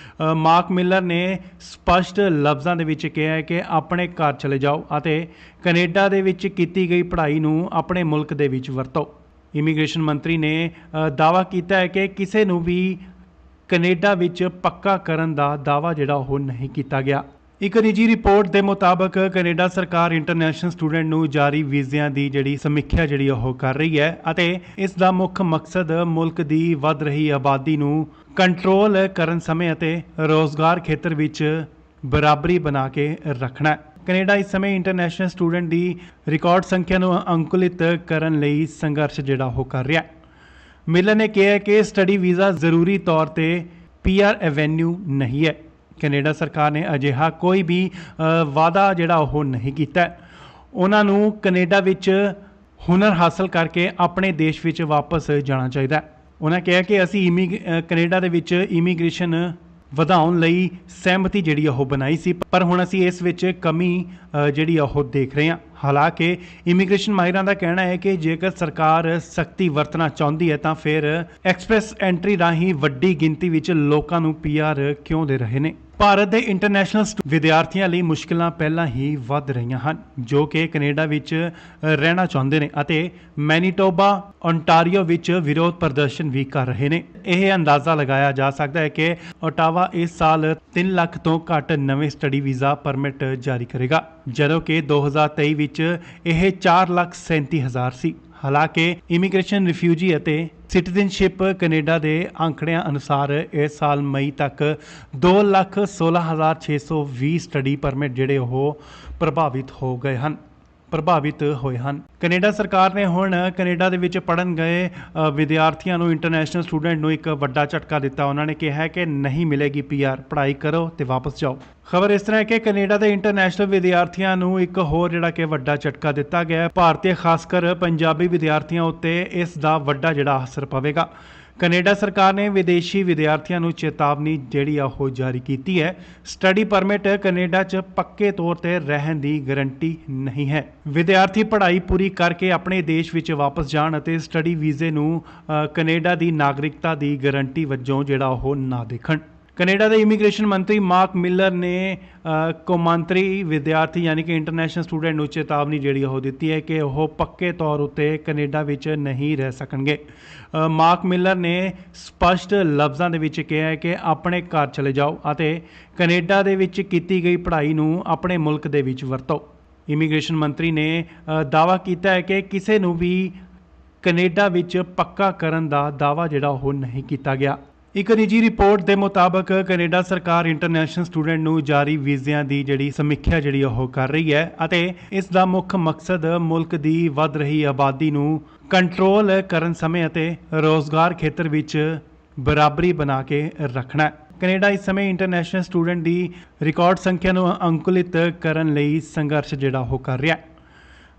ਮਾਰਕ ਮਿਲਰ ਨੇ ਸਪਸ਼ਟ ਲਫ਼ਜ਼ਾਂ ਦੇ ਵਿੱਚ ਕਿਹਾ ਹੈ ਕਿ ਆਪਣੇ ਘਰ ਚਲੇ ਜਾਓ ਅਤੇ ਕੈਨੇਡਾ ਦੇ ਵਿੱਚ ਕੀਤੀ ਗਈ ਪੜ੍ਹਾਈ ਨੂੰ ਆਪਣੇ ਮੁਲਕ ਦੇ ਵਿੱਚ ਵਰਤੋ। ਇਮੀਗ੍ਰੇਸ਼ਨ ਮੰਤਰੀ ਨੇ ਦਾਅਵਾ ਕੀਤਾ ਹੈ ਕਿ ਕਿਸੇ ਨੂੰ ਵੀ ਕੈਨੇਡਾ ਵਿੱਚ ਪੱਕਾ ਕਰਨ ਦਾ ਦਾਅਵਾ ਜਿਹੜਾ ਉਹ ਨਹੀਂ ਕੀਤਾ ਗਿਆ। ਇੱਕ ਨਿੱਜੀ ਰਿਪੋਰਟ ਦੇ ਮੁਤਾਬਕ ਕੈਨੇਡਾ ਸਰਕਾਰ ਇੰਟਰਨੈਸ਼ਨਲ ਸਟੂਡੈਂਟ ਨੂੰ ਜਾਰੀ ਵੀਜ਼ਿਆਂ ਦੀ ਜਿਹੜੀ ਸਮੀਖਿਆ ਜਿਹੜੀ ਉਹ ਕਰ ਰਹੀ ਹੈ ਅਤੇ ਇਸ ਦਾ ਮੁੱਖ ਮਕਸਦ ਮੁਲਕ ਦੀ ਵੱਧ ਰਹੀ ਆਬਾਦੀ ਨੂੰ ਕੰਟਰੋਲ ਕਰਨ ਸਮੇਂ ਅਤੇ ਰੋਜ਼ਗਾਰ ਖੇਤਰ ਵਿੱਚ ਬਰਾਬਰੀ ਬਣਾ ਕੇ ਰੱਖਣਾ ਹੈ। ਕੈਨੇਡਾ ਇਸ ਸਮੇਂ ਇੰਟਰਨੈਸ਼ਨਲ ਸਟੂਡੈਂਟ ਦੀ ਰਿਕਾਰਡ ਸੰਖਿਆ ਨੂੰ ਅੰਕੁਲਿਤ ਕਰਨ ਲਈ ਸੰਘਰਸ਼ ਜਿਹੜਾ ਉਹ ਕਰ ਰਿਹਾ ਹੈ। ਮਿਲਰ ਨੇ ਕਿਹਾ ਕਿ ਸਟੱਡੀ ਵੀਜ਼ਾ ਜ਼ਰੂਰੀ ਤੌਰ ਤੇ PR ਐਵੇਨਿਊ ਨਹੀਂ ਹੈ। ਕੈਨੇਡਾ ਸਰਕਾਰ ਨੇ ਅਜਿਹਾ ਕੋਈ ਵੀ ਵਾਅਦਾ ਜਿਹੜਾ ਉਹ ਨਹੀਂ ਕੀਤਾ। ਉਹਨਾਂ ਨੂੰ ਕੈਨੇਡਾ ਵਿੱਚ ਹੁਨਰ ਹਾਸਲ ਕਰਕੇ ਆਪਣੇ ਦੇਸ਼ ਵਿੱਚ ਵਾਪਸ ਜਾਣਾ ਚਾਹੀਦਾ। ਉਹਨਾਂ ਕਿਹਾ ਕਿ ਅਸੀਂ ਕੈਨੇਡਾ ਦੇ ਵਿੱਚ ਇਮੀਗ੍ਰੇਸ਼ਨ ਵਧਾਉਣ ਲਈ ਸਹਿਮਤੀ ਜਿਹੜੀ ਉਹ ਬਣਾਈ ਸੀ, ਪਰ ਹੁਣ ਅਸੀਂ ਇਸ ਵਿੱਚ ਕਮੀ ਜਿਹੜੀ ਉਹ ਦੇਖ ਰਹੇ ਹਾਂ। ਹਾਲਾਂਕਿ ਇਮੀਗ੍ਰੇਸ਼ਨ ਮਾਹਿਰਾਂ ਦਾ ਕਹਿਣਾ ਹੈ ਕਿ ਜੇਕਰ ਸਰਕਾਰ ਸਖਤੀ ਵਰਤਣਾ ਚਾਹੁੰਦੀ ਹੈ ਤਾਂ ਫਿਰ ਐਕਸਪ੍ਰੈਸ ਐਂਟਰੀ ਰਾਹੀਂ ਵੱਡੀ ਗਿਣਤੀ ਵਿੱਚ ਲੋਕਾਂ ਨੂੰ PR ਕਿਉਂ ਦੇ ਰਹੇ ਨੇ। ਭਾਰਤ ਦੇ ਇੰਟਰਨੈਸ਼ਨਲ ਵਿਦਿਆਰਥੀਆਂ ਲਈ ਮੁਸ਼ਕਲਾਂ ਪਹਿਲਾਂ ਹੀ ਵੱਧ ਰਹੀਆਂ ਹਨ ਜੋ ਕਿ ਕੈਨੇਡਾ ਵਿੱਚ ਰਹਿਣਾ ਚਾਹੁੰਦੇ ਨੇ ਅਤੇ ਮੈਨੀਟੋਬਾ ਓਨਟਾਰੀਓ ਵਿੱਚ ਵਿਰੋਧ ਪ੍ਰਦਰਸ਼ਨ ਵੀ ਕਰ ਰਹੇ ਨੇ। ਇਹ ਅੰਦਾਜ਼ਾ ਲਗਾਇਆ ਜਾ ਸਕਦਾ ਹੈ ਕਿ ਓਟਾਵਾ ਇਸ ਸਾਲ 3 ਲੱਖ ਤੋਂ ਘੱਟ ਨਵੇਂ ਸਟੱਡੀ ਵੀਜ਼ਾ ਪਰਮਿਟ ਜਾਰੀ ਕਰੇਗਾ, ਜਦੋਂ ਕਿ 2023 ਵਿੱਚ ਇਹ 4,37,000 ਸੀ। ਹਾਲਾਂਕਿ ਇਮੀਗ੍ਰੇਸ਼ਨ, ਰਿਫਿਊਜੀ ਅਤੇ ਸਿਟੀਜ਼ਨਸ਼ਿਪ ਕੈਨੇਡਾ ਦੇ ਅੰਕੜਿਆਂ ਅਨੁਸਾਰ ਇਸ ਸਾਲ ਮਈ ਤੱਕ 2,16,620 ਸਟੱਡੀ ਪਰਮਿਟ ਜਿਹੜੇ ਉਹ ਪ੍ਰਭਾਵਿਤ ਹੋਏ ਹਨ। ਕੈਨੇਡਾ ਸਰਕਾਰ ਨੇ ਹੁਣ ਕੈਨੇਡਾ ਦੇ ਵਿੱਚ ਪੜ੍ਹਨ ਗਏ ਵਿਦਿਆਰਥੀਆਂ ਨੂੰ, ਇੰਟਰਨੈਸ਼ਨਲ ਸਟੂਡੈਂਟ ਨੂੰ ਇੱਕ ਵੱਡਾ ਝਟਕਾ ਦਿੱਤਾ। ਉਹਨਾਂ ਨੇ ਕਿਹਾ ਕਿ ਨਹੀਂ ਮਿਲੇਗੀ PR, ਪੜ੍ਹਾਈ ਕਰੋ ਤੇ ਵਾਪਸ ਜਾਓ। ਖਬਰ ਇਸ ਤਰ੍ਹਾਂ ਹੈ ਕਿ ਕੈਨੇਡਾ ਦੇ ਇੰਟਰਨੈਸ਼ਨਲ ਵਿਦਿਆਰਥੀਆਂ ਨੂੰ ਇੱਕ ਹੋਰ ਜਿਹੜਾ ਕਿ ਵੱਡਾ ਝਟਕਾ ਦਿੱਤਾ ਗਿਆ ਹੈ। ਭਾਰਤੀ ਖਾਸ ਕਰ ਪੰਜਾਬੀ ਵਿਦਿਆਰਥੀਆਂ ਉੱਤੇ ਇਸ ਦਾ ਵੱਡਾ ਜਿਹੜਾ ਅਸਰ ਪਵੇਗਾ। ਕੈਨੇਡਾ ਸਰਕਾਰ ਨੇ ਵਿਦੇਸ਼ੀ ਵਿਦਿਆਰਥੀਆਂ ਨੂੰ ਚੇਤਾਵਨੀ ਜਿਹੜੀ ਆ ਉਹ ਜਾਰੀ ਕੀਤੀ ਹੈ। ਸਟੱਡੀ ਪਰਮਿਟ ਕੈਨੇਡਾ 'ਚ ਪੱਕੇ ਤੌਰ ਤੇ ਰਹਿਣ ਦੀ ਗਾਰੰਟੀ ਨਹੀਂ ਹੈ। ਵਿਦਿਆਰਥੀ ਪੜ੍ਹਾਈ ਪੂਰੀ ਕਰਕੇ ਆਪਣੇ ਦੇਸ਼ ਵਿੱਚ ਵਾਪਸ ਜਾਣ ਅਤੇ ਸਟੱਡੀ ਵੀਜ਼ੇ ਨੂੰ ਕੈਨੇਡਾ ਦੀ ਨਾਗਰਿਕਤਾ ਦੀ ਗਾਰੰਟੀ ਵਜੋਂ ਜਿਹੜਾ ਉਹ ਨਾ ਦੇਖਣ। ਕੈਨੇਡਾ ਦੇ ਇਮੀਗ੍ਰੇਸ਼ਨ ਮੰਤਰੀ ਮਾਰਕ ਮਿਲਰ ਨੇ ਕੌਮਾਂਤਰੀ ਵਿਦਿਆਰਥੀ ਯਾਨੀ ਕਿ ਇੰਟਰਨੈਸ਼ਨਲ ਸਟੂਡੈਂਟ ਨੂੰ ਚੇਤਾਵਨੀ ਜਿਹੜੀ ਉਹ ਦਿੱਤੀ ਹੈ ਕਿ ਉਹ ਪੱਕੇ ਤੌਰ ਉੱਤੇ ਕੈਨੇਡਾ ਵਿੱਚ ਨਹੀਂ ਰਹਿ ਸਕਣਗੇ। ਮਾਰਕ ਮਿਲਰ ਨੇ ਸਪਸ਼ਟ ਲਫ਼ਜ਼ਾਂ ਦੇ ਵਿੱਚ ਕਿਹਾ ਹੈ ਕਿ ਆਪਣੇ ਘਰ ਚਲੇ ਜਾਓ ਅਤੇ ਕੈਨੇਡਾ ਦੇ ਵਿੱਚ ਕੀਤੀ ਗਈ ਪੜ੍ਹਾਈ ਨੂੰ ਆਪਣੇ ਮੁਲਕ ਦੇ ਵਿੱਚ ਵਰਤੋ। ਇਮੀਗ੍ਰੇਸ਼ਨ ਮੰਤਰੀ ਨੇ ਦਾਅਵਾ ਕੀਤਾ ਹੈ ਕਿ ਕਿਸੇ ਨੂੰ ਵੀ ਕੈਨੇਡਾ ਵਿੱਚ ਪੱਕਾ ਕਰਨ ਦਾ ਦਾਅਵਾ ਜਿਹੜਾ ਉਹ ਨਹੀਂ ਕੀਤਾ ਗਿਆ। ਇੱਕ ਨਿੱਜੀ ਰਿਪੋਰਟ ਦੇ ਮੁਤਾਬਕ ਕੈਨੇਡਾ ਸਰਕਾਰ ਇੰਟਰਨੈਸ਼ਨਲ ਸਟੂਡੈਂਟ ਨੂੰ ਜਾਰੀ ਵੀਜ਼ਿਆਂ ਦੀ ਜਿਹੜੀ ਸਮੀਖਿਆ ਜਿਹੜੀ ਉਹ ਕਰ ਰਹੀ ਹੈ ਅਤੇ ਇਸ ਦਾ ਮੁੱਖ ਮਕਸਦ ਮੁਲਕ ਦੀ ਵੱਧ ਰਹੀ ਆਬਾਦੀ ਨੂੰ ਕੰਟਰੋਲ ਕਰਨ ਸਮੇਂ ਅਤੇ ਰੋਜ਼ਗਾਰ ਖੇਤਰ ਵਿੱਚ ਬਰਾਬਰੀ ਬਣਾ ਕੇ ਰੱਖਣਾ ਹੈ। ਕੈਨੇਡਾ ਇਸ ਸਮੇਂ ਇੰਟਰਨੈਸ਼ਨਲ ਸਟੂਡੈਂਟ ਦੀ ਰਿਕਾਰਡ ਸੰਖਿਆ ਨੂੰ ਅੰਕੁਲਿਤ ਕਰਨ ਲਈ ਸੰਘਰਸ਼ ਜਿਹੜਾ ਉਹ ਕਰ ਰਿਹਾ ਹੈ।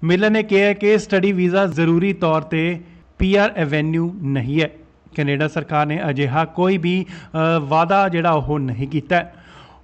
ਮਿਲਰ ਨੇ ਕਿਹਾ ਕਿ ਸਟੱਡੀ ਵੀਜ਼ਾ ਜ਼ਰੂਰੀ ਤੌਰ ਤੇ PR ਐਵੇਨਿਊ ਨਹੀਂ ਹੈ। ਕੈਨੇਡਾ ਸਰਕਾਰ ਨੇ ਅਜਿਹਾ ਕੋਈ ਵੀ ਵਾਅਦਾ ਜਿਹੜਾ ਉਹ ਨਹੀਂ ਕੀਤਾ।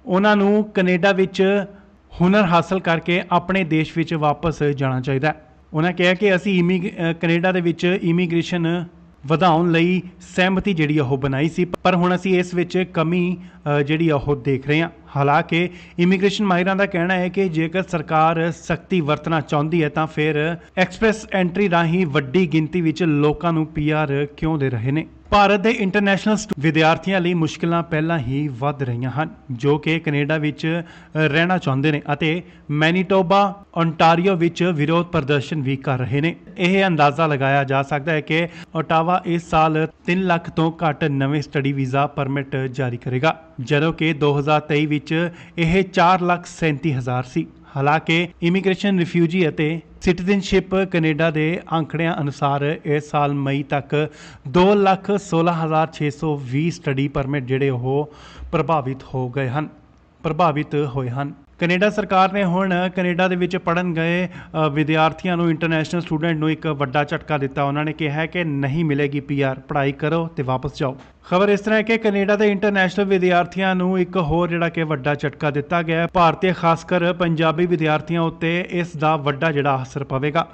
ਉਹਨਾਂ ਨੂੰ ਕੈਨੇਡਾ ਵਿੱਚ ਹੁਨਰ ਹਾਸਲ ਕਰਕੇ ਆਪਣੇ ਦੇਸ਼ ਵਿੱਚ ਵਾਪਸ ਜਾਣਾ ਚਾਹੀਦਾ। ਉਹਨਾਂ ਕਿਹਾ ਕਿ ਅਸੀਂ ਕੈਨੇਡਾ ਦੇ ਵਿੱਚ ਇਮੀਗ੍ਰੇਸ਼ਨ ਵਧਾਉਣ ਲਈ ਸਹਿਮਤੀ ਜਿਹੜੀ ਉਹ ਬਣਾਈ ਸੀ, ਪਰ ਹੁਣ ਅਸੀਂ ਇਸ ਵਿੱਚ ਕਮੀ ਜਿਹੜੀ ਉਹ ਦੇਖ ਰਹੇ ਹਾਂ। ਹਾਲਾਂਕਿ ਇਮੀਗ੍ਰੇਸ਼ਨ ਮਾਹਿਰਾਂ ਦਾ ਕਹਿਣਾ ਹੈ ਕਿ ਜੇਕਰ ਸਰਕਾਰ ਸਖਤੀ ਵਰਤਣਾ ਚਾਹੁੰਦੀ ਹੈ ਤਾਂ ਫਿਰ ਐਕਸਪ੍ਰੈਸ ਐਂਟਰੀ ਰਾਹੀਂ ਵੱਡੀ ਗਿਣਤੀ ਵਿੱਚ ਲੋਕਾਂ ਨੂੰ PR ਕਿਉਂ ਦੇ ਰਹੇ ਨੇ। ਭਾਰਤ ਦੇ ਇੰਟਰਨੈਸ਼ਨਲ ਵਿਦਿਆਰਥੀਆਂ ਲਈ ਮੁਸ਼ਕਿਲਾਂ ਪਹਿਲਾਂ ਹੀ ਵੱਧ ਰਹੀਆਂ ਹਨ ਜੋ ਕਿ ਕੈਨੇਡਾ ਵਿੱਚ ਰਹਿਣਾ ਚਾਹੁੰਦੇ ਨੇ ਅਤੇ ਮੈਨੀਟੋਬਾ ਓਨਟਾਰੀਓ ਵਿੱਚ ਵਿਰੋਧ ਪ੍ਰਦਰਸ਼ਨ ਵੀ ਕਰ ਰਹੇ ਨੇ। ਇਹ ਅੰਦਾਜ਼ਾ ਲਗਾਇਆ ਜਾ ਸਕਦਾ ਹੈ ਕਿ ਓਟਾਵਾ ਇਸ ਸਾਲ 3 ਲੱਖ ਤੋਂ ਘੱਟ ਨਵੇਂ ਸਟੱਡੀ ਵੀਜ਼ਾ ਪਰਮਿਟ ਜਾਰੀ ਕਰੇਗਾ, ਜਦੋਂ ਕਿ 2023 ਵਿੱਚ ਇਹ 4,37,000 ਸੀ। ਹਾਲਾਂਕਿ ਇਮੀਗ੍ਰੇਸ਼ਨ, ਰਿਫਿਊਜੀ ਅਤੇ ਸਿਟੀਜ਼ਨਸ਼ਿਪ ਕੈਨੇਡਾ ਦੇ ਅੰਕੜਿਆਂ ਅਨੁਸਾਰ ਇਸ ਸਾਲ ਮਈ ਤੱਕ 2,16,620 ਸਟੱਡੀ ਪਰਮਿਟ ਜਿਹੜੇ ਉਹ ਪ੍ਰਭਾਵਿਤ ਹੋਏ ਹਨ। ਕੈਨੇਡਾ ਸਰਕਾਰ ਨੇ ਹੁਣ ਕੈਨੇਡਾ ਦੇ ਵਿੱਚ ਪੜ੍ਹਨ ਗਏ ਵਿਦਿਆਰਥੀਆਂ ਨੂੰ ਇੰਟਰਨੈਸ਼ਨਲ ਸਟੂਡੈਂਟ ਨੂੰ ਇੱਕ ਵੱਡਾ ਝਟਕਾ ਦਿੱਤਾ। ਉਹਨਾਂ ਨੇ ਕਿਹਾ ਕਿ ਨਹੀਂ ਮਿਲੇਗੀ PR, ਪੜ੍ਹਾਈ ਕਰੋ ਤੇ ਵਾਪਸ ਜਾਓ। ਖਬਰ ਇਸ ਤਰ੍ਹਾਂ ਹੈ ਕਿ ਕੈਨੇਡਾ ਦੇ ਇੰਟਰਨੈਸ਼ਨਲ ਵਿਦਿਆਰਥੀਆਂ ਨੂੰ ਇੱਕ ਹੋਰ ਜਿਹੜਾ ਕਿ ਵੱਡਾ ਝਟਕਾ ਦਿੱਤਾ ਗਿਆ। ਭਾਰਤੀ ਖਾਸ ਕਰ ਪੰਜਾਬੀ ਵਿਦਿਆਰਥੀਆਂ ਉੱਤੇ ਇਸ ਦਾ ਵੱਡਾ ਜਿਹੜਾ ਅਸਰ ਪਵੇਗਾ।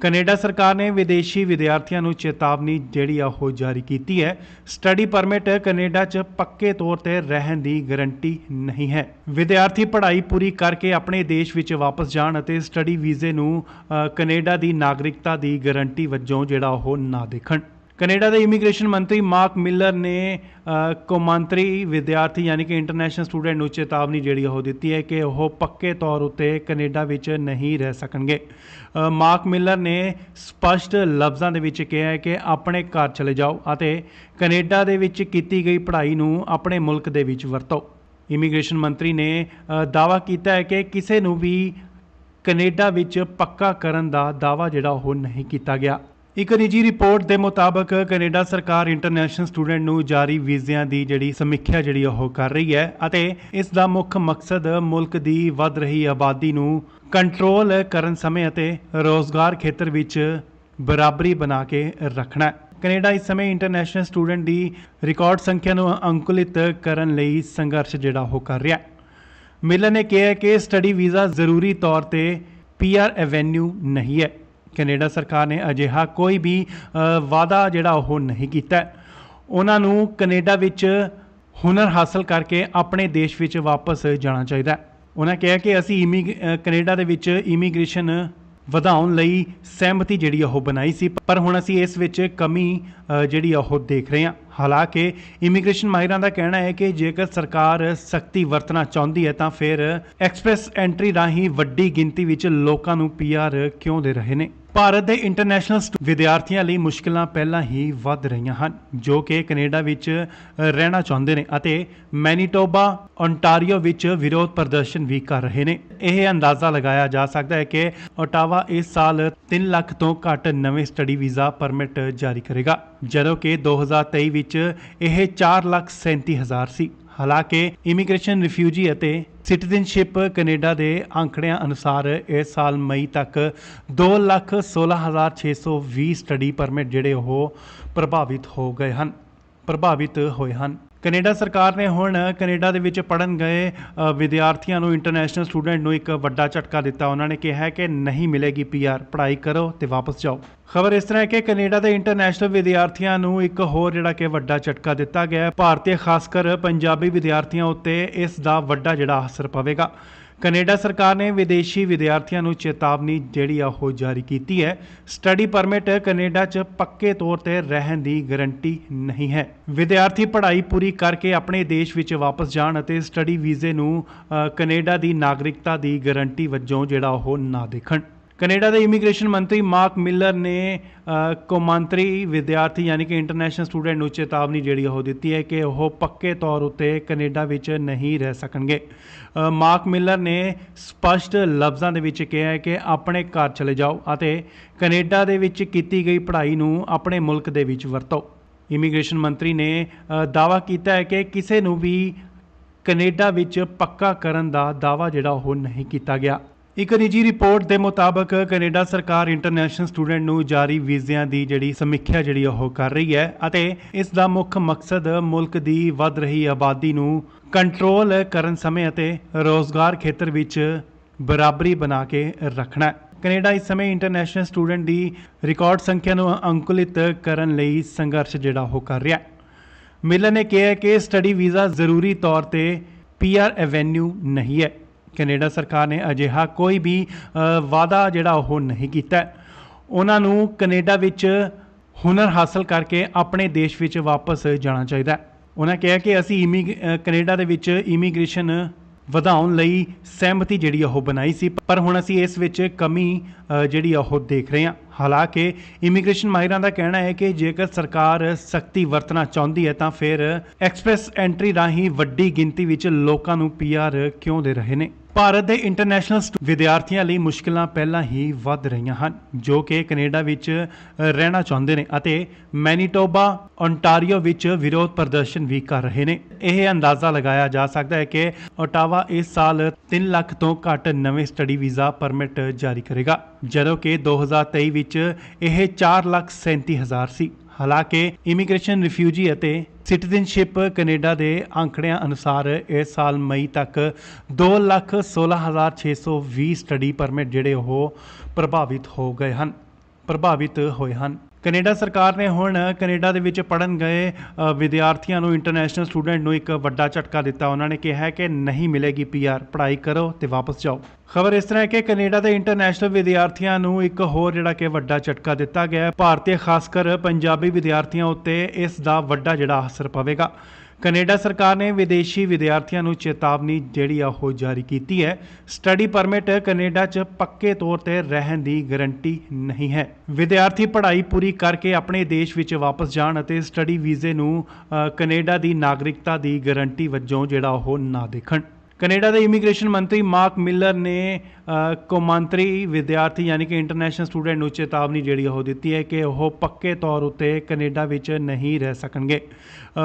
ਕੈਨੇਡਾ ਸਰਕਾਰ ਨੇ ਵਿਦੇਸ਼ੀ ਵਿਦਿਆਰਥੀਆਂ ਨੂੰ ਚੇਤਾਵਨੀ ਜਿਹੜੀ ਆ ਉਹ ਜਾਰੀ ਕੀਤੀ ਹੈ। ਸਟੱਡੀ ਪਰਮਿਟ ਕੈਨੇਡਾ 'ਚ ਪੱਕੇ ਤੌਰ ਤੇ ਰਹਿਣ ਦੀ ਗਾਰੰਟੀ ਨਹੀਂ ਹੈ। ਵਿਦਿਆਰਥੀ ਪੜ੍ਹਾਈ ਪੂਰੀ ਕਰਕੇ ਆਪਣੇ ਦੇਸ਼ ਵਿੱਚ ਵਾਪਸ ਜਾਣ ਅਤੇ ਸਟੱਡੀ ਵੀਜ਼ੇ ਨੂੰ ਕੈਨੇਡਾ ਦੀ ਨਾਗਰਿਕਤਾ ਦੀ ਗਾਰੰਟੀ ਵਜੋਂ ਜਿਹੜਾ ਉਹ ਨਾ ਦੇਖਣ। ਕੈਨੇਡਾ ਦੇ ਇਮੀਗ੍ਰੇਸ਼ਨ ਮੰਤਰੀ ਮਾਰਕ ਮਿਲਰ ਨੇ ਕੌਮਾਂਤਰੀ ਵਿਦਿਆਰਥੀ ਯਾਨੀ ਕਿ ਇੰਟਰਨੈਸ਼ਨਲ ਸਟੂਡੈਂਟ ਨੂੰ ਚੇਤਾਵਨੀ ਜਿਹੜੀ ਉਹ ਦਿੱਤੀ ਹੈ ਕਿ ਉਹ ਪੱਕੇ ਤੌਰ ਉੱਤੇ ਕੈਨੇਡਾ ਵਿੱਚ ਨਹੀਂ ਰਹਿ ਸਕਣਗੇ। ਮਾਰਕ ਮਿਲਰ ਨੇ ਸਪਸ਼ਟ ਲਫ਼ਜ਼ਾਂ ਦੇ ਵਿੱਚ ਕਿਹਾ ਹੈ ਕਿ ਆਪਣੇ ਘਰ ਚਲੇ ਜਾਓ ਅਤੇ ਕੈਨੇਡਾ ਦੇ ਵਿੱਚ ਕੀਤੀ ਗਈ ਪੜ੍ਹਾਈ ਨੂੰ ਆਪਣੇ ਮੁਲਕ ਦੇ ਵਿੱਚ ਵਰਤੋ। ਇਮੀਗ੍ਰੇਸ਼ਨ ਮੰਤਰੀ ਨੇ ਦਾਅਵਾ ਕੀਤਾ ਹੈ ਕਿ ਕਿਸੇ ਨੂੰ ਵੀ ਕੈਨੇਡਾ ਵਿੱਚ ਪੱਕਾ ਕਰਨ ਦਾ ਦਾਅਵਾ ਜਿਹੜਾ ਉਹ ਨਹੀਂ ਕੀਤਾ ਗਿਆ। ਇੱਕ ਨਿੱਜੀ ਰਿਪੋਰਟ ਦੇ ਮੁਤਾਬਕ ਕੈਨੇਡਾ ਸਰਕਾਰ ਇੰਟਰਨੈਸ਼ਨਲ ਸਟੂਡੈਂਟ ਨੂੰ ਜਾਰੀ ਵੀਜ਼ਿਆਂ ਦੀ ਜਿਹੜੀ ਸਮੀਖਿਆ ਜਿਹੜੀ ਉਹ ਕਰ ਰਹੀ ਹੈ ਅਤੇ ਇਸ ਦਾ ਮੁੱਖ ਮਕਸਦ ਮੁਲਕ ਦੀ ਵੱਧ ਰਹੀ ਆਬਾਦੀ ਨੂੰ ਕੰਟਰੋਲ ਕਰਨ ਸਮੇਂ ਅਤੇ ਰੋਜ਼ਗਾਰ ਖੇਤਰ ਵਿੱਚ ਬਰਾਬਰੀ ਬਣਾ ਕੇ ਰੱਖਣਾ ਹੈ। ਕੈਨੇਡਾ ਇਸ ਸਮੇਂ ਇੰਟਰਨੈਸ਼ਨਲ ਸਟੂਡੈਂਟ ਦੀ ਰਿਕਾਰਡ ਸੰਖਿਆ ਨੂੰ ਅੰਕੁਲਿਤ ਕਰਨ ਲਈ ਸੰਘਰਸ਼ ਜਿਹੜਾ ਉਹ ਕਰ ਰਿਹਾ ਹੈ। ਮਿਲਰ ਨੇ ਕਿਹਾ ਕਿ ਸਟੱਡੀ ਵੀਜ਼ਾ ਜ਼ਰੂਰੀ ਤੌਰ ਤੇ PR ਐਵੇਨਿਊ ਨਹੀਂ ਹੈ। ਕੈਨੇਡਾ ਸਰਕਾਰ ਨੇ ਅਜਿਹਾ ਕੋਈ ਵੀ ਵਾਅਦਾ ਜਿਹੜਾ ਉਹ ਨਹੀਂ ਕੀਤਾ। ਉਹਨਾਂ ਨੂੰ ਕੈਨੇਡਾ ਵਿੱਚ ਹੁਨਰ ਹਾਸਲ ਕਰਕੇ ਆਪਣੇ ਦੇਸ਼ ਵਿੱਚ ਵਾਪਸ ਜਾਣਾ ਚਾਹੀਦਾ। ਉਹਨਾਂ ਕਿਹਾ ਕਿ ਅਸੀਂ ਕੈਨੇਡਾ ਦੇ ਵਿੱਚ ਇਮੀਗ੍ਰੇਸ਼ਨ ਵਧਾਉਣ ਲਈ ਸਹਿਮਤੀ ਜਿਹੜੀ ਉਹ ਬਣਾਈ ਸੀ, ਪਰ ਹੁਣ ਅਸੀਂ ਇਸ ਵਿੱਚ ਕਮੀ ਜਿਹੜੀ ਉਹ ਦੇਖ ਰਹੇ ਹਾਂ। ਹਾਲਾਂਕਿ ਇਮੀਗ੍ਰੇਸ਼ਨ ਮਾਹਿਰਾਂ ਦਾ ਕਹਿਣਾ ਹੈ ਕਿ ਜੇਕਰ ਸਰਕਾਰ ਸਖਤੀ ਵਰਤਣਾ ਚਾਹੁੰਦੀ ਹੈ ਤਾਂ ਫਿਰ ਐਕਸਪ੍ਰੈਸ ਐਂਟਰੀ ਰਾਹੀਂ ਵੱਡੀ ਗਿਣਤੀ ਵਿੱਚ ਲੋਕਾਂ ਨੂੰ PR ਕਿਉਂ ਦੇ ਰਹੇ ਨੇ। ਭਾਰਤ ਦੇ ਇੰਟਰਨੈਸ਼ਨਲ ਵਿਦਿਆਰਥੀਆਂ ਲਈ ਮੁਸ਼ਕਿਲਾਂ ਪਹਿਲਾਂ ਹੀ ਵੱਧ ਰਹੀਆਂ ਹਨ ਜੋ ਕਿ ਕੈਨੇਡਾ ਵਿੱਚ ਰਹਿਣਾ ਚਾਹੁੰਦੇ ਨੇ ਅਤੇ ਮੈਨੀਟੋਬਾ ਓਨਟਾਰੀਓ ਵਿੱਚ ਵਿਰੋਧ ਪ੍ਰਦਰਸ਼ਨ ਵੀ ਕਰ ਰਹੇ ਨੇ। ਇਹ ਅੰਦਾਜ਼ਾ ਲਗਾਇਆ ਜਾ ਸਕਦਾ ਹੈ ਕਿ ਓਟਾਵਾ ਇਸ ਸਾਲ 3 ਲੱਖ ਤੋਂ ਘੱਟ ਨਵੇਂ ਸਟੱਡੀ ਵੀਜ਼ਾ ਪਰਮਿਟ ਜਾਰੀ ਕਰੇਗਾ, ਜਦੋਂ ਕਿ 2023 ਵਿੱਚ ਇਹ 4,37,000 ਸੀ। ਹਾਲਾਂਕਿ ਇਮੀਗ੍ਰੇਸ਼ਨ, ਰਿਫਿਊਜੀ ਅਤੇ ਸਿਟੀਜ਼ਨਸ਼ਿਪ ਕੈਨੇਡਾ ਦੇ ਅੰਕੜਿਆਂ ਅਨੁਸਾਰ ਇਸ ਸਾਲ ਮਈ ਤੱਕ 2,16,620 ਸਟੱਡੀ ਪਰਮਿਟ ਜਿਹੜੇ ਉਹ ਪ੍ਰਭਾਵਿਤ ਹੋਏ ਹਨ। ਕੈਨੇਡਾ ਸਰਕਾਰ ਨੇ ਹੁਣ ਕੈਨੇਡਾ ਦੇ ਵਿੱਚ ਪੜ੍ਹਨ ਗਏ ਵਿਦਿਆਰਥੀਆਂ ਨੂੰ ਇੰਟਰਨੈਸ਼ਨਲ ਸਟੂਡੈਂਟ ਨੂੰ ਇੱਕ ਵੱਡਾ ਝਟਕਾ ਦਿੱਤਾ। ਉਹਨਾਂ ਨੇ ਕਿਹਾ ਕਿ ਨਹੀਂ ਮਿਲੇਗੀ ਪੀਆਰ, ਪੜ੍ਹਾਈ ਕਰੋ ਤੇ ਵਾਪਸ ਜਾਓ। ਖਬਰ ਇਸ ਤਰ੍ਹਾਂ ਹੈ ਕਿ ਕੈਨੇਡਾ ਦੇ ਇੰਟਰਨੈਸ਼ਨਲ ਵਿਦਿਆਰਥੀਆਂ ਨੂੰ ਇੱਕ ਹੋਰ ਜਿਹੜਾ ਕਿ ਵੱਡਾ ਝਟਕਾ ਦਿੱਤਾ ਗਿਆ ਹੈ। ਭਾਰਤੀ ਖਾਸ ਕਰ ਪੰਜਾਬੀ ਵਿਦਿਆਰਥੀਆਂ ਉੱਤੇ ਇਸ ਦਾ ਵੱਡਾ ਜਿਹੜਾ ਅਸਰ ਪਵੇਗਾ। ਕੈਨੇਡਾ ਸਰਕਾਰ ਨੇ ਵਿਦੇਸ਼ੀ ਵਿਦਿਆਰਥੀਆਂ ਨੂੰ ਚੇਤਾਵਨੀ ਜਿਹੜੀ ਆ ਉਹ ਜਾਰੀ ਕੀਤੀ ਹੈ। ਸਟੱਡੀ ਪਰਮਿਟ ਕੈਨੇਡਾ 'ਚ ਪੱਕੇ ਤੌਰ ਤੇ ਰਹਿਣ ਦੀ ਗਾਰੰਟੀ ਨਹੀਂ ਹੈ। ਵਿਦਿਆਰਥੀ ਪੜ੍ਹਾਈ ਪੂਰੀ ਕਰਕੇ ਆਪਣੇ ਦੇਸ਼ ਵਿੱਚ ਵਾਪਸ ਜਾਣ ਅਤੇ ਸਟੱਡੀ ਵੀਜ਼ੇ ਨੂੰ ਕੈਨੇਡਾ ਦੀ ਨਾਗਰਿਕਤਾ ਦੀ ਗਾਰੰਟੀ ਵਜੋਂ ਜਿਹੜਾ ਉਹ ਨਾ ਦੇਖਣ। ਕੈਨੇਡਾ ਦੇ ਇਮੀਗ੍ਰੇਸ਼ਨ ਮੰਤਰੀ ਮਾਰਕ ਮਿਲਰ ਨੇ ਕੌਮਾਂਤਰੀ ਵਿਦਿਆਰਥੀ ਯਾਨੀ ਕਿ ਇੰਟਰਨੈਸ਼ਨਲ ਸਟੂਡੈਂਟ ਨੂੰ ਚੇਤਾਵਨੀ ਜਿਹੜੀ ਉਹ ਦਿੱਤੀ ਹੈ ਕਿ ਉਹ ਪੱਕੇ ਤੌਰ ਉੱਤੇ ਕੈਨੇਡਾ ਵਿੱਚ ਨਹੀਂ ਰਹਿ ਸਕਣਗੇ। ਮਾਰਕ ਮਿਲਰ ਨੇ ਸਪਸ਼ਟ ਲਫ਼ਜ਼ਾਂ ਦੇ ਵਿੱਚ ਕਿਹਾ ਹੈ ਕਿ ਆਪਣੇ ਘਰ ਚਲੇ ਜਾਓ ਅਤੇ ਕੈਨੇਡਾ ਦੇ ਵਿੱਚ ਕੀਤੀ ਗਈ ਪੜ੍ਹਾਈ ਨੂੰ ਆਪਣੇ ਮੁਲਕ ਦੇ ਵਿੱਚ ਵਰਤੋ। ਇਮੀਗ੍ਰੇਸ਼ਨ ਮੰਤਰੀ ਨੇ ਦਾਅਵਾ ਕੀਤਾ ਹੈ ਕਿ ਕਿਸੇ ਨੂੰ ਵੀ ਕੈਨੇਡਾ ਵਿੱਚ ਪੱਕਾ ਕਰਨ ਦਾ ਦਾਅਵਾ ਜਿਹੜਾ ਉਹ ਨਹੀਂ ਕੀਤਾ ਗਿਆ। ਇੱਕ ਨਿੱਜੀ ਰਿਪੋਰਟ ਦੇ ਮੁਤਾਬਕ ਕੈਨੇਡਾ ਸਰਕਾਰ ਇੰਟਰਨੈਸ਼ਨਲ ਸਟੂਡੈਂਟ ਨੂੰ ਜਾਰੀ ਵੀਜ਼ਿਆਂ ਦੀ ਜਿਹੜੀ ਸਮੀਖਿਆ ਜਿਹੜੀ ਉਹ ਕਰ ਰਹੀ ਹੈ ਅਤੇ ਇਸ ਦਾ ਮੁੱਖ ਮਕਸਦ ਮੁਲਕ ਦੀ ਵੱਧ ਰਹੀ ਆਬਾਦੀ ਨੂੰ ਕੰਟਰੋਲ ਕਰਨ ਸਮੇਂ ਅਤੇ ਰੋਜ਼ਗਾਰ ਖੇਤਰ ਵਿੱਚ ਬਰਾਬਰੀ ਬਣਾ ਕੇ ਰੱਖਣਾ ਹੈ। ਕੈਨੇਡਾ ਇਸ ਸਮੇਂ ਇੰਟਰਨੈਸ਼ਨਲ ਸਟੂਡੈਂਟ ਦੀ ਰਿਕਾਰਡ ਸੰਖਿਆ ਨੂੰ ਅੰਕੁਲਿਤ ਕਰਨ ਲਈ ਸੰਘਰਸ਼ ਜਿਹੜਾ ਉਹ ਕਰ ਰਿਹਾ ਹੈ। ਮਿਲਰ ਨੇ ਕਿਹਾ ਕਿ ਸਟੱਡੀ ਵੀਜ਼ਾ ਜ਼ਰੂਰੀ ਤੌਰ ਤੇ ਪੀਆਰ ਐਵੇਨਿਊ ਨਹੀਂ ਹੈ। ਕੈਨੇਡਾ ਸਰਕਾਰ ਨੇ ਅਜਿਹਾ ਕੋਈ ਵੀ ਵਾਅਦਾ ਜਿਹੜਾ ਉਹ ਨਹੀਂ ਕੀਤਾ। ਉਹਨਾਂ ਨੂੰ ਕੈਨੇਡਾ ਵਿੱਚ ਹੁਨਰ ਹਾਸਲ ਕਰਕੇ ਆਪਣੇ ਦੇਸ਼ ਵਿੱਚ ਵਾਪਸ ਜਾਣਾ ਚਾਹੀਦਾ। ਉਹਨਾਂ ਕਿਹਾ ਕਿ ਅਸੀਂ ਕੈਨੇਡਾ ਦੇ ਵਿੱਚ ਇਮੀਗ੍ਰੇਸ਼ਨ ਵਧਾਉਣ ਲਈ ਸਹਿਮਤੀ ਜਿਹੜੀ ਉਹ ਬਣਾਈ ਸੀ, ਪਰ ਹੁਣ ਅਸੀਂ ਇਸ ਵਿੱਚ ਕਮੀ ਜਿਹੜੀ ਉਹ ਦੇਖ ਰਹੇ ਹਾਂ। ਹਾਲਾਂਕਿ ਇਮੀਗ੍ਰੇਸ਼ਨ ਮਾਹਿਰਾਂ ਦਾ ਕਹਿਣਾ ਹੈ ਕਿ ਜੇਕਰ ਸਰਕਾਰ ਸਖਤੀ ਵਰਤਣਾ ਚਾਹੁੰਦੀ ਹੈ ਤਾਂ ਫਿਰ ਐਕਸਪ੍ਰੈਸ ਐਂਟਰੀ ਰਾਹੀਂ ਵੱਡੀ ਗਿਣਤੀ ਵਿੱਚ ਲੋਕਾਂ ਨੂੰ ਪੀਆਰ ਕਿਉਂ ਦੇ ਰਹੇ ਨੇ। ਭਾਰਤ ਦੇ ਇੰਟਰਨੈਸ਼ਨਲ ਵਿਦਿਆਰਥੀਆਂ ਲਈ ਮੁਸ਼ਕਿਲਾਂ ਪਹਿਲਾਂ ਹੀ ਵੱਧ ਰਹੀਆਂ ਹਨ ਜੋ ਕਿ ਕੈਨੇਡਾ ਵਿੱਚ ਰਹਿਣਾ ਚਾਹੁੰਦੇ ਨੇ ਅਤੇ ਮੈਨੀਟੋਬਾ, ਓਨਟਾਰੀਓ ਵਿੱਚ ਵਿਰੋਧ ਪ੍ਰਦਰਸ਼ਨ ਵੀ ਕਰ ਰਹੇ ਨੇ। ਇਹ ਅੰਦਾਜ਼ਾ ਲਗਾਇਆ ਜਾ ਸਕਦਾ ਹੈ ਕਿ ਓਟਾਵਾ ਇਸ ਸਾਲ 3 ਲੱਖ ਤੋਂ ਘੱਟ ਨਵੇਂ ਸਟੱਡੀ ਵੀਜ਼ਾ ਪਰਮਿਟ ਜਾਰੀ ਕਰੇਗਾ, ਜਦੋਂ ਕਿ 2023 ਵਿੱਚ ਇਹ 4,37,000 ਸੀ। ਹਾਲਾਂਕਿ ਇਮੀਗ੍ਰੇਸ਼ਨ, ਰਿਫਿਊਜੀ ਅਤੇ ਸਿਟੀਜ਼ਨਸ਼ਿਪ ਕੈਨੇਡਾ ਦੇ ਅੰਕੜਿਆਂ ਅਨੁਸਾਰ ਇਸ ਸਾਲ ਮਈ ਤੱਕ 2,16,620 ਸਟੱਡੀ ਪਰਮਿਟ ਜਿਹੜੇ ਉਹ ਪ੍ਰਭਾਵਿਤ ਹੋਏ ਹਨ। ਕੈਨੇਡਾ ਸਰਕਾਰ ਨੇ ਹੁਣ ਕੈਨੇਡਾ ਦੇ ਵਿੱਚ ਪੜ੍ਹਨ ਗਏ ਵਿਦਿਆਰਥੀਆਂ ਨੂੰ ਇੰਟਰਨੈਸ਼ਨਲ ਸਟੂਡੈਂਟ ਨੂੰ ਇੱਕ ਵੱਡਾ ਝਟਕਾ ਦਿੱਤਾ। ਉਹਨਾਂ ਨੇ ਕਿਹਾ ਕਿ ਨਹੀਂ ਮਿਲੇਗੀ ਪੀਆਰ, ਪੜ੍ਹਾਈ ਕਰੋ ਤੇ ਵਾਪਸ ਜਾਓ। ਖਬਰ ਇਸ ਤਰ੍ਹਾਂ ਹੈ ਕਿ ਕੈਨੇਡਾ ਦੇ ਇੰਟਰਨੈਸ਼ਨਲ ਵਿਦਿਆਰਥੀਆਂ ਨੂੰ ਇੱਕ ਹੋਰ ਜਿਹੜਾ ਕਿ ਵੱਡਾ ਝਟਕਾ ਦਿੱਤਾ ਗਿਆ ਹੈ। ਭਾਰਤੀ ਖਾਸ ਕਰ ਪੰਜਾਬੀ ਵਿਦਿਆਰਥੀਆਂ ਉੱਤੇ ਇਸ ਦਾ ਵੱਡਾ ਜਿਹੜਾ ਅਸਰ ਪਵੇਗਾ। ਕੈਨੇਡਾ ਸਰਕਾਰ ਨੇ ਵਿਦੇਸ਼ੀ ਵਿਦਿਆਰਥੀਆਂ ਨੂੰ ਚੇਤਾਵਨੀ ਜਿਹੜੀ ਆ ਉਹ ਜਾਰੀ ਕੀਤੀ ਹੈ। ਸਟੱਡੀ ਪਰਮਿਟ ਕੈਨੇਡਾ 'ਚ ਪੱਕੇ ਤੌਰ ਤੇ ਰਹਿਣ ਦੀ ਗਾਰੰਟੀ ਨਹੀਂ ਹੈ। ਵਿਦਿਆਰਥੀ ਪੜ੍ਹਾਈ ਪੂਰੀ ਕਰਕੇ ਆਪਣੇ ਦੇਸ਼ ਵਿੱਚ ਵਾਪਸ ਜਾਣ ਅਤੇ ਸਟੱਡੀ ਵੀਜ਼ੇ ਨੂੰ ਕੈਨੇਡਾ ਦੀ ਨਾਗਰਿਕਤਾ ਦੀ ਗਾਰੰਟੀ ਵਜੋਂ ਜਿਹੜਾ ਉਹ ਨਾ ਦੇਖਣ। ਕੈਨੇਡਾ ਦੇ ਇਮੀਗ੍ਰੇਸ਼ਨ ਮੰਤਰੀ ਮਾਰਕ ਮਿਲਰ ਨੇ ਕੌਮਾਂਤਰੀ ਵਿਦਿਆਰਥੀ ਯਾਨੀ ਕਿ ਇੰਟਰਨੈਸ਼ਨਲ ਸਟੂਡੈਂਟ ਨੂੰ ਚੇਤਾਵਨੀ ਜਿਹੜੀ ਉਹ ਦਿੱਤੀ ਹੈ ਕਿ ਉਹ ਪੱਕੇ ਤੌਰ ਉੱਤੇ ਕੈਨੇਡਾ ਵਿੱਚ ਨਹੀਂ ਰਹਿ ਸਕਣਗੇ।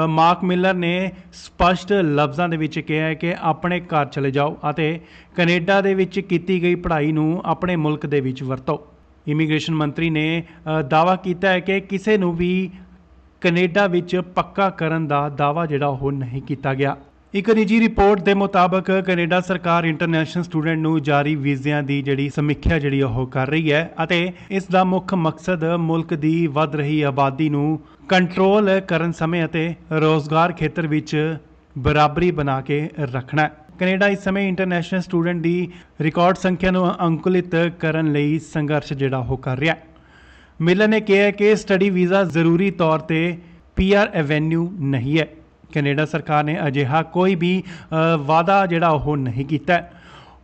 ਮਾਰਕ ਮਿਲਰ ਨੇ ਸਪਸ਼ਟ ਲਫ਼ਜ਼ਾਂ ਦੇ ਵਿੱਚ ਕਿਹਾ ਹੈ ਕਿ ਆਪਣੇ ਘਰ ਚਲੇ ਜਾਓ ਅਤੇ ਕੈਨੇਡਾ ਦੇ ਵਿੱਚ ਕੀਤੀ ਗਈ ਪੜ੍ਹਾਈ ਨੂੰ ਆਪਣੇ ਮੁਲਕ ਦੇ ਵਿੱਚ ਵਰਤੋ। ਇਮੀਗ੍ਰੇਸ਼ਨ ਮੰਤਰੀ ਨੇ ਦਾਅਵਾ ਕੀਤਾ ਹੈ ਕਿ ਕਿਸੇ ਨੂੰ ਵੀ ਕੈਨੇਡਾ ਵਿੱਚ ਪੱਕਾ ਕਰਨ ਦਾ ਦਾਅਵਾ ਜਿਹੜਾ ਉਹ ਨਹੀਂ ਕੀਤਾ ਗਿਆ। ਇੱਕ ਨਿੱਜੀ ਰਿਪੋਰਟ ਦੇ ਮੁਤਾਬਕ ਕੈਨੇਡਾ ਸਰਕਾਰ ਇੰਟਰਨੈਸ਼ਨਲ ਸਟੂਡੈਂਟ ਨੂੰ ਜਾਰੀ ਵੀਜ਼ਿਆਂ ਦੀ ਜਿਹੜੀ ਸਮੀਖਿਆ ਜਿਹੜੀ ਉਹ ਕਰ ਰਹੀ ਹੈ ਅਤੇ ਇਸ ਦਾ ਮੁੱਖ ਮਕਸਦ ਮੁਲਕ ਦੀ ਵੱਧ ਰਹੀ ਆਬਾਦੀ ਨੂੰ ਕੰਟਰੋਲ ਕਰਨ ਸਮੇਂ ਅਤੇ ਰੋਜ਼ਗਾਰ ਖੇਤਰ ਵਿੱਚ ਬਰਾਬਰੀ ਬਣਾ ਕੇ ਰੱਖਣਾ ਹੈ। ਕੈਨੇਡਾ ਇਸ ਸਮੇਂ ਇੰਟਰਨੈਸ਼ਨਲ ਸਟੂਡੈਂਟ ਦੀ ਰਿਕਾਰਡ ਸੰਖਿਆ ਨੂੰ ਅੰਕੁਲਿਤ ਕਰਨ ਲਈ ਸੰਘਰਸ਼ ਜਿਹੜਾ ਉਹ ਕਰ ਰਿਹਾ ਹੈ। ਮਿਲਰ ਨੇ ਕਿਹਾ ਕਿ ਸਟੱਡੀ ਵੀਜ਼ਾ ਜ਼ਰੂਰੀ ਤੌਰ ਤੇ ਪੀਆਰ ਐਵੇਨਿਊ ਨਹੀਂ ਹੈ। ਕੈਨੇਡਾ ਸਰਕਾਰ ਨੇ ਅਜਿਹਾ ਕੋਈ ਵੀ ਵਾਅਦਾ ਜਿਹੜਾ ਉਹ ਨਹੀਂ ਕੀਤਾ।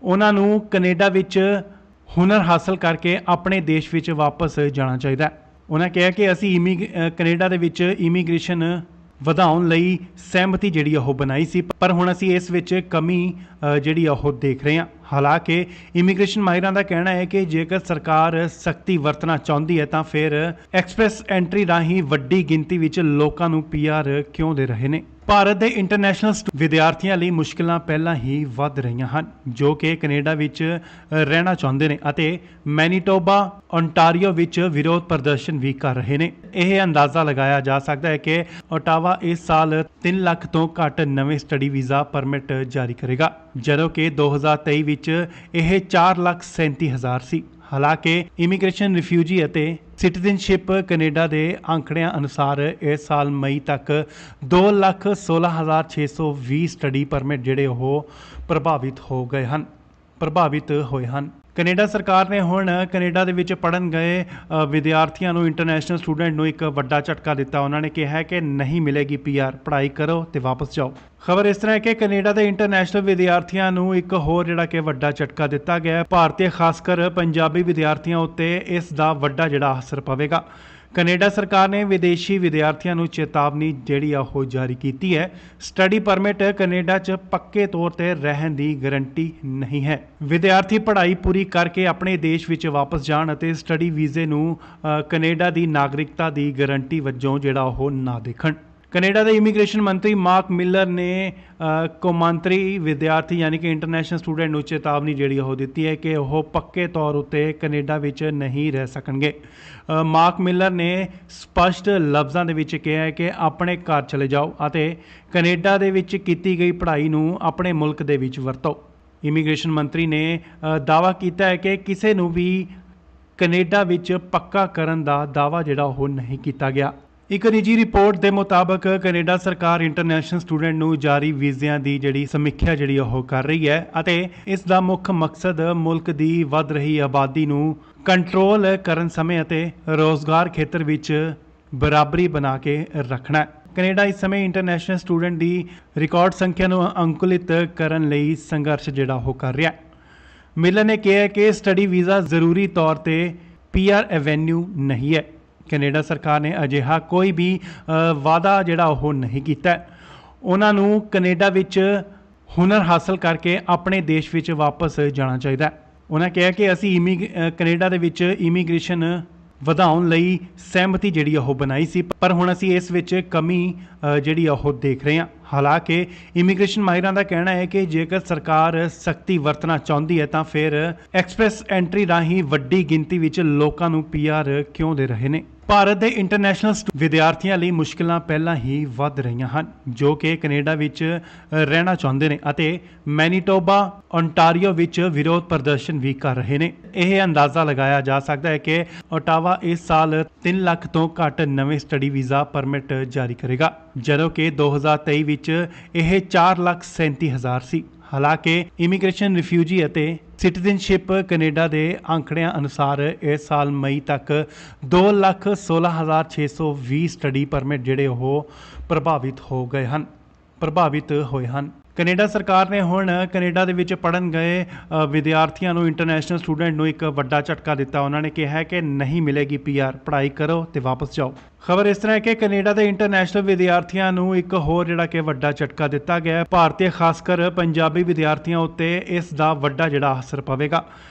ਉਹਨਾਂ ਨੂੰ ਕੈਨੇਡਾ ਵਿੱਚ ਹੁਨਰ ਹਾਸਲ ਕਰਕੇ ਆਪਣੇ ਦੇਸ਼ ਵਿੱਚ ਵਾਪਸ ਜਾਣਾ ਚਾਹੀਦਾ। ਉਹਨਾਂ ਕਿਹਾ ਕਿ ਅਸੀਂ ਕੈਨੇਡਾ ਦੇ ਵਿੱਚ ਇਮੀਗ੍ਰੇਸ਼ਨ ਵਧਾਉਣ ਲਈ ਸਹਿਮਤੀ ਜਿਹੜੀ ਉਹ ਬਣਾਈ ਸੀ, ਪਰ ਹੁਣ ਅਸੀਂ ਇਸ ਵਿੱਚ ਕਮੀ ਜਿਹੜੀ ਉਹ ਦੇਖ ਰਹੇ ਹਾਂ। ਹਾਲਾਂਕਿ ਇਮੀਗ੍ਰੇਸ਼ਨ ਮਾਹਿਰਾਂ ਦਾ ਕਹਿਣਾ ਹੈ ਕਿ ਜੇਕਰ ਸਰਕਾਰ ਸਖਤੀ ਵਰਤਣਾ ਚਾਹੁੰਦੀ ਹੈ ਤਾਂ ਫਿਰ ਐਕਸਪ੍ਰੈਸ ਐਂਟਰੀ ਰਾਹੀਂ ਵੱਡੀ ਗਿਣਤੀ ਵਿੱਚ ਲੋਕਾਂ ਨੂੰ ਪੀਆਰ ਕਿਉਂ ਦੇ ਰਹੇ ਨੇ। ਭਾਰਤ ਦੇ ਇੰਟਰਨੈਸ਼ਨਲ ਵਿਦਿਆਰਥੀਆਂ ਲਈ ਮੁਸ਼ਕਲਾਂ ਪਹਿਲਾਂ ਹੀ ਵੱਧ ਰਹੀਆਂ ਹਨ ਜੋ ਕਿ ਕੈਨੇਡਾ ਵਿੱਚ ਰਹਿਣਾ ਚਾਹੁੰਦੇ ਨੇ ਅਤੇ ਮੈਨੀਟੋਬਾ ਓਨਟਾਰੀਓ ਵਿੱਚ ਵਿਰੋਧ ਪ੍ਰਦਰਸ਼ਨ ਵੀ ਕਰ ਰਹੇ ਨੇ। ਇਹ ਅੰਦਾਜ਼ਾ ਲਗਾਇਆ ਜਾ ਸਕਦਾ ਹੈ ਕਿ ਓਟਾਵਾ ਇਸ ਸਾਲ 3 ਲੱਖ ਤੋਂ ਘੱਟ ਨਵੇਂ ਸਟੱਡੀ ਵੀਜ਼ਾ ਪਰਮਿਟ ਜਾਰੀ ਕਰੇਗਾ ਜਦੋਂ ਕਿ 2023 ਵਿੱਚ ਇਹ 4,37,000 ਸੀ। ਹਾਲਾਂਕਿ ਇਮੀਗ੍ਰੇਸ਼ਨ ਰਿਫਿਊਜੀ ਅਤੇ ਸਿਟੀਜ਼ਨਸ਼ਿਪ ਕੈਨੇਡਾ ਦੇ ਅੰਕੜਿਆਂ ਅਨੁਸਾਰ ਇਸ ਸਾਲ ਮਈ ਤੱਕ 2,16,620 ਸਟੱਡੀ ਪਰਮਿਟ ਜਿਹੜੇ ਉਹ ਪ੍ਰਭਾਵਿਤ ਹੋਏ ਹਨ। ਕੈਨੇਡਾ ਸਰਕਾਰ ਨੇ ਹੁਣ ਕੈਨੇਡਾ ਦੇ ਵਿੱਚ ਪੜ੍ਹਨ ਗਏ ਵਿਦਿਆਰਥੀਆਂ ਨੂੰ ਇੰਟਰਨੈਸ਼ਨਲ ਸਟੂਡੈਂਟ ਨੂੰ ਇੱਕ ਵੱਡਾ ਝਟਕਾ ਦਿੱਤਾ। ਉਹਨਾਂ ਨੇ ਕਿਹਾ ਕਿ ਨਹੀਂ ਮਿਲੇਗੀ ਪੀਆਰ, ਪੜ੍ਹਾਈ ਕਰੋ ਤੇ ਵਾਪਸ ਜਾਓ। ਖਬਰ ਇਸ ਤਰ੍ਹਾਂ ਹੈ ਕਿ ਕੈਨੇਡਾ ਦੇ ਇੰਟਰਨੈਸ਼ਨਲ ਵਿਦਿਆਰਥੀਆਂ ਨੂੰ ਇੱਕ ਹੋਰ ਜਿਹੜਾ ਕਿ ਵੱਡਾ ਝਟਕਾ ਦਿੱਤਾ ਗਿਆ ਹੈ। ਭਾਰਤੀ ਖਾਸ ਕਰ ਪੰਜਾਬੀ ਵਿਦਿਆਰਥੀਆਂ ਉੱਤੇ ਇਸ ਦਾ ਵੱਡਾ ਜਿਹੜਾ ਅਸਰ ਪਵੇਗਾ। ਕੈਨੇਡਾ ਸਰਕਾਰ ਨੇ ਵਿਦੇਸ਼ੀ ਵਿਦਿਆਰਥੀਆਂ ਨੂੰ ਚੇਤਾਵਨੀ ਜਿਹੜੀ ਆ ਉਹ ਜਾਰੀ ਕੀਤੀ ਹੈ। ਸਟੱਡੀ ਪਰਮਿਟ ਕੈਨੇਡਾ 'ਚ ਪੱਕੇ ਤੌਰ ਤੇ ਰਹਿਣ ਦੀ ਗਾਰੰਟੀ ਨਹੀਂ ਹੈ। ਵਿਦਿਆਰਥੀ ਪੜ੍ਹਾਈ ਪੂਰੀ ਕਰਕੇ ਆਪਣੇ ਦੇਸ਼ ਵਿੱਚ ਵਾਪਸ ਜਾਣ ਅਤੇ ਸਟੱਡੀ ਵੀਜ਼ੇ ਨੂੰ ਕੈਨੇਡਾ ਦੀ ਨਾਗਰਿਕਤਾ ਦੀ ਗਾਰੰਟੀ ਵਜੋਂ ਜਿਹੜਾ ਉਹ ਨਾ ਦੇਖਣ। ਕੈਨੇਡਾ ਦੇ ਇਮੀਗ੍ਰੇਸ਼ਨ ਮੰਤਰੀ ਮਾਰਕ ਮਿਲਰ ਨੇ ਕੌਮਾਂਤਰੀ ਵਿਦਿਆਰਥੀ ਯਾਨੀ ਕਿ ਇੰਟਰਨੈਸ਼ਨਲ ਸਟੂਡੈਂਟ ਨੂੰ ਚੇਤਾਵਨੀ ਜਿਹੜੀ ਉਹ ਦਿੱਤੀ ਹੈ ਕਿ ਉਹ ਪੱਕੇ ਤੌਰ ਉੱਤੇ ਕੈਨੇਡਾ ਵਿੱਚ ਨਹੀਂ ਰਹਿ ਸਕਣਗੇ। ਮਾਰਕ ਮਿਲਰ ਨੇ ਸਪਸ਼ਟ ਲਫ਼ਜ਼ਾਂ ਦੇ ਵਿੱਚ ਕਿਹਾ ਹੈ ਕਿ ਆਪਣੇ ਘਰ ਚਲੇ ਜਾਓ ਅਤੇ ਕੈਨੇਡਾ ਦੇ ਵਿੱਚ ਕੀਤੀ ਗਈ ਪੜ੍ਹਾਈ ਨੂੰ ਆਪਣੇ ਮੁਲਕ ਦੇ ਵਿੱਚ ਵਰਤੋ। ਇਮੀਗ੍ਰੇਸ਼ਨ ਮੰਤਰੀ ਨੇ ਦਾਅਵਾ ਕੀਤਾ ਹੈ ਕਿ ਕਿਸੇ ਨੂੰ ਵੀ ਕੈਨੇਡਾ ਵਿੱਚ ਪੱਕਾ ਕਰਨ ਦਾ ਦਾਅਵਾ ਜਿਹੜਾ ਉਹ ਨਹੀਂ ਕੀਤਾ ਗਿਆ। ਇੱਕ ਨਿੱਜੀ ਰਿਪੋਰਟ ਦੇ ਮੁਤਾਬਕ ਕੈਨੇਡਾ ਸਰਕਾਰ ਇੰਟਰਨੈਸ਼ਨਲ ਸਟੂਡੈਂਟ ਨੂੰ ਜਾਰੀ ਵੀਜ਼ਿਆਂ ਦੀ ਜਿਹੜੀ ਸਮੀਖਿਆ ਜਿਹੜੀ ਉਹ ਕਰ ਰਹੀ ਹੈ ਅਤੇ ਇਸ ਦਾ ਮੁੱਖ ਮਕਸਦ ਮੁਲਕ ਦੀ ਵੱਧ ਰਹੀ ਆਬਾਦੀ ਨੂੰ ਕੰਟਰੋਲ ਕਰਨ ਸਮੇਂ ਅਤੇ ਰੋਜ਼ਗਾਰ ਖੇਤਰ ਵਿੱਚ ਬਰਾਬਰੀ ਬਣਾ ਕੇ ਰੱਖਣਾ ਹੈ। ਕੈਨੇਡਾ ਇਸ ਸਮੇਂ ਇੰਟਰਨੈਸ਼ਨਲ ਸਟੂਡੈਂਟ ਦੀ ਰਿਕਾਰਡ ਸੰਖਿਆ ਨੂੰ ਅੰਕੁਲਿਤ ਕਰਨ ਲਈ ਸੰਘਰਸ਼ ਜਿਹੜਾ ਉਹ ਕਰ ਰਿਹਾ ਹੈ। ਮਿਲਰ ਨੇ ਕਿਹਾ ਕਿ ਸਟੱਡੀ ਵੀਜ਼ਾ ਜ਼ਰੂਰੀ ਤੌਰ ਤੇ ਪੀਆਰ ਐਵੇਨਿਊ ਨਹੀਂ ਹੈ। ਕੈਨੇਡਾ ਸਰਕਾਰ ਨੇ ਅਜਿਹਾ ਕੋਈ ਵੀ ਵਾਅਦਾ ਜਿਹੜਾ ਉਹ ਨਹੀਂ ਕੀਤਾ। ਉਹਨਾਂ ਨੂੰ ਕੈਨੇਡਾ ਵਿੱਚ ਹੁਨਰ ਹਾਸਲ ਕਰਕੇ ਆਪਣੇ ਦੇਸ਼ ਵਿੱਚ ਵਾਪਸ ਜਾਣਾ ਚਾਹੀਦਾ। ਉਹਨਾਂ ਕਿਹਾ ਕਿ ਅਸੀਂ ਕੈਨੇਡਾ ਦੇ ਵਿੱਚ ਇਮੀਗ੍ਰੇਸ਼ਨ ਵਧਾਉਣ ਲਈ ਸਹਿਮਤੀ ਜਿਹੜੀ ਉਹ ਬਣਾਈ ਸੀ ਪਰ ਹੁਣ ਅਸੀਂ ਇਸ ਵਿੱਚ ਕਮੀ ਜਿਹੜੀ ਉਹ ਦੇਖ ਰਹੇ ਹਾਂ। ਹਾਲਾਂਕਿ ਇਮੀਗ੍ਰੇਸ਼ਨ ਮਾਹਿਰਾਂ ਦਾ ਕਹਿਣਾ ਹੈ ਕਿ ਜੇਕਰ ਸਰਕਾਰ ਸਖਤੀ ਵਰਤਣਾ ਚਾਹੁੰਦੀ ਹੈ ਤਾਂ ਫਿਰ ਐਕਸਪ੍ਰੈਸ ਐਂਟਰੀ ਰਾਹੀਂ ਵੱਡੀ ਗਿਣਤੀ ਵਿੱਚ ਲੋਕਾਂ ਨੂੰ ਪੀਆਰ ਕਿਉਂ ਦੇ ਰਹੇ ਨੇ। ਭਾਰਤ ਦੇ ਇੰਟਰਨੈਸ਼ਨਲ ਵਿਦਿਆਰਥੀਆਂ ਲਈ ਮੁਸ਼ਕਲਾਂ ਪਹਿਲਾਂ ਹੀ ਵੱਧ ਰਹੀਆਂ ਹਨ ਜੋ ਕਿ ਕੈਨੇਡਾ ਵਿੱਚ ਰਹਿਣਾ ਚਾਹੁੰਦੇ ਨੇ ਅਤੇ ਮੈਨੀਟੋਬਾ ਓਨਟਾਰੀਓ ਵਿੱਚ ਵਿਰੋਧ ਪ੍ਰਦਰਸ਼ਨ ਵੀ ਕਰ ਰਹੇ ਨੇ। ਇਹ ਅੰਦਾਜ਼ਾ ਲਗਾਇਆ ਜਾ ਸਕਦਾ ਹੈ ਕਿ ਓਟਾਵਾ ਇਸ ਸਾਲ 3 ਲੱਖ ਤੋਂ ਘੱਟ ਨਵੇਂ ਸਟੱਡੀ ਵੀਜ਼ਾ ਪਰਮਿਟ ਜਾਰੀ ਕਰੇਗਾ ਜਦੋਂ ਕਿ 2023 ਵਿੱਚ ਇਹ 4,37,000 ਸੀ। ਹਾਲਾਂਕਿ ਇਮੀਗ੍ਰੇਸ਼ਨ ਰਿਫਿਊਜੀ ਅਤੇ ਸਿਟੀਜ਼ਨਸ਼ਿਪ ਕੈਨੇਡਾ ਦੇ ਅੰਕੜਿਆਂ ਅਨੁਸਾਰ ਇਸ ਸਾਲ ਮਈ ਤੱਕ 2,16,620 ਸਟੱਡੀ ਪਰਮਿਟ ਜਿਹੜੇ ਉਹ ਪ੍ਰਭਾਵਿਤ ਹੋਏ ਹਨ। ਕੈਨੇਡਾ ਸਰਕਾਰ ਨੇ ਹੁਣ ਕੈਨੇਡਾ ਦੇ ਵਿੱਚ ਪੜ੍ਹਨ ਗਏ ਵਿਦਿਆਰਥੀਆਂ ਨੂੰ ਇੰਟਰਨੈਸ਼ਨਲ ਸਟੂਡੈਂਟ ਨੂੰ ਇੱਕ ਵੱਡਾ ਝਟਕਾ ਦਿੱਤਾ। ਉਹਨਾਂ ਨੇ ਕਿਹਾ ਕਿ ਨਹੀਂ ਮਿਲੇਗੀ ਪੀਆਰ, ਪੜ੍ਹਾਈ ਕਰੋ ਤੇ ਵਾਪਸ ਜਾਓ। ਖਬਰ ਇਸ ਤਰ੍ਹਾਂ ਹੈ ਕਿ ਕੈਨੇਡਾ ਦੇ ਇੰਟਰਨੈਸ਼ਨਲ ਵਿਦਿਆਰਥੀਆਂ ਨੂੰ ਇੱਕ ਹੋਰ ਜਿਹੜਾ ਕਿ ਵੱਡਾ ਝਟਕਾ ਦਿੱਤਾ ਗਿਆ ਹੈ। ਭਾਰਤੀ ਖਾਸ ਕਰ ਪੰਜਾਬੀ ਵਿਦਿਆਰਥੀਆਂ ਉੱਤੇ ਇਸ ਦਾ ਵੱਡਾ ਜਿਹੜਾ ਅਸਰ ਪਵੇਗਾ।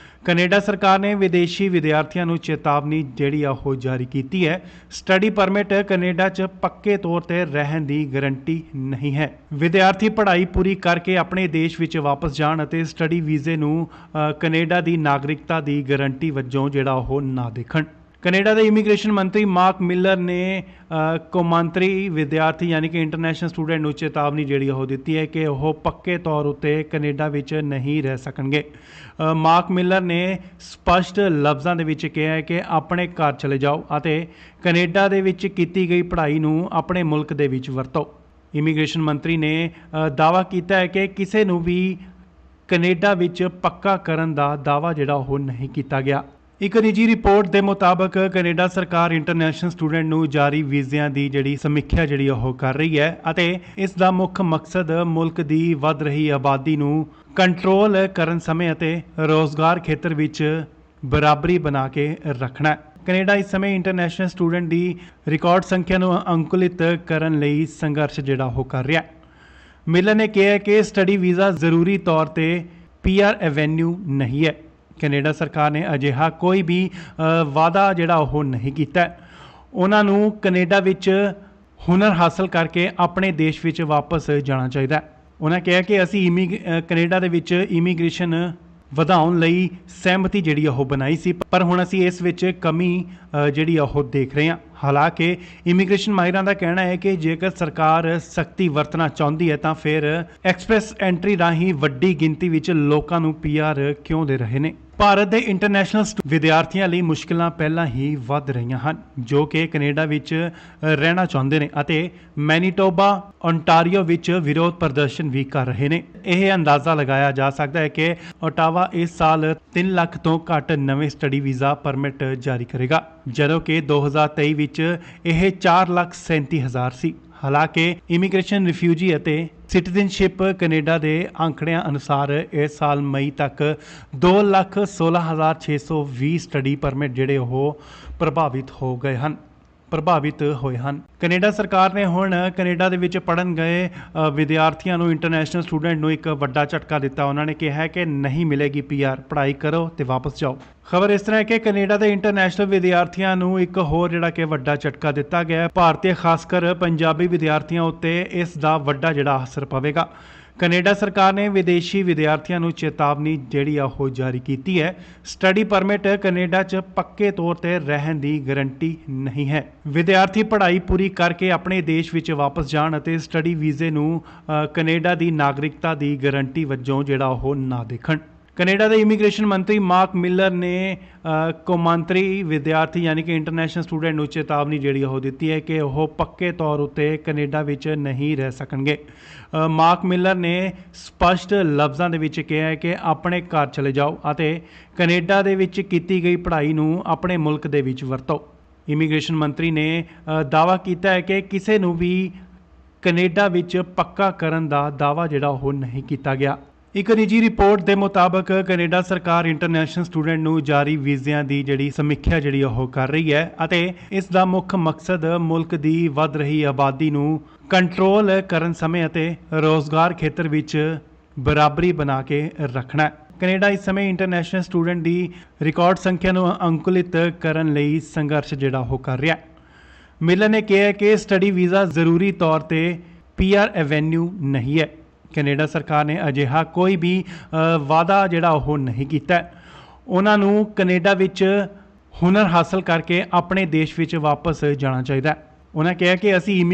ਕੈਨੇਡਾ ਸਰਕਾਰ ਨੇ ਵਿਦੇਸ਼ੀ ਵਿਦਿਆਰਥੀਆਂ ਨੂੰ ਚੇਤਾਵਨੀ ਜਿਹੜੀ ਆ ਉਹ ਜਾਰੀ ਕੀਤੀ ਹੈ। ਸਟੱਡੀ ਪਰਮਿਟ ਕੈਨੇਡਾ 'ਚ ਪੱਕੇ ਤੌਰ ਤੇ ਰਹਿਣ ਦੀ ਗਾਰੰਟੀ ਨਹੀਂ ਹੈ। ਵਿਦਿਆਰਥੀ ਪੜ੍ਹਾਈ ਪੂਰੀ ਕਰਕੇ ਆਪਣੇ ਦੇਸ਼ ਵਿੱਚ ਵਾਪਸ ਜਾਣ ਅਤੇ ਸਟੱਡੀ ਵੀਜ਼ੇ ਨੂੰ ਕੈਨੇਡਾ ਦੀ ਨਾਗਰਿਕਤਾ ਦੀ ਗਾਰੰਟੀ ਵਜੋਂ ਜਿਹੜਾ ਉਹ ਨਾ ਦੇਖਣ। ਕੈਨੇਡਾ ਦੇ ਇਮੀਗ੍ਰੇਸ਼ਨ ਮੰਤਰੀ ਮਾਰਕ ਮਿਲਰ ਨੇ ਕੌਮਾਂਤਰੀ ਵਿਦਿਆਰਥੀ ਯਾਨੀ ਕਿ ਇੰਟਰਨੈਸ਼ਨਲ ਸਟੂਡੈਂਟ ਨੂੰ ਚੇਤਾਵਨੀ ਜਿਹੜੀ ਉਹ ਦਿੱਤੀ ਹੈ ਕਿ ਉਹ ਪੱਕੇ ਤੌਰ ਉੱਤੇ ਕੈਨੇਡਾ ਵਿੱਚ ਨਹੀਂ ਰਹਿ ਸਕਣਗੇ। ਮਾਰਕ ਮਿਲਰ ਨੇ ਸਪਸ਼ਟ ਲਫ਼ਜ਼ਾਂ ਦੇ ਵਿੱਚ ਕਿਹਾ ਹੈ ਕਿ ਆਪਣੇ ਘਰ ਚਲੇ ਜਾਓ ਅਤੇ ਕੈਨੇਡਾ ਦੇ ਵਿੱਚ ਕੀਤੀ ਗਈ ਪੜ੍ਹਾਈ ਨੂੰ ਆਪਣੇ ਮੁਲਕ ਦੇ ਵਿੱਚ ਵਰਤੋ। ਇਮੀਗ੍ਰੇਸ਼ਨ ਮੰਤਰੀ ਨੇ ਦਾਅਵਾ ਕੀਤਾ ਹੈ ਕਿ ਕਿਸੇ ਨੂੰ ਵੀ ਕੈਨੇਡਾ ਵਿੱਚ ਪੱਕਾ ਕਰਨ ਦਾ ਦਾਅਵਾ ਜਿਹੜਾ ਉਹ ਨਹੀਂ ਕੀਤਾ ਗਿਆ। ਇੱਕ ਨਿੱਜੀ ਰਿਪੋਰਟ ਦੇ ਮੁਤਾਬਕ ਕੈਨੇਡਾ ਸਰਕਾਰ ਇੰਟਰਨੈਸ਼ਨਲ ਸਟੂਡੈਂਟ ਨੂੰ ਜਾਰੀ ਵੀਜ਼ਿਆਂ ਦੀ ਜਿਹੜੀ ਸਮੀਖਿਆ ਜਿਹੜੀ ਉਹ ਕਰ ਰਹੀ ਹੈ ਅਤੇ ਇਸ ਦਾ ਮੁੱਖ ਮਕਸਦ ਮੁਲਕ ਦੀ ਵੱਧ ਰਹੀ ਆਬਾਦੀ ਨੂੰ ਕੰਟਰੋਲ ਕਰਨ ਸਮੇਂ ਅਤੇ ਰੋਜ਼ਗਾਰ ਖੇਤਰ ਵਿੱਚ ਬਰਾਬਰੀ ਬਣਾ ਕੇ ਰੱਖਣਾ ਹੈ। ਕੈਨੇਡਾ ਇਸ ਸਮੇਂ ਇੰਟਰਨੈਸ਼ਨਲ ਸਟੂਡੈਂਟ ਦੀ ਰਿਕਾਰਡ ਸੰਖਿਆ ਨੂੰ ਅੰਕੁਲਿਤ ਕਰਨ ਲਈ ਸੰਘਰਸ਼ ਜਿਹੜਾ ਉਹ ਕਰ ਰਿਹਾ ਹੈ। ਮਿਲਰ ਨੇ ਕਿਹਾ ਕਿ ਸਟੱਡੀ ਵੀਜ਼ਾ ਜ਼ਰੂਰੀ ਤੌਰ ਤੇ ਪੀਆਰ ਐਵੇਨਿਊ ਨਹੀਂ ਹੈ। ਕੈਨੇਡਾ ਸਰਕਾਰ ਨੇ ਅਜਿਹਾ ਕੋਈ ਵੀ ਵਾਅਦਾ ਜਿਹੜਾ ਉਹ ਨਹੀਂ ਕੀਤਾ ਹੈ। ਉਹਨਾਂ ਨੂੰ ਕੈਨੇਡਾ ਵਿੱਚ ਹੁਨਰ ਹਾਸਲ ਕਰਕੇ ਆਪਣੇ ਦੇਸ਼ ਵਿੱਚ ਵਾਪਸ ਜਾਣਾ ਚਾਹੀਦਾ ਹੈ। ਉਹਨਾਂ ਕਿਹਾ ਕਿ ਅਸੀਂ ਕੈਨੇਡਾ ਦੇ ਵਿੱਚ ਇਮੀਗ੍ਰੇਸ਼ਨ ਵਧਾਉਣ ਲਈ ਸਹਿਮਤੀ ਜਿਹੜੀ ਉਹ ਬਣਾਈ ਸੀ, ਪਰ ਹੁਣ ਅਸੀਂ ਇਸ ਵਿੱਚ ਕਮੀ ਜਿਹੜੀ ਉਹ ਦੇਖ ਰਹੇ ਹਾਂ। ਹਾਲਾਂਕਿ ਇਮੀਗ੍ਰੇਸ਼ਨ ਮਾਹਿਰਾਂ ਦਾ ਕਹਿਣਾ ਹੈ ਕਿ ਜੇਕਰ ਸਰਕਾਰ ਸਖਤੀ ਵਰਤਣਾ ਚਾਹੁੰਦੀ ਹੈ ਤਾਂ ਫਿਰ ਐਕਸਪ੍ਰੈਸ ਐਂਟਰੀ ਰਾਹੀਂ ਵੱਡੀ ਗਿਣਤੀ ਵਿੱਚ ਲੋਕਾਂ ਨੂੰ ਪੀਆਰ ਕਿਉਂ ਦੇ ਰਹੇ ਨੇ। ਭਾਰਤ ਦੇ ਇੰਟਰਨੈਸ਼ਨਲ ਵਿਦਿਆਰਥੀਆਂ ਲਈ ਮੁਸ਼ਕਲਾਂ ਪਹਿਲਾਂ ਹੀ ਵੱਧ ਰਹੀਆਂ ਹਨ, ਜੋ ਕਿ ਕੈਨੇਡਾ ਵਿੱਚ ਰਹਿਣਾ ਚਾਹੁੰਦੇ ਨੇ ਅਤੇ ਮੈਨੀਟੋਬਾ, ਓਨਟਾਰੀਓ ਵਿੱਚ ਵਿਰੋਧ ਪ੍ਰਦਰਸ਼ਨ ਵੀ ਕਰ ਰਹੇ ਨੇ। ਇਹ ਅੰਦਾਜ਼ਾ ਲਗਾਇਆ ਜਾ ਸਕਦਾ ਹੈ ਕਿ ਓਟਾਵਾ ਇਸ ਸਾਲ 3 ਲੱਖ ਤੋਂ ਘੱਟ ਨਵੇਂ ਸਟੱਡੀ ਵੀਜ਼ਾ ਪਰਮਿਟ ਜਾਰੀ ਕਰੇਗਾ, ਜਦੋਂ ਕਿ 2023 ਵਿੱਚ ਇਹ 4,37,000 ਸੀ। ਹਾਲਾਂਕਿ ਇਮੀਗ੍ਰੇਸ਼ਨ, ਰਿਫਿਊਜੀ ਅਤੇ ਸਿਟੀਜ਼ਨਸ਼ਿਪ ਕੈਨੇਡਾ ਦੇ ਅੰਕੜਿਆਂ ਅਨੁਸਾਰ ਇਸ ਸਾਲ ਮਈ ਤੱਕ 2,16,620 ਸਟੱਡੀ ਪਰਮਿਟ ਜਿਹੜੇ ਉਹ ਪ੍ਰਭਾਵਿਤ ਹੋਏ ਹਨ। ਕੈਨੇਡਾ ਸਰਕਾਰ ਨੇ ਹੁਣ ਕੈਨੇਡਾ ਦੇ ਵਿੱਚ ਪੜ੍ਹਨ ਗਏ ਵਿਦਿਆਰਥੀਆਂ ਨੂੰ, ਇੰਟਰਨੈਸ਼ਨਲ ਸਟੂਡੈਂਟ ਨੂੰ ਇੱਕ ਵੱਡਾ ਝਟਕਾ ਦਿੱਤਾ। ਉਹਨਾਂ ਨੇ ਕਿਹਾ ਕਿ ਨਹੀਂ ਮਿਲੇਗੀ ਪੀਆਰ, ਪੜ੍ਹਾਈ ਕਰੋ ਤੇ ਵਾਪਸ ਜਾਓ। ਖਬਰ ਇਸ ਤਰ੍ਹਾਂ ਹੈ ਕਿ ਕੈਨੇਡਾ ਦੇ ਇੰਟਰਨੈਸ਼ਨਲ ਵਿਦਿਆਰਥੀਆਂ ਨੂੰ ਇੱਕ ਹੋਰ ਜਿਹੜਾ ਕਿ ਵੱਡਾ ਝਟਕਾ ਦਿੱਤਾ ਗਿਆ ਹੈ। ਭਾਰਤੀ ਖਾਸ ਕਰ ਪੰਜਾਬੀ ਵਿਦਿਆਰਥੀਆਂ ਉੱਤੇ ਇਸ ਦਾ ਵੱਡਾ ਜਿਹੜਾ ਅਸਰ ਪਵੇਗਾ। ਕੈਨੇਡਾ ਸਰਕਾਰ ਨੇ ਵਿਦੇਸ਼ੀ ਵਿਦਿਆਰਥੀਆਂ ਨੂੰ ਚੇਤਾਵਨੀ ਜਿਹੜੀ ਉਹ ਜਾਰੀ ਕੀਤੀ ਹੈ। ਸਟੱਡੀ ਪਰਮਿਟ ਕੈਨੇਡਾ 'ਚ ਪੱਕੇ ਤੌਰ ਤੇ ਰਹਿਣ ਦੀ ਗਾਰੰਟੀ ਨਹੀਂ ਹੈ। ਵਿਦਿਆਰਥੀ ਪੜ੍ਹਾਈ ਪੂਰੀ ਕਰਕੇ ਆਪਣੇ ਦੇਸ਼ ਵਿੱਚ ਵਾਪਸ ਜਾਣ ਅਤੇ ਸਟੱਡੀ ਵੀਜ਼ੇ ਨੂੰ ਕੈਨੇਡਾ ਦੀ ਨਾਗਰਿਕਤਾ ਦੀ ਗਾਰੰਟੀ ਵਜੋਂ ਜਿਹੜਾ ਉਹ ਨਾ ਦੇਖਣ। ਕੈਨੇਡਾ ਦੇ ਇਮੀਗ੍ਰੇਸ਼ਨ ਮੰਤਰੀ ਮਾਰਕ ਮਿਲਰ ਨੇ ਕੌਮਾਂਤਰੀ ਵਿਦਿਆਰਥੀ ਯਾਨੀ ਕਿ ਇੰਟਰਨੈਸ਼ਨਲ ਸਟੂਡੈਂਟ ਨੂੰ ਚੇਤਾਵਨੀ ਜਿਹੜੀ ਉਹ ਦਿੱਤੀ ਹੈ ਕਿ ਉਹ ਪੱਕੇ ਤੌਰ ਉੱਤੇ ਕੈਨੇਡਾ ਵਿੱਚ ਨਹੀਂ ਰਹਿ ਸਕਣਗੇ। ਮਾਰਕ ਮਿਲਰ ਨੇ ਸਪਸ਼ਟ ਲਫ਼ਜ਼ਾਂ ਦੇ ਵਿੱਚ ਕਿਹਾ ਹੈ ਕਿ ਆਪਣੇ ਘਰ ਚਲੇ ਜਾਓ ਅਤੇ ਕੈਨੇਡਾ ਦੇ ਵਿੱਚ ਕੀਤੀ ਗਈ ਪੜ੍ਹਾਈ ਨੂੰ ਆਪਣੇ ਮੁਲਕ ਦੇ ਵਿੱਚ ਵਰਤੋ। ਇਮੀਗ੍ਰੇਸ਼ਨ ਮੰਤਰੀ ਨੇ ਦਾਅਵਾ ਕੀਤਾ ਹੈ ਕਿ ਕਿਸੇ ਨੂੰ ਵੀ ਕੈਨੇਡਾ ਵਿੱਚ ਪੱਕਾ ਕਰਨ ਦਾ ਦਾਅਵਾ ਜਿਹੜਾ ਉਹ ਨਹੀਂ ਕੀਤਾ ਗਿਆ। ਇੱਕ ਨਿੱਜੀ ਰਿਪੋਰਟ ਦੇ ਮੁਤਾਬਕ ਕੈਨੇਡਾ ਸਰਕਾਰ ਇੰਟਰਨੈਸ਼ਨਲ ਸਟੂਡੈਂਟ ਨੂੰ ਜਾਰੀ ਵੀਜ਼ਿਆਂ ਦੀ ਜਿਹੜੀ ਸਮੀਖਿਆ ਜਿਹੜੀ ਉਹ ਕਰ ਰਹੀ ਹੈ ਅਤੇ ਇਸ ਦਾ ਮੁੱਖ ਮਕਸਦ ਮੁਲਕ ਦੀ ਵੱਧ ਰਹੀ ਆਬਾਦੀ ਨੂੰ ਕੰਟਰੋਲ ਕਰਨ ਸਮੇਂ ਅਤੇ ਰੋਜ਼ਗਾਰ ਖੇਤਰ ਵਿੱਚ ਬਰਾਬਰੀ ਬਣਾ ਕੇ ਰੱਖਣਾ ਹੈ। ਕੈਨੇਡਾ ਇਸ ਸਮੇਂ ਇੰਟਰਨੈਸ਼ਨਲ ਸਟੂਡੈਂਟ ਦੀ ਰਿਕਾਰਡ ਸੰਖਿਆ ਨੂੰ ਅੰਕੁਲਿਤ ਕਰਨ ਲਈ ਸੰਘਰਸ਼ ਜਿਹੜਾ ਉਹ ਕਰ ਰਿਹਾ ਹੈ। ਮਿਲਰ ਨੇ ਕਿਹਾ ਕਿ ਸਟੱਡੀ ਵੀਜ਼ਾ ਜ਼ਰੂਰੀ ਤੌਰ ਤੇ ਪੀਆਰ ਐਵੇਨਿਊ ਨਹੀਂ ਹੈ। ਕੈਨੇਡਾ ਸਰਕਾਰ ਨੇ ਅਜਿਹਾ ਕੋਈ ਵੀ ਵਾਅਦਾ ਜਿਹੜਾ ਉਹ ਨਹੀਂ ਕੀਤਾ। ਉਹਨਾਂ ਨੂੰ ਕੈਨੇਡਾ ਵਿੱਚ ਹੁਨਰ ਹਾਸਲ ਕਰਕੇ ਆਪਣੇ ਦੇਸ਼ ਵਿੱਚ ਵਾਪਸ ਜਾਣਾ ਚਾਹੀਦਾ। ਉਹਨਾਂ ਕਿਹਾ ਕਿ ਅਸੀਂ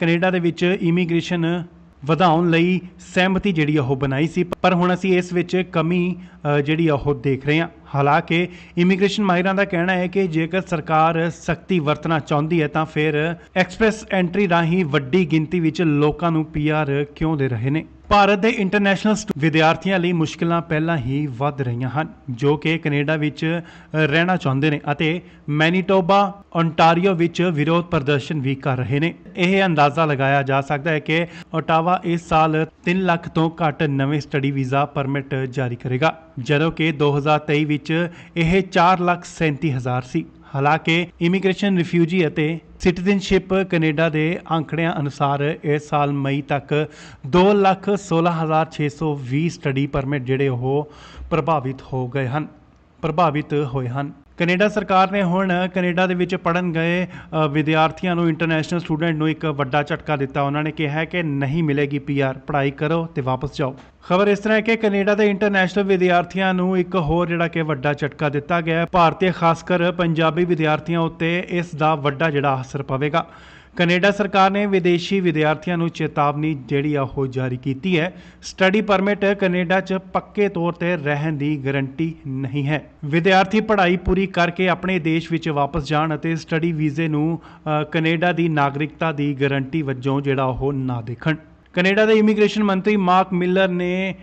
ਕੈਨੇਡਾ ਦੇ ਵਿੱਚ ਇਮੀਗ੍ਰੇਸ਼ਨ ਵਧਾਉਣ ਲਈ ਸਹਿਮਤੀ ਜਿਹੜੀ ਉਹ ਬਣਾਈ ਸੀ, ਪਰ ਹੁਣ ਅਸੀਂ ਇਸ ਵਿੱਚ ਕਮੀ ਜਿਹੜੀ ਉਹ ਦੇਖ ਰਹੇ ਹਾਂ। ਹਾਲਾਂਕਿ ਇਮੀਗ੍ਰੇਸ਼ਨ ਮਾਹਿਰਾਂ ਦਾ ਕਹਿਣਾ ਹੈ ਕਿ ਜੇਕਰ ਸਰਕਾਰ ਸਖਤੀ ਵਰਤਣਾ ਚਾਹੁੰਦੀ ਹੈ ਤਾਂ ਫਿਰ ਐਕਸਪ੍ਰੈਸ ਐਂਟਰੀ ਰਾਹੀਂ ਵੱਡੀ ਗਿਣਤੀ ਵਿੱਚ ਲੋਕਾਂ ਨੂੰ ਪੀਆਰ ਕਿਉਂ ਦੇ ਰਹੇ ਨੇ। ਭਾਰਤ ਦੇ ਇੰਟਰਨੈਸ਼ਨਲ ਵਿਦਿਆਰਥੀਆਂ ਲਈ ਮੁਸ਼ਕਲਾਂ ਪਹਿਲਾਂ ਹੀ ਵੱਧ ਰਹੀਆਂ ਹਨ, ਜੋ ਕਿ ਕੈਨੇਡਾ ਵਿੱਚ ਰਹਿਣਾ ਚਾਹੁੰਦੇ ਨੇ ਅਤੇ ਮੈਨੀਟੋਬਾ, ਓਨਟਾਰੀਓ ਵਿੱਚ ਵਿਰੋਧ ਪ੍ਰਦਰਸ਼ਨ ਵੀ ਕਰ ਰਹੇ ਨੇ। ਇਹ ਅੰਦਾਜ਼ਾ ਲਗਾਇਆ ਜਾ ਸਕਦਾ ਹੈ ਕਿ ਓਟਾਵਾ ਇਸ ਸਾਲ 3 ਲੱਖ ਤੋਂ ਘੱਟ ਨਵੇਂ ਸਟੱਡੀ ਵੀਜ਼ਾ ਪਰਮਿਟ ਜਾਰੀ ਕਰੇਗਾ, ਜਦੋਂ ਕਿ 2023 ਵਿੱਚ ਇਹ 4,37,000 ਸੀ। ਹਾਲਾਂਕਿ ਇਮੀਗ੍ਰੇਸ਼ਨ, ਰਿਫਿਊਜੀ ਅਤੇ ਸਿਟੀਜ਼ਨਸ਼ਿਪ ਕੈਨੇਡਾ ਦੇ ਅੰਕੜਿਆਂ ਅਨੁਸਾਰ ਇਸ ਸਾਲ ਮਈ ਤੱਕ 2,16,620 ਸਟੱਡੀ ਪਰਮਿਟ ਜਿਹੜੇ ਉਹ ਪ੍ਰਭਾਵਿਤ ਹੋਏ ਹਨ। ਕੈਨੇਡਾ ਸਰਕਾਰ ਨੇ ਹੁਣ ਕੈਨੇਡਾ ਦੇ ਵਿੱਚ ਪੜ੍ਹਨ ਗਏ ਵਿਦਿਆਰਥੀਆਂ ਨੂੰ, ਇੰਟਰਨੈਸ਼ਨਲ ਸਟੂਡੈਂਟ ਨੂੰ ਇੱਕ ਵੱਡਾ ਝਟਕਾ ਦਿੱਤਾ। ਉਹਨਾਂ ਨੇ ਕਿਹਾ ਕਿ ਨਹੀਂ ਮਿਲੇਗੀ ਪੀਆਰ, ਪੜ੍ਹਾਈ ਕਰੋ ਤੇ ਵਾਪਸ ਜਾਓ। ਖਬਰ ਇਸ ਤਰ੍ਹਾਂ ਹੈ ਕਿ ਕੈਨੇਡਾ ਦੇ ਇੰਟਰਨੈਸ਼ਨਲ ਵਿਦਿਆਰਥੀਆਂ ਨੂੰ ਇੱਕ ਹੋਰ ਜਿਹੜਾ ਕਿ ਵੱਡਾ ਝਟਕਾ ਦਿੱਤਾ ਗਿਆ ਹੈ। ਭਾਰਤੀ ਖਾਸ ਕਰ ਪੰਜਾਬੀ ਵਿਦਿਆਰਥੀਆਂ ਉੱਤੇ ਇਸ ਦਾ ਵੱਡਾ ਜਿਹੜਾ ਅਸਰ ਪਵੇਗਾ। ਕੈਨੇਡਾ ਸਰਕਾਰ ਨੇ ਵਿਦੇਸ਼ੀ ਵਿਦਿਆਰਥੀਆਂ ਨੂੰ ਚੇਤਾਵਨੀ ਜਿਹੜੀ ਉਹ ਜਾਰੀ ਕੀਤੀ ਹੈ। ਸਟੱਡੀ ਪਰਮਿਟ ਕੈਨੇਡਾ 'ਚ ਪੱਕੇ ਤੌਰ ਤੇ ਰਹਿਣ ਦੀ ਗਾਰੰਟੀ ਨਹੀਂ ਹੈ। ਵਿਦਿਆਰਥੀ ਪੜ੍ਹਾਈ ਪੂਰੀ ਕਰਕੇ ਆਪਣੇ ਦੇਸ਼ ਵਿੱਚ ਵਾਪਸ ਜਾਣ ਅਤੇ ਸਟੱਡੀ ਵੀਜ਼ੇ ਨੂੰ ਕੈਨੇਡਾ ਦੀ ਨਾਗਰਿਕਤਾ ਦੀ ਗਾਰੰਟੀ ਵਜੋਂ ਜਿਹੜਾ ਉਹ ਨਾ ਦੇਖਣ। ਕੈਨੇਡਾ ਦੇ ਇਮੀਗ੍ਰੇਸ਼ਨ ਮੰਤਰੀ ਮਾਰਕ ਮਿਲਰ ਨੇ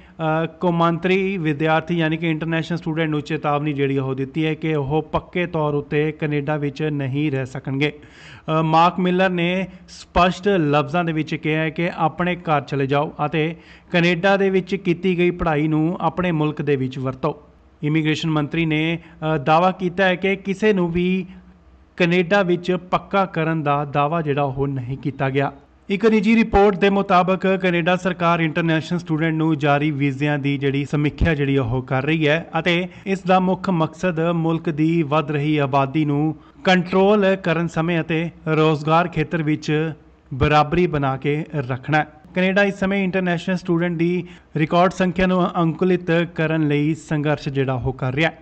ਕੌਮਾਂਤਰੀ ਵਿਦਿਆਰਥੀ ਯਾਨੀ ਕਿ ਇੰਟਰਨੈਸ਼ਨਲ ਸਟੂਡੈਂਟ ਨੂੰ ਚੇਤਾਵਨੀ ਜਿਹੜੀ ਉਹ ਦਿੱਤੀ ਹੈ ਕਿ ਉਹ ਪੱਕੇ ਤੌਰ ਉੱਤੇ ਕੈਨੇਡਾ ਵਿੱਚ ਨਹੀਂ ਰਹਿ ਸਕਣਗੇ। ਮਾਰਕ ਮਿਲਰ ਨੇ ਸਪਸ਼ਟ ਲਫ਼ਜ਼ਾਂ ਦੇ ਵਿੱਚ ਕਿਹਾ ਹੈ ਕਿ ਆਪਣੇ ਘਰ ਚਲੇ ਜਾਓ ਅਤੇ ਕੈਨੇਡਾ ਦੇ ਵਿੱਚ ਕੀਤੀ ਗਈ ਪੜ੍ਹਾਈ ਨੂੰ ਆਪਣੇ ਮੁਲਕ ਦੇ ਵਿੱਚ ਵਰਤੋ। ਇਮੀਗ੍ਰੇਸ਼ਨ ਮੰਤਰੀ ਨੇ ਦਾਅਵਾ ਕੀਤਾ ਹੈ ਕਿ ਕਿਸੇ ਨੂੰ ਵੀ ਕੈਨੇਡਾ ਵਿੱਚ ਪੱਕਾ ਕਰਨ ਦਾ ਦਾਅਵਾ ਜਿਹੜਾ ਉਹ ਨਹੀਂ ਕੀਤਾ ਗਿਆ। ਇੱਕ ਨਿੱਜੀ ਰਿਪੋਰਟ ਦੇ ਮੁਤਾਬਕ ਕੈਨੇਡਾ ਸਰਕਾਰ ਇੰਟਰਨੈਸ਼ਨਲ ਸਟੂਡੈਂਟ ਨੂੰ ਜਾਰੀ ਵੀਜ਼ਿਆਂ ਦੀ ਜਿਹੜੀ ਸਮੀਖਿਆ ਜਿਹੜੀ ਉਹ ਕਰ ਰਹੀ ਹੈ ਅਤੇ ਇਸ ਦਾ ਮੁੱਖ ਮਕਸਦ ਮੁਲਕ ਦੀ ਵੱਧ ਰਹੀ ਆਬਾਦੀ ਨੂੰ ਕੰਟਰੋਲ ਕਰਨ ਸਮੇਂ ਅਤੇ ਰੋਜ਼ਗਾਰ ਖੇਤਰ ਵਿੱਚ ਬਰਾਬਰੀ ਬਣਾ ਕੇ ਰੱਖਣਾ ਹੈ। ਕੈਨੇਡਾ ਇਸ ਸਮੇਂ ਇੰਟਰਨੈਸ਼ਨਲ ਸਟੂਡੈਂਟ ਦੀ ਰਿਕਾਰਡ ਸੰਖਿਆ ਨੂੰ ਅੰਕੁਲਿਤ ਕਰਨ ਲਈ ਸੰਘਰਸ਼ ਜਿਹੜਾ ਉਹ ਕਰ ਰਿਹਾ ਹੈ।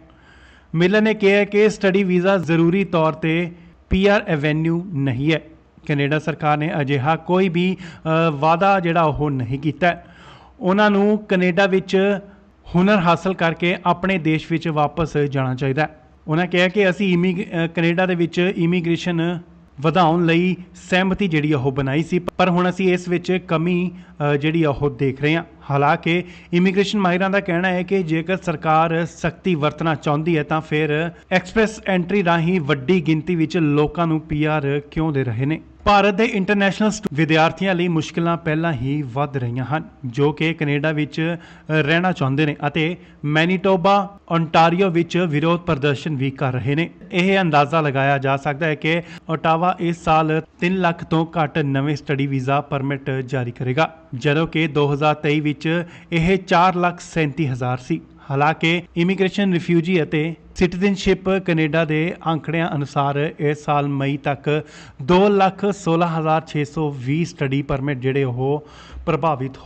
ਮਿਲਰ ਨੇ ਕਿਹਾ ਕਿ ਸਟੱਡੀ ਵੀਜ਼ਾ ਜ਼ਰੂਰੀ ਤੌਰ ਤੇ PR ਐਵੇਨਿਊ ਨਹੀਂ ਹੈ। ਕੈਨੇਡਾ ਸਰਕਾਰ ਨੇ ਅਜਿਹਾ ਕੋਈ ਵੀ ਵਾਅਦਾ ਜਿਹੜਾ ਉਹ ਨਹੀਂ ਕੀਤਾ। ਉਹਨਾਂ ਨੂੰ ਕੈਨੇਡਾ ਵਿੱਚ ਹੁਨਰ ਹਾਸਲ ਕਰਕੇ ਆਪਣੇ ਦੇਸ਼ ਵਿੱਚ ਵਾਪਸ ਜਾਣਾ ਚਾਹੀਦਾ। ਉਹਨਾਂ ਕਿਹਾ ਕਿ ਅਸੀਂ ਕੈਨੇਡਾ ਦੇ ਵਿੱਚ ਇਮੀਗ੍ਰੇਸ਼ਨ ਵਧਾਉਣ ਲਈ ਸਹਿਮਤੀ ਜਿਹੜੀ ਉਹ ਬਣਾਈ ਸੀ, ਪਰ ਹੁਣ ਅਸੀਂ ਇਸ ਵਿੱਚ ਕਮੀ ਜਿਹੜੀ ਉਹ ਦੇਖ ਰਹੇ ਹਾਂ। ਹਾਲਾਂਕਿ ਇਮੀਗ੍ਰੇਸ਼ਨ ਮਾਹਿਰਾਂ ਦਾ ਕਹਿਣਾ ਹੈ ਕਿ ਜੇਕਰ ਸਰਕਾਰ ਸਖਤੀ ਵਰਤਣਾ ਚਾਹੁੰਦੀ ਹੈ ਤਾਂ ਫਿਰ ਐਕਸਪ੍ਰੈਸ ਐਂਟਰੀ ਰਾਹੀਂ ਵੱਡੀ ਗਿਣਤੀ ਵਿੱਚ ਲੋਕਾਂ ਨੂੰ PR ਕਿਉਂ ਦੇ ਰਹੇ ਨੇ। ਭਾਰਤ ਦੇ ਇੰਟਰਨੈਸ਼ਨਲ ਵਿਦਿਆਰਥੀਆਂ ਲਈ ਮੁਸ਼ਕਿਲਾਂ ਪਹਿਲਾਂ ਹੀ ਵੱਧ ਰਹੀਆਂ ਹਨ, ਜੋ ਕਿ ਕੈਨੇਡਾ ਵਿੱਚ ਰਹਿਣਾ ਚਾਹੁੰਦੇ ਨੇ ਅਤੇ ਮੈਨੀਟੋਬਾ, ਓਨਟਾਰੀਓ ਵਿੱਚ ਵਿਰੋਧ ਪ੍ਰਦਰਸ਼ਨ ਵੀ ਕਰ ਰਹੇ ਨੇ। ਇਹ ਅੰਦਾਜ਼ਾ ਲਗਾਇਆ ਜਾ ਸਕਦਾ ਹੈ ਕਿ ਓਟਾਵਾ ਇਸ ਸਾਲ 3 ਲੱਖ ਤੋਂ ਘੱਟ ਨਵੇਂ ਸਟੱਡੀ ਵੀਜ਼ਾ ਪਰਮਿਟ ਜਾਰੀ ਕਰੇਗਾ, ਜਦੋਂ ਕਿ 2023 ਵਿੱਚ ਇਹ 4,37,000 ਸੀ। ਹਾਲਾਂਕਿ ਇਮੀਗ੍ਰੇਸ਼ਨ, ਰਿਫਿਊਜੀ ਅਤੇ ਸਿਟੀਜ਼ਨਸ਼ਿਪ ਕੈਨੇਡਾ ਦੇ ਅੰਕੜਿਆਂ ਅਨੁਸਾਰ ਇਸ ਸਾਲ ਮਈ ਤੱਕ 2,16,620 ਸਟੱਡੀ ਪਰਮਿਟ ਜਿਹੜੇ ਉਹ ਪ੍ਰਭਾਵਿਤ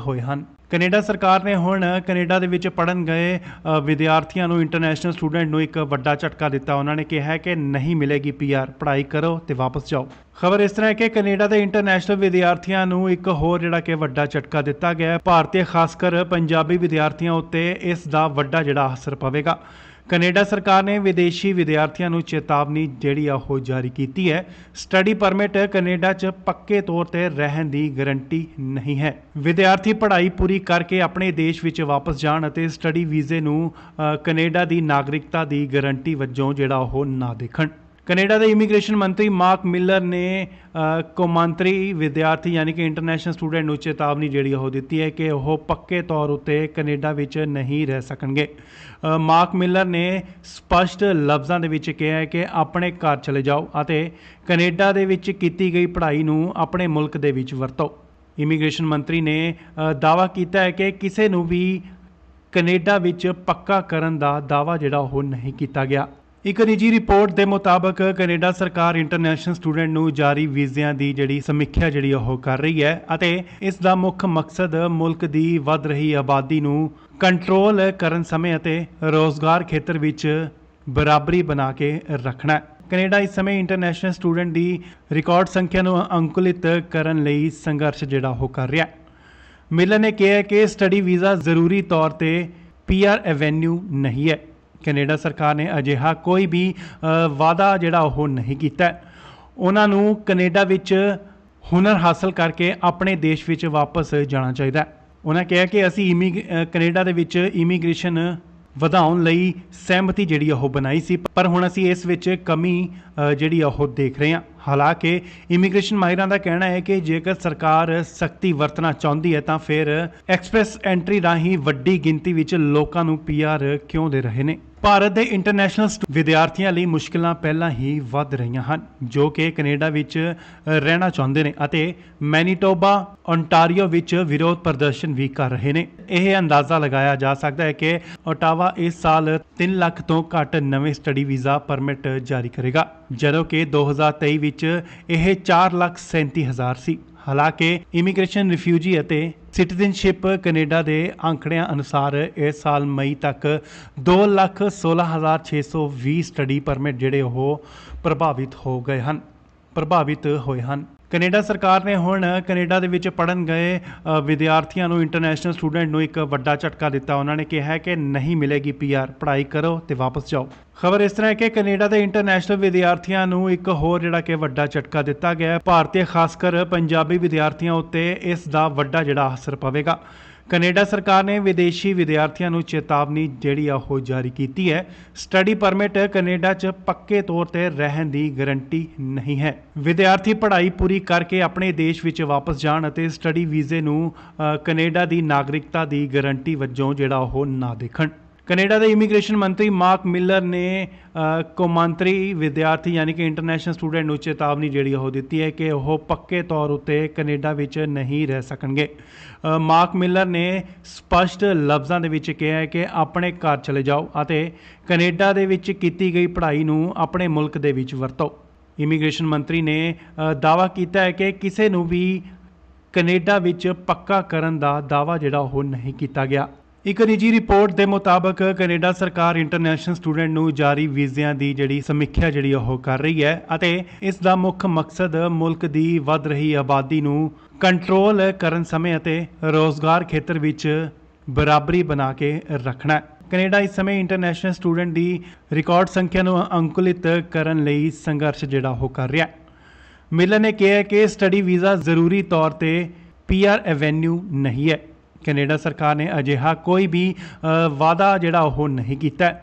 ਹੋਏ ਹਨ। ਕੈਨੇਡਾ ਸਰਕਾਰ ਨੇ ਹੁਣ ਕੈਨੇਡਾ ਦੇ ਵਿੱਚ ਪੜ੍ਹਨ ਗਏ ਵਿਦਿਆਰਥੀਆਂ ਨੂੰ, ਇੰਟਰਨੈਸ਼ਨਲ ਸਟੂਡੈਂਟ ਨੂੰ ਇੱਕ ਵੱਡਾ ਝਟਕਾ ਦਿੱਤਾ। ਉਹਨਾਂ ਨੇ ਕਿਹਾ ਕਿ ਨਹੀਂ ਮਿਲੇਗੀ PR, ਪੜ੍ਹਾਈ ਕਰੋ ਤੇ ਵਾਪਸ ਜਾਓ। ਖਬਰ ਇਸ ਤਰ੍ਹਾਂ ਹੈ ਕਿ ਕੈਨੇਡਾ ਦੇ ਇੰਟਰਨੈਸ਼ਨਲ ਵਿਦਿਆਰਥੀਆਂ ਨੂੰ ਇੱਕ ਹੋਰ ਜਿਹੜਾ ਕਿ ਵੱਡਾ ਝਟਕਾ ਦਿੱਤਾ ਗਿਆ। ਭਾਰਤੀ ਖਾਸ ਕਰ ਪੰਜਾਬੀ ਵਿਦਿਆਰਥੀਆਂ ਉੱਤੇ ਇਸ ਦਾ ਵੱਡਾ ਜਿਹੜਾ ਅਸਰ ਪਵੇਗਾ। ਕੈਨੇਡਾ ਸਰਕਾਰ ਨੇ ਵਿਦੇਸ਼ੀ ਵਿਦਿਆਰਥੀਆਂ ਨੂੰ ਚੇਤਾਵਨੀ ਜਿਹੜੀ ਉਹ ਜਾਰੀ ਕੀਤੀ ਹੈ। ਸਟੱਡੀ ਪਰਮਿਟ ਕੈਨੇਡਾ 'ਚ ਪੱਕੇ ਤੌਰ ਤੇ ਰਹਿਣ ਦੀ ਗਾਰੰਟੀ ਨਹੀਂ ਹੈ। ਵਿਦਿਆਰਥੀ ਪੜ੍ਹਾਈ ਪੂਰੀ ਕਰਕੇ ਆਪਣੇ ਦੇਸ਼ ਵਿੱਚ ਵਾਪਸ ਜਾਣ ਅਤੇ ਸਟੱਡੀ ਵੀਜ਼ੇ ਨੂੰ ਕੈਨੇਡਾ ਦੀ ਨਾਗਰਿਕਤਾ ਦੀ ਗਾਰੰਟੀ ਵਜੋਂ ਜਿਹੜਾ ਉਹ ਨਾ ਦੇਖਣ। ਕੈਨੇਡਾ ਦੇ ਇਮੀਗ੍ਰੇਸ਼ਨ ਮੰਤਰੀ ਮਾਰਕ ਮਿਲਰ ਨੇ ਕੌਮਾਂਤਰੀ ਵਿਦਿਆਰਥੀ ਯਾਨੀ ਕਿ ਇੰਟਰਨੈਸ਼ਨਲ ਸਟੂਡੈਂਟ ਨੂੰ ਚੇਤਾਵਨੀ ਜਿਹੜੀ ਉਹ ਦਿੱਤੀ ਹੈ ਕਿ ਉਹ ਪੱਕੇ ਤੌਰ ਉੱਤੇ ਕੈਨੇਡਾ ਵਿੱਚ ਨਹੀਂ ਰਹਿ ਸਕਣਗੇ। ਮਾਰਕ ਮਿਲਰ ਨੇ ਸਪਸ਼ਟ ਲਫ਼ਜ਼ਾਂ ਦੇ ਵਿੱਚ ਕਿਹਾ ਹੈ ਕਿ ਆਪਣੇ ਘਰ ਚਲੇ ਜਾਓ ਅਤੇ ਕੈਨੇਡਾ ਦੇ ਵਿੱਚ ਕੀਤੀ ਗਈ ਪੜ੍ਹਾਈ ਨੂੰ ਆਪਣੇ ਮੁਲਕ ਦੇ ਵਿੱਚ ਵਰਤੋ। ਇਮੀਗ੍ਰੇਸ਼ਨ ਮੰਤਰੀ ਨੇ ਦਾਅਵਾ ਕੀਤਾ ਹੈ ਕਿ ਕਿਸੇ ਨੂੰ ਵੀ ਕੈਨੇਡਾ ਵਿੱਚ ਪੱਕਾ ਕਰਨ ਦਾ ਦਾਅਵਾ ਜਿਹੜਾ ਉਹ ਨਹੀਂ ਕੀਤਾ ਗਿਆ। ਇੱਕ ਨਿੱਜੀ ਰਿਪੋਰਟ ਦੇ ਮੁਤਾਬਕ ਕੈਨੇਡਾ ਸਰਕਾਰ ਇੰਟਰਨੈਸ਼ਨਲ ਸਟੂਡੈਂਟ ਨੂੰ ਜਾਰੀ ਵੀਜ਼ਿਆਂ ਦੀ ਜਿਹੜੀ ਸਮੀਖਿਆ ਜਿਹੜੀ ਉਹ ਕਰ ਰਹੀ ਹੈ ਅਤੇ ਇਸ ਦਾ ਮੁੱਖ ਮਕਸਦ ਮੁਲਕ ਦੀ ਵੱਧ ਰਹੀ ਆਬਾਦੀ ਨੂੰ ਕੰਟਰੋਲ ਕਰਨ ਸਮੇਂ ਅਤੇ ਰੋਜ਼ਗਾਰ ਖੇਤਰ ਵਿੱਚ ਬਰਾਬਰੀ ਬਣਾ ਕੇ ਰੱਖਣਾ ਹੈ। ਕੈਨੇਡਾ ਇਸ ਸਮੇਂ ਇੰਟਰਨੈਸ਼ਨਲ ਸਟੂਡੈਂਟ ਦੀ ਰਿਕਾਰਡ ਸੰਖਿਆ ਨੂੰ ਅੰਕੁਲਿਤ ਕਰਨ ਲਈ ਸੰਘਰਸ਼ ਜਿਹੜਾ ਉਹ ਕਰ ਰਿਹਾ ਹੈ। ਮਿਲਰ ਨੇ ਕਿਹਾ ਕਿ ਸਟੱਡੀ ਵੀਜ਼ਾ ਜ਼ਰੂਰੀ ਤੌਰ ਤੇ PR ਐਵੇਨਿਊ ਨਹੀਂ ਹੈ। ਕੈਨੇਡਾ ਸਰਕਾਰ ਨੇ ਅਜਿਹਾ ਕੋਈ ਵੀ ਵਾਅਦਾ ਜਿਹੜਾ ਉਹ ਨਹੀਂ ਕੀਤਾ। ਉਹਨਾਂ ਨੂੰ ਕੈਨੇਡਾ ਵਿੱਚ ਹੁਨਰ ਹਾਸਲ ਕਰਕੇ ਆਪਣੇ ਦੇਸ਼ ਵਿੱਚ ਵਾਪਸ ਜਾਣਾ ਚਾਹੀਦਾ। ਉਹਨਾਂ ਕਿਹਾ ਕਿ ਅਸੀਂ ਕੈਨੇਡਾ ਦੇ ਵਿੱਚ ਇਮੀਗ੍ਰੇਸ਼ਨ ਵਧਾਉਣ ਲਈ ਸਹਿਮਤੀ ਜਿਹੜੀ ਉਹ ਬਣਾਈ ਸੀ, ਪਰ ਹੁਣ ਅਸੀਂ ਇਸ ਵਿੱਚ ਕਮੀ ਜਿਹੜੀ ਉਹ ਦੇਖ ਰਹੇ ਹਾਂ। ਹਾਲਾਂਕਿ ਇਮੀਗ੍ਰੇਸ਼ਨ ਮਾਹਿਰਾਂ ਦਾ ਕਹਿਣਾ ਹੈ ਕਿ ਜੇਕਰ ਸਰਕਾਰ ਸਖਤੀ ਵਰਤਣਾ ਚਾਹੁੰਦੀ ਹੈ ਤਾਂ ਫਿਰ ਐਕਸਪ੍ਰੈਸ ਐਂਟਰੀ ਰਾਹੀਂ ਵੱਡੀ ਗਿਣਤੀ ਵਿੱਚ ਲੋਕਾਂ ਨੂੰ PR ਕਿਉਂ ਦੇ ਰਹੇ ਨੇ। ਭਾਰਤ ਦੇ ਇੰਟਰਨੈਸ਼ਨਲ ਵਿਦਿਆਰਥੀਆਂ ਲਈ ਮੁਸ਼ਕਿਲਾਂ ਪਹਿਲਾਂ ਹੀ ਵੱਧ ਰਹੀਆਂ ਹਨ, ਜੋ ਕਿ ਕੈਨੇਡਾ ਵਿੱਚ ਰਹਿਣਾ ਚਾਹੁੰਦੇ ਨੇ ਅਤੇ ਮੈਨੀਟੋਬਾ, ਓਨਟਾਰੀਓ ਵਿੱਚ ਵਿਰੋਧ ਪ੍ਰਦਰਸ਼ਨ ਵੀ ਕਰ ਰਹੇ ਨੇ। ਇਹ ਅੰਦਾਜ਼ਾ ਲਗਾਇਆ ਜਾ ਸਕਦਾ ਹੈ ਕਿ ਓਟਾਵਾ ਇਸ ਸਾਲ 3 ਲੱਖ ਤੋਂ ਘੱਟ ਨਵੇਂ ਸਟੱਡੀ ਵੀਜ਼ਾ ਪਰਮਿਟ ਜਾਰੀ ਕਰੇਗਾ, ਜਦੋਂ ਕਿ 2023 ਵਿੱਚ ਇਹ 4,37,000 ਸੀ। ਹਾਲਾਂਕਿ ਇਮੀਗ੍ਰੇਸ਼ਨ, ਰਿਫਿਊਜੀ ਅਤੇ ਸਿਟੀਜ਼ਨਸ਼ਿਪ ਕੈਨੇਡਾ ਦੇ ਅੰਕੜਿਆਂ ਅਨੁਸਾਰ ਇਸ ਸਾਲ ਮਈ ਤੱਕ 2,16,620 ਸਟੱਡੀ ਪਰਮਿਟ ਜਿਹੜੇ ਉਹ ਪ੍ਰਭਾਵਿਤ ਹੋਏ ਹਨ। ਕੈਨੇਡਾ ਸਰਕਾਰ ਨੇ ਹੁਣ ਕੈਨੇਡਾ ਦੇ ਵਿੱਚ ਪੜ੍ਹਨ ਗਏ ਵਿਦਿਆਰਥੀਆਂ ਨੂੰ, ਇੰਟਰਨੈਸ਼ਨਲ ਸਟੂਡੈਂਟ ਨੂੰ ਇੱਕ ਵੱਡਾ ਝਟਕਾ ਦਿੱਤਾ। ਉਹਨਾਂ ਨੇ ਕਿਹਾ ਕਿ ਨਹੀਂ ਮਿਲੇਗੀ PR, ਪੜ੍ਹਾਈ ਕਰੋ ਤੇ ਵਾਪਸ ਜਾਓ। ਖਬਰ ਇਸ ਤਰ੍ਹਾਂ ਹੈ ਕਿ ਕੈਨੇਡਾ ਦੇ ਇੰਟਰਨੈਸ਼ਨਲ ਵਿਦਿਆਰਥੀਆਂ ਨੂੰ ਇੱਕ ਹੋਰ ਜਿਹੜਾ ਕਿ ਵੱਡਾ ਝਟਕਾ ਦਿੱਤਾ ਗਿਆ। ਭਾਰਤੀ ਖਾਸ ਕਰ ਪੰਜਾਬੀ ਵਿਦਿਆਰਥੀਆਂ ਉੱਤੇ ਇਸ ਦਾ ਵੱਡਾ ਜਿਹੜਾ ਅਸਰ ਪਵੇਗਾ। ਕੈਨੇਡਾ ਸਰਕਾਰ ਨੇ ਵਿਦੇਸ਼ੀ ਵਿਦਿਆਰਥੀਆਂ ਨੂੰ ਚੇਤਾਵਨੀ ਜਿਹੜੀ ਉਹ ਜਾਰੀ ਕੀਤੀ ਹੈ। ਸਟੱਡੀ ਪਰਮਿਟ ਕੈਨੇਡਾ 'ਚ ਪੱਕੇ ਤੌਰ ਤੇ ਰਹਿਣ ਦੀ ਗਾਰੰਟੀ ਨਹੀਂ ਹੈ। ਵਿਦਿਆਰਥੀ ਪੜ੍ਹਾਈ ਪੂਰੀ ਕਰਕੇ ਆਪਣੇ ਦੇਸ਼ ਵਿੱਚ ਵਾਪਸ ਜਾਣ ਅਤੇ ਸਟੱਡੀ ਵੀਜ਼ੇ ਨੂੰ ਕੈਨੇਡਾ ਦੀ ਨਾਗਰਿਕਤਾ ਦੀ ਗਾਰੰਟੀ ਵਜੋਂ ਜਿਹੜਾ ਉਹ ਨਾ ਦੇਖਣ। ਕੈਨੇਡਾ ਦੇ ਇਮੀਗ੍ਰੇਸ਼ਨ ਮੰਤਰੀ ਮਾਰਕ ਮਿਲਰ ਨੇ ਕੌਮਾਂਤਰੀ ਵਿਦਿਆਰਥੀ ਯਾਨੀ ਕਿ ਇੰਟਰਨੈਸ਼ਨਲ ਸਟੂਡੈਂਟ ਨੂੰ ਚੇਤਾਵਨੀ ਜਿਹੜੀ ਉਹ ਦਿੱਤੀ ਹੈ ਕਿ ਉਹ ਪੱਕੇ ਤੌਰ ਉੱਤੇ ਕੈਨੇਡਾ ਵਿੱਚ ਨਹੀਂ ਰਹਿ ਸਕਣਗੇ। ਮਾਰਕ ਮਿਲਰ ਨੇ ਸਪਸ਼ਟ ਲਫ਼ਜ਼ਾਂ ਦੇ ਵਿੱਚ ਕਿਹਾ ਹੈ ਕਿ ਆਪਣੇ ਘਰ ਚਲੇ ਜਾਓ ਅਤੇ ਕੈਨੇਡਾ ਦੇ ਵਿੱਚ ਕੀਤੀ ਗਈ ਪੜ੍ਹਾਈ ਨੂੰ ਆਪਣੇ ਮੁਲਕ ਦੇ ਵਿੱਚ ਵਰਤੋ। ਇਮੀਗ੍ਰੇਸ਼ਨ ਮੰਤਰੀ ਨੇ ਦਾਅਵਾ ਕੀਤਾ ਹੈ ਕਿ ਕਿਸੇ ਨੂੰ ਵੀ ਕੈਨੇਡਾ ਵਿੱਚ ਪੱਕਾ ਕਰਨ ਦਾ ਦਾਅਵਾ ਜਿਹੜਾ ਉਹ ਨਹੀਂ ਕੀਤਾ ਗਿਆ। ਇੱਕ ਨਿੱਜੀ ਰਿਪੋਰਟ ਦੇ ਮੁਤਾਬਕ ਕੈਨੇਡਾ ਸਰਕਾਰ ਇੰਟਰਨੈਸ਼ਨਲ ਸਟੂਡੈਂਟ ਨੂੰ ਜਾਰੀ ਵੀਜ਼ਿਆਂ ਦੀ ਜਿਹੜੀ ਸਮੀਖਿਆ ਜਿਹੜੀ ਉਹ ਕਰ ਰਹੀ ਹੈ ਅਤੇ ਇਸ ਦਾ ਮੁੱਖ ਮਕਸਦ ਮੁਲਕ ਦੀ ਵੱਧ ਰਹੀ ਆਬਾਦੀ ਨੂੰ ਕੰਟਰੋਲ ਕਰਨ ਸਮੇਂ ਅਤੇ ਰੋਜ਼ਗਾਰ ਖੇਤਰ ਵਿੱਚ ਬਰਾਬਰੀ ਬਣਾ ਕੇ ਰੱਖਣਾ ਹੈ। ਕੈਨੇਡਾ ਇਸ ਸਮੇਂ ਇੰਟਰਨੈਸ਼ਨਲ ਸਟੂਡੈਂਟ ਦੀ ਰਿਕਾਰਡ ਸੰਖਿਆ ਨੂੰ ਅੰਕੁਲਿਤ ਕਰਨ ਲਈ ਸੰਘਰਸ਼ ਜਿਹੜਾ ਉਹ ਕਰ ਰਿਹਾ ਹੈ। ਮਿਲਰ ਨੇ ਕਿਹਾ ਕਿ ਸਟੱਡੀ ਵੀਜ਼ਾ ਜ਼ਰੂਰੀ ਤੌਰ ਤੇ PR ਐਵੇਨਿਊ ਨਹੀਂ ਹੈ। ਕੈਨੇਡਾ ਸਰਕਾਰ ਨੇ ਅਜਿਹਾ ਕੋਈ ਵੀ ਵਾਅਦਾ ਜਿਹੜਾ ਉਹ ਨਹੀਂ ਕੀਤਾ।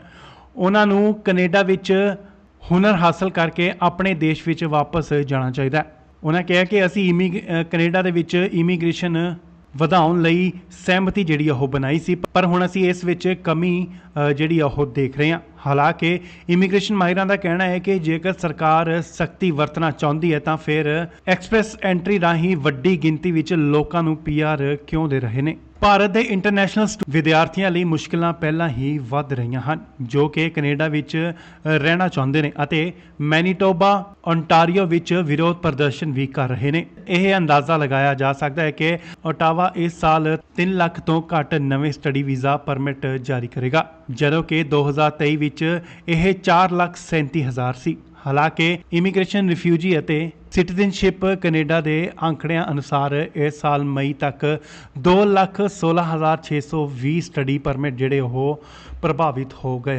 ਉਹਨਾਂ ਨੂੰ ਕੈਨੇਡਾ ਵਿੱਚ ਹੁਨਰ ਹਾਸਲ ਕਰਕੇ ਆਪਣੇ ਦੇਸ਼ ਵਿੱਚ ਵਾਪਸ ਜਾਣਾ ਚਾਹੀਦਾ ਹੈ। ਉਹਨਾਂ ਕਿਹਾ ਕਿ ਅਸੀਂ ਕੈਨੇਡਾ ਦੇ ਵਿੱਚ ਇਮੀਗ੍ਰੇਸ਼ਨ ਵਧਾਉਣ ਲਈ ਸਹਿਮਤੀ ਜਿਹੜੀ ਉਹ ਬਣਾਈ ਸੀ, ਪਰ ਹੁਣ ਅਸੀਂ ਇਸ ਵਿੱਚ ਕਮੀ ਜਿਹੜੀ ਉਹ ਦੇਖ ਰਹੇ ਹਾਂ। ਹਾਲਾਂਕਿ ਇਮੀਗ੍ਰੇਸ਼ਨ ਮਾਹਿਰਾਂ ਦਾ ਕਹਿਣਾ ਹੈ ਕਿ ਜੇਕਰ ਸਰਕਾਰ ਸਖਤੀ ਵਰਤਣਾ ਚਾਹੁੰਦੀ ਹੈ ਤਾਂ ਫਿਰ ਐਕਸਪ੍ਰੈਸ ਐਂਟਰੀ ਰਾਹੀਂ ਵੱਡੀ ਗਿਣਤੀ ਵਿੱਚ ਲੋਕਾਂ ਨੂੰ PR ਕਿਉਂ ਦੇ ਰਹੇ ਨੇ। ਭਾਰਤ ਦੇ ਇੰਟਰਨੈਸ਼ਨਲ ਵਿਦਿਆਰਥੀਆਂ ਲਈ ਮੁਸ਼ਕਲਾਂ ਪਹਿਲਾਂ ਹੀ ਵੱਧ ਰਹੀਆਂ ਹਨ ਜੋ ਕਿ ਕੈਨੇਡਾ ਵਿੱਚ ਰਹਿਣਾ ਚਾਹੁੰਦੇ ਨੇ ਅਤੇ ਮੈਨੀਟੋਬਾ ਓਨਟਾਰੀਓ ਵਿੱਚ ਵਿਰੋਧ ਪ੍ਰਦਰਸ਼ਨ ਵੀ ਕਰ ਰਹੇ ਨੇ। ਇਹ ਅੰਦਾਜ਼ਾ ਲਗਾਇਆ ਜਾ ਸਕਦਾ ਹੈ ਕਿ ਓਟਾਵਾ ਇਸ ਸਾਲ 3 ਲੱਖ ਤੋਂ ਘੱਟ ਨਵੇਂ ਸਟੱਡੀ ਵੀਜ਼ਾ ਪਰਮਿਟ ਜਾਰੀ ਕਰੇਗਾ, ਜਦੋਂ ਕਿ 2023 ਵਿੱਚ ਇਹ 4,37,000 ਸੀ। ਹਾਲਾਂਕਿ ਇਮੀਗ੍ਰੇਸ਼ਨ, ਰਿਫਿਊਜੀ ਅਤੇ ਸਿਟੀਜ਼ਨਸ਼ਿਪ ਕੈਨੇਡਾ ਦੇ ਅੰਕੜਿਆਂ ਅਨੁਸਾਰ ਇਸ ਸਾਲ ਮਈ ਤੱਕ 2,16,620 ਸਟੱਡੀ ਪਰਮਿਟ ਜਿਹੜੇ ਉਹ ਪ੍ਰਭਾਵਿਤ ਹੋਏ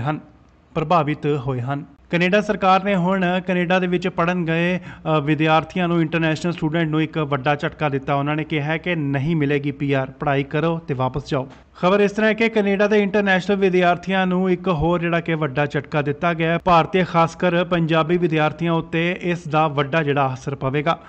ਹਨ। ਕੈਨੇਡਾ ਸਰਕਾਰ ਨੇ ਹੁਣ ਕੈਨੇਡਾ ਦੇ ਵਿੱਚ ਪੜ੍ਹਨ ਗਏ ਵਿਦਿਆਰਥੀਆਂ ਨੂੰ ਇੰਟਰਨੈਸ਼ਨਲ ਸਟੂਡੈਂਟ ਨੂੰ ਇੱਕ ਵੱਡਾ ਝਟਕਾ ਦਿੱਤਾ। ਉਹਨਾਂ ਨੇ ਕਿਹਾ ਹੈ ਕਿ ਨਹੀਂ ਮਿਲੇਗੀ PR, ਪੜ੍ਹਾਈ ਕਰੋ ਤੇ ਵਾਪਸ ਜਾਓ। ਖਬਰ ਇਸ ਤਰ੍ਹਾਂ ਹੈ ਕਿ ਕੈਨੇਡਾ ਦੇ ਇੰਟਰਨੈਸ਼ਨਲ ਵਿਦਿਆਰਥੀਆਂ ਨੂੰ ਇੱਕ ਹੋਰ ਜਿਹੜਾ ਕਿ ਵੱਡਾ ਝਟਕਾ ਦਿੱਤਾ ਗਿਆ। ਭਾਰਤੀ ਖਾਸ ਕਰ ਪੰਜਾਬੀ ਵਿਦਿਆਰਥੀਆਂ ਉੱਤੇ ਇਸ ਦਾ ਵੱਡਾ ਜਿਹੜਾ ਅਸਰ ਪਵੇਗਾ।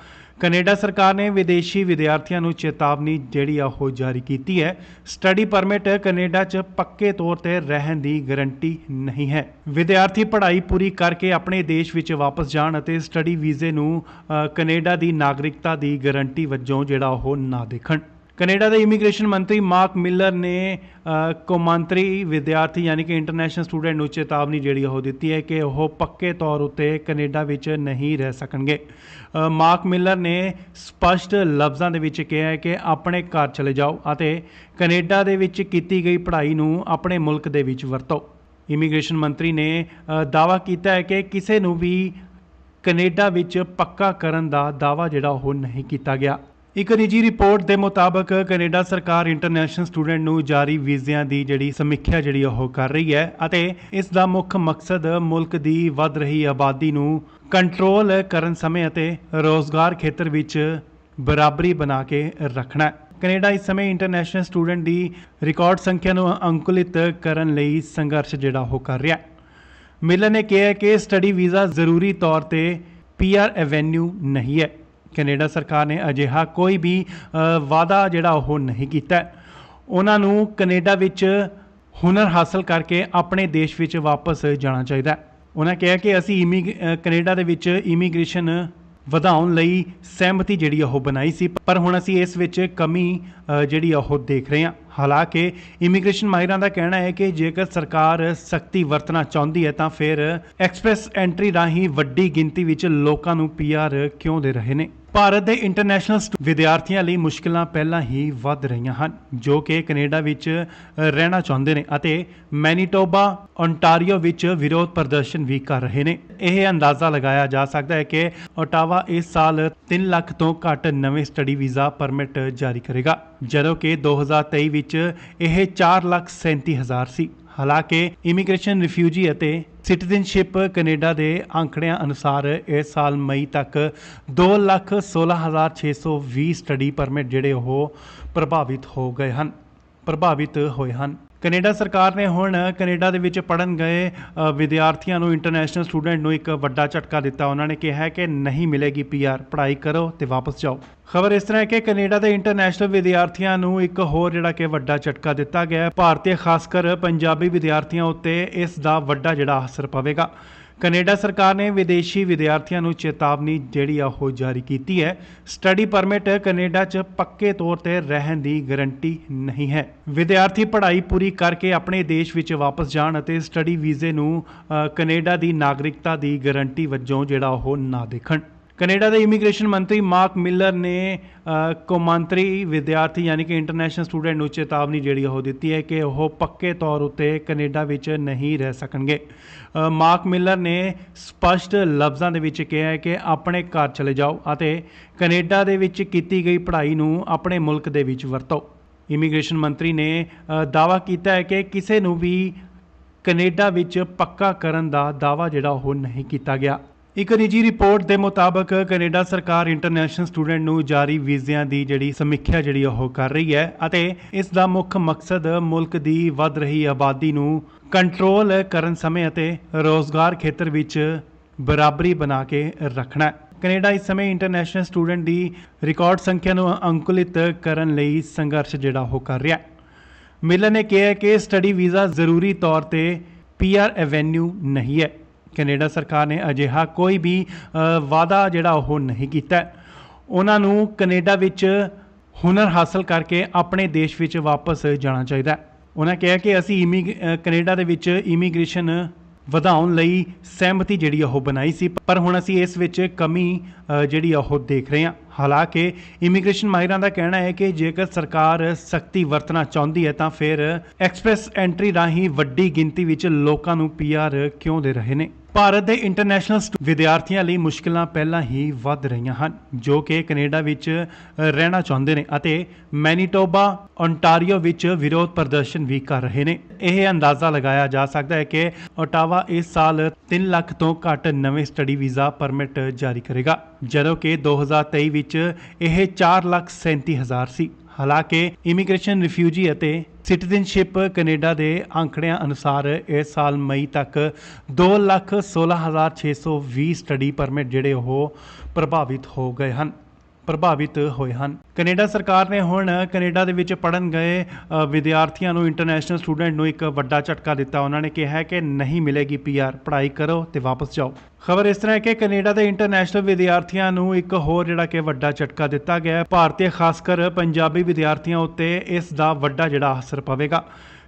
ਕੈਨੇਡਾ ਸਰਕਾਰ ਨੇ ਵਿਦੇਸ਼ੀ ਵਿਦਿਆਰਥੀਆਂ ਨੂੰ ਚੇਤਾਵਨੀ ਜਿਹੜੀ ਆ ਉਹ ਜਾਰੀ ਕੀਤੀ ਹੈ। ਸਟੱਡੀ ਪਰਮਿਟ ਕੈਨੇਡਾ 'ਚ ਪੱਕੇ ਤੌਰ ਤੇ ਰਹਿਣ ਦੀ ਗਾਰੰਟੀ ਨਹੀਂ ਹੈ। ਵਿਦਿਆਰਥੀ ਪੜ੍ਹਾਈ ਪੂਰੀ ਕਰਕੇ ਆਪਣੇ ਦੇਸ਼ ਵਿੱਚ ਵਾਪਸ ਜਾਣ ਅਤੇ ਸਟੱਡੀ ਵੀਜ਼ੇ ਨੂੰ ਕੈਨੇਡਾ ਦੀ ਨਾਗਰਿਕਤਾ ਦੀ ਗਾਰੰਟੀ ਵਜੋਂ ਜਿਹੜਾ ਉਹ ਨਾ ਦੇਖਣ। ਕੈਨੇਡਾ ਦੇ ਇਮੀਗ੍ਰੇਸ਼ਨ ਮੰਤਰੀ ਮਾਰਕ ਮਿਲਰ ਨੇ ਕੌਮਾਂਤਰੀ ਵਿਦਿਆਰਥੀ ਯਾਨੀ ਕਿ ਇੰਟਰਨੈਸ਼ਨਲ ਸਟੂਡੈਂਟ ਨੂੰ ਚੇਤਾਵਨੀ ਜਿਹੜੀ ਉਹ ਦਿੱਤੀ ਹੈ ਕਿ ਉਹ ਪੱਕੇ ਤੌਰ ਉੱਤੇ ਕੈਨੇਡਾ ਵਿੱਚ ਨਹੀਂ ਰਹਿ ਸਕਣਗੇ। ਮਾਰਕ ਮਿਲਰ ਨੇ ਸਪਸ਼ਟ ਲਫ਼ਜ਼ਾਂ ਦੇ ਵਿੱਚ ਕਿਹਾ ਹੈ ਕਿ ਆਪਣੇ ਘਰ ਚਲੇ ਜਾਓ ਅਤੇ ਕੈਨੇਡਾ ਦੇ ਵਿੱਚ ਕੀਤੀ ਗਈ ਪੜ੍ਹਾਈ ਨੂੰ ਆਪਣੇ ਮੁਲਕ ਦੇ ਵਿੱਚ ਵਰਤੋ। ਇਮੀਗ੍ਰੇਸ਼ਨ ਮੰਤਰੀ ਨੇ ਦਾਅਵਾ ਕੀਤਾ ਹੈ ਕਿ ਕਿਸੇ ਨੂੰ ਵੀ ਕੈਨੇਡਾ ਵਿੱਚ ਪੱਕਾ ਕਰਨ ਦਾ ਦਾਅਵਾ ਜਿਹੜਾ ਉਹ ਨਹੀਂ ਕੀਤਾ ਗਿਆ। ਇੱਕ ਨਿੱਜੀ ਰਿਪੋਰਟ ਦੇ ਮੁਤਾਬਕ ਕੈਨੇਡਾ ਸਰਕਾਰ ਇੰਟਰਨੈਸ਼ਨਲ ਸਟੂਡੈਂਟ ਨੂੰ ਜਾਰੀ ਵੀਜ਼ਿਆਂ ਦੀ ਜਿਹੜੀ ਸਮੀਖਿਆ ਜਿਹੜੀ ਉਹ ਕਰ ਰਹੀ ਹੈ ਅਤੇ ਇਸ ਦਾ ਮੁੱਖ ਮਕਸਦ ਮੁਲਕ ਦੀ ਵੱਧ ਰਹੀ ਆਬਾਦੀ ਨੂੰ ਕੰਟਰੋਲ ਕਰਨ ਸਮੇਂ ਅਤੇ ਰੋਜ਼ਗਾਰ ਖੇਤਰ ਵਿੱਚ ਬਰਾਬਰੀ ਬਣਾ ਕੇ ਰੱਖਣਾ ਹੈ। ਕੈਨੇਡਾ ਇਸ ਸਮੇਂ ਇੰਟਰਨੈਸ਼ਨਲ ਸਟੂਡੈਂਟ ਦੀ ਰਿਕਾਰਡ ਸੰਖਿਆ ਨੂੰ ਅੰਕੁਲਿਤ ਕਰਨ ਲਈ ਸੰਘਰਸ਼ ਜਿਹੜਾ ਉਹ ਕਰ ਰਿਹਾ ਹੈ। ਮਿਲਰ ਨੇ ਕਿਹਾ ਕਿ ਸਟੱਡੀ ਵੀਜ਼ਾ ਜ਼ਰੂਰੀ ਤੌਰ ਤੇ PR ਐਵੇਨਿਊ ਨਹੀਂ ਹੈ। ਕੈਨੇਡਾ ਸਰਕਾਰ ਨੇ ਅਜਿਹਾ ਕੋਈ ਵੀ ਵਾਅਦਾ ਜਿਹੜਾ ਉਹ ਨਹੀਂ ਕੀਤਾ। ਉਹਨਾਂ ਨੂੰ ਕੈਨੇਡਾ ਵਿੱਚ ਹੁਨਰ ਹਾਸਲ ਕਰਕੇ ਆਪਣੇ ਦੇਸ਼ ਵਿੱਚ ਵਾਪਸ ਜਾਣਾ ਚਾਹੀਦਾ। ਉਹਨਾਂ ਕਿਹਾ ਕਿ ਅਸੀਂ ਕੈਨੇਡਾ ਦੇ ਵਿੱਚ ਇਮੀਗ੍ਰੇਸ਼ਨ ਵਧਾਉਣ ਲਈ ਸਹਿਮਤੀ ਜਿਹੜੀ ਉਹ ਬਣਾਈ ਸੀ, ਪਰ ਹੁਣ ਅਸੀਂ ਇਸ ਵਿੱਚ ਕਮੀ ਜਿਹੜੀ ਉਹ ਦੇਖ ਰਹੇ ਹਾਂ। ਹਾਲਾਂਕਿ ਇਮੀਗ੍ਰੇਸ਼ਨ ਮਾਹਿਰਾਂ ਦਾ ਕਹਿਣਾ ਹੈ ਕਿ ਜੇਕਰ ਸਰਕਾਰ ਸਖਤੀ ਵਰਤਣਾ ਚਾਹੁੰਦੀ ਹੈ ਤਾਂ ਫਿਰ ਐਕਸਪ੍ਰੈਸ ਐਂਟਰੀ ਰਾਹੀਂ ਵੱਡੀ ਗਿਣਤੀ ਵਿੱਚ ਲੋਕਾਂ ਨੂੰ PR ਕਿਉਂ ਦੇ ਰਹੇ ਨੇ। ਭਾਰਤ ਦੇ ਇੰਟਰਨੈਸ਼ਨਲ ਵਿਦਿਆਰਥੀਆਂ ਲਈ ਮੁਸ਼ਕਲਾਂ ਪਹਿਲਾਂ ਹੀ ਵੱਧ ਰਹੀਆਂ ਹਨ ਜੋ ਕਿ ਕੈਨੇਡਾ ਵਿੱਚ ਰਹਿਣਾ ਚਾਹੁੰਦੇ ਨੇ ਅਤੇ ਮੈਨੀਟੋਬਾ ਓਨਟਾਰੀਓ ਵਿੱਚ ਵਿਰੋਧ ਪ੍ਰਦਰਸ਼ਨ ਵੀ ਕਰ ਰਹੇ ਨੇ। ਇਹ ਅੰਦਾਜ਼ਾ ਲਗਾਇਆ ਜਾ ਸਕਦਾ ਹੈ ਕਿ ਓਟਾਵਾ ਇਸ ਸਾਲ 3 ਲੱਖ ਤੋਂ ਘੱਟ ਨਵੇਂ ਸਟੱਡੀ ਵੀਜ਼ਾ ਪਰਮਿਟ ਜਾਰੀ ਕਰੇਗਾ, ਜਦੋਂ ਕਿ 2023 ਵਿੱਚ ਇਹ 4,37,000 ਸੀ। ਹਾਲਾਂਕਿ ਇਮੀਗ੍ਰੇਸ਼ਨ, ਰਿਫਿਊਜੀ ਅਤੇ ਸਿਟੀਜ਼ਨਸ਼ਿਪ ਕੈਨੇਡਾ ਦੇ ਅੰਕੜਿਆਂ ਅਨੁਸਾਰ ਇਸ ਸਾਲ ਮਈ ਤੱਕ 2,16,620 ਸਟੱਡੀ ਪਰਮਿਟ ਜਿਹੜੇ ਉਹ ਪ੍ਰਭਾਵਿਤ ਹੋਏ ਹਨ। ਕੈਨੇਡਾ ਸਰਕਾਰ ਨੇ ਹੁਣ ਕੈਨੇਡਾ ਦੇ ਵਿੱਚ ਪੜ੍ਹਨ ਗਏ ਵਿਦਿਆਰਥੀਆਂ ਨੂੰ ਇੰਟਰਨੈਸ਼ਨਲ ਸਟੂਡੈਂਟ ਨੂੰ ਇੱਕ ਵੱਡਾ ਝਟਕਾ ਦਿੱਤਾ। ਉਹਨਾਂ ਨੇ ਕਿਹਾ ਕਿ ਨਹੀਂ ਮਿਲੇਗੀ ਪੀਆਰ, ਪੜ੍ਹਾਈ ਕਰੋ ਤੇ ਵਾਪਸ ਜਾਓ। ਖਬਰ ਇਸ ਤਰ੍ਹਾਂ ਹੈ ਕਿ ਕੈਨੇਡਾ ਦੇ ਇੰਟਰਨੈਸ਼ਨਲ ਵਿਦਿਆਰਥੀਆਂ ਨੂੰ ਇੱਕ ਹੋਰ ਜਿਹੜਾ ਕਿ ਵੱਡਾ ਝਟਕਾ ਦਿੱਤਾ ਗਿਆ ਹੈ। ਭਾਰਤੀ ਖਾਸ ਕਰ ਪੰਜਾਬੀ ਵਿਦਿਆਰਥੀਆਂ ਉੱਤੇ ਇਸ ਦਾ ਵੱਡਾ ਜਿਹੜਾ ਅਸਰ ਪਵੇਗਾ। ਕੈਨੇਡਾ ਸਰਕਾਰ ਨੇ ਵਿਦੇਸ਼ੀ ਵਿਦਿਆਰਥੀਆਂ ਨੂੰ ਚੇਤਾਵਨੀ ਜਿਹੜੀ ਆ ਉਹ ਜਾਰੀ ਕੀਤੀ ਹੈ। ਸਟੱਡੀ ਪਰਮਿਟ ਕੈਨੇਡਾ 'ਚ ਪੱਕੇ ਤੌਰ ਤੇ ਰਹਿਣ ਦੀ ਗਾਰੰਟੀ ਨਹੀਂ ਹੈ। ਵਿਦਿਆਰਥੀ ਪੜ੍ਹਾਈ ਪੂਰੀ ਕਰਕੇ ਆਪਣੇ ਦੇਸ਼ ਵਿੱਚ ਵਾਪਸ ਜਾਣ ਅਤੇ ਸਟੱਡੀ ਵੀਜ਼ੇ ਨੂੰ ਕੈਨੇਡਾ ਦੀ ਨਾਗਰਿਕਤਾ ਦੀ ਗਾਰੰਟੀ ਵਜੋਂ ਜਿਹੜਾ ਉਹ ਨਾ ਦੇਖਣ। ਕੈਨੇਡਾ ਦੇ ਇਮੀਗ੍ਰੇਸ਼ਨ ਮੰਤਰੀ ਮਾਰਕ ਮਿਲਰ ਨੇ ਕੌਮਾਂਤਰੀ ਵਿਦਿਆਰਥੀ ਯਾਨੀ ਕਿ ਇੰਟਰਨੈਸ਼ਨਲ ਸਟੂਡੈਂਟ ਨੂੰ ਚੇਤਾਵਨੀ ਜਿਹੜੀ ਉਹ ਦਿੱਤੀ ਹੈ ਕਿ ਉਹ ਪੱਕੇ ਤੌਰ ਉੱਤੇ ਕੈਨੇਡਾ ਵਿੱਚ ਨਹੀਂ ਰਹਿ ਸਕਣਗੇ। ਮਾਰਕ ਮਿਲਰ ਨੇ ਸਪਸ਼ਟ ਲਫ਼ਜ਼ਾਂ ਦੇ ਵਿੱਚ ਕਿਹਾ ਹੈ ਕਿ ਆਪਣੇ ਘਰ ਚਲੇ ਜਾਓ ਅਤੇ ਕੈਨੇਡਾ ਦੇ ਵਿੱਚ ਕੀਤੀ ਗਈ ਪੜ੍ਹਾਈ ਨੂੰ ਆਪਣੇ ਮੁਲਕ ਦੇ ਵਿੱਚ ਵਰਤੋ। ਇਮੀਗ੍ਰੇਸ਼ਨ ਮੰਤਰੀ ਨੇ ਦਾਅਵਾ ਕੀਤਾ ਹੈ ਕਿ ਕਿਸੇ ਨੂੰ ਵੀ ਕੈਨੇਡਾ ਵਿੱਚ ਪੱਕਾ ਕਰਨ ਦਾ ਦਾਅਵਾ ਜਿਹੜਾ ਉਹ ਨਹੀਂ ਕੀਤਾ ਗਿਆ। ਇੱਕ ਨਿੱਜੀ ਰਿਪੋਰਟ ਦੇ ਮੁਤਾਬਕ ਕੈਨੇਡਾ ਸਰਕਾਰ ਇੰਟਰਨੈਸ਼ਨਲ ਸਟੂਡੈਂਟ ਨੂੰ ਜਾਰੀ ਵੀਜ਼ਿਆਂ ਦੀ ਜਿਹੜੀ ਸਮੀਖਿਆ ਜਿਹੜੀ ਉਹ ਕਰ ਰਹੀ ਹੈ ਅਤੇ ਇਸ ਦਾ ਮੁੱਖ ਮਕਸਦ ਮੁਲਕ ਦੀ ਵੱਧ ਰਹੀ ਆਬਾਦੀ ਨੂੰ ਕੰਟਰੋਲ ਕਰਨ ਸਮੇਂ ਅਤੇ ਰੋਜ਼ਗਾਰ ਖੇਤਰ ਵਿੱਚ ਬਰਾਬਰੀ ਬਣਾ ਕੇ ਰੱਖਣਾ ਹੈ। ਕੈਨੇਡਾ ਇਸ ਸਮੇਂ ਇੰਟਰਨੈਸ਼ਨਲ ਸਟੂਡੈਂਟ ਦੀ ਰਿਕਾਰਡ ਸੰਖਿਆ ਨੂੰ ਅੰਕੁਲਿਤ ਕਰਨ ਲਈ ਸੰਘਰਸ਼ ਜਿਹੜਾ ਉਹ ਕਰ ਰਿਹਾ ਹੈ। ਮਿਲਰ ਨੇ ਕਿਹਾ ਕਿ ਸਟੱਡੀ ਵੀਜ਼ਾ ਜ਼ਰੂਰੀ ਤੌਰ ਤੇ ਪੀਆਰ ਐਵੇਨਿਊ ਨਹੀਂ ਹੈ। ਕੈਨੇਡਾ ਸਰਕਾਰ ਨੇ ਅਜਿਹਾ ਕੋਈ ਵੀ ਵਾਅਦਾ ਜਿਹੜਾ ਉਹ ਨਹੀਂ ਕੀਤਾ। ਉਹਨਾਂ ਨੂੰ ਕੈਨੇਡਾ ਵਿੱਚ ਹੁਨਰ ਹਾਸਲ ਕਰਕੇ ਆਪਣੇ ਦੇਸ਼ ਵਿੱਚ ਵਾਪਸ ਜਾਣਾ ਚਾਹੀਦਾ। ਉਹਨਾਂ ਕਿਹਾ ਕਿ ਅਸੀਂ ਕੈਨੇਡਾ ਦੇ ਵਿੱਚ ਇਮੀਗ੍ਰੇਸ਼ਨ ਵਧਾਉਣ ਲਈ ਸਹਿਮਤੀ ਜਿਹੜੀ ਉਹ ਬਣਾਈ ਸੀ, ਪਰ ਹੁਣ ਅਸੀਂ ਇਸ ਵਿੱਚ ਕਮੀ ਜਿਹੜੀ ਉਹ ਦੇਖ ਰਹੇ ਹਾਂ। ਹਾਲਾਂਕਿ ਇਮੀਗ੍ਰੇਸ਼ਨ ਮਾਹਿਰਾਂ ਦਾ ਕਹਿਣਾ ਹੈ ਕਿ ਜੇਕਰ ਸਰਕਾਰ ਸਖਤੀ ਵਰਤਣਾ ਚਾਹੁੰਦੀ ਹੈ ਤਾਂ ਫਿਰ ਐਕਸਪ੍ਰੈਸ ਐਂਟਰੀ ਰਾਹੀਂ ਵੱਡੀ ਗਿਣਤੀ ਵਿੱਚ ਲੋਕਾਂ ਨੂੰ ਪੀਆਰ ਕਿਉਂ ਦੇ ਰਹੇ ਨੇ। ਭਾਰਤ ਦੇ ਇੰਟਰਨੈਸ਼ਨਲ ਵਿਦਿਆਰਥੀਆਂ ਲਈ ਮੁਸ਼ਕਿਲਾਂ ਪਹਿਲਾਂ ਹੀ ਵੱਧ ਰਹੀਆਂ ਹਨ ਜੋ ਕਿ ਕੈਨੇਡਾ ਵਿੱਚ ਰਹਿਣਾ ਚਾਹੁੰਦੇ ਨੇ ਅਤੇ ਮੈਨੀਟੋਬਾ, ਓਨਟਾਰੀਓ ਵਿੱਚ ਵਿਰੋਧ ਪ੍ਰਦਰਸ਼ਨ ਵੀ ਕਰ ਰਹੇ ਨੇ। ਇਹ ਅੰਦਾਜ਼ਾ ਲਗਾਇਆ ਜਾ ਸਕਦਾ ਹੈ ਕਿ ਓਟਾਵਾ ਇਸ ਸਾਲ 3 ਲੱਖ ਤੋਂ ਘੱਟ ਨਵੇਂ ਸਟੱਡੀ ਵੀਜ਼ਾ ਪਰਮਿਟ ਜਾਰੀ ਕਰੇਗਾ, ਜਦੋਂ ਕਿ 2023 ਵਿੱਚ ਇਹ 4,37,000 ਸੀ। ਹਾਲਾਂਕਿ ਇਮੀਗ੍ਰੇਸ਼ਨ, ਰਿਫਿਊਜੀ ਅਤੇ ਸਿਟੀਜ਼ਨਸ਼ਿਪ ਕੈਨੇਡਾ ਦੇ ਅੰਕੜਿਆਂ ਅਨੁਸਾਰ ਇਸ ਸਾਲ ਮਈ ਤੱਕ 2,16,620 ਸਟੱਡੀ ਪਰਮਿਟ ਜਿਹੜੇ ਉਹ ਪ੍ਰਭਾਵਿਤ ਹੋਏ ਹਨ। ਕੈਨੇਡਾ ਸਰਕਾਰ ਨੇ ਹੁਣ ਕੈਨੇਡਾ ਦੇ ਵਿੱਚ ਪੜ੍ਹਨ ਗਏ ਵਿਦਿਆਰਥੀਆਂ ਨੂੰ ਇੰਟਰਨੈਸ਼ਨਲ ਸਟੂਡੈਂਟ ਨੂੰ ਇੱਕ ਵੱਡਾ ਝਟਕਾ ਦਿੱਤਾ। ਉਹਨਾਂ ਨੇ ਕਿਹਾ ਕਿ ਨਹੀਂ ਮਿਲੇਗੀ ਪੀਆਰ, ਪੜ੍ਹਾਈ ਕਰੋ ਤੇ ਵਾਪਸ ਜਾਓ। ਖਬਰ ਇਸ ਤਰ੍ਹਾਂ ਹੈ ਕਿ ਕੈਨੇਡਾ ਦੇ ਇੰਟਰਨੈਸ਼ਨਲ ਵਿਦਿਆਰਥੀਆਂ ਨੂੰ ਇੱਕ ਹੋਰ ਜਿਹੜਾ ਕਿ ਵੱਡਾ ਝਟਕਾ ਦਿੱਤਾ ਗਿਆ ਹੈ। ਭਾਰਤੀ ਖਾਸ ਕਰ ਪੰਜਾਬੀ ਵਿਦਿਆਰਥੀਆਂ ਉੱਤੇ ਇਸ ਦਾ ਵੱਡਾ ਜਿਹੜਾ ਅਸਰ ਪਵੇਗਾ।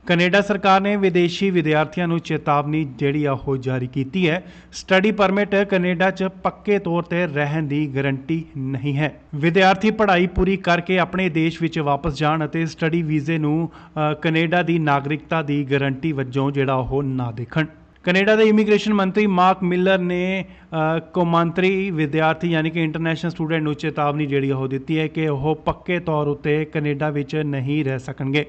ਕੈਨੇਡਾ ਸਰਕਾਰ ਨੇ ਵਿਦੇਸ਼ੀ ਵਿਦਿਆਰਥੀਆਂ ਨੂੰ ਚੇਤਾਵਨੀ ਜਿਹੜੀ ਆ ਉਹ ਜਾਰੀ ਕੀਤੀ ਹੈ। ਸਟੱਡੀ ਪਰਮਿਟ ਕੈਨੇਡਾ 'ਚ ਪੱਕੇ ਤੌਰ ਤੇ ਰਹਿਣ ਦੀ ਗਾਰੰਟੀ ਨਹੀਂ ਹੈ। ਵਿਦਿਆਰਥੀ ਪੜ੍ਹਾਈ ਪੂਰੀ ਕਰਕੇ ਆਪਣੇ ਦੇਸ਼ ਵਿੱਚ ਵਾਪਸ ਜਾਣ ਅਤੇ ਸਟੱਡੀ ਵੀਜ਼ੇ ਨੂੰ ਕੈਨੇਡਾ ਦੀ ਨਾਗਰਿਕਤਾ ਦੀ ਗਾਰੰਟੀ ਵਜੋਂ ਜਿਹੜਾ ਉਹ ਨਾ ਦੇਖਣ। ਕੈਨੇਡਾ ਦੇ ਇਮੀਗ੍ਰੇਸ਼ਨ ਮੰਤਰੀ ਮਾਰਕ ਮਿਲਰ ਨੇ ਕੌਮਾਂਤਰੀ ਵਿਦਿਆਰਥੀ ਯਾਨੀ ਕਿ ਇੰਟਰਨੈਸ਼ਨਲ ਸਟੂਡੈਂਟ ਨੂੰ ਚੇਤਾਵਨੀ ਜਿਹੜੀ ਉਹ ਦਿੱਤੀ ਹੈ ਕਿ ਉਹ ਪੱਕੇ ਤੌਰ ਉੱਤੇ ਕੈਨੇਡਾ ਵਿੱਚ ਨਹੀਂ ਰਹਿ ਸਕਣਗੇ।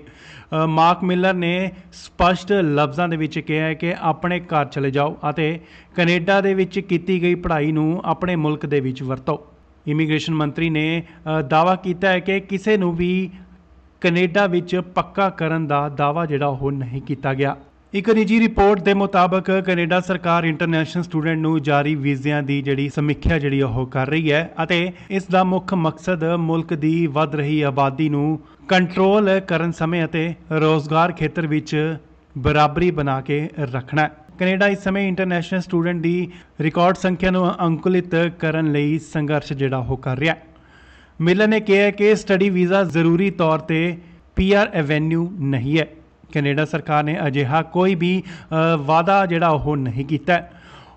ਮਾਰਕ ਮਿਲਰ ਨੇ ਸਪਸ਼ਟ ਲਫ਼ਜ਼ਾਂ ਦੇ ਵਿੱਚ ਕਿਹਾ ਹੈ ਕਿ ਆਪਣੇ ਘਰ ਚਲੇ ਜਾਓ ਅਤੇ ਕੈਨੇਡਾ ਦੇ ਵਿੱਚ ਕੀਤੀ ਗਈ ਪੜ੍ਹਾਈ ਨੂੰ ਆਪਣੇ ਮੁਲਕ ਦੇ ਵਿੱਚ ਵਰਤੋ। ਇਮੀਗ੍ਰੇਸ਼ਨ ਮੰਤਰੀ ਨੇ ਦਾਅਵਾ ਕੀਤਾ ਹੈ ਕਿ ਕਿਸੇ ਨੂੰ ਵੀ ਕੈਨੇਡਾ ਵਿੱਚ ਪੱਕਾ ਕਰਨ ਦਾ ਦਾਅਵਾ ਜਿਹੜਾ ਉਹ ਨਹੀਂ ਕੀਤਾ ਗਿਆ। ਇੱਕ ਨਿੱਜੀ ਰਿਪੋਰਟ ਦੇ ਮੁਤਾਬਕ ਕੈਨੇਡਾ ਸਰਕਾਰ ਇੰਟਰਨੈਸ਼ਨਲ ਸਟੂਡੈਂਟ ਨੂੰ ਜਾਰੀ ਵੀਜ਼ਿਆਂ ਦੀ ਜਿਹੜੀ ਸਮੀਖਿਆ ਜਿਹੜੀ ਉਹ ਕਰ ਰਹੀ ਹੈ ਅਤੇ ਇਸ ਦਾ ਮੁੱਖ ਮਕਸਦ ਮੁਲਕ ਦੀ ਵੱਧ ਰਹੀ ਆਬਾਦੀ ਨੂੰ ਕੰਟਰੋਲ ਕਰਨ ਸਮੇਂ ਅਤੇ ਰੋਜ਼ਗਾਰ ਖੇਤਰ ਵਿੱਚ ਬਰਾਬਰੀ ਬਣਾ ਕੇ ਰੱਖਣਾ ਹੈ। ਕੈਨੇਡਾ ਇਸ ਸਮੇਂ ਇੰਟਰਨੈਸ਼ਨਲ ਸਟੂਡੈਂਟ ਦੀ ਰਿਕਾਰਡ ਸੰਖਿਆ ਨੂੰ ਅੰਕੁਲਿਤ ਕਰਨ ਲਈ ਸੰਘਰਸ਼ ਜਿਹੜਾ ਉਹ ਕਰ ਰਿਹਾ ਹੈ। ਮਿਲਰ ਨੇ ਕਿਹਾ ਕਿ ਸਟੱਡੀ ਵੀਜ਼ਾ ਜ਼ਰੂਰੀ ਤੌਰ ਤੇ ਪੀਆਰ ਐਵੇਨਿਊ ਨਹੀਂ ਹੈ। ਕੈਨੇਡਾ ਸਰਕਾਰ ਨੇ ਅਜਿਹਾ ਕੋਈ ਵੀ ਵਾਅਦਾ ਜਿਹੜਾ ਉਹ ਨਹੀਂ ਕੀਤਾ।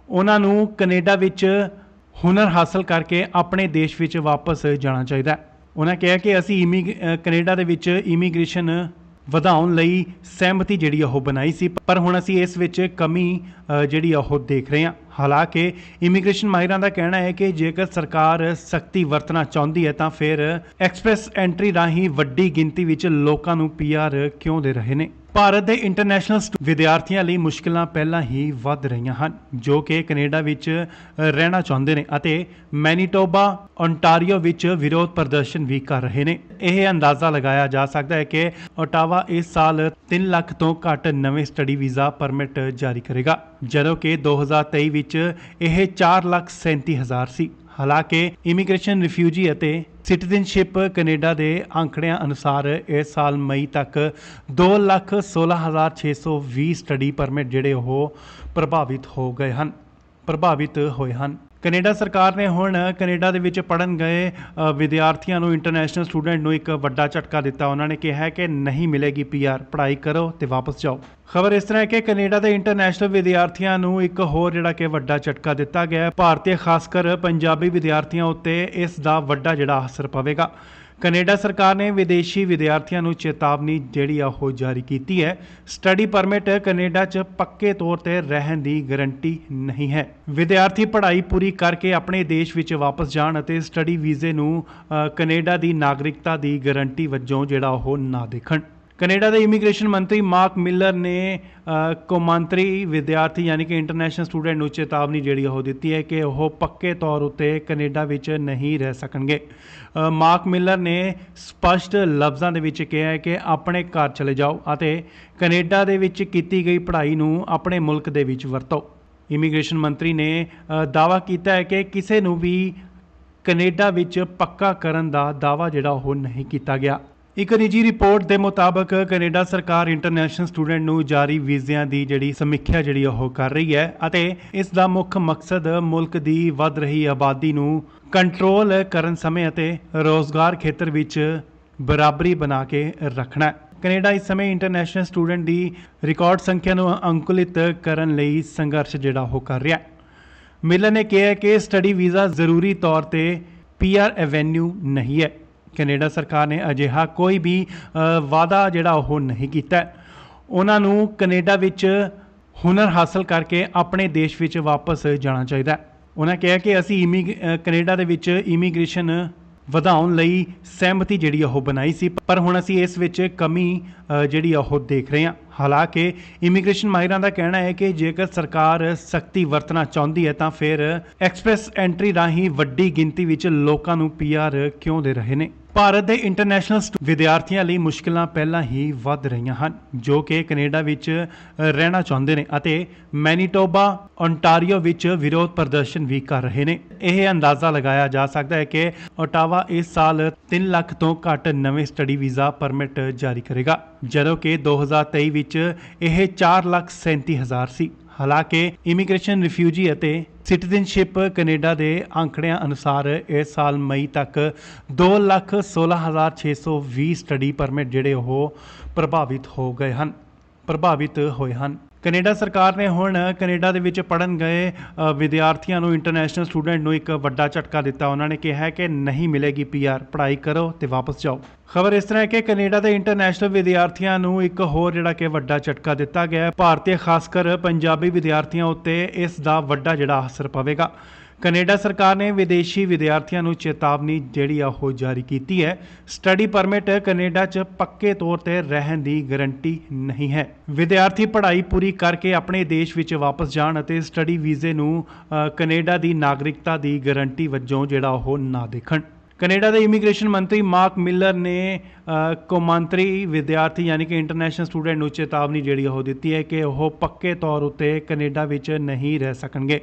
ਉਹਨਾਂ ਨੂੰ ਕੈਨੇਡਾ ਵਿੱਚ ਹੁਨਰ ਹਾਸਲ ਕਰਕੇ ਆਪਣੇ ਦੇਸ਼ ਵਿੱਚ ਵਾਪਸ ਜਾਣਾ ਚਾਹੀਦਾ। ਉਹਨਾਂ ਕਿਹਾ ਕਿ ਅਸੀਂ ਕੈਨੇਡਾ ਦੇ ਵਿੱਚ ਇਮੀਗ੍ਰੇਸ਼ਨ ਵਧਾਉਣ ਲਈ ਸਹਿਮਤੀ ਜਿਹੜੀ ਉਹ ਬਣਾਈ ਸੀ, ਪਰ ਹੁਣ ਅਸੀਂ ਇਸ ਵਿੱਚ ਕਮੀ ਜਿਹੜੀ ਉਹ ਦੇਖ ਰਹੇ ਹਾਂ। ਹਾਲਾਂਕਿ ਇਮੀਗ੍ਰੇਸ਼ਨ ਮਾਹਿਰਾਂ ਦਾ ਕਹਿਣਾ ਹੈ ਕਿ ਜੇਕਰ ਸਰਕਾਰ ਸਖਤੀ ਵਰਤਣਾ ਚਾਹੁੰਦੀ ਹੈ ਤਾਂ ਫਿਰ ਐਕਸਪ੍ਰੈਸ ਐਂਟਰੀ ਰਾਹੀਂ ਵੱਡੀ ਗਿਣਤੀ ਵਿੱਚ ਲੋਕਾਂ ਨੂੰ ਪੀਆਰ ਕਿਉਂ ਦੇ ਰਹੇ ਨੇ। ਭਾਰਤ ਦੇ ਇੰਟਰਨੈਸ਼ਨਲ ਵਿਦਿਆਰਥੀਆਂ ਲਈ ਮੁਸ਼ਕਲਾਂ ਪਹਿਲਾਂ ਹੀ ਵੱਧ ਰਹੀਆਂ ਹਨ ਜੋ ਕਿ ਕੈਨੇਡਾ ਵਿੱਚ ਰਹਿਣਾ ਚਾਹੁੰਦੇ ਨੇ ਅਤੇ ਮੈਨੀਟੋਬਾ ਓਨਟਾਰੀਓ ਵਿੱਚ ਵਿਰੋਧ ਪ੍ਰਦਰਸ਼ਨ ਵੀ ਕਰ ਰਹੇ ਨੇ। ਇਹ ਅੰਦਾਜ਼ਾ ਲਗਾਇਆ ਜਾ ਸਕਦਾ ਹੈ ਕਿ ਓਟਾਵਾ ਇਸ ਸਾਲ 3 ਲੱਖ ਤੋਂ ਘੱਟ ਨਵੇਂ ਸਟੱਡੀ ਵੀਜ਼ਾ ਪਰਮਿਟ ਜਾਰੀ ਕਰੇਗਾ ਜਦੋਂ ਕਿ 2023 ਵਿੱਚ ਇਹ 4,37,000 ਸੀ। ਹਾਲਾਂਕਿ ਇਮੀਗ੍ਰੇਸ਼ਨ ਰਿਫਿਊਜੀ ਅਤੇ ਸਿਟੀਜ਼ਨਸ਼ਿਪ ਕੈਨੇਡਾ ਦੇ ਅੰਕੜਿਆਂ ਅਨੁਸਾਰ ਇਸ ਸਾਲ ਮਈ ਤੱਕ 2,16,620 ਸਟੱਡੀ ਪਰਮਿਟ ਜਿਹੜੇ ਉਹ ਪ੍ਰਭਾਵਿਤ ਹੋਏ ਹਨ। ਕੈਨੇਡਾ ਸਰਕਾਰ ਨੇ ਹੁਣ ਕੈਨੇਡਾ ਦੇ ਵਿੱਚ ਪੜ੍ਹਨ ਗਏ ਵਿਦਿਆਰਥੀਆਂ ਨੂੰ ਇੰਟਰਨੈਸ਼ਨਲ ਸਟੂਡੈਂਟ ਨੂੰ ਇੱਕ ਵੱਡਾ ਝਟਕਾ ਦਿੱਤਾ। ਉਹਨਾਂ ਨੇ ਕਿਹਾ ਕਿ ਨਹੀਂ ਮਿਲੇਗੀ ਪੀਆਰ, ਪੜ੍ਹਾਈ ਕਰੋ ਤੇ ਵਾਪਸ ਜਾਓ। ਖਬਰ ਇਸ ਤਰ੍ਹਾਂ ਹੈ ਕਿ ਕੈਨੇਡਾ ਦੇ ਇੰਟਰਨੈਸ਼ਨਲ ਵਿਦਿਆਰਥੀਆਂ ਨੂੰ ਇੱਕ ਹੋਰ ਜਿਹੜਾ ਕਿ ਵੱਡਾ ਝਟਕਾ ਦਿੱਤਾ ਗਿਆ ਹੈ। ਭਾਰਤੀ ਖਾਸ ਕਰ ਪੰਜਾਬੀ ਵਿਦਿਆਰਥੀਆਂ ਉੱਤੇ ਇਸ ਦਾ ਵੱਡਾ ਜਿਹੜਾ ਅਸਰ ਪਵੇਗਾ। ਕੈਨੇਡਾ ਸਰਕਾਰ ਨੇ ਵਿਦੇਸ਼ੀ ਵਿਦਿਆਰਥੀਆਂ ਨੂੰ ਚੇਤਾਵਨੀ ਜਿਹੜੀ ਆ ਉਹ ਜਾਰੀ ਕੀਤੀ ਹੈ। ਸਟੱਡੀ ਪਰਮਿਟ ਕੈਨੇਡਾ 'ਚ ਪੱਕੇ ਤੌਰ ਤੇ ਰਹਿਣ ਦੀ ਗਾਰੰਟੀ ਨਹੀਂ ਹੈ। ਵਿਦਿਆਰਥੀ ਪੜ੍ਹਾਈ ਪੂਰੀ ਕਰਕੇ ਆਪਣੇ ਦੇਸ਼ ਵਿੱਚ ਵਾਪਸ ਜਾਣ ਅਤੇ ਸਟੱਡੀ ਵੀਜ਼ੇ ਨੂੰ ਕੈਨੇਡਾ ਦੀ ਨਾਗਰਿਕਤਾ ਦੀ ਗਾਰੰਟੀ ਵਜੋਂ ਜਿਹੜਾ ਉਹ ਨਾ ਦੇਖਣ। ਕੈਨੇਡਾ ਦੇ ਇਮੀਗ੍ਰੇਸ਼ਨ ਮੰਤਰੀ ਮਾਰਕ ਮਿਲਰ ਨੇ ਕੌਮਾਂਤਰੀ ਵਿਦਿਆਰਥੀ ਯਾਨੀ ਕਿ ਇੰਟਰਨੈਸ਼ਨਲ ਸਟੂਡੈਂਟ ਨੂੰ ਚੇਤਾਵਨੀ ਜਿਹੜੀ ਉਹ ਦਿੱਤੀ ਹੈ ਕਿ ਉਹ ਪੱਕੇ ਤੌਰ ਉੱਤੇ ਕੈਨੇਡਾ ਵਿੱਚ ਨਹੀਂ ਰਹਿ ਸਕਣਗੇ। ਮਾਰਕ ਮਿਲਰ ਨੇ ਸਪਸ਼ਟ ਲਫ਼ਜ਼ਾਂ ਦੇ ਵਿੱਚ ਕਿਹਾ ਹੈ ਕਿ ਆਪਣੇ ਘਰ ਚਲੇ ਜਾਓ ਅਤੇ ਕੈਨੇਡਾ ਦੇ ਵਿੱਚ ਕੀਤੀ ਗਈ ਪੜ੍ਹਾਈ ਨੂੰ ਆਪਣੇ ਮੁਲਕ ਦੇ ਵਿੱਚ ਵਰਤੋ। ਇਮੀਗ੍ਰੇਸ਼ਨ ਮੰਤਰੀ ਨੇ ਦਾਅਵਾ ਕੀਤਾ ਹੈ ਕਿ ਕਿਸੇ ਨੂੰ ਵੀ ਕੈਨੇਡਾ ਵਿੱਚ ਪੱਕਾ ਕਰਨ ਦਾ ਦਾਅਵਾ ਜਿਹੜਾ ਉਹ ਨਹੀਂ ਕੀਤਾ ਗਿਆ। ਇੱਕ ਨਿੱਜੀ ਰਿਪੋਰਟ ਦੇ ਮੁਤਾਬਕ ਕੈਨੇਡਾ ਸਰਕਾਰ ਇੰਟਰਨੈਸ਼ਨਲ ਸਟੂਡੈਂਟ ਨੂੰ ਜਾਰੀ ਵੀਜ਼ਿਆਂ ਦੀ ਜਿਹੜੀ ਸਮੀਖਿਆ ਜਿਹੜੀ ਉਹ ਕਰ ਰਹੀ ਹੈ ਅਤੇ ਇਸ ਦਾ ਮੁੱਖ ਮਕਸਦ ਮੁਲਕ ਦੀ ਵੱਧ ਰਹੀ ਆਬਾਦੀ ਨੂੰ ਕੰਟਰੋਲ ਕਰਨ ਸਮੇਂ ਅਤੇ ਰੋਜ਼ਗਾਰ ਖੇਤਰ ਵਿੱਚ ਬਰਾਬਰੀ ਬਣਾ ਕੇ ਰੱਖਣਾ ਹੈ। ਕੈਨੇਡਾ ਇਸ ਸਮੇਂ ਇੰਟਰਨੈਸ਼ਨਲ ਸਟੂਡੈਂਟ ਦੀ ਰਿਕਾਰਡ ਸੰਖਿਆ ਨੂੰ ਅੰਕੁਲਿਤ ਕਰਨ ਲਈ ਸੰਘਰਸ਼ ਜਿਹੜਾ ਉਹ ਕਰ ਰਿਹਾ ਹੈ। ਮਿਲਰ ਨੇ ਕਿਹਾ ਕਿ ਸਟੱਡੀ ਵੀਜ਼ਾ ਜ਼ਰੂਰੀ ਤੌਰ ਤੇ ਪੀਆਰ ਐਵੇਨਿਊ ਨਹੀਂ ਹੈ। ਕੈਨੇਡਾ ਸਰਕਾਰ ਨੇ ਅਜਿਹਾ ਕੋਈ ਵੀ ਵਾਅਦਾ ਜਿਹੜਾ ਉਹ ਨਹੀਂ ਕੀਤਾ। ਉਹਨਾਂ ਨੂੰ ਕੈਨੇਡਾ ਵਿੱਚ ਹੁਨਰ ਹਾਸਲ ਕਰਕੇ ਆਪਣੇ ਦੇਸ਼ ਵਿੱਚ ਵਾਪਸ ਜਾਣਾ ਚਾਹੀਦਾ। ਉਹਨਾਂ ਕਿਹਾ ਕਿ ਅਸੀਂ ਕੈਨੇਡਾ ਦੇ ਵਿੱਚ ਇਮੀਗ੍ਰੇਸ਼ਨ ਵਧਾਉਣ ਲਈ ਸਹਿਮਤੀ ਜਿਹੜੀ ਉਹ ਬਣਾਈ ਸੀ ਪਰ ਹੁਣ ਅਸੀਂ ਇਸ ਵਿੱਚ ਕਮੀ ਜਿਹੜੀ ਉਹ ਦੇਖ ਰਹੇ ਹਾਂ। ਹਾਲਾਂਕਿ ਇਮੀਗ੍ਰੇਸ਼ਨ ਮਾਹਿਰਾਂ ਦਾ ਕਹਿਣਾ ਹੈ ਕਿ ਜੇਕਰ ਸਰਕਾਰ ਸਖਤੀ ਵਰਤਣਾ ਚਾਹੁੰਦੀ ਹੈ ਤਾਂ ਫਿਰ ਐਕਸਪ੍ਰੈਸ ਐਂਟਰੀ ਰਾਹੀਂ ਵੱਡੀ ਗਿਣਤੀ ਵਿੱਚ ਲੋਕਾਂ ਨੂੰ ਪੀਆਰ ਕਿਉਂ ਦੇ ਰਹੇ ਨੇ। ਭਾਰਤ ਦੇ ਇੰਟਰਨੈਸ਼ਨਲ ਵਿਦਿਆਰਥੀਆਂ ਲਈ ਮੁਸ਼ਕਲਾਂ ਪਹਿਲਾਂ ਹੀ ਵੱਧ ਰਹੀਆਂ ਹਨ ਜੋ ਕਿ ਕੈਨੇਡਾ ਵਿੱਚ ਰਹਿਣਾ ਚਾਹੁੰਦੇ ਨੇ ਅਤੇ ਮੈਨੀਟੋਬਾ ਓਨਟਾਰੀਓ ਵਿੱਚ ਵਿਰੋਧ ਪ੍ਰਦਰਸ਼ਨ ਵੀ ਕਰ ਰਹੇ ਨੇ। ਇਹ ਅੰਦਾਜ਼ਾ ਲਗਾਇਆ ਜਾ ਸਕਦਾ ਹੈ ਕਿ ਓਟਾਵਾ ਇਸ ਸਾਲ 3 ਲੱਖ ਤੋਂ ਘੱਟ ਨਵੇਂ ਸਟੱਡੀ ਵੀਜ਼ਾ ਪਰਮਿਟ ਜਾਰੀ ਕਰੇਗਾ ਜਦੋਂ ਕਿ 2023 ਵਿੱਚ ਇਹ 4,37,000 ਸੀ। ਹਾਲਾਂਕਿ ਇਮੀਗ੍ਰੇਸ਼ਨ ਰਿਫਿਊਜੀ ਅਤੇ ਸਿਟੀਜ਼ਨਸ਼ਿਪ ਕੈਨੇਡਾ ਦੇ ਅੰਕੜਿਆਂ ਅਨੁਸਾਰ ਇਸ ਸਾਲ ਮਈ ਤੱਕ 2,16,620 ਸਟੱਡੀ ਪਰਮਿਟ ਜਿਹੜੇ ਉਹ ਪ੍ਰਭਾਵਿਤ ਹੋਏ ਹਨ। ਕੈਨੇਡਾ ਸਰਕਾਰ ਨੇ ਹੁਣ ਕੈਨੇਡਾ ਦੇ ਵਿੱਚ ਪੜ੍ਹਨ ਗਏ ਵਿਦਿਆਰਥੀਆਂ ਨੂੰ ਇੰਟਰਨੈਸ਼ਨਲ ਸਟੂਡੈਂਟ ਨੂੰ ਇੱਕ ਵੱਡਾ ਝਟਕਾ ਦਿੱਤਾ। ਉਹਨਾਂ ਨੇ ਕਿਹਾ ਕਿ ਨਹੀਂ ਮਿਲੇਗੀ ਪੀਆਰ, ਪੜ੍ਹਾਈ ਕਰੋ ਤੇ ਵਾਪਸ ਜਾਓ। ਖਬਰ ਇਸ ਤਰ੍ਹਾਂ ਹੈ ਕਿ ਕੈਨੇਡਾ ਦੇ ਇੰਟਰਨੈਸ਼ਨਲ ਵਿਦਿਆਰਥੀਆਂ ਨੂੰ ਇੱਕ ਹੋਰ ਜਿਹੜਾ ਕਿ ਵੱਡਾ ਝਟਕਾ ਦਿੱਤਾ ਗਿਆ ਹੈ। ਭਾਰਤੀ ਖਾਸ ਕਰ ਪੰਜਾਬੀ ਵਿਦਿਆਰਥੀਆਂ ਉੱਤੇ ਇਸ ਦਾ ਵੱਡਾ ਜਿਹੜਾ ਅਸਰ ਪਵੇਗਾ। ਕੈਨੇਡਾ ਸਰਕਾਰ ਨੇ ਵਿਦੇਸ਼ੀ ਵਿਦਿਆਰਥੀਆਂ ਨੂੰ ਚੇਤਾਵਨੀ ਜਿਹੜੀ ਆ ਉਹ ਜਾਰੀ ਕੀਤੀ ਹੈ। ਸਟੱਡੀ ਪਰਮਿਟ ਕੈਨੇਡਾ 'ਚ ਪੱਕੇ ਤੌਰ ਤੇ ਰਹਿਣ ਦੀ ਗਾਰੰਟੀ ਨਹੀਂ ਹੈ। ਵਿਦਿਆਰਥੀ ਪੜ੍ਹਾਈ ਪੂਰੀ ਕਰਕੇ ਆਪਣੇ ਦੇਸ਼ ਵਿੱਚ ਵਾਪਸ ਜਾਣ ਅਤੇ ਸਟੱਡੀ ਵੀਜ਼ੇ ਨੂੰ ਕੈਨੇਡਾ ਦੀ ਨਾਗਰਿਕਤਾ ਦੀ ਗਾਰੰਟੀ ਵਜੋਂ ਜਿਹੜਾ ਉਹ ਨਾ ਦੇਖਣ। ਕੈਨੇਡਾ ਦੇ ਇਮੀਗ੍ਰੇਸ਼ਨ ਮੰਤਰੀ ਮਾਰਕ ਮਿਲਰ ਨੇ ਕੌਮਾਂਤਰੀ ਵਿਦਿਆਰਥੀ ਯਾਨੀ ਕਿ ਇੰਟਰਨੈਸ਼ਨਲ ਸਟੂਡੈਂਟ ਨੂੰ ਚੇਤਾਵਨੀ ਜਿਹੜੀ ਉਹ ਦਿੱਤੀ ਹੈ ਕਿ ਉਹ ਪੱਕੇ ਤੌਰ ਉੱਤੇ ਕੈਨੇਡਾ ਵਿੱਚ ਨਹੀਂ ਰਹਿ ਸਕਣਗੇ।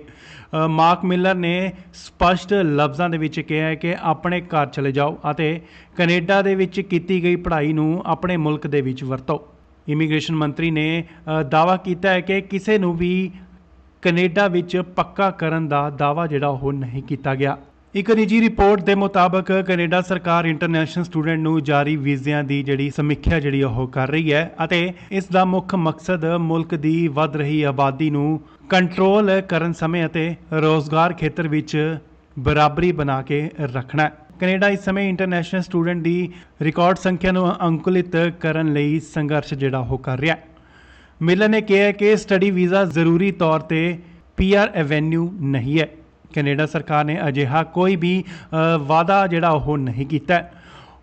ਮਾਰਕ ਮਿਲਰ ਨੇ ਸਪਸ਼ਟ ਲਫ਼ਜ਼ਾਂ ਦੇ ਵਿੱਚ ਕਿਹਾ ਹੈ ਕਿ ਆਪਣੇ ਘਰ ਚਲੇ ਜਾਓ ਅਤੇ ਕੈਨੇਡਾ ਦੇ ਵਿੱਚ ਕੀਤੀ ਗਈ ਪੜ੍ਹਾਈ ਨੂੰ ਆਪਣੇ ਮੁਲਕ ਦੇ ਵਿੱਚ ਵਰਤੋ। ਇਮੀਗ੍ਰੇਸ਼ਨ ਮੰਤਰੀ ਨੇ ਦਾਅਵਾ ਕੀਤਾ ਹੈ ਕਿ ਕਿਸੇ ਨੂੰ ਵੀ ਕੈਨੇਡਾ ਵਿੱਚ ਪੱਕਾ ਕਰਨ ਦਾ ਦਾਅਵਾ ਜਿਹੜਾ ਉਹ ਨਹੀਂ ਕੀਤਾ ਗਿਆ। ਇੱਕ ਨਿੱਜੀ ਰਿਪੋਰਟ ਦੇ ਮੁਤਾਬਕ ਕੈਨੇਡਾ ਸਰਕਾਰ ਇੰਟਰਨੈਸ਼ਨਲ ਸਟੂਡੈਂਟ ਨੂੰ ਜਾਰੀ ਵੀਜ਼ਿਆਂ ਦੀ ਜਿਹੜੀ ਸਮੀਖਿਆ ਜਿਹੜੀ ਉਹ ਕਰ ਰਹੀ ਹੈ ਅਤੇ ਇਸ ਦਾ ਮੁੱਖ ਮਕਸਦ ਮੁਲਕ ਦੀ ਵੱਧ ਰਹੀ ਆਬਾਦੀ ਨੂੰ ਕੰਟਰੋਲ ਕਰਨ ਸਮੇਂ ਅਤੇ ਰੋਜ਼ਗਾਰ ਖੇਤਰ ਵਿੱਚ ਬਰਾਬਰੀ ਬਣਾ ਕੇ ਰੱਖਣਾ ਹੈ। ਕੈਨੇਡਾ ਇਸ ਸਮੇਂ ਇੰਟਰਨੈਸ਼ਨਲ ਸਟੂਡੈਂਟ ਦੀ ਰਿਕਾਰਡ ਸੰਖਿਆ ਨੂੰ ਅੰਕੁਲਿਤ ਕਰਨ ਲਈ ਸੰਘਰਸ਼ ਜਿਹੜਾ ਉਹ ਕਰ ਰਿਹਾ ਹੈ। ਮਿਲਰ ਨੇ ਕਿਹਾ ਕਿ ਸਟੱਡੀ ਵੀਜ਼ਾ ਜ਼ਰੂਰੀ ਤੌਰ ਤੇ ਪੀਆਰ ਐਵੇਨਿਊ ਨਹੀਂ ਹੈ। ਕੈਨੇਡਾ ਸਰਕਾਰ ਨੇ ਅਜਿਹਾ ਕੋਈ ਵੀ ਵਾਅਦਾ ਜਿਹੜਾ ਉਹ ਨਹੀਂ ਕੀਤਾ।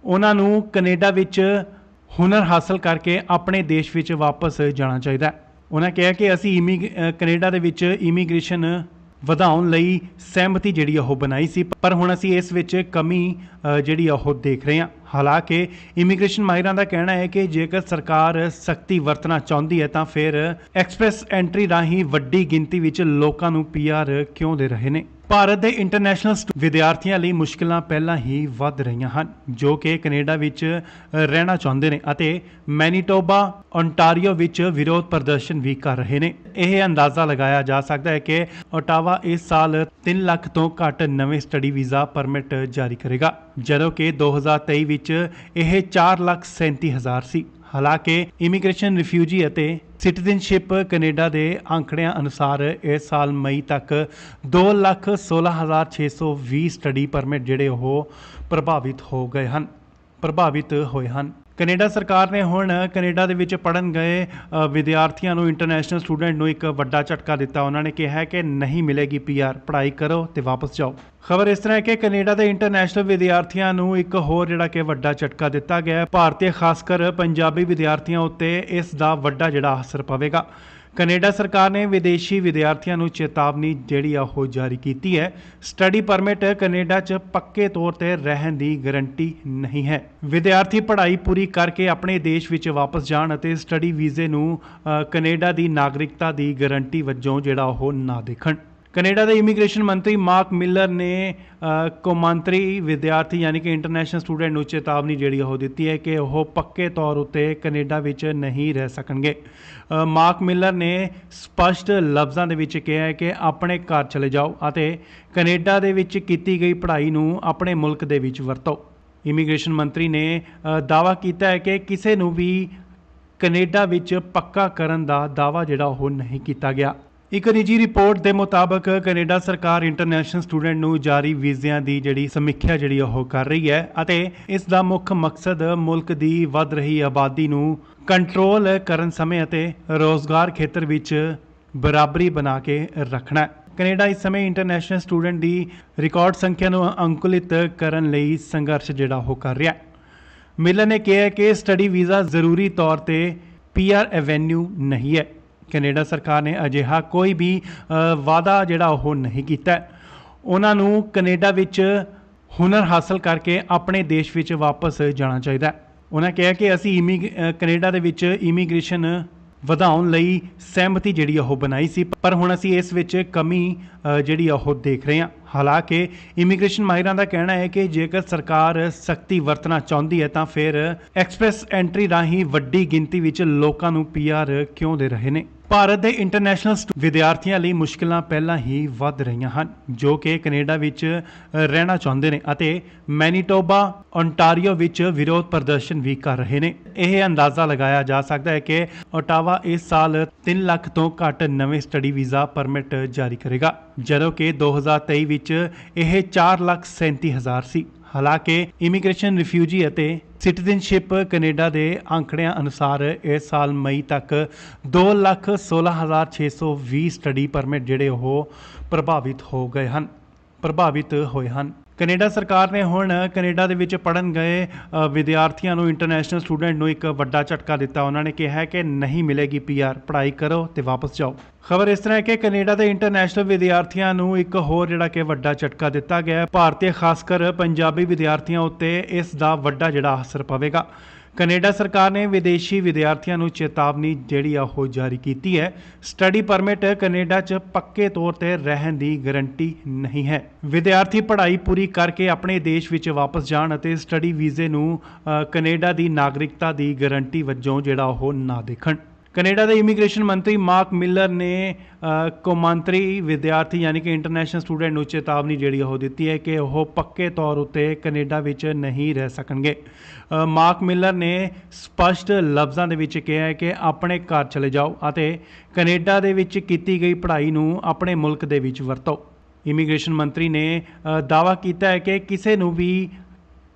ਉਹਨਾਂ ਨੂੰ ਕੈਨੇਡਾ ਵਿੱਚ ਹੁਨਰ ਹਾਸਲ ਕਰਕੇ ਆਪਣੇ ਦੇਸ਼ ਵਿੱਚ ਵਾਪਸ ਜਾਣਾ ਚਾਹੀਦਾ। ਉਹਨਾਂ ਕਿਹਾ ਕਿ ਅਸੀਂ ਕੈਨੇਡਾ ਦੇ ਵਿੱਚ ਇਮੀਗ੍ਰੇਸ਼ਨ ਵਧਾਉਣ ਲਈ ਸਹਿਮਤੀ ਜਿਹੜੀ ਉਹ ਬਣਾਈ ਸੀ, ਪਰ ਹੁਣ ਅਸੀਂ ਇਸ ਵਿੱਚ ਕਮੀ ਜਿਹੜੀ ਉਹ ਦੇਖ ਰਹੇ ਹਾਂ। ਹਾਲਾਂਕਿ ਇਮੀਗ੍ਰੇਸ਼ਨ ਮਾਹਿਰਾਂ ਦਾ ਕਹਿਣਾ ਹੈ ਕਿ ਜੇਕਰ ਸਰਕਾਰ ਸਖਤੀ ਵਰਤਣਾ ਚਾਹੁੰਦੀ ਹੈ ਤਾਂ ਫਿਰ ਐਕਸਪ੍ਰੈਸ ਐਂਟਰੀ ਰਾਹੀਂ ਵੱਡੀ ਗਿਣਤੀ ਵਿੱਚ ਲੋਕਾਂ ਨੂੰ ਪੀਆਰ ਕਿਉਂ ਦੇ ਰਹੇ ਨੇ। ਭਾਰਤ ਦੇ ਇੰਟਰਨੈਸ਼ਨਲ ਵਿਦਿਆਰਥੀਆਂ ਲਈ ਮੁਸ਼ਕਲਾਂ ਪਹਿਲਾਂ ਹੀ ਵੱਧ ਰਹੀਆਂ ਹਨ, ਜੋ ਕਿ ਕੈਨੇਡਾ ਵਿੱਚ ਰਹਿਣਾ ਚਾਹੁੰਦੇ ਨੇ ਅਤੇ ਮੈਨੀਟੋਬਾ ਓਨਟਾਰੀਓ ਵਿੱਚ ਵਿਰੋਧ ਪ੍ਰਦਰਸ਼ਨ ਵੀ ਕਰ ਰਹੇ ਨੇ। ਇਹ ਅੰਦਾਜ਼ਾ ਲਗਾਇਆ ਜਾ ਸਕਦਾ ਹੈ ਕਿ ਓਟਾਵਾ ਇਸ ਸਾਲ 3 ਲੱਖ ਤੋਂ ਘੱਟ ਨਵੇਂ ਸਟੱਡੀ ਵੀਜ਼ਾ ਪਰਮਿਟ ਜਾਰੀ ਕਰੇਗਾ, ਜਦੋਂ ਕਿ 2023 ਵਿੱਚ ਇਹ 4,37,000 ਸੀ। ਹਾਲਾਂਕਿ ਇਮੀਗ੍ਰੇਸ਼ਨ, ਰਿਫਿਊਜੀ ਅਤੇ ਸਿਟੀਜ਼ਨਸ਼ਿਪ ਕੈਨੇਡਾ ਦੇ ਅੰਕੜਿਆਂ ਅਨੁਸਾਰ ਇਸ ਸਾਲ ਮਈ ਤੱਕ 2,16,620 ਸਟੱਡੀ ਪਰਮਿਟ ਜਿਹੜੇ ਉਹ ਪ੍ਰਭਾਵਿਤ ਹੋਏ ਹਨ। ਕੈਨੇਡਾ ਸਰਕਾਰ ਨੇ ਹੁਣ ਕੈਨੇਡਾ ਦੇ ਵਿੱਚ ਪੜ੍ਹਨ ਗਏ ਵਿਦਿਆਰਥੀਆਂ ਨੂੰ, ਇੰਟਰਨੈਸ਼ਨਲ ਸਟੂਡੈਂਟ ਨੂੰ ਇੱਕ ਵੱਡਾ ਝਟਕਾ ਦਿੱਤਾ। ਉਹਨਾਂ ਨੇ ਕਿਹਾ ਕਿ ਨਹੀਂ ਮਿਲੇਗੀ ਪੀਆਰ, ਪੜ੍ਹਾਈ ਕਰੋ ਤੇ ਵਾਪਸ ਜਾਓ। ਖਬਰ ਇਸ ਤਰ੍ਹਾਂ ਹੈ ਕਿ ਕੈਨੇਡਾ ਦੇ ਇੰਟਰਨੈਸ਼ਨਲ ਵਿਦਿਆਰਥੀਆਂ ਨੂੰ ਇੱਕ ਹੋਰ ਜਿਹੜਾ ਕਿ ਵੱਡਾ ਝਟਕਾ ਦਿੱਤਾ ਗਿਆ ਹੈ। ਭਾਰਤੀ ਖਾਸ ਕਰ ਪੰਜਾਬੀ ਵਿਦਿਆਰਥੀਆਂ ਉੱਤੇ ਇਸ ਦਾ ਵੱਡਾ ਜਿਹੜਾ ਅਸਰ ਪਵੇਗਾ। ਕੈਨੇਡਾ ਸਰਕਾਰ ਨੇ ਵਿਦੇਸ਼ੀ ਵਿਦਿਆਰਥੀਆਂ ਨੂੰ ਚੇਤਾਵਨੀ ਜਿਹੜੀ ਆ ਉਹ ਜਾਰੀ ਕੀਤੀ ਹੈ। ਸਟੱਡੀ ਪਰਮਿਟ ਕੈਨੇਡਾ 'ਚ ਪੱਕੇ ਤੌਰ ਤੇ ਰਹਿਣ ਦੀ ਗਾਰੰਟੀ ਨਹੀਂ ਹੈ। ਵਿਦਿਆਰਥੀ ਪੜ੍ਹਾਈ ਪੂਰੀ ਕਰਕੇ ਆਪਣੇ ਦੇਸ਼ ਵਿੱਚ ਵਾਪਸ ਜਾਣ ਅਤੇ ਸਟੱਡੀ ਵੀਜ਼ੇ ਨੂੰ ਕੈਨੇਡਾ ਦੀ ਨਾਗਰਿਕਤਾ ਦੀ ਗਾਰੰਟੀ ਵਜੋਂ ਜਿਹੜਾ ਉਹ ਨਾ ਦੇਖਣ। ਕੈਨੇਡਾ ਦੇ ਇਮੀਗ੍ਰੇਸ਼ਨ ਮੰਤਰੀ ਮਾਰਕ ਮਿਲਰ ਨੇ ਕੌਮਾਂਤਰੀ ਵਿਦਿਆਰਥੀ ਯਾਨੀ ਕਿ ਇੰਟਰਨੈਸ਼ਨਲ ਸਟੂਡੈਂਟ ਨੂੰ ਚੇਤਾਵਨੀ ਜਿਹੜੀ ਉਹ ਦਿੱਤੀ ਹੈ ਕਿ ਉਹ ਪੱਕੇ ਤੌਰ ਉੱਤੇ ਕੈਨੇਡਾ ਵਿੱਚ ਨਹੀਂ ਰਹਿ ਸਕਣਗੇ। ਮਾਰਕ ਮਿਲਰ ਨੇ ਸਪਸ਼ਟ ਲਫ਼ਜ਼ਾਂ ਦੇ ਵਿੱਚ ਕਿਹਾ ਹੈ ਕਿ ਆਪਣੇ ਘਰ ਚਲੇ ਜਾਓ ਅਤੇ ਕੈਨੇਡਾ ਦੇ ਵਿੱਚ ਕੀਤੀ ਗਈ ਪੜ੍ਹਾਈ ਨੂੰ ਆਪਣੇ ਮੁਲਕ ਦੇ ਵਿੱਚ ਵਰਤੋ। ਇਮੀਗ੍ਰੇਸ਼ਨ ਮੰਤਰੀ ਨੇ ਦਾਅਵਾ ਕੀਤਾ ਹੈ ਕਿ ਕਿਸੇ ਨੂੰ ਵੀ ਕੈਨੇਡਾ ਵਿੱਚ ਪੱਕਾ ਕਰਨ ਦਾ ਦਾਅਵਾ ਜਿਹੜਾ ਉਹ ਨਹੀਂ ਕੀਤਾ ਗਿਆ। ਇੱਕ ਨਿੱਜੀ ਰਿਪੋਰਟ ਦੇ ਮੁਤਾਬਕ ਕੈਨੇਡਾ ਸਰਕਾਰ ਇੰਟਰਨੈਸ਼ਨਲ ਸਟੂਡੈਂਟ ਨੂੰ ਜਾਰੀ ਵੀਜ਼ਿਆਂ ਦੀ ਜਿਹੜੀ ਸਮੀਖਿਆ ਜਿਹੜੀ ਉਹ ਕਰ ਰਹੀ ਹੈ ਅਤੇ ਇਸ ਦਾ ਮੁੱਖ ਮਕਸਦ ਮੁਲਕ ਦੀ ਵੱਧ ਰਹੀ ਆਬਾਦੀ ਨੂੰ ਕੰਟਰੋਲ ਕਰਨ ਸਮੇਂ ਅਤੇ ਰੋਜ਼ਗਾਰ ਖੇਤਰ ਵਿੱਚ ਬਰਾਬਰੀ ਬਣਾ ਕੇ ਰੱਖਣਾ ਹੈ। ਕੈਨੇਡਾ ਇਸ ਸਮੇਂ ਇੰਟਰਨੈਸ਼ਨਲ ਸਟੂਡੈਂਟ ਦੀ ਰਿਕਾਰਡ ਸੰਖਿਆ ਨੂੰ ਅੰਕੁਲਿਤ ਕਰਨ ਲਈ ਸੰਘਰਸ਼ ਜਿਹੜਾ ਉਹ ਕਰ ਰਿਹਾ ਹੈ। ਮਿਲਰ ਨੇ ਕਿਹਾ ਕਿ ਸਟੱਡੀ ਵੀਜ਼ਾ ਜ਼ਰੂਰੀ ਤੌਰ ਤੇ ਪੀਆਰ ਐਵੇਨਿਊ ਨਹੀਂ ਹੈ। ਕੈਨੇਡਾ ਸਰਕਾਰ ਨੇ ਅਜਿਹਾ ਕੋਈ ਵੀ ਵਾਅਦਾ ਜਿਹੜਾ ਉਹ ਨਹੀਂ ਕੀਤਾ। ਉਹਨਾਂ ਨੂੰ ਕੈਨੇਡਾ ਵਿੱਚ ਹੁਨਰ ਹਾਸਲ ਕਰਕੇ ਆਪਣੇ ਦੇਸ਼ ਵਿੱਚ ਵਾਪਸ ਜਾਣਾ ਚਾਹੀਦਾ। ਉਹਨਾਂ ਕਿਹਾ ਕਿ ਅਸੀਂ ਕੈਨੇਡਾ ਦੇ ਵਿੱਚ ਇਮੀਗ੍ਰੇਸ਼ਨ ਵਧਾਉਣ ਲਈ ਸਹਿਮਤੀ ਜਿਹੜੀ ਉਹ ਬਣਾਈ ਸੀ, ਪਰ ਹੁਣ ਅਸੀਂ ਇਸ ਵਿੱਚ ਕਮੀ ਜਿਹੜੀ ਉਹ ਦੇਖ ਰਹੇ ਹਾਂ। ਹਾਲਾਂਕਿ ਇਮੀਗ੍ਰੇਸ਼ਨ ਮਾਹਿਰਾਂ ਦਾ ਕਹਿਣਾ ਹੈ ਕਿ ਜੇਕਰ ਸਰਕਾਰ ਸਖਤੀ ਵਰਤਣਾ ਚਾਹੁੰਦੀ ਹੈ ਤਾਂ ਫਿਰ ਐਕਸਪ੍ਰੈਸ ਐਂਟਰੀ ਰਾਹੀਂ ਵੱਡੀ ਗਿਣਤੀ ਵਿੱਚ ਲੋਕਾਂ ਨੂੰ ਪੀਆਰ ਕਿਉਂ ਦੇ ਰਹੇ ਨੇ। ਭਾਰਤ ਦੇ ਇੰਟਰਨੈਸ਼ਨਲ ਵਿਦਿਆਰਥੀਆਂ ਲਈ ਮੁਸ਼ਕਲਾਂ ਪਹਿਲਾਂ ਹੀ ਵੱਧ ਰਹੀਆਂ ਹਨ, ਜੋ ਕਿ ਕੈਨੇਡਾ ਵਿੱਚ ਰਹਿਣਾ ਚਾਹੁੰਦੇ ਨੇ ਅਤੇ ਮੈਨੀਟੋਬਾ ਓਨਟਾਰੀਓ ਵਿੱਚ ਵਿਰੋਧ ਪ੍ਰਦਰਸ਼ਨ ਵੀ ਕਰ ਰਹੇ ਨੇ। ਇਹ ਅੰਦਾਜ਼ਾ ਲਗਾਇਆ ਜਾ ਸਕਦਾ ਹੈ ਕਿ ਓਟਾਵਾ ਇਸ ਸਾਲ 3 ਲੱਖ ਤੋਂ ਘੱਟ ਨਵੇਂ ਸਟੱਡੀ ਵੀਜ਼ਾ ਪਰਮਿਟ ਜਾਰੀ ਕਰੇਗਾ, ਜਦੋਂ ਕਿ 2023 ਵਿੱਚ ਇਹ 4,37,000 ਸੀ। ਹਾਲਾਂਕਿ ਇਮੀਗ੍ਰੇਸ਼ਨ, ਰਿਫਿਊਜੀ ਅਤੇ ਸਿਟੀਜ਼ਨਸ਼ਿਪ ਕੈਨੇਡਾ ਦੇ ਅੰਕੜਿਆਂ ਅਨੁਸਾਰ ਇਸ ਸਾਲ ਮਈ ਤੱਕ 2,16,620 ਸਟੱਡੀ ਪਰਮਿਟ ਜਿਹੜੇ ਉਹ ਪ੍ਰਭਾਵਿਤ ਹੋਏ ਹਨ। ਕੈਨੇਡਾ ਸਰਕਾਰ ਨੇ ਹੁਣ ਕੈਨੇਡਾ ਦੇ ਵਿੱਚ ਪੜ੍ਹਨ ਗਏ ਵਿਦਿਆਰਥੀਆਂ ਨੂੰ, ਇੰਟਰਨੈਸ਼ਨਲ ਸਟੂਡੈਂਟ ਨੂੰ ਇੱਕ ਵੱਡਾ ਝਟਕਾ ਦਿੱਤਾ। ਉਹਨਾਂ ਨੇ ਕਿਹਾ ਕਿ ਨਹੀਂ ਮਿਲੇਗੀ ਪੀਆਰ, ਪੜ੍ਹਾਈ ਕਰੋ ਤੇ ਵਾਪਸ ਜਾਓ। ਖਬਰ ਇਸ ਤਰ੍ਹਾਂ ਹੈ ਕਿ ਕੈਨੇਡਾ ਦੇ ਇੰਟਰਨੈਸ਼ਨਲ ਵਿਦਿਆਰਥੀਆਂ ਨੂੰ ਇੱਕ ਹੋਰ ਜਿਹੜਾ ਕਿ ਵੱਡਾ ਝਟਕਾ ਦਿੱਤਾ ਗਿਆ ਹੈ। ਭਾਰਤੀ ਖਾਸ ਕਰ ਪੰਜਾਬੀ ਵਿਦਿਆਰਥੀਆਂ ਉੱਤੇ ਇਸ ਦਾ ਵੱਡਾ ਜਿਹੜਾ ਅਸਰ ਪਵੇਗਾ। ਕੈਨੇਡਾ ਸਰਕਾਰ ਨੇ ਵਿਦੇਸ਼ੀ ਵਿਦਿਆਰਥੀਆਂ ਨੂੰ ਚੇਤਾਵਨੀ ਜਿਹੜੀ ਆ ਉਹ ਜਾਰੀ ਕੀਤੀ ਹੈ। ਸਟੱਡੀ ਪਰਮਿਟ ਕੈਨੇਡਾ 'ਚ ਪੱਕੇ ਤੌਰ ਤੇ ਰਹਿਣ ਦੀ ਗਾਰੰਟੀ ਨਹੀਂ ਹੈ। ਵਿਦਿਆਰਥੀ ਪੜ੍ਹਾਈ ਪੂਰੀ ਕਰਕੇ ਆਪਣੇ ਦੇਸ਼ ਵਿੱਚ ਵਾਪਸ ਜਾਣ ਅਤੇ ਸਟੱਡੀ ਵੀਜ਼ੇ ਨੂੰ ਕੈਨੇਡਾ ਦੀ ਨਾਗਰਿਕਤਾ ਦੀ ਗਾਰੰਟੀ ਵਜੋਂ ਜਿਹੜਾ ਉਹ ਨਾ ਦੇਖਣ। ਕੈਨੇਡਾ ਦੇ ਇਮੀਗ੍ਰੇਸ਼ਨ ਮੰਤਰੀ ਮਾਰਕ ਮਿਲਰ ਨੇ ਕੌਮਾਂਤਰੀ ਵਿਦਿਆਰਥੀ ਯਾਨੀ ਕਿ ਇੰਟਰਨੈਸ਼ਨਲ ਸਟੂਡੈਂਟ ਨੂੰ ਚੇਤਾਵਨੀ ਜਿਹੜੀ ਉਹ ਦਿੱਤੀ ਹੈ ਕਿ ਉਹ ਪੱਕੇ ਤੌਰ ਉੱਤੇ ਕੈਨੇਡਾ ਵਿੱਚ ਨਹੀਂ ਰਹਿ ਸਕਣਗੇ। ਮਾਰਕ ਮਿਲਰ ਨੇ ਸਪਸ਼ਟ ਲਫ਼ਜ਼ਾਂ ਦੇ ਵਿੱਚ ਕਿਹਾ ਹੈ ਕਿ ਆਪਣੇ ਘਰ ਚਲੇ ਜਾਓ ਅਤੇ ਕੈਨੇਡਾ ਦੇ ਵਿੱਚ ਕੀਤੀ ਗਈ ਪੜ੍ਹਾਈ ਨੂੰ ਆਪਣੇ ਮੁਲਕ ਦੇ ਵਿੱਚ ਵਰਤੋ। ਇਮੀਗ੍ਰੇਸ਼ਨ ਮੰਤਰੀ ਨੇ ਦਾਅਵਾ ਕੀਤਾ ਹੈ ਕਿ ਕਿਸੇ ਨੂੰ ਵੀ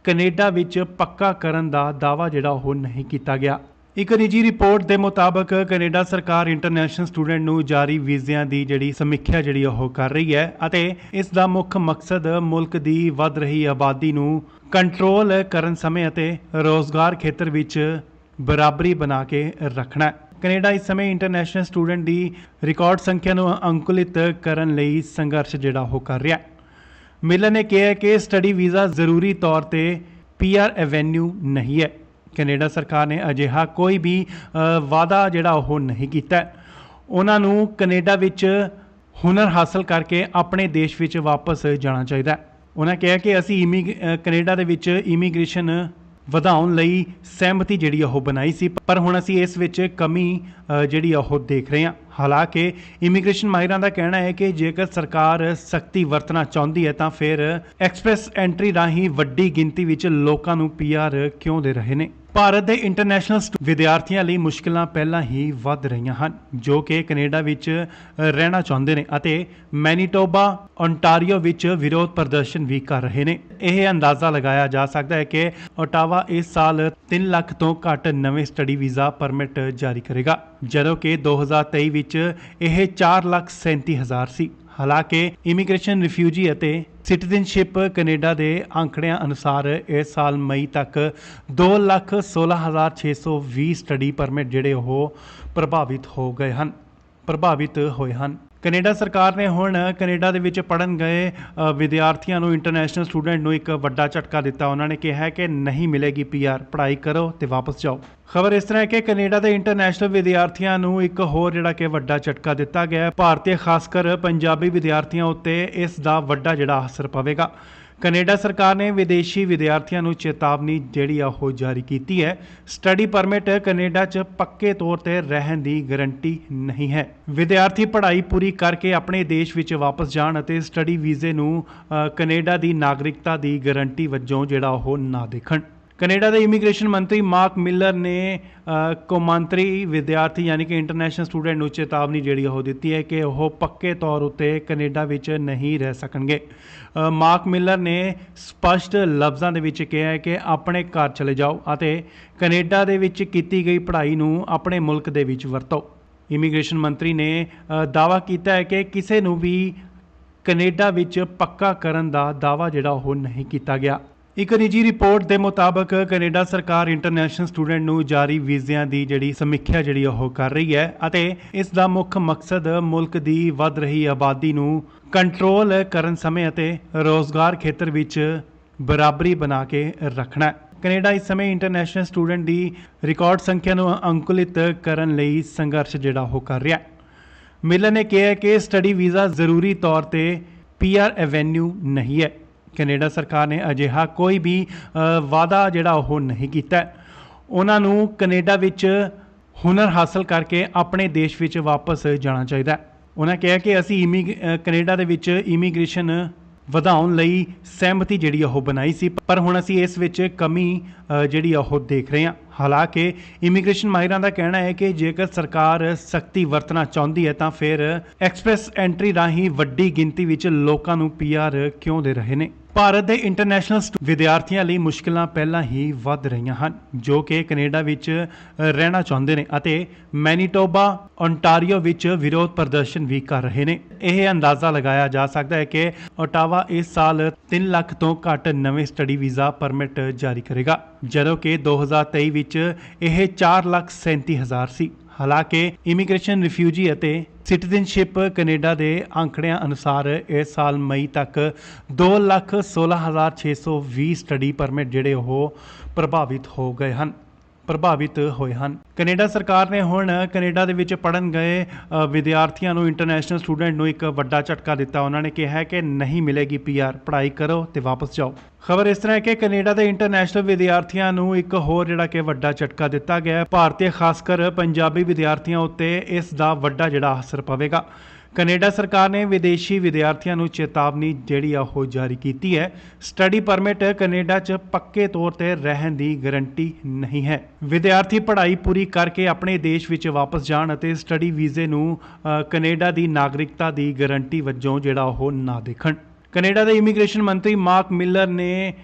ਕੈਨੇਡਾ ਵਿੱਚ ਪੱਕਾ ਕਰਨ ਦਾ ਦਾਅਵਾ ਜਿਹੜਾ ਉਹ ਨਹੀਂ ਕੀਤਾ ਗਿਆ। ਇੱਕ ਨਿੱਜੀ ਰਿਪੋਰਟ ਦੇ ਮੁਤਾਬਕ ਕੈਨੇਡਾ ਸਰਕਾਰ ਇੰਟਰਨੈਸ਼ਨਲ ਸਟੂਡੈਂਟ ਨੂੰ ਜਾਰੀ ਵੀਜ਼ਿਆਂ ਦੀ ਜਿਹੜੀ ਸਮੀਖਿਆ ਜਿਹੜੀ ਉਹ ਕਰ ਰਹੀ ਹੈ ਅਤੇ ਇਸ ਦਾ ਮੁੱਖ ਮਕਸਦ ਮੁਲਕ ਦੀ ਵੱਧ ਰਹੀ ਆਬਾਦੀ ਨੂੰ ਕੰਟਰੋਲ ਕਰਨ ਸਮੇਂ ਅਤੇ ਰੋਜ਼ਗਾਰ ਖੇਤਰ ਵਿੱਚ ਬਰਾਬਰੀ ਬਣਾ ਕੇ ਰੱਖਣਾ ਹੈ। ਕੈਨੇਡਾ ਇਸ ਸਮੇਂ ਇੰਟਰਨੈਸ਼ਨਲ ਸਟੂਡੈਂਟ ਦੀ ਰਿਕਾਰਡ ਸੰਖਿਆ ਨੂੰ ਅੰਕੁਲਿਤ ਕਰਨ ਲਈ ਸੰਘਰਸ਼ ਜਿਹੜਾ ਉਹ ਕਰ ਰਿਹਾ ਹੈ। ਮਿਲਰ ਨੇ ਕਿਹਾ ਕਿ ਸਟੱਡੀ ਵੀਜ਼ਾ ਜ਼ਰੂਰੀ ਤੌਰ ਤੇ PR ਐਵੇਨਿਊ ਨਹੀਂ ਹੈ। ਕੈਨੇਡਾ ਸਰਕਾਰ ਨੇ ਅਜਿਹਾ ਕੋਈ ਵੀ ਵਾਅਦਾ ਜਿਹੜਾ ਉਹ ਨਹੀਂ ਕੀਤਾ। ਉਹਨਾਂ ਨੂੰ ਕੈਨੇਡਾ ਵਿੱਚ ਹੁਨਰ ਹਾਸਲ ਕਰਕੇ ਆਪਣੇ ਦੇਸ਼ ਵਿੱਚ ਵਾਪਸ ਜਾਣਾ ਚਾਹੀਦਾ। ਉਹਨਾਂ ਕਿਹਾ ਕਿ ਅਸੀਂ ਕੈਨੇਡਾ ਦੇ ਵਿੱਚ ਇਮੀਗ੍ਰੇਸ਼ਨ ਵਧਾਉਣ ਲਈ ਸਹਿਮਤੀ ਜਿਹੜੀ ਉਹ ਬਣਾਈ ਸੀ, ਪਰ ਹੁਣ ਅਸੀਂ ਇਸ ਵਿੱਚ ਕਮੀ ਜਿਹੜੀ ਉਹ ਦੇਖ ਰਹੇ ਹਾਂ। ਹਾਲਾਂਕਿ ਇਮੀਗ੍ਰੇਸ਼ਨ ਮਾਹਿਰਾਂ ਦਾ ਕਹਿਣਾ ਹੈ ਕਿ ਜੇਕਰ ਸਰਕਾਰ ਸਖਤੀ ਵਰਤਣਾ ਚਾਹੁੰਦੀ ਹੈ ਤਾਂ ਫਿਰ ਐਕਸਪ੍ਰੈਸ ਐਂਟਰੀ ਰਾਹੀਂ ਵੱਡੀ ਗਿਣਤੀ ਵਿੱਚ ਲੋਕਾਂ ਨੂੰ PR ਕਿਉਂ ਦੇ ਰਹੇ ਨੇ। ਭਾਰਤ ਦੇ ਇੰਟਰਨੈਸ਼ਨਲ ਵਿਦਿਆਰਥੀਆਂ ਲਈ ਮੁਸ਼ਕਲਾਂ ਪਹਿਲਾਂ ਹੀ ਵੱਧ ਰਹੀਆਂ ਹਨ ਜੋ ਕਿ ਕੈਨੇਡਾ ਵਿੱਚ ਰਹਿਣਾ ਚਾਹੁੰਦੇ ਨੇ ਅਤੇ ਮੈਨੀਟੋਬਾ ਓਨਟਾਰੀਓ ਵਿੱਚ ਵਿਰੋਧ ਪ੍ਰਦਰਸ਼ਨ ਵੀ ਕਰ ਰਹੇ ਨੇ। ਇਹ ਅੰਦਾਜ਼ਾ ਲਗਾਇਆ ਜਾ ਸਕਦਾ ਹੈ ਕਿ ਓਟਾਵਾ ਇਸ ਸਾਲ 3 ਲੱਖ ਤੋਂ ਘੱਟ ਨਵੇਂ ਸਟੱਡੀ ਵੀਜ਼ਾ ਪਰਮਿਟ ਜਾਰੀ ਕਰੇਗਾ, ਜਦੋਂ ਕਿ 2023 ਵਿੱਚ ਇਹ 4,37,000 ਸੀ। ਹਾਲਾਂਕਿ ਇਮੀਗ੍ਰੇਸ਼ਨ, ਰਿਫਿਊਜੀ ਅਤੇ ਸਿਟੀਜ਼ਨਸ਼ਿਪ ਕੈਨੇਡਾ ਦੇ ਅੰਕੜਿਆਂ ਅਨੁਸਾਰ ਇਸ ਸਾਲ ਮਈ ਤੱਕ 2,16,620 ਸਟੱਡੀ ਪਰਮਿਟ ਜਿਹੜੇ ਉਹ ਪ੍ਰਭਾਵਿਤ ਹੋਏ ਹਨ। ਕੈਨੇਡਾ ਸਰਕਾਰ ਨੇ ਹੁਣ ਕੈਨੇਡਾ ਦੇ ਵਿੱਚ ਪੜ੍ਹਨ ਗਏ ਵਿਦਿਆਰਥੀਆਂ ਨੂੰ, ਇੰਟਰਨੈਸ਼ਨਲ ਸਟੂਡੈਂਟ ਨੂੰ ਇੱਕ ਵੱਡਾ ਝਟਕਾ ਦਿੱਤਾ। ਉਹਨਾਂ ਨੇ ਕਿਹਾ ਕਿ ਨਹੀਂ ਮਿਲੇਗੀ PR, ਪੜ੍ਹਾਈ ਕਰੋ ਤੇ ਵਾਪਸ ਜਾਓ। ਖਬਰ ਇਸ ਤਰ੍ਹਾਂ ਹੈ ਕਿ ਕੈਨੇਡਾ ਦੇ ਇੰਟਰਨੈਸ਼ਨਲ ਵਿਦਿਆਰਥੀਆਂ ਨੂੰ ਇੱਕ ਹੋਰ ਜਿਹੜਾ ਕਿ ਵੱਡਾ ਝਟਕਾ ਦਿੱਤਾ ਗਿਆ ਹੈ। ਭਾਰਤੀ ਖਾਸ ਕਰ ਪੰਜਾਬੀ ਵਿਦਿਆਰਥੀਆਂ ਉੱਤੇ ਇਸ ਦਾ ਵੱਡਾ ਜਿਹੜਾ ਅਸਰ ਪਵੇਗਾ। ਕੈਨੇਡਾ ਸਰਕਾਰ ਨੇ ਵਿਦੇਸ਼ੀ ਵਿਦਿਆਰਥੀਆਂ ਨੂੰ ਚੇਤਾਵਨੀ ਜਿਹੜੀ ਆ ਉਹ ਜਾਰੀ ਕੀਤੀ ਹੈ। ਸਟੱਡੀ ਪਰਮਿਟ ਕੈਨੇਡਾ 'ਚ ਪੱਕੇ ਤੌਰ ਤੇ ਰਹਿਣ ਦੀ ਗਾਰੰਟੀ ਨਹੀਂ ਹੈ। ਵਿਦਿਆਰਥੀ ਪੜ੍ਹਾਈ ਪੂਰੀ ਕਰਕੇ ਆਪਣੇ ਦੇਸ਼ ਵਿੱਚ ਵਾਪਸ ਜਾਣ ਅਤੇ ਸਟੱਡੀ ਵੀਜ਼ੇ ਨੂੰ ਕੈਨੇਡਾ ਦੀ ਨਾਗਰਿਕਤਾ ਦੀ ਗਾਰੰਟੀ ਵਜੋਂ ਜਿਹੜਾ ਉਹ ਨਾ ਦੇਖਣ। ਕੈਨੇਡਾ ਦੇ ਇਮੀਗ੍ਰੇਸ਼ਨ ਮੰਤਰੀ ਮਾਰਕ ਮਿਲਰ ਨੇ ਕੌਮਾਂਤਰੀ ਵਿਦਿਆਰਥੀ ਯਾਨੀ ਕਿ ਇੰਟਰਨੈਸ਼ਨਲ ਸਟੂਡੈਂਟ ਨੂੰ ਚੇਤਾਵਨੀ ਜਿਹੜੀ ਉਹ ਦਿੱਤੀ ਹੈ ਕਿ ਉਹ ਪੱਕੇ ਤੌਰ ਉੱਤੇ ਕੈਨੇਡਾ ਵਿੱਚ ਨਹੀਂ ਰਹਿ ਸਕਣਗੇ। ਮਾਰਕ ਮਿਲਰ ਨੇ ਸਪਸ਼ਟ ਲਫ਼ਜ਼ਾਂ ਦੇ ਵਿੱਚ ਕਿਹਾ ਹੈ ਕਿ ਆਪਣੇ ਘਰ ਚਲੇ ਜਾਓ ਅਤੇ ਕੈਨੇਡਾ ਦੇ ਵਿੱਚ ਕੀਤੀ ਗਈ ਪੜ੍ਹਾਈ ਨੂੰ ਆਪਣੇ ਮੁਲਕ ਦੇ ਵਿੱਚ ਵਰਤੋ। ਇਮੀਗ੍ਰੇਸ਼ਨ ਮੰਤਰੀ ਨੇ ਦਾਅਵਾ ਕੀਤਾ ਹੈ ਕਿ ਕਿਸੇ ਨੂੰ ਵੀ ਕੈਨੇਡਾ ਵਿੱਚ ਪੱਕਾ ਕਰਨ ਦਾ ਦਾਅਵਾ ਜਿਹੜਾ ਉਹ ਨਹੀਂ ਕੀਤਾ ਗਿਆ। ਇੱਕ ਨਿੱਜੀ ਰਿਪੋਰਟ ਦੇ ਮੁਤਾਬਕ ਕੈਨੇਡਾ ਸਰਕਾਰ ਇੰਟਰਨੈਸ਼ਨਲ ਸਟੂਡੈਂਟ ਨੂੰ ਜਾਰੀ ਵੀਜ਼ਿਆਂ ਦੀ ਜਿਹੜੀ ਸਮੀਖਿਆ ਜਿਹੜੀ ਉਹ ਕਰ ਰਹੀ ਹੈ ਅਤੇ ਇਸ ਦਾ ਮੁੱਖ ਮਕਸਦ ਮੁਲਕ ਦੀ ਵੱਧ ਰਹੀ ਆਬਾਦੀ ਨੂੰ ਕੰਟਰੋਲ ਕਰਨ ਸਮੇਂ ਅਤੇ ਰੋਜ਼ਗਾਰ ਖੇਤਰ ਵਿੱਚ ਬਰਾਬਰੀ ਬਣਾ ਕੇ ਰੱਖਣਾ ਹੈ। ਕੈਨੇਡਾ ਇਸ ਸਮੇਂ ਇੰਟਰਨੈਸ਼ਨਲ ਸਟੂਡੈਂਟ ਦੀ ਰਿਕਾਰਡ ਸੰਖਿਆ ਨੂੰ ਅੰਕੁਲਿਤ ਕਰਨ ਲਈ ਸੰਘਰਸ਼ ਜਿਹੜਾ ਉਹ ਕਰ ਰਿਹਾ ਹੈ। ਮਿਲਰ ਨੇ ਕਿਹਾ ਕਿ ਸਟੱਡੀ ਵੀਜ਼ਾ ਜ਼ਰੂਰੀ ਤੌਰ ਤੇ PR ਐਵੇਨਿਊ ਨਹੀਂ ਹੈ। ਕੈਨੇਡਾ ਸਰਕਾਰ ਨੇ ਅਜਿਹਾ ਕੋਈ ਵੀ ਵਾਅਦਾ ਜਿਹੜਾ ਉਹ ਨਹੀਂ ਕੀਤਾ। ਉਹਨਾਂ ਨੂੰ ਕੈਨੇਡਾ ਵਿੱਚ ਹੁਨਰ ਹਾਸਲ ਕਰਕੇ ਆਪਣੇ ਦੇਸ਼ ਵਿੱਚ ਵਾਪਸ ਜਾਣਾ ਚਾਹੀਦਾ। ਉਹਨਾਂ ਕਿਹਾ ਕਿ ਅਸੀਂ ਕੈਨੇਡਾ ਦੇ ਵਿੱਚ ਇਮੀਗ੍ਰੇਸ਼ਨ ਵਧਾਉਣ ਲਈ ਸਹਿਮਤੀ ਜਿਹੜੀ ਉਹ ਬਣਾਈ ਸੀ, ਪਰ ਹੁਣ ਅਸੀਂ ਇਸ ਵਿੱਚ ਕਮੀ ਜਿਹੜੀ ਉਹ ਦੇਖ ਰਹੇ ਹਾਂ। ਹਾਲਾਂਕਿ ਇਮੀਗ੍ਰੇਸ਼ਨ ਮਾਹਿਰਾਂ ਦਾ ਕਹਿਣਾ ਹੈ ਕਿ ਜੇਕਰ ਸਰਕਾਰ ਸਖਤੀ ਵਰਤਣਾ ਚਾਹੁੰਦੀ ਹੈ ਤਾਂ ਫਿਰ ਐਕਸਪ੍ਰੈਸ ਐਂਟਰੀ ਰਾਹੀਂ ਵੱਡੀ ਗਿਣਤੀ ਵਿੱਚ ਲੋਕਾਂ ਨੂੰ PR ਕਿਉਂ ਦੇ ਰਹੇ ਨੇ। ਭਾਰਤ ਦੇ ਇੰਟਰਨੈਸ਼ਨਲ ਵਿਦਿਆਰਥੀਆਂ ਲਈ ਮੁਸ਼ਕਲਾਂ ਪਹਿਲਾਂ ਹੀ ਵੱਧ ਰਹੀਆਂ ਹਨ ਜੋ ਕਿ ਕੈਨੇਡਾ ਵਿੱਚ ਰਹਿਣਾ ਚਾਹੁੰਦੇ ਨੇ ਅਤੇ ਮੈਨੀਟੋਬਾ ਓਨਟਾਰੀਓ ਵਿੱਚ ਵਿਰੋਧ ਪ੍ਰਦਰਸ਼ਨ ਵੀ ਕਰ ਰਹੇ ਨੇ। ਇਹ ਅੰਦਾਜ਼ਾ ਲਗਾਇਆ ਜਾ ਸਕਦਾ ਹੈ ਕਿ ਓਟਾਵਾ ਇਸ ਸਾਲ 3 ਲੱਖ ਤੋਂ ਘੱਟ ਨਵੇਂ ਸਟੱਡੀ ਵੀਜ਼ਾ ਪਰਮਿਟ ਜਾਰੀ ਕਰੇਗਾ, ਜਦੋਂ ਕਿ 2023 ਵਿੱਚ ਇਹ 4,37,000 ਸੀ। ਹਾਲਾਂਕਿ ਇਮੀਗ੍ਰੇਸ਼ਨ, ਰਿਫਿਊਜੀ ਅਤੇ ਸਿਟੀਜ਼ਨਸ਼ਿਪ ਕੈਨੇਡਾ ਦੇ ਅੰਕੜਿਆਂ ਅਨੁਸਾਰ ਇਸ ਸਾਲ ਮਈ ਤੱਕ 2,16,620 ਸਟੱਡੀ ਪਰਮਿਟ ਜਿਹੜੇ ਉਹ ਪ੍ਰਭਾਵਿਤ ਹੋਏ ਹਨ। ਕੈਨੇਡਾ ਸਰਕਾਰ ਨੇ ਹੁਣ ਕੈਨੇਡਾ ਦੇ ਵਿੱਚ ਪੜ੍ਹਨ ਗਏ ਵਿਦਿਆਰਥੀਆਂ ਨੂੰ, ਇੰਟਰਨੈਸ਼ਨਲ ਸਟੂਡੈਂਟ ਨੂੰ ਇੱਕ ਵੱਡਾ ਝਟਕਾ ਦਿੱਤਾ। ਉਹਨਾਂ ਨੇ ਕਿਹਾ ਕਿ ਨਹੀਂ ਮਿਲੇਗੀ PR, ਪੜ੍ਹਾਈ ਕਰੋ ਤੇ ਵਾਪਸ ਜਾਓ। ਖਬਰ ਇਸ ਤਰ੍ਹਾਂ ਹੈ ਕਿ ਕੈਨੇਡਾ ਦੇ ਇੰਟਰਨੈਸ਼ਨਲ ਵਿਦਿਆਰਥੀਆਂ ਨੂੰ ਇੱਕ ਹੋਰ ਜਿਹੜਾ ਕਿ ਵੱਡਾ ਝਟਕਾ ਦਿੱਤਾ ਗਿਆ ਹੈ। ਭਾਰਤੀ ਖਾਸ ਕਰ ਪੰਜਾਬੀ ਵਿਦਿਆਰਥੀਆਂ ਉੱਤੇ ਇਸ ਦਾ ਵੱਡਾ ਜਿਹੜਾ ਅਸਰ ਪਵੇਗਾ। ਕੈਨੇਡਾ ਸਰਕਾਰ ਨੇ ਵਿਦੇਸ਼ੀ ਵਿਦਿਆਰਥੀਆਂ ਨੂੰ ਚੇਤਾਵਨੀ ਜਿਹੜੀ ਆ ਉਹ ਜਾਰੀ ਕੀਤੀ ਹੈ। ਸਟੱਡੀ ਪਰਮਿਟ ਕੈਨੇਡਾ 'ਚ ਪੱਕੇ ਤੌਰ ਤੇ ਰਹਿਣ ਦੀ ਗਾਰੰਟੀ ਨਹੀਂ ਹੈ। ਵਿਦਿਆਰਥੀ ਪੜ੍ਹਾਈ ਪੂਰੀ ਕਰਕੇ ਆਪਣੇ ਦੇਸ਼ ਵਿੱਚ ਵਾਪਸ ਜਾਣ ਅਤੇ ਸਟੱਡੀ ਵੀਜ਼ੇ ਨੂੰ ਕੈਨੇਡਾ ਦੀ ਨਾਗਰਿਕਤਾ ਦੀ ਗਾਰੰਟੀ ਵਜੋਂ ਜਿਹੜਾ ਉਹ ਨਾ ਦੇਖਣ। ਕੈਨੇਡਾ ਦੇ ਇਮੀਗ੍ਰੇਸ਼ਨ ਮੰਤਰੀ ਮਾਰਕ ਮਿਲਰ ਨੇ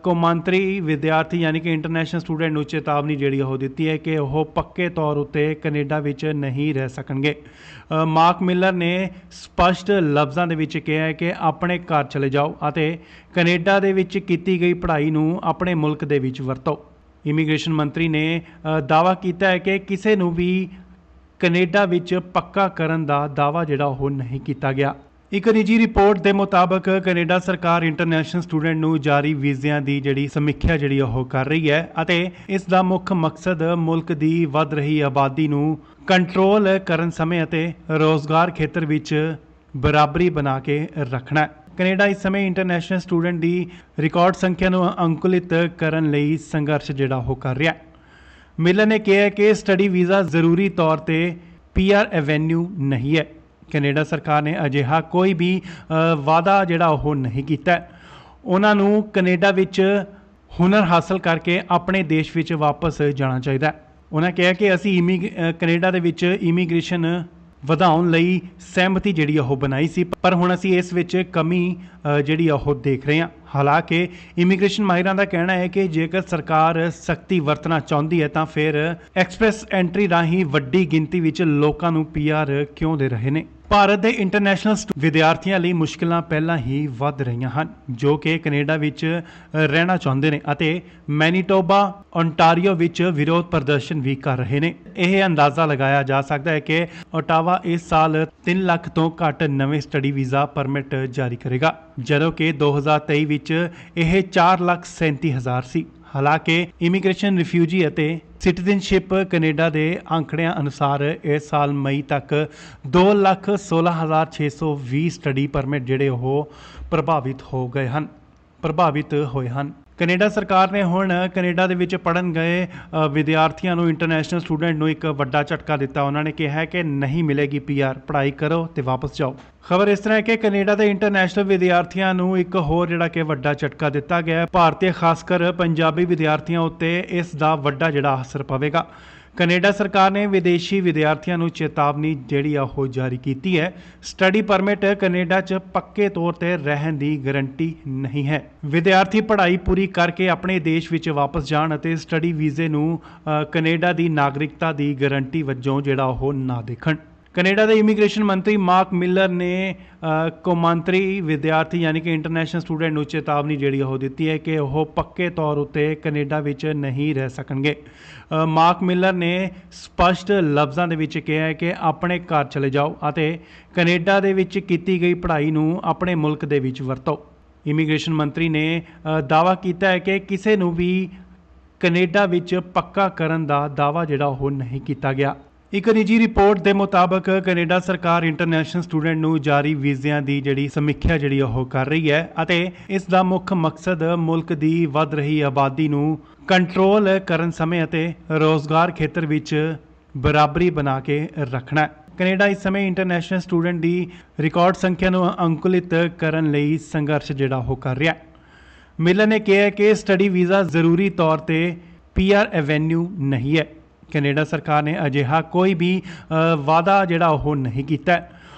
ਕੌਮਾਂਤਰੀ ਵਿਦਿਆਰਥੀ ਯਾਨੀ ਕਿ ਇੰਟਰਨੈਸ਼ਨਲ ਸਟੂਡੈਂਟ ਨੂੰ ਚੇਤਾਵਨੀ ਜਿਹੜੀ ਉਹ ਦਿੱਤੀ ਹੈ ਕਿ ਉਹ ਪੱਕੇ ਤੌਰ ਉੱਤੇ ਕੈਨੇਡਾ ਵਿੱਚ ਨਹੀਂ ਰਹਿ ਸਕਣਗੇ। ਮਾਰਕ ਮਿਲਰ ਨੇ ਸਪਸ਼ਟ ਲਫ਼ਜ਼ਾਂ ਦੇ ਵਿੱਚ ਕਿਹਾ ਹੈ ਕਿ ਆਪਣੇ ਘਰ ਚਲੇ ਜਾਓ ਅਤੇ ਕੈਨੇਡਾ ਦੇ ਵਿੱਚ ਕੀਤੀ ਗਈ ਪੜ੍ਹਾਈ ਨੂੰ ਆਪਣੇ ਮੁਲਕ ਦੇ ਵਿੱਚ ਵਰਤੋ। ਇਮੀਗ੍ਰੇਸ਼ਨ ਮੰਤਰੀ ਨੇ ਦਾਅਵਾ ਕੀਤਾ ਹੈ ਕਿ ਕਿਸੇ ਨੂੰ ਵੀ ਕੈਨੇਡਾ ਵਿੱਚ ਪੱਕਾ ਕਰਨ ਦਾ ਦਾਅਵਾ ਜਿਹੜਾ ਉਹ ਨਹੀਂ ਕੀਤਾ ਗਿਆ। ਇੱਕ ਨਿੱਜੀ ਰਿਪੋਰਟ ਦੇ ਮੁਤਾਬਕ ਕੈਨੇਡਾ ਸਰਕਾਰ ਇੰਟਰਨੈਸ਼ਨਲ ਸਟੂਡੈਂਟ ਨੂੰ ਜਾਰੀ ਵੀਜ਼ਿਆਂ ਦੀ ਜਿਹੜੀ ਸਮੀਖਿਆ ਜਿਹੜੀ ਉਹ ਕਰ ਰਹੀ ਹੈ ਅਤੇ ਇਸ ਦਾ ਮੁੱਖ ਮਕਸਦ ਮੁਲਕ ਦੀ ਵੱਧ ਰਹੀ ਆਬਾਦੀ ਨੂੰ ਕੰਟਰੋਲ ਕਰਨ ਸਮੇਂ ਅਤੇ ਰੋਜ਼ਗਾਰ ਖੇਤਰ ਵਿੱਚ ਬਰਾਬਰੀ ਬਣਾ ਕੇ ਰੱਖਣਾ ਹੈ। ਕੈਨੇਡਾ ਇਸ ਸਮੇਂ ਇੰਟਰਨੈਸ਼ਨਲ ਸਟੂਡੈਂਟ ਦੀ ਰਿਕਾਰਡ ਸੰਖਿਆ ਨੂੰ ਅੰਕੁਲਿਤ ਕਰਨ ਲਈ ਸੰਘਰਸ਼ ਜਿਹੜਾ ਉਹ ਕਰ ਰਿਹਾ ਹੈ। ਮਿਲਰ ਨੇ ਕਿਹਾ ਕਿ ਸਟੱਡੀ ਵੀਜ਼ਾ ਜ਼ਰੂਰੀ ਤੌਰ ਤੇ PR ਐਵੇਨਿਊ ਨਹੀਂ ਹੈ। ਕੈਨੇਡਾ ਸਰਕਾਰ ਨੇ ਅਜਿਹਾ ਕੋਈ ਵੀ ਵਾਅਦਾ ਜਿਹੜਾ ਉਹ ਨਹੀਂ ਕੀਤਾ। ਉਹਨਾਂ ਨੂੰ ਕੈਨੇਡਾ ਵਿੱਚ ਹੁਨਰ ਹਾਸਲ ਕਰਕੇ ਆਪਣੇ ਦੇਸ਼ ਵਿੱਚ ਵਾਪਸ ਜਾਣਾ ਚਾਹੀਦਾ। ਉਹਨਾਂ ਕਿਹਾ ਕਿ ਅਸੀਂ ਕੈਨੇਡਾ ਦੇ ਵਿੱਚ ਇਮੀਗ੍ਰੇਸ਼ਨ ਵਧਾਉਣ ਲਈ ਸਹਿਮਤੀ ਜਿਹੜੀ ਉਹ ਬਣਾਈ ਸੀ, ਪਰ ਹੁਣ ਅਸੀਂ ਇਸ ਵਿੱਚ ਕਮੀ ਜਿਹੜੀ ਉਹ ਦੇਖ ਰਹੇ ਹਾਂ। ਹਾਲਾਂਕਿ ਇਮੀਗ੍ਰੇਸ਼ਨ ਮਾਹਿਰਾਂ ਦਾ ਕਹਿਣਾ ਹੈ ਕਿ ਜੇਕਰ ਸਰਕਾਰ ਸਖਤੀ ਵਰਤਣਾ ਚਾਹੁੰਦੀ ਹੈ ਤਾਂ ਫਿਰ ਐਕਸਪ੍ਰੈਸ ਐਂਟਰੀ ਰਾਹੀਂ ਵੱਡੀ ਗਿਣਤੀ ਵਿੱਚ ਲੋਕਾਂ ਨੂੰ PR ਕਿਉਂ ਦੇ ਰਹੇ ਨੇ। ਭਾਰਤ ਦੇ ਇੰਟਰਨੈਸ਼ਨਲ ਵਿਦਿਆਰਥੀਆਂ ਲਈ ਮੁਸ਼ਕਿਲਾਂ ਪਹਿਲਾਂ ਹੀ ਵੱਧ ਰਹੀਆਂ ਹਨ ਜੋ ਕਿ ਕੈਨੇਡਾ ਵਿੱਚ ਰਹਿਣਾ ਚਾਹੁੰਦੇ ਨੇ ਅਤੇ ਮੈਨੀਟੋਬਾ ਓਨਟਾਰੀਓ ਵਿੱਚ ਵਿਰੋਧ ਪ੍ਰਦਰਸ਼ਨ ਵੀ ਕਰ ਰਹੇ ਨੇ। ਇਹ ਅੰਦਾਜ਼ਾ ਲਗਾਇਆ ਜਾ ਸਕਦਾ ਹੈ ਕਿ ਓਟਾਵਾ ਇਸ ਸਾਲ 3 ਲੱਖ ਤੋਂ ਘੱਟ ਨਵੇਂ ਸਟੱਡੀ ਵੀਜ਼ਾ ਪਰਮਿਟ ਜਾਰੀ ਕਰੇਗਾ, ਜਦੋਂ ਕਿ 2023 ਵਿੱਚ ਇਹ 4,37,000 ਸੀ। ਹਾਲਾਂਕਿ ਇਮੀਗ੍ਰੇਸ਼ਨ, ਰਿਫਿਊਜੀ ਅਤੇ ਸਿਟੀਜ਼ਨਸ਼ਿਪ ਕੈਨੇਡਾ ਦੇ ਅੰਕੜਿਆਂ ਅਨੁਸਾਰ ਇਸ ਸਾਲ ਮਈ ਤੱਕ 2,16,620 ਸਟੱਡੀ ਪਰਮਿਟ ਜਿਹੜੇ ਉਹ ਪ੍ਰਭਾਵਿਤ ਹੋਏ ਹਨ। ਕੈਨੇਡਾ ਸਰਕਾਰ ਨੇ ਹੁਣ ਕੈਨੇਡਾ ਦੇ ਵਿੱਚ ਪੜ੍ਹਨ ਗਏ ਵਿਦਿਆਰਥੀਆਂ ਨੂੰ ਇੰਟਰਨੈਸ਼ਨਲ ਸਟੂਡੈਂਟ ਨੂੰ ਇੱਕ ਵੱਡਾ ਝਟਕਾ ਦਿੱਤਾ। ਉਹਨਾਂ ਨੇ ਕਿਹਾ ਕਿ ਨਹੀਂ ਮਿਲੇਗੀ PR, ਪੜ੍ਹਾਈ ਕਰੋ ਤੇ ਵਾਪਸ ਜਾਓ। ਖਬਰ ਇਸ ਤਰ੍ਹਾਂ ਹੈ ਕਿ ਕੈਨੇਡਾ ਦੇ ਇੰਟਰਨੈਸ਼ਨਲ ਵਿਦਿਆਰਥੀਆਂ ਨੂੰ ਇੱਕ ਹੋਰ ਜਿਹੜਾ ਕਿ ਵੱਡਾ ਝਟਕਾ ਦਿੱਤਾ ਗਿਆ। ਭਾਰਤੀ ਖਾਸ ਕਰ ਪੰਜਾਬੀ ਵਿਦਿਆਰਥੀਆਂ ਉੱਤੇ ਇਸ ਦਾ ਵੱਡਾ ਜਿਹੜਾ ਅਸਰ ਪਵੇਗਾ। ਕੈਨੇਡਾ ਸਰਕਾਰ ਨੇ ਵਿਦੇਸ਼ੀ ਵਿਦਿਆਰਥੀਆਂ ਨੂੰ ਚੇਤਾਵਨੀ ਜਿਹੜੀ ਆ ਉਹ ਜਾਰੀ ਕੀਤੀ ਹੈ। ਸਟੱਡੀ ਪਰਮਿਟ ਕੈਨੇਡਾ 'ਚ ਪੱਕੇ ਤੌਰ ਤੇ ਰਹਿਣ ਦੀ ਗਾਰੰਟੀ ਨਹੀਂ ਹੈ। ਵਿਦਿਆਰਥੀ ਪੜ੍ਹਾਈ ਪੂਰੀ ਕਰਕੇ ਆਪਣੇ ਦੇਸ਼ ਵਿੱਚ ਵਾਪਸ ਜਾਣ ਅਤੇ ਸਟੱਡੀ ਵੀਜ਼ੇ ਨੂੰ ਕੈਨੇਡਾ ਦੀ ਨਾਗਰਿਕਤਾ ਦੀ ਗਾਰੰਟੀ ਵਜੋਂ ਜਿਹੜਾ ਉਹ ਨਾ ਦੇਖਣ। ਕੈਨੇਡਾ ਦੇ ਇਮੀਗ੍ਰੇਸ਼ਨ ਮੰਤਰੀ ਮਾਰਕ ਮਿਲਰ ਨੇ ਕੌਮਾਂਤਰੀ ਵਿਦਿਆਰਥੀ ਯਾਨੀ ਕਿ ਇੰਟਰਨੈਸ਼ਨਲ ਸਟੂਡੈਂਟ ਨੂੰ ਚੇਤਾਵਨੀ ਜਿਹੜੀ ਉਹ ਦਿੱਤੀ ਹੈ ਕਿ ਉਹ ਪੱਕੇ ਤੌਰ ਉੱਤੇ ਕੈਨੇਡਾ ਵਿੱਚ ਨਹੀਂ ਰਹਿ ਸਕਣਗੇ। ਮਾਰਕ ਮਿਲਰ ਨੇ ਸਪਸ਼ਟ ਲਫ਼ਜ਼ਾਂ ਦੇ ਵਿੱਚ ਕਿਹਾ ਹੈ ਕਿ ਆਪਣੇ ਘਰ ਚਲੇ ਜਾਓ ਅਤੇ ਕੈਨੇਡਾ ਦੇ ਵਿੱਚ ਕੀਤੀ ਗਈ ਪੜ੍ਹਾਈ ਨੂੰ ਆਪਣੇ ਮੁਲਕ ਦੇ ਵਿੱਚ ਵਰਤੋ। ਇਮੀਗ੍ਰੇਸ਼ਨ ਮੰਤਰੀ ਨੇ ਦਾਅਵਾ ਕੀਤਾ ਹੈ ਕਿ ਕਿਸੇ ਨੂੰ ਵੀ ਕੈਨੇਡਾ ਵਿੱਚ ਪੱਕਾ ਕਰਨ ਦਾ ਦਾਅਵਾ ਜਿਹੜਾ ਉਹ ਨਹੀਂ ਕੀਤਾ ਗਿਆ। ਇੱਕ ਨਿੱਜੀ ਰਿਪੋਰਟ ਦੇ ਮੁਤਾਬਕ ਕੈਨੇਡਾ ਸਰਕਾਰ ਇੰਟਰਨੈਸ਼ਨਲ ਸਟੂਡੈਂਟ ਨੂੰ ਜਾਰੀ ਵੀਜ਼ਿਆਂ ਦੀ ਜਿਹੜੀ ਸਮੀਖਿਆ ਜਿਹੜੀ ਉਹ ਕਰ ਰਹੀ ਹੈ ਅਤੇ ਇਸ ਦਾ ਮੁੱਖ ਮਕਸਦ ਮੁਲਕ ਦੀ ਵੱਧ ਰਹੀ ਆਬਾਦੀ ਨੂੰ ਕੰਟਰੋਲ ਕਰਨ ਸਮੇਂ ਅਤੇ ਰੋਜ਼ਗਾਰ ਖੇਤਰ ਵਿੱਚ ਬਰਾਬਰੀ ਬਣਾ ਕੇ ਰੱਖਣਾ ਹੈ। ਕੈਨੇਡਾ ਇਸ ਸਮੇਂ ਇੰਟਰਨੈਸ਼ਨਲ ਸਟੂਡੈਂਟ ਦੀ ਰਿਕਾਰਡ ਸੰਖਿਆ ਨੂੰ ਅੰਕੁਲਿਤ ਕਰਨ ਲਈ ਸੰਘਰਸ਼ ਜਿਹੜਾ ਉਹ ਕਰ ਰਿਹਾ ਹੈ। ਮਿਲਰ ਨੇ ਕਿਹਾ ਕਿ ਸਟੱਡੀ ਵੀਜ਼ਾ ਜ਼ਰੂਰੀ ਤੌਰ ਤੇ PR ਐਵੇਨਿਊ ਨਹੀਂ ਹੈ। ਕੈਨੇਡਾ ਸਰਕਾਰ ਨੇ ਅਜਿਹਾ ਕੋਈ ਵੀ ਵਾਅਦਾ ਜਿਹੜਾ ਉਹ ਨਹੀਂ ਕੀਤਾ।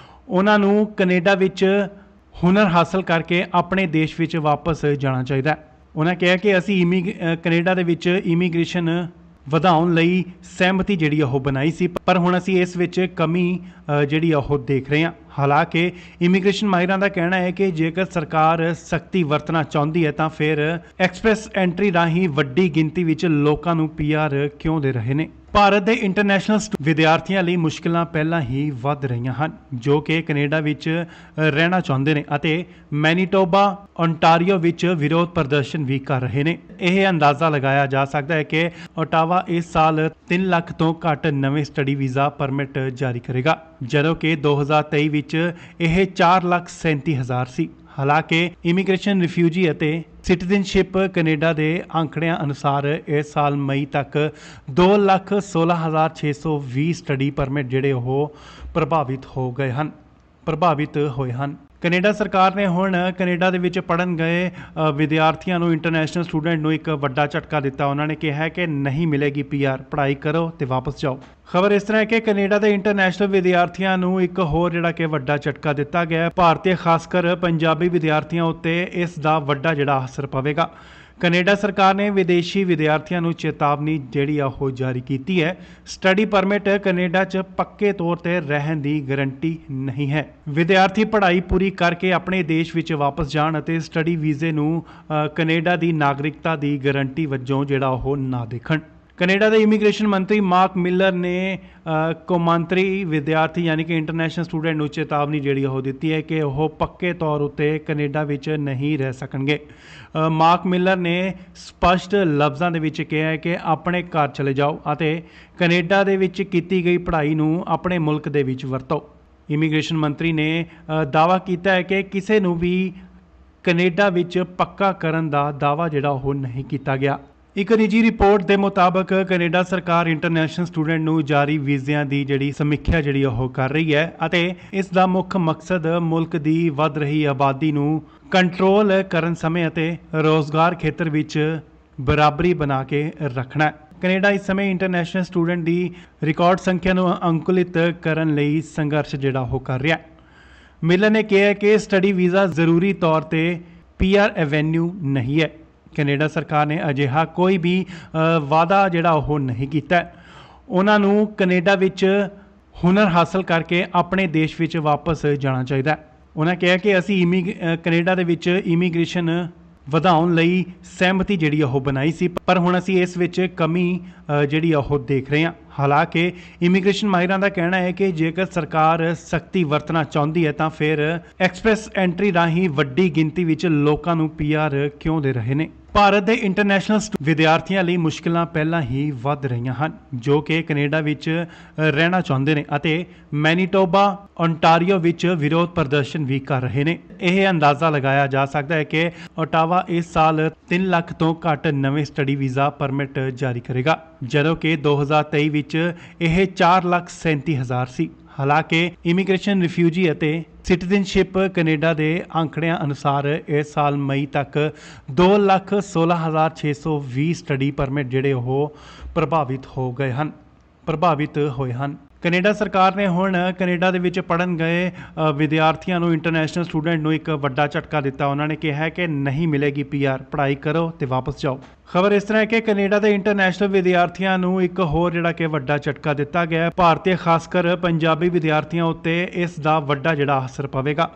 ਉਹਨਾਂ ਨੂੰ ਕੈਨੇਡਾ ਵਿੱਚ ਹੁਨਰ ਹਾਸਲ ਕਰਕੇ ਆਪਣੇ ਦੇਸ਼ ਵਿੱਚ ਵਾਪਸ ਜਾਣਾ ਚਾਹੀਦਾ। ਉਹਨਾਂ ਕਿਹਾ ਕਿ ਅਸੀਂ ਕੈਨੇਡਾ ਦੇ ਵਿੱਚ ਇਮੀਗ੍ਰੇਸ਼ਨ ਵਧਾਉਣ ਲਈ ਸਹਿਮਤੀ ਜਿਹੜੀ ਉਹ ਬਣਾਈ ਸੀ, ਪਰ ਹੁਣ ਅਸੀਂ ਇਸ ਵਿੱਚ ਕਮੀ ਜਿਹੜੀ ਉਹ ਦੇਖ ਰਹੇ ਹਾਂ। ਹਾਲਾਂਕਿ ਇਮੀਗ੍ਰੇਸ਼ਨ ਮਾਹਿਰਾਂ ਦਾ ਕਹਿਣਾ ਹੈ ਕਿ ਜੇਕਰ ਸਰਕਾਰ ਸਖਤੀ ਵਰਤਣਾ ਚਾਹੁੰਦੀ ਹੈ ਤਾਂ ਫਿਰ ਐਕਸਪ੍ਰੈਸ ਐਂਟਰੀ ਰਾਹੀਂ ਵੱਡੀ ਗਿਣਤੀ ਵਿੱਚ ਲੋਕਾਂ ਨੂੰ PR ਕਿਉਂ ਦੇ ਰਹੇ ਨੇ। ਭਾਰਤ ਦੇ ਇੰਟਰਨੈਸ਼ਨਲ ਵਿਦਿਆਰਥੀਆਂ ਲਈ ਮੁਸ਼ਕਿਲਾਂ ਪਹਿਲਾਂ ਹੀ ਵੱਧ ਰਹੀਆਂ ਹਨ ਜੋ ਕਿ ਕੈਨੇਡਾ ਵਿੱਚ ਰਹਿਣਾ ਚਾਹੁੰਦੇ ਨੇ ਅਤੇ ਮੈਨੀਟੋਬਾ ਓਨਟਾਰੀਓ ਵਿੱਚ ਵਿਰੋਧ ਪ੍ਰਦਰਸ਼ਨ ਵੀ ਕਰ ਰਹੇ ਨੇ। ਇਹ ਅੰਦਾਜ਼ਾ ਲਗਾਇਆ ਜਾ ਸਕਦਾ ਹੈ ਕਿ ਓਟਾਵਾ ਇਸ ਸਾਲ 3 ਲੱਖ ਤੋਂ ਘੱਟ ਨਵੇਂ ਸਟੱਡੀ ਵੀਜ਼ਾ ਪਰਮਿਟ ਜਾਰੀ ਕਰੇਗਾ, ਜਦੋਂ ਕਿ 2023 ਵਿੱਚ ਇਹ 4,37,000 ਸੀ। ਹਾਲਾਂਕਿ ਇਮੀਗ੍ਰੇਸ਼ਨ, ਰਿਫਿਊਜੀ ਅਤੇ ਸਿਟੀਜ਼ਨਸ਼ਿਪ ਕੈਨੇਡਾ ਦੇ ਅੰਕੜਿਆਂ ਅਨੁਸਾਰ ਇਸ ਸਾਲ ਮਈ ਤੱਕ 2,16,620 ਸਟੱਡੀ ਪਰਮਿਟ ਜਿਹੜੇ ਉਹ ਪ੍ਰਭਾਵਿਤ ਹੋਏ ਹਨ। ਕੈਨੇਡਾ ਸਰਕਾਰ ਨੇ ਹੁਣ ਕੈਨੇਡਾ ਦੇ ਵਿੱਚ ਪੜ੍ਹਨ ਗਏ ਵਿਦਿਆਰਥੀਆਂ ਨੂੰ ਇੰਟਰਨੈਸ਼ਨਲ ਸਟੂਡੈਂਟ ਨੂੰ ਇੱਕ ਵੱਡਾ ਝਟਕਾ ਦਿੱਤਾ। ਉਹਨਾਂ ਨੇ ਕਿਹਾ ਕਿ ਨਹੀਂ ਮਿਲੇਗੀ ਪੀਆਰ, ਪੜ੍ਹਾਈ ਕਰੋ ਤੇ ਵਾਪਸ ਜਾਓ। ਖਬਰ ਇਸ ਤਰ੍ਹਾਂ ਹੈ ਕਿ ਕੈਨੇਡਾ ਦੇ ਇੰਟਰਨੈਸ਼ਨਲ ਵਿਦਿਆਰਥੀਆਂ ਨੂੰ ਇੱਕ ਹੋਰ ਜਿਹੜਾ ਕਿ ਵੱਡਾ ਝਟਕਾ ਦਿੱਤਾ ਗਿਆ ਹੈ। ਭਾਰਤੀ ਖਾਸ ਕਰ ਪੰਜਾਬੀ ਵਿਦਿਆਰਥੀਆਂ ਉੱਤੇ ਇਸ ਦਾ ਵੱਡਾ ਜਿਹੜਾ ਅਸਰ ਪਵੇਗਾ। ਕੈਨੇਡਾ ਸਰਕਾਰ ਨੇ ਵਿਦੇਸ਼ੀ ਵਿਦਿਆਰਥੀਆਂ ਨੂੰ ਚੇਤਾਵਨੀ ਜਿਹੜੀ ਆ ਉਹ ਜਾਰੀ ਕੀਤੀ ਹੈ। ਸਟੱਡੀ ਪਰਮਿਟ ਕੈਨੇਡਾ 'ਚ ਪੱਕੇ ਤੌਰ ਤੇ ਰਹਿਣ ਦੀ ਗਾਰੰਟੀ ਨਹੀਂ ਹੈ। ਵਿਦਿਆਰਥੀ ਪੜ੍ਹਾਈ ਪੂਰੀ ਕਰਕੇ ਆਪਣੇ ਦੇਸ਼ ਵਿੱਚ ਵਾਪਸ ਜਾਣ ਅਤੇ ਸਟੱਡੀ ਵੀਜ਼ੇ ਨੂੰ ਕੈਨੇਡਾ ਦੀ ਨਾਗਰਿਕਤਾ ਦੀ ਗਾਰੰਟੀ ਵਜੋਂ ਜਿਹੜਾ ਉਹ ਨਾ ਦੇਖਣ। ਕੈਨੇਡਾ ਦੇ ਇਮੀਗ੍ਰੇਸ਼ਨ ਮੰਤਰੀ ਮਾਰਕ ਮਿਲਰ ਨੇ ਕੌਮਾਂਤਰੀ ਵਿਦਿਆਰਥੀ ਯਾਨੀ ਕਿ ਇੰਟਰਨੈਸ਼ਨਲ ਸਟੂਡੈਂਟ ਨੂੰ ਚੇਤਾਵਨੀ ਜਿਹੜੀ ਉਹ ਦਿੱਤੀ ਹੈ ਕਿ ਉਹ ਪੱਕੇ ਤੌਰ ਉੱਤੇ ਕੈਨੇਡਾ ਵਿੱਚ ਨਹੀਂ ਰਹਿ ਸਕਣਗੇ। ਮਾਰਕ ਮਿਲਰ ਨੇ ਸਪਸ਼ਟ ਲਫ਼ਜ਼ਾਂ ਦੇ ਵਿੱਚ ਕਿਹਾ ਹੈ ਕਿ ਆਪਣੇ ਘਰ ਚਲੇ ਜਾਓ ਅਤੇ ਕੈਨੇਡਾ ਦੇ ਵਿੱਚ ਕੀਤੀ ਗਈ ਪੜ੍ਹਾਈ ਨੂੰ ਆਪਣੇ ਮੁਲਕ ਦੇ ਵਿੱਚ ਵਰਤੋ। ਇਮੀਗ੍ਰੇਸ਼ਨ ਮੰਤਰੀ ਨੇ ਦਾਅਵਾ ਕੀਤਾ ਹੈ ਕਿ ਕਿਸੇ ਨੂੰ ਵੀ ਕੈਨੇਡਾ ਵਿੱਚ ਪੱਕਾ ਕਰਨ ਦਾ ਦਾਅਵਾ ਜਿਹੜਾ ਉਹ ਨਹੀਂ ਕੀਤਾ ਗਿਆ। ਇੱਕ ਨਿੱਜੀ ਰਿਪੋਰਟ ਦੇ ਮੁਤਾਬਕ ਕੈਨੇਡਾ ਸਰਕਾਰ ਇੰਟਰਨੈਸ਼ਨਲ ਸਟੂਡੈਂਟ ਨੂੰ ਜਾਰੀ ਵੀਜ਼ਿਆਂ ਦੀ ਜਿਹੜੀ ਸਮੀਖਿਆ ਜਿਹੜੀ ਉਹ ਕਰ ਰਹੀ ਹੈ ਅਤੇ ਇਸ ਦਾ ਮੁੱਖ ਮਕਸਦ ਮੁਲਕ ਦੀ ਵੱਧ ਰਹੀ ਆਬਾਦੀ ਨੂੰ ਕੰਟਰੋਲ ਕਰਨ ਸਮੇਂ ਅਤੇ ਰੋਜ਼ਗਾਰ ਖੇਤਰ ਵਿੱਚ ਬਰਾਬਰੀ ਬਣਾ ਕੇ ਰੱਖਣਾ ਹੈ। ਕੈਨੇਡਾ ਇਸ ਸਮੇਂ ਇੰਟਰਨੈਸ਼ਨਲ ਸਟੂਡੈਂਟ ਦੀ ਰਿਕਾਰਡ ਸੰਖਿਆ ਨੂੰ ਅੰਕੁਲਿਤ ਕਰਨ ਲਈ ਸੰਘਰਸ਼ ਜਿਹੜਾ ਉਹ ਕਰ ਰਿਹਾ ਹੈ। ਮਿਲਰ ਨੇ ਕਿਹਾ ਕਿ ਸਟੱਡੀ ਵੀਜ਼ਾ ਜ਼ਰੂਰੀ ਤੌਰ ਤੇ ਪੀਆਰ ਐਵੇਨਿਊ ਨਹੀਂ ਹੈ। ਕੈਨੇਡਾ ਸਰਕਾਰ ਨੇ ਅਜਿਹਾ ਕੋਈ ਵੀ ਵਾਅਦਾ ਜਿਹੜਾ ਉਹ ਨਹੀਂ ਕੀਤਾ। ਉਹਨਾਂ ਨੂੰ ਕੈਨੇਡਾ ਵਿੱਚ ਹੁਨਰ ਹਾਸਲ ਕਰਕੇ ਆਪਣੇ ਦੇਸ਼ ਵਿੱਚ ਵਾਪਸ ਜਾਣਾ ਚਾਹੀਦਾ। ਉਹਨਾਂ ਕਿਹਾ ਕਿ ਅਸੀਂ ਕੈਨੇਡਾ ਦੇ ਵਿੱਚ ਇਮੀਗ੍ਰੇਸ਼ਨ ਵਧਾਉਣ ਲਈ ਸਹਿਮਤੀ ਜਿਹੜੀ ਉਹ ਬਣਾਈ ਸੀ, ਪਰ ਹੁਣ ਅਸੀਂ ਇਸ ਵਿੱਚ ਕਮੀ ਜਿਹੜੀ ਉਹ ਦੇਖ ਰਹੇ ਹਾਂ। ਹਾਲਾਂਕਿ ਇਮੀਗ੍ਰੇਸ਼ਨ ਮਾਹਿਰਾਂ ਦਾ ਕਹਿਣਾ ਹੈ ਕਿ ਜੇਕਰ ਸਰਕਾਰ ਸਖਤੀ ਵਰਤਣਾ ਚਾਹੁੰਦੀ ਹੈ ਤਾਂ ਫਿਰ ਐਕਸਪ੍ਰੈਸ ਐਂਟਰੀ ਰਾਹੀਂ ਵੱਡੀ ਗਿਣਤੀ ਵਿੱਚ ਲੋਕਾਂ ਨੂੰ ਪੀਆਰ ਕਿਉਂ ਦੇ ਰਹੇ ਨੇ। ਭਾਰਤ ਦੇ ਇੰਟਰਨੈਸ਼ਨਲ ਵਿਦਿਆਰਥੀਆਂ ਲਈ ਮੁਸ਼ਕਿਲਾਂ ਪਹਿਲਾਂ ਹੀ ਵੱਧ ਰਹੀਆਂ ਹਨ, ਜੋ ਕਿ ਕੈਨੇਡਾ ਵਿੱਚ ਰਹਿਣਾ ਚਾਹੁੰਦੇ ਨੇ ਅਤੇ ਮੈਨੀਟੋਬਾ, ਓਨਟਾਰੀਓ ਵਿੱਚ ਵਿਰੋਧ ਪ੍ਰਦਰਸ਼ਨ ਵੀ ਕਰ ਰਹੇ ਨੇ। ਇਹ ਅੰਦਾਜ਼ਾ ਲਗਾਇਆ ਜਾ ਸਕਦਾ ਹੈ ਕਿ ਓਟਾਵਾ ਇਸ ਸਾਲ 3 ਲੱਖ ਤੋਂ ਘੱਟ ਨਵੇਂ ਸਟੱਡੀ ਵੀਜ਼ਾ ਪਰਮਿਟ ਜਾਰੀ ਕਰੇਗਾ, ਜਦੋਂ ਕਿ 2023 ਵਿੱਚ ਇਹ 4,37,000 ਸੀ। ਹਾਲਾਂਕਿ ਇਮੀਗ੍ਰੇਸ਼ਨ, ਰਿਫਿਊਜੀ ਅਤੇ ਸਿਟੀਜ਼ਨਸ਼ਿਪ ਕੈਨੇਡਾ ਦੇ ਅੰਕੜਿਆਂ ਅਨੁਸਾਰ ਇਸ ਸਾਲ ਮਈ ਤੱਕ 2,16,620 ਸਟੱਡੀ ਪਰਮਿਟ ਜਿਹੜੇ ਉਹ ਪ੍ਰਭਾਵਿਤ ਹੋਏ ਹਨ। ਕੈਨੇਡਾ ਸਰਕਾਰ ਨੇ ਹੁਣ ਕੈਨੇਡਾ ਦੇ ਵਿੱਚ ਪੜ੍ਹਨ ਗਏ ਵਿਦਿਆਰਥੀਆਂ ਨੂੰ ਇੰਟਰਨੈਸ਼ਨਲ ਸਟੂਡੈਂਟ ਨੂੰ ਇੱਕ ਵੱਡਾ ਝਟਕਾ ਦਿੱਤਾ। ਉਹਨਾਂ ਨੇ ਕਿਹਾ ਕਿ ਨਹੀਂ ਮਿਲੇਗੀ ਪੀਆਰ, ਪੜ੍ਹਾਈ ਕਰੋ ਤੇ ਵਾਪਸ ਜਾਓ। ਖਬਰ ਇਸ ਤਰ੍ਹਾਂ ਹੈ ਕਿ ਕੈਨੇਡਾ ਦੇ ਇੰਟਰਨੈਸ਼ਨਲ ਵਿਦਿਆਰਥੀਆਂ ਨੂੰ ਇੱਕ ਹੋਰ ਜਿਹੜਾ ਕਿ ਵੱਡਾ ਝਟਕਾ ਦਿੱਤਾ ਗਿਆ ਹੈ। ਭਾਰਤੀ ਖਾਸ ਕਰ ਪੰਜਾਬੀ ਵਿਦਿਆਰਥੀਆਂ ਉੱਤੇ ਇਸ ਦਾ ਵੱਡਾ ਜਿਹੜਾ ਅਸਰ ਪਵੇਗਾ।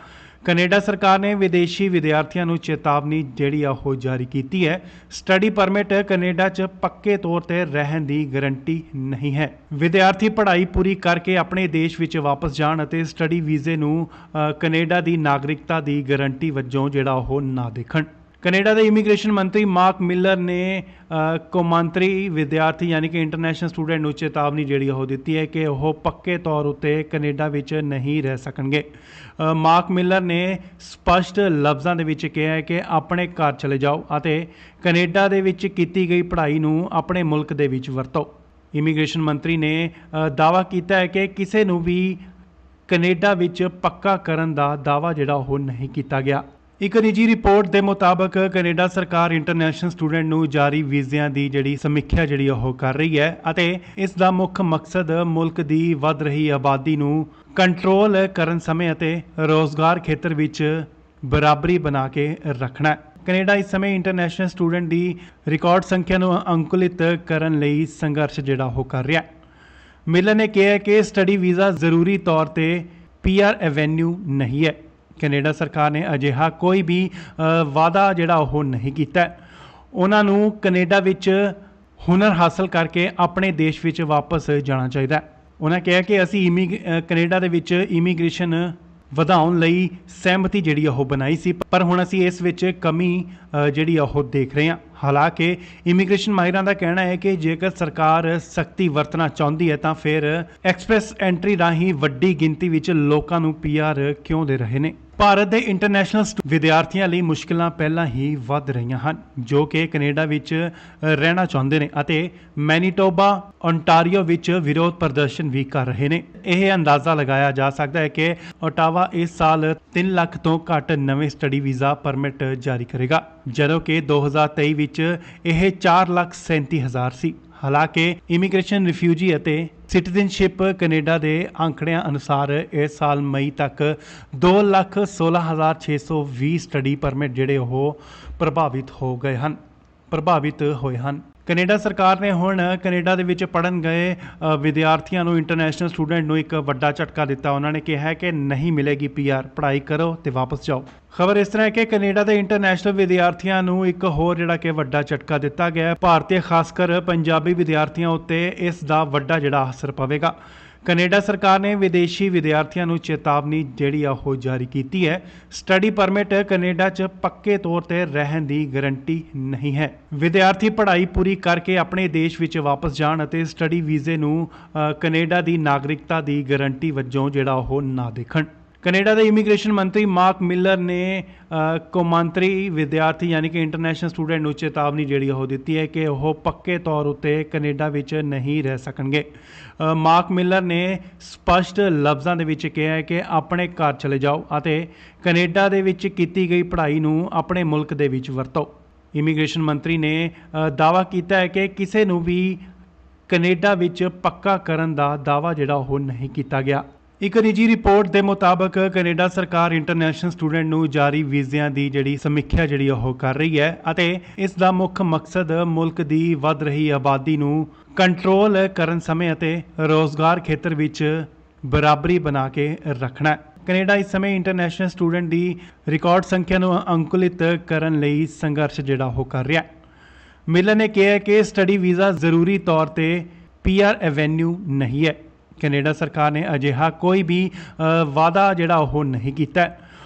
ਕੈਨੇਡਾ ਸਰਕਾਰ ਨੇ ਵਿਦੇਸ਼ੀ ਵਿਦਿਆਰਥੀਆਂ ਨੂੰ ਚੇਤਾਵਨੀ ਜਿਹੜੀ ਆ ਉਹ ਜਾਰੀ ਕੀਤੀ ਹੈ। ਸਟੱਡੀ ਪਰਮਿਟ ਕੈਨੇਡਾ 'ਚ ਪੱਕੇ ਤੌਰ ਤੇ ਰਹਿਣ ਦੀ ਗਾਰੰਟੀ ਨਹੀਂ ਹੈ। ਵਿਦਿਆਰਥੀ ਪੜ੍ਹਾਈ ਪੂਰੀ ਕਰਕੇ ਆਪਣੇ ਦੇਸ਼ ਵਿੱਚ ਵਾਪਸ ਜਾਣ ਅਤੇ ਸਟੱਡੀ ਵੀਜ਼ੇ ਨੂੰ ਕੈਨੇਡਾ ਦੀ ਨਾਗਰਿਕਤਾ ਦੀ ਗਾਰੰਟੀ ਵਜੋਂ ਜਿਹੜਾ ਉਹ ਨਾ ਦੇਖਣ। ਕੈਨੇਡਾ ਦੇ ਇਮੀਗ੍ਰੇਸ਼ਨ ਮੰਤਰੀ ਮਾਰਕ ਮਿਲਰ ਨੇ ਕੌਮਾਂਤਰੀ ਵਿਦਿਆਰਥੀ ਯਾਨੀ ਕਿ ਇੰਟਰਨੈਸ਼ਨਲ ਸਟੂਡੈਂਟ ਨੂੰ ਚੇਤਾਵਨੀ ਜਿਹੜੀ ਉਹ ਦਿੱਤੀ ਹੈ ਕਿ ਉਹ ਪੱਕੇ ਤੌਰ ਉੱਤੇ ਕੈਨੇਡਾ ਵਿੱਚ ਨਹੀਂ ਰਹਿ ਸਕਣਗੇ। ਮਾਰਕ ਮਿਲਰ ਨੇ ਸਪਸ਼ਟ ਲਫ਼ਜ਼ਾਂ ਦੇ ਵਿੱਚ ਕਿਹਾ ਹੈ ਕਿ ਆਪਣੇ ਘਰ ਚਲੇ ਜਾਓ ਅਤੇ ਕੈਨੇਡਾ ਦੇ ਵਿੱਚ ਕੀਤੀ ਗਈ ਪੜ੍ਹਾਈ ਨੂੰ ਆਪਣੇ ਮੁਲਕ ਦੇ ਵਿੱਚ ਵਰਤੋ। ਇਮੀਗ੍ਰੇਸ਼ਨ ਮੰਤਰੀ ਨੇ ਦਾਅਵਾ ਕੀਤਾ ਹੈ ਕਿ ਕਿਸੇ ਨੂੰ ਵੀ ਕੈਨੇਡਾ ਵਿੱਚ ਪੱਕਾ ਕਰਨ ਦਾ ਦਾਅਵਾ ਜਿਹੜਾ ਉਹ ਨਹੀਂ ਕੀਤਾ ਗਿਆ। ਇੱਕ ਨਿੱਜੀ ਰਿਪੋਰਟ ਦੇ ਮੁਤਾਬਕ ਕੈਨੇਡਾ ਸਰਕਾਰ ਇੰਟਰਨੈਸ਼ਨਲ ਸਟੂਡੈਂਟ ਨੂੰ ਜਾਰੀ ਵੀਜ਼ਿਆਂ ਦੀ ਜਿਹੜੀ ਸਮੀਖਿਆ ਜਿਹੜੀ ਉਹ ਕਰ ਰਹੀ ਹੈ ਅਤੇ ਇਸ ਦਾ ਮੁੱਖ ਮਕਸਦ ਮੁਲਕ ਦੀ ਵੱਧ ਰਹੀ ਆਬਾਦੀ ਨੂੰ ਕੰਟਰੋਲ ਕਰਨ ਸਮੇਂ ਅਤੇ ਰੋਜ਼ਗਾਰ ਖੇਤਰ ਵਿੱਚ ਬਰਾਬਰੀ ਬਣਾ ਕੇ ਰੱਖਣਾ ਹੈ। ਕੈਨੇਡਾ ਇਸ ਸਮੇਂ ਇੰਟਰਨੈਸ਼ਨਲ ਸਟੂਡੈਂਟ ਦੀ ਰਿਕਾਰਡ ਸੰਖਿਆ ਨੂੰ ਅੰਕੁਲਿਤ ਕਰਨ ਲਈ ਸੰਘਰਸ਼ ਜਿਹੜਾ ਉਹ ਕਰ ਰਿਹਾ ਹੈ। ਮਿਲਰ ਨੇ ਕਿਹਾ ਕਿ ਸਟੱਡੀ ਵੀਜ਼ਾ ਜ਼ਰੂਰੀ ਤੌਰ ਤੇ ਪੀਆਰ ਐਵੇਨਿਊ ਨਹੀਂ ਹੈ। ਕੈਨੇਡਾ ਸਰਕਾਰ ਨੇ ਅਜਿਹਾ ਕੋਈ ਵੀ ਵਾਅਦਾ ਜਿਹੜਾ ਉਹ ਨਹੀਂ ਕੀਤਾ। ਉਹਨਾਂ ਨੂੰ ਕੈਨੇਡਾ ਵਿੱਚ ਹੁਨਰ ਹਾਸਲ ਕਰਕੇ ਆਪਣੇ ਦੇਸ਼ ਵਿੱਚ ਵਾਪਸ ਜਾਣਾ ਚਾਹੀਦਾ। ਉਹਨਾਂ ਕਿਹਾ ਕਿ ਅਸੀਂ ਕੈਨੇਡਾ ਦੇ ਵਿੱਚ ਇਮੀਗ੍ਰੇਸ਼ਨ ਵਧਾਉਣ ਲਈ ਸਹਿਮਤੀ ਜਿਹੜੀ ਉਹ ਬਣਾਈ ਸੀ, ਪਰ ਹੁਣ ਅਸੀਂ ਇਸ ਵਿੱਚ ਕਮੀ ਜਿਹੜੀ ਉਹ ਦੇਖ ਰਹੇ ਹਾਂ। ਹਾਲਾਂਕਿ ਇਮੀਗ੍ਰੇਸ਼ਨ ਮਾਹਿਰਾਂ ਦਾ ਕਹਿਣਾ ਹੈ ਕਿ ਜੇਕਰ ਸਰਕਾਰ ਸਖਤੀ ਵਰਤਣਾ ਚਾਹੁੰਦੀ ਹੈ ਤਾਂ ਫਿਰ ਐਕਸਪ੍ਰੈਸ ਐਂਟਰੀ ਰਾਹੀਂ ਵੱਡੀ ਗਿਣਤੀ ਵਿੱਚ ਲੋਕਾਂ ਨੂੰ ਪੀਆਰ ਕਿਉਂ ਦੇ ਰਹੇ ਨੇ। ਭਾਰਤ ਦੇ ਇੰਟਰਨੈਸ਼ਨਲ ਵਿਦਿਆਰਥੀਆਂ ਲਈ ਮੁਸ਼ਕਲਾਂ ਪਹਿਲਾਂ ਹੀ ਵੱਧ ਰਹੀਆਂ ਹਨ ਜੋ ਕਿ ਕੈਨੇਡਾ ਵਿੱਚ ਰਹਿਣਾ ਚਾਹੁੰਦੇ ਨੇ ਅਤੇ ਮੈਨੀਟੋਬਾ ਓਨਟਾਰੀਓ ਵਿੱਚ ਵਿਰੋਧ ਪ੍ਰਦਰਸ਼ਨ ਵੀ ਕਰ ਰਹੇ ਨੇ। ਇਹ ਅੰਦਾਜ਼ਾ ਲਗਾਇਆ ਜਾ ਸਕਦਾ ਹੈ ਕਿ ਓਟਾਵਾ ਇਸ ਸਾਲ 3 ਲੱਖ ਤੋਂ ਘੱਟ ਨਵੇਂ ਸਟੱਡੀ ਵੀਜ਼ਾ ਪਰਮਿਟ ਜਾਰੀ ਕਰੇਗਾ ਜਦੋਂ ਕਿ 2023 ਵਿੱਚ ਇਹ 4,37,000 ਸੀ। ਹਾਲਾਂਕਿ ਇਮੀਗ੍ਰੇਸ਼ਨ ਰਿਫਿਊਜੀ ਅਤੇ ਸਿਟੀਜ਼ਨਸ਼ਿਪ ਕੈਨੇਡਾ ਦੇ ਅੰਕੜਿਆਂ ਅਨੁਸਾਰ ਇਸ ਸਾਲ ਮਈ ਤੱਕ 2,16,620 ਸਟੱਡੀ ਪਰਮਿਟ ਜਿਹੜੇ ਉਹ ਪ੍ਰਭਾਵਿਤ ਹੋਏ ਹਨ। ਕੈਨੇਡਾ ਸਰਕਾਰ ਨੇ ਹੁਣ ਕੈਨੇਡਾ ਦੇ ਵਿੱਚ ਪੜ੍ਹਨ ਗਏ ਵਿਦਿਆਰਥੀਆਂ ਨੂੰ ਇੰਟਰਨੈਸ਼ਨਲ ਸਟੂਡੈਂਟ ਨੂੰ ਇੱਕ ਵੱਡਾ ਝਟਕਾ ਦਿੱਤਾ। ਉਹਨਾਂ ਨੇ ਕਿਹਾ ਕਿ ਨਹੀਂ ਮਿਲੇਗੀ ਪੀਆਰ, ਪੜ੍ਹਾਈ ਕਰੋ ਤੇ ਵਾਪਸ ਜਾਓ। ਖਬਰ ਇਸ ਤਰ੍ਹਾਂ ਹੈ ਕਿ ਕੈਨੇਡਾ ਦੇ ਇੰਟਰਨੈਸ਼ਨਲ ਵਿਦਿਆਰਥੀਆਂ ਨੂੰ ਇੱਕ ਹੋਰ ਜਿਹੜਾ ਕਿ ਵੱਡਾ ਝਟਕਾ ਦਿੱਤਾ ਗਿਆ ਹੈ। ਭਾਰਤੀ ਖਾਸ ਕਰ ਪੰਜਾਬੀ ਵਿਦਿਆਰਥੀਆਂ ਉੱਤੇ ਇਸ ਦਾ ਵੱਡਾ ਜਿਹੜਾ ਅਸਰ ਪਵੇਗਾ। ਕੈਨੇਡਾ ਸਰਕਾਰ ਨੇ ਵਿਦੇਸ਼ੀ ਵਿਦਿਆਰਥੀਆਂ ਨੂੰ ਚੇਤਾਵਨੀ ਜਿਹੜੀ ਆ ਉਹ ਜਾਰੀ ਕੀਤੀ ਹੈ। ਸਟੱਡੀ ਪਰਮਿਟ ਕੈਨੇਡਾ 'ਚ ਪੱਕੇ ਤੌਰ ਤੇ ਰਹਿਣ ਦੀ ਗਾਰੰਟੀ ਨਹੀਂ ਹੈ। ਵਿਦਿਆਰਥੀ ਪੜ੍ਹਾਈ ਪੂਰੀ ਕਰਕੇ ਆਪਣੇ ਦੇਸ਼ ਵਿੱਚ ਵਾਪਸ ਜਾਣ ਅਤੇ ਸਟੱਡੀ ਵੀਜ਼ੇ ਨੂੰ ਕੈਨੇਡਾ ਦੀ ਨਾਗਰਿਕਤਾ ਦੀ ਗਾਰੰਟੀ ਵਜੋਂ ਜਿਹੜਾ ਉਹ ਨਾ ਦੇਖਣ। ਕੈਨੇਡਾ ਦੇ ਇਮੀਗ੍ਰੇਸ਼ਨ ਮੰਤਰੀ ਮਾਰਕ ਮਿਲਰ ਨੇ ਕੌਮਾਂਤਰੀ ਵਿਦਿਆਰਥੀ ਯਾਨੀ ਕਿ ਇੰਟਰਨੈਸ਼ਨਲ ਸਟੂਡੈਂਟ ਨੂੰ ਚੇਤਾਵਨੀ ਜਿਹੜੀ ਉਹ ਦਿੱਤੀ ਹੈ ਕਿ ਉਹ ਪੱਕੇ ਤੌਰ ਉੱਤੇ ਕੈਨੇਡਾ ਵਿੱਚ ਨਹੀਂ ਰਹਿ ਸਕਣਗੇ। ਮਾਰਕ ਮਿਲਰ ਨੇ ਸਪਸ਼ਟ ਲਫ਼ਜ਼ਾਂ ਦੇ ਵਿੱਚ ਕਿਹਾ ਹੈ ਕਿ ਆਪਣੇ ਘਰ ਚਲੇ ਜਾਓ ਅਤੇ ਕੈਨੇਡਾ ਦੇ ਵਿੱਚ ਕੀਤੀ ਗਈ ਪੜ੍ਹਾਈ ਨੂੰ ਆਪਣੇ ਮੁਲਕ ਦੇ ਵਿੱਚ ਵਰਤੋ। ਇਮੀਗ੍ਰੇਸ਼ਨ ਮੰਤਰੀ ਨੇ ਦਾਅਵਾ ਕੀਤਾ ਹੈ ਕਿ ਕਿਸੇ ਨੂੰ ਵੀ ਕੈਨੇਡਾ ਵਿੱਚ ਪੱਕਾ ਕਰਨ ਦਾ ਦਾਅਵਾ ਜਿਹੜਾ ਉਹ ਨਹੀਂ ਕੀਤਾ ਗਿਆ। ਇੱਕ ਨਿੱਜੀ ਰਿਪੋਰਟ ਦੇ ਮੁਤਾਬਕ ਕੈਨੇਡਾ ਸਰਕਾਰ ਇੰਟਰਨੈਸ਼ਨਲ ਸਟੂਡੈਂਟ ਨੂੰ ਜਾਰੀ ਵੀਜ਼ਿਆਂ ਦੀ ਜਿਹੜੀ ਸਮੀਖਿਆ ਜਿਹੜੀ ਉਹ ਕਰ ਰਹੀ ਹੈ ਅਤੇ ਇਸ ਦਾ ਮੁੱਖ ਮਕਸਦ ਮੁਲਕ ਦੀ ਵੱਧ ਰਹੀ ਆਬਾਦੀ ਨੂੰ ਕੰਟਰੋਲ ਕਰਨ ਸਮੇਂ ਅਤੇ ਰੋਜ਼ਗਾਰ ਖੇਤਰ ਵਿੱਚ ਬਰਾਬਰੀ ਬਣਾ ਕੇ ਰੱਖਣਾ ਹੈ। ਕੈਨੇਡਾ ਇਸ ਸਮੇਂ ਇੰਟਰਨੈਸ਼ਨਲ ਸਟੂਡੈਂਟ ਦੀ ਰਿਕਾਰਡ ਸੰਖਿਆ ਨੂੰ ਅੰਕੁਲਿਤ ਕਰਨ ਲਈ ਸੰਘਰਸ਼ ਜਿਹੜਾ ਉਹ ਕਰ ਰਿਹਾ ਹੈ। ਮਿਲਰ ਨੇ ਕਿਹਾ ਕਿ ਸਟੱਡੀ ਵੀਜ਼ਾ ਜ਼ਰੂਰੀ ਤੌਰ ਤੇ ਪੀਆਰ ਐਵੇਨਿਊ ਨਹੀਂ ਹੈ। ਕੈਨੇਡਾ ਸਰਕਾਰ ਨੇ ਅਜਿਹਾ ਕੋਈ ਵੀ ਵਾਅਦਾ ਜਿਹੜਾ ਉਹ ਨਹੀਂ ਕੀਤਾ।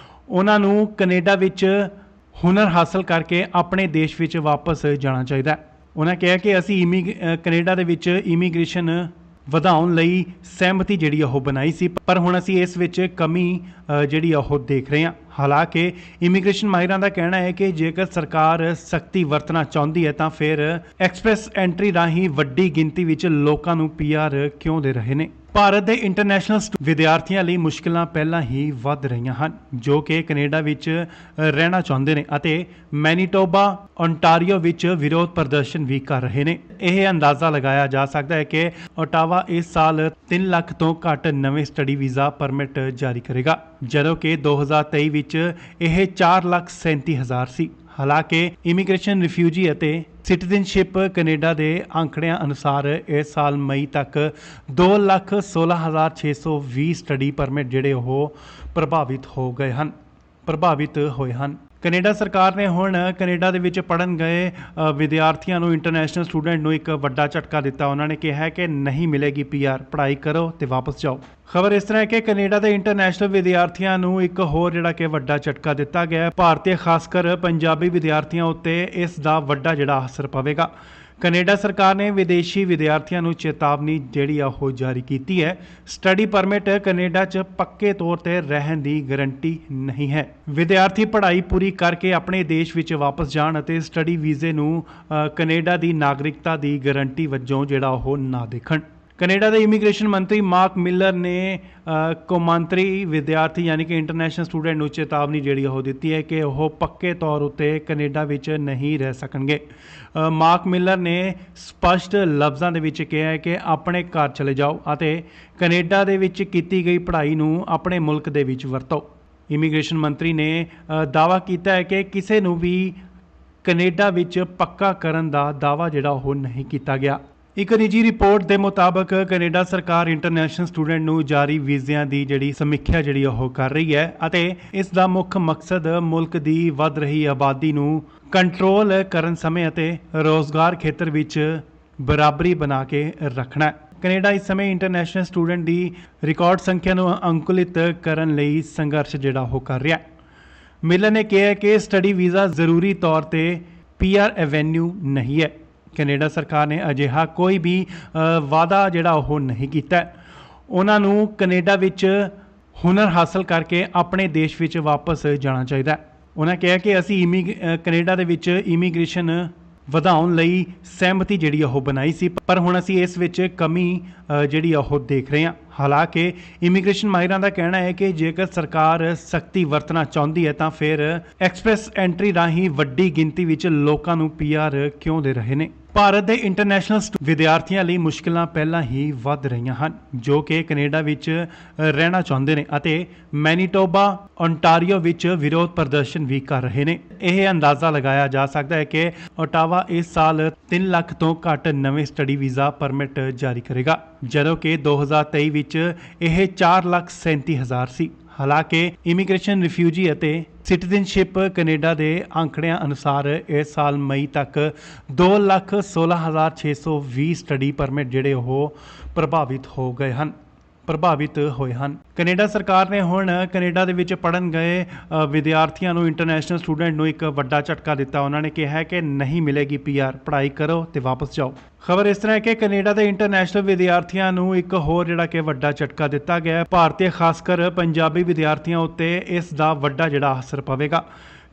ਉਹਨਾਂ ਨੂੰ ਕੈਨੇਡਾ ਵਿੱਚ ਹੁਨਰ ਹਾਸਲ ਕਰਕੇ ਆਪਣੇ ਦੇਸ਼ ਵਿੱਚ ਵਾਪਸ ਜਾਣਾ ਚਾਹੀਦਾ। ਉਹਨਾਂ ਕਿਹਾ ਕਿ ਅਸੀਂ ਕੈਨੇਡਾ ਦੇ ਵਿੱਚ ਇਮੀਗ੍ਰੇਸ਼ਨ ਵਧਾਉਣ ਲਈ ਸਹਿਮਤੀ ਜਿਹੜੀ ਉਹ ਬਣਾਈ ਸੀ, ਪਰ ਹੁਣ ਅਸੀਂ ਇਸ ਵਿੱਚ ਕਮੀ ਜਿਹੜੀ ਉਹ ਦੇਖ ਰਹੇ ਹਾਂ। ਹਾਲਾਂਕਿ ਇਮੀਗ੍ਰੇਸ਼ਨ ਮਾਹਿਰਾਂ ਦਾ ਕਹਿਣਾ ਹੈ ਕਿ ਜੇਕਰ ਸਰਕਾਰ ਸਖਤੀ ਵਰਤਣਾ ਚਾਹੁੰਦੀ ਹੈ ਤਾਂ ਫਿਰ ਐਕਸਪ੍ਰੈਸ ਐਂਟਰੀ ਰਾਹੀਂ ਵੱਡੀ ਗਿਣਤੀ ਵਿੱਚ ਲੋਕਾਂ ਨੂੰ ਪੀਆਰ ਕਿਉਂ ਦੇ ਰਹੇ ਨੇ। ਭਾਰਤ ਦੇ ਇੰਟਰਨੈਸ਼ਨਲ ਵਿਦਿਆਰਥੀਆਂ ਲਈ ਮੁਸ਼ਕਲਾਂ ਪਹਿਲਾਂ ਹੀ ਵੱਧ ਰਹੀਆਂ ਹਨ ਜੋ ਕਿ ਕੈਨੇਡਾ ਵਿੱਚ ਰਹਿਣਾ ਚਾਹੁੰਦੇ ਨੇ ਅਤੇ ਮੈਨੀਟੋਬਾ ਓਨਟਾਰੀਓ ਵਿੱਚ ਵਿਰੋਧ ਪ੍ਰਦਰਸ਼ਨ ਵੀ ਕਰ ਰਹੇ ਨੇ। ਇਹ ਅੰਦਾਜ਼ਾ ਲਗਾਇਆ ਜਾ ਸਕਦਾ ਹੈ ਕਿ ਓਟਾਵਾ ਇਸ ਸਾਲ 3 ਲੱਖ ਤੋਂ ਘੱਟ ਨਵੇਂ ਸਟੱਡੀ ਵੀਜ਼ਾ ਪਰਮਿਟ ਜਾਰੀ ਕਰੇਗਾ ਜਦੋਂ ਕਿ 2023 ਵਿੱਚ ਇਹ 4,37,000 ਸੀ। ਹਾਲਾਂਕਿ ਇਮੀਗ੍ਰੇਸ਼ਨ ਰਿਫਿਊਜੀ ਅਤੇ ਸਿਟੀਜ਼ਨਸ਼ਿਪ ਕੈਨੇਡਾ ਦੇ ਅੰਕੜਿਆਂ ਅਨੁਸਾਰ ਇਸ ਸਾਲ ਮਈ ਤੱਕ 2,16,620 ਸਟੱਡੀ ਪਰਮਿਟ ਜਿਹੜੇ ਉਹ ਪ੍ਰਭਾਵਿਤ ਹੋਏ ਹਨ। ਕੈਨੇਡਾ ਸਰਕਾਰ ਨੇ ਹੁਣ ਕੈਨੇਡਾ ਦੇ ਵਿੱਚ ਪੜ੍ਹਨ ਗਏ ਵਿਦਿਆਰਥੀਆਂ ਨੂੰ ਇੰਟਰਨੈਸ਼ਨਲ ਸਟੂਡੈਂਟ ਨੂੰ ਇੱਕ ਵੱਡਾ ਝਟਕਾ ਦਿੱਤਾ। ਉਹਨਾਂ ਨੇ ਕਿਹਾ ਕਿ ਨਹੀਂ ਮਿਲੇਗੀ ਪੀਆਰ, ਪੜ੍ਹਾਈ ਕਰੋ ਤੇ ਵਾਪਸ ਜਾਓ। ਖਬਰ ਇਸ ਤਰ੍ਹਾਂ ਹੈ ਕਿ ਕੈਨੇਡਾ ਦੇ ਇੰਟਰਨੈਸ਼ਨਲ ਵਿਦਿਆਰਥੀਆਂ ਨੂੰ ਇੱਕ ਹੋਰ ਜਿਹੜਾ ਕਿ ਵੱਡਾ ਝਟਕਾ ਦਿੱਤਾ ਗਿਆ ਹੈ। ਭਾਰਤੀ ਖਾਸ ਕਰ ਪੰਜਾਬੀ ਵਿਦਿਆਰਥੀਆਂ ਉੱਤੇ ਇਸ ਦਾ ਵੱਡਾ ਜਿਹੜਾ ਅਸਰ ਪਵੇਗਾ। ਕੈਨੇਡਾ ਸਰਕਾਰ ਨੇ ਵਿਦੇਸ਼ੀ ਵਿਦਿਆਰਥੀਆਂ ਨੂੰ ਚੇਤਾਵਨੀ ਜਿਹੜੀ ਆ ਉਹ ਜਾਰੀ ਕੀਤੀ ਹੈ। ਸਟੱਡੀ ਪਰਮਿਟ ਕੈਨੇਡਾ 'ਚ ਪੱਕੇ ਤੌਰ ਤੇ ਰਹਿਣ ਦੀ ਗਾਰੰਟੀ ਨਹੀਂ ਹੈ। ਵਿਦਿਆਰਥੀ ਪੜ੍ਹਾਈ ਪੂਰੀ ਕਰਕੇ ਆਪਣੇ ਦੇਸ਼ ਵਿੱਚ ਵਾਪਸ ਜਾਣ ਅਤੇ ਸਟੱਡੀ ਵੀਜ਼ੇ ਨੂੰ ਕੈਨੇਡਾ ਦੀ ਨਾਗਰਿਕਤਾ ਦੀ ਗਾਰੰਟੀ ਵਜੋਂ ਜਿਹੜਾ ਉਹ ਨਾ ਦੇਖਣ। ਕੈਨੇਡਾ ਦੇ ਇਮੀਗ੍ਰੇਸ਼ਨ ਮੰਤਰੀ ਮਾਰਕ ਮਿਲਰ ਨੇ ਕੌਮਾਂਤਰੀ ਵਿਦਿਆਰਥੀ ਯਾਨੀ ਕਿ ਇੰਟਰਨੈਸ਼ਨਲ ਸਟੂਡੈਂਟ ਨੂੰ ਚੇਤਾਵਨੀ ਜਿਹੜੀ ਉਹ ਦਿੱਤੀ ਹੈ ਕਿ ਉਹ ਪੱਕੇ ਤੌਰ ਉੱਤੇ ਕੈਨੇਡਾ ਵਿੱਚ ਨਹੀਂ ਰਹਿ ਸਕਣਗੇ। ਮਾਰਕ ਮਿਲਰ ਨੇ ਸਪਸ਼ਟ ਲਫ਼ਜ਼ਾਂ ਦੇ ਵਿੱਚ ਕਿਹਾ ਹੈ ਕਿ ਆਪਣੇ ਘਰ ਚਲੇ ਜਾਓ ਅਤੇ ਕੈਨੇਡਾ ਦੇ ਵਿੱਚ ਕੀਤੀ ਗਈ ਪੜ੍ਹਾਈ ਨੂੰ ਆਪਣੇ ਮੁਲਕ ਦੇ ਵਿੱਚ ਵਰਤੋ। ਇਮੀਗ੍ਰੇਸ਼ਨ ਮੰਤਰੀ ਨੇ ਦਾਅਵਾ ਕੀਤਾ ਹੈ ਕਿ ਕਿਸੇ ਨੂੰ ਵੀ ਕੈਨੇਡਾ ਵਿੱਚ ਪੱਕਾ ਕਰਨ ਦਾ ਦਾਅਵਾ ਜਿਹੜਾ ਉਹ ਨਹੀਂ ਕੀਤਾ ਗਿਆ। ਇੱਕ ਨਿੱਜੀ ਰਿਪੋਰਟ ਦੇ ਮੁਤਾਬਕ ਕੈਨੇਡਾ ਸਰਕਾਰ ਇੰਟਰਨੈਸ਼ਨਲ ਸਟੂਡੈਂਟ ਨੂੰ ਜਾਰੀ ਵੀਜ਼ਿਆਂ ਦੀ ਜਿਹੜੀ ਸਮੀਖਿਆ ਜਿਹੜੀ ਉਹ ਕਰ ਰਹੀ ਹੈ ਅਤੇ ਇਸ ਦਾ ਮੁੱਖ ਮਕਸਦ ਮੁਲਕ ਦੀ ਵੱਧ ਰਹੀ ਆਬਾਦੀ ਨੂੰ ਕੰਟਰੋਲ ਕਰਨ ਸਮੇਂ ਅਤੇ ਰੋਜ਼ਗਾਰ ਖੇਤਰ ਵਿੱਚ ਬਰਾਬਰੀ ਬਣਾ ਕੇ ਰੱਖਣਾ ਹੈ। ਕੈਨੇਡਾ ਇਸ ਸਮੇਂ ਇੰਟਰਨੈਸ਼ਨਲ ਸਟੂਡੈਂਟ ਦੀ ਰਿਕਾਰਡ ਸੰਖਿਆ ਨੂੰ ਅੰਕੁਲਿਤ ਕਰਨ ਲਈ ਸੰਘਰਸ਼ ਜਿਹੜਾ ਉਹ ਕਰ ਰਿਹਾ ਹੈ। ਮਿਲਰ ਨੇ ਕਿਹਾ ਕਿ ਸਟੱਡੀ ਵੀਜ਼ਾ ਜ਼ਰੂਰੀ ਤੌਰ ਤੇ ਪੀਆਰ ਐਵੇਨਿਊ ਨਹੀਂ ਹੈ। ਕੈਨੇਡਾ ਸਰਕਾਰ ਨੇ ਅਜਿਹਾ ਕੋਈ ਵੀ ਵਾਅਦਾ ਜਿਹੜਾ ਉਹ ਨਹੀਂ ਕੀਤਾ। ਉਹਨਾਂ ਨੂੰ ਕੈਨੇਡਾ ਵਿੱਚ ਹੁਨਰ ਹਾਸਲ ਕਰਕੇ ਆਪਣੇ ਦੇਸ਼ ਵਿੱਚ ਵਾਪਸ ਜਾਣਾ ਚਾਹੀਦਾ। ਉਹਨਾਂ ਨੂੰ ਕੈਨੇਡਾ ਵਿੱਚ ਕੀਤੀ ਗਈ ਪੜ੍ਹਾਈ ਨੂੰ ਆਪਣੇ ਮੁਲਕ ਦੇ ਵਿੱਚ ਵਰਤੋ। ਇਮੀਗ੍ਰੇਸ਼ਨ ਮੰਤਰੀ ਨੇ ਦਾਅਵਾ ਕੀਤਾ ਹੈ ਕਿ ਕਿਸੇ ਨੂੰ ਵੀ ਕੈਨੇਡਾ ਵਿੱਚ ਪੱਕਾ ਕਰਨ ਦਾ ਦਾਅਵਾ ਜਿਹੜਾ ਉਹ ਨਹੀਂ ਕੀਤਾ ਗਿਆ। ਇੱਕ ਨਿੱਜੀ ਰਿਪੋਰਟ ਦੇ ਮੁਤਾਬਕ ਕੈਨੇਡਾ ਸਰਕਾਰ ਨੇ ਹੁਣ ਕੈਨੇਡਾ ਦੇ ਵਿੱਚ ਪੜ੍ਹਨ ਗਏ ਵਿਦਿਆਰਥੀਆਂ ਨੂੰ ਇੰਟਰਨੈਸ਼ਨਲ ਸਟੂਡੈਂਟ ਨੂੰ ਇੱਕ ਵੱਡਾ ਝਟਕਾ ਦਿੱਤਾ। ਉਹਨਾਂ ਨੇ ਕਿਹਾ ਕਿ ਸਟੱਡੀ ਵੀਜ਼ਾ ਜ਼ਰੂਰੀ ਤੌਰ ਤੇ ਪੀਆਰ ਐਵੇਨਿਊ ਨਹੀਂ ਹੈ। ਕੈਨੇਡਾ ਸਰਕਾਰ ਨੇ ਅਜਿਹਾ ਕੋਈ ਵੀ ਵਾਅਦਾ ਜਿਹੜਾ ਉਹ ਨਹੀਂ ਕੀਤਾ। ਹੁਨਰ ਹਾਸਲ ਕਰਕੇ ਆਪਣੇ ਦੇਸ਼ ਵਿੱਚ ਵਾਪਸ ਜਾਣਾ ਚਾਹੀਦਾ ਹੈ। ਉਹਨਾਂ ਕਿਹਾ ਕਿ ਅਸੀਂ ਕੈਨੇਡਾ ਦੇ ਵਿੱਚ ਇਮੀਗ੍ਰੇਸ਼ਨ ਵਧਾਉਣ ਲਈ ਸਹਿਮਤੀ ਜਿਹੜੀ ਉਹ ਬਣਾਈ ਸੀ, ਪਰ ਹੁਣ ਅਸੀਂ ਇਸ ਵਿੱਚ ਕਮੀ ਜਿਹੜੀ ਉਹ ਦੇਖ ਰਹੇ ਹਾਂ। ਹਾਲਾਂਕਿ ਇਮੀਗ੍ਰੇਸ਼ਨ ਮਾਹਿਰਾਂ ਦਾ ਕਹਿਣਾ ਹੈ ਕਿ ਜੇਕਰ ਸਰਕਾਰ ਸਖਤੀ ਵਰਤਣਾ ਚਾਹੁੰਦੀ ਹੈ ਤਾਂ ਫਿਰ ਐਕਸਪ੍ਰੈਸ ਐਂਟਰੀ ਰਾਹੀਂ ਵੱਡੀ ਗਿਣਤੀ ਵਿੱਚ ਲੋਕਾਂ ਨੂੰ ਪੀਆਰ ਕਿਉਂ ਦੇ ਰਹੇ ਨੇ। ਭਾਰਤ ਦੇ ਇੰਟਰਨੈਸ਼ਨਲ ਵਿਦਿਆਰਥੀਆਂ ਲਈ ਮੁਸ਼ਕਲਾਂ ਪਹਿਲਾਂ ਹੀ ਵੱਧ ਰਹੀਆਂ ਹਨ, ਜੋ ਕਿ ਕੈਨੇਡਾ ਵਿੱਚ ਰਹਿਣਾ ਚਾਹੁੰਦੇ ਨੇ ਅਤੇ ਮੈਨੀਟੋਬਾ ਓਨਟਾਰੀਓ ਵਿੱਚ ਵਿਰੋਧ ਪ੍ਰਦਰਸ਼ਨ ਵੀ ਕਰ ਰਹੇ ਨੇ। ਇਹ ਅੰਦਾਜ਼ਾ ਲਗਾਇਆ ਜਾ ਸਕਦਾ ਹੈ ਕਿ ਓਟਾਵਾ ਇਸ ਸਾਲ 3 ਲੱਖ ਤੋਂ ਘੱਟ ਨਵੇਂ ਸਟੱਡੀ ਵੀਜ਼ਾ ਪਰਮਿਟ ਜਾਰੀ ਕਰੇਗਾ, ਜਦੋਂ ਕਿ 2023 ਵਿੱਚ ਇਹ 4,37,000 ਸੀ। ਹਾਲਾਂਕਿ ਇਮੀਗ੍ਰੇਸ਼ਨ, ਰਿਫਿਊਜੀ ਅਤੇ ਸਿਟੀਜ਼ਨਸ਼ਿਪ ਕੈਨੇਡਾ ਦੇ ਅੰਕੜਿਆਂ ਅਨੁਸਾਰ ਇਸ ਸਾਲ ਮਈ ਤੱਕ 2,16,620 ਸਟੱਡੀ ਪਰਮਿਟ ਜਿਹੜੇ ਉਹ ਪ੍ਰਭਾਵਿਤ ਹੋਏ ਹਨ। ਕੈਨੇਡਾ ਸਰਕਾਰ ਨੇ ਹੁਣ ਕੈਨੇਡਾ ਦੇ ਵਿੱਚ ਪੜ੍ਹਨ ਗਏ ਵਿਦਿਆਰਥੀਆਂ ਨੂੰ, ਇੰਟਰਨੈਸ਼ਨਲ ਸਟੂਡੈਂਟ ਨੂੰ ਇੱਕ ਵੱਡਾ ਝਟਕਾ ਦਿੱਤਾ। ਉਹਨਾਂ ਨੇ ਕਿਹਾ ਕਿ ਨਹੀਂ ਮਿਲੇਗੀ ਪੀਆਰ, ਪੜ੍ਹਾਈ ਕਰੋ ਤੇ ਵਾਪਸ ਜਾਓ। ਖਬਰ ਇਸ ਤਰ੍ਹਾਂ ਹੈ ਕਿ ਕੈਨੇਡਾ ਦੇ ਇੰਟਰਨੈਸ਼ਨਲ ਵਿਦਿਆਰਥੀਆਂ ਨੂੰ ਇੱਕ ਹੋਰ ਜਿਹੜਾ ਕਿ ਵੱਡਾ ਝਟਕਾ ਦਿੱਤਾ ਗਿਆ ਹੈ। ਭਾਰਤੀ ਖਾਸ ਕਰ ਪੰਜਾਬੀ ਵਿਦਿਆਰਥੀਆਂ ਉੱਤੇ ਇਸ ਦਾ ਵੱਡਾ ਜਿਹੜਾ ਅਸਰ ਪਵੇਗਾ।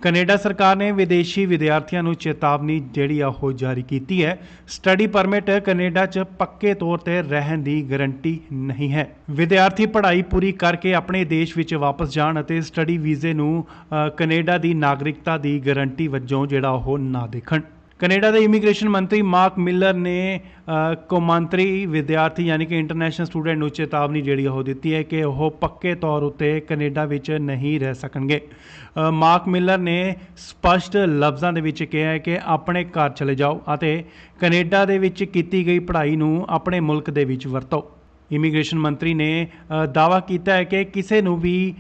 ਕੈਨੇਡਾ ਸਰਕਾਰ ਨੇ ਵਿਦੇਸ਼ੀ ਵਿਦਿਆਰਥੀਆਂ ਨੂੰ ਚੇਤਾਵਨੀ ਜਿਹੜੀ ਉਹ ਜਾਰੀ ਕੀਤੀ ਹੈ। ਸਟੱਡੀ ਪਰਮਿਟ ਕੈਨੇਡਾ 'ਚ ਪੱਕੇ ਤੌਰ ਤੇ ਰਹਿਣ ਦੀ ਗਾਰੰਟੀ ਨਹੀਂ ਹੈ। ਵਿਦਿਆਰਥੀ ਪੜ੍ਹਾਈ ਪੂਰੀ ਕਰਕੇ ਆਪਣੇ ਦੇਸ਼ ਵਿੱਚ ਵਾਪਸ ਜਾਣ ਅਤੇ ਸਟੱਡੀ ਵੀਜ਼ੇ ਨੂੰ ਕੈਨੇਡਾ ਦੀ ਨਾਗਰਿਕਤਾ ਦੀ ਗਾਰੰਟੀ ਵਜੋਂ ਜਿਹੜਾ ਉਹ ਨਾ ਦੇਖਣ। ਕੈਨੇਡਾ ਦੇ ਇਮੀਗ੍ਰੇਸ਼ਨ ਮੰਤਰੀ ਮਾਰਕ ਮਿਲਰ ਨੇ ਕੌਮਾਂਤਰੀ ਵਿਦਿਆਰਥੀ ਯਾਨੀ ਕਿ ਇੰਟਰਨੈਸ਼ਨਲ ਸਟੂਡੈਂਟ ਨੂੰ ਚੇਤਾਵਨੀ ਜਿਹੜੀ ਉਹ ਦਿੱਤੀ ਹੈ ਕਿ ਉਹ ਪੱਕੇ ਤੌਰ ਉੱਤੇ ਕੈਨੇਡਾ ਵਿੱਚ ਨਹੀਂ ਰਹਿ ਸਕਣਗੇ। ਮਾਰਕ ਮਿਲਰ ਨੇ ਸਪਸ਼ਟ ਲਫ਼ਜ਼ਾਂ ਦੇ ਵਿੱਚ ਕਿਹਾ ਹੈ ਕਿ ਆਪਣੇ ਘਰ ਚਲੇ ਜਾਓ ਅਤੇ ਕੈਨੇਡਾ ਦੇ ਵਿੱਚ ਕੀਤੀ ਗਈ ਪੜ੍ਹਾਈ ਨੂੰ ਆਪਣੇ ਮੁਲਕ ਦੇ ਵਿੱਚ ਵਰਤੋ। ਇਮੀਗ੍ਰੇਸ਼ਨ ਮੰਤਰੀ ਨੇ ਦਾਅਵਾ ਕੀਤਾ ਹੈ ਕਿ ਕਿਸੇ ਨੂੰ ਵੀ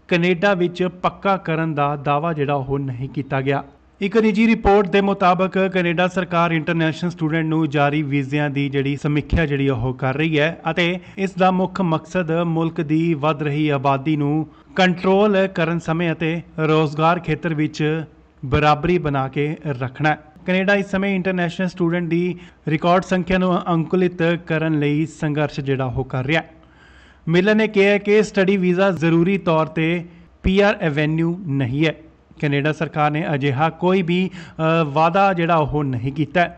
ਕੈਨੇਡਾ ਵਿੱਚ ਪੱਕਾ ਕਰਨ ਦਾ ਦਾਅਵਾ ਜਿਹੜਾ ਉਹ ਨਹੀਂ ਕੀਤਾ ਗਿਆ। ਇੱਕ ਨਿੱਜੀ ਰਿਪੋਰਟ ਦੇ ਮੁਤਾਬਕ ਕੈਨੇਡਾ ਸਰਕਾਰ ਇੰਟਰਨੈਸ਼ਨਲ ਸਟੂਡੈਂਟ ਨੂੰ ਜਾਰੀ ਵੀਜ਼ਿਆਂ ਦੀ ਜਿਹੜੀ ਸਮੀਖਿਆ ਜਿਹੜੀ ਉਹ ਕਰ ਰਹੀ ਹੈ ਅਤੇ ਇਸ ਦਾ ਮੁੱਖ ਮਕਸਦ ਮੁਲਕ ਦੀ ਵੱਧ ਰਹੀ ਆਬਾਦੀ ਨੂੰ ਕੰਟਰੋਲ ਕਰਨ ਸਮੇਂ ਅਤੇ ਰੋਜ਼ਗਾਰ ਖੇਤਰ ਵਿੱਚ ਬਰਾਬਰੀ ਬਣਾ ਕੇ ਰੱਖਣਾ ਹੈ। ਕੈਨੇਡਾ ਇਸ ਸਮੇਂ ਇੰਟਰਨੈਸ਼ਨਲ ਸਟੂਡੈਂਟ ਦੀ ਰਿਕਾਰਡ ਸੰਖਿਆ ਨੂੰ ਅੰਕੁਲਿਤ ਕਰਨ ਲਈ ਸੰਘਰਸ਼ ਜਿਹੜਾ ਉਹ ਕਰ ਰਿਹਾ ਹੈ। ਮਿਲਰ ਨੇ ਕਿਹਾ ਕਿ ਸਟੱਡੀ ਵੀਜ਼ਾ ਜ਼ਰੂਰੀ ਤੌਰ ਤੇ ਪੀਆਰ ਐਵੇਨਿਊ ਨਹੀਂ ਹੈ। ਕੈਨੇਡਾ ਸਰਕਾਰ ਨੇ ਅਜਿਹਾ ਕੋਈ ਵੀ ਵਾਅਦਾ ਜਿਹੜਾ ਉਹ ਨਹੀਂ ਕੀਤਾ।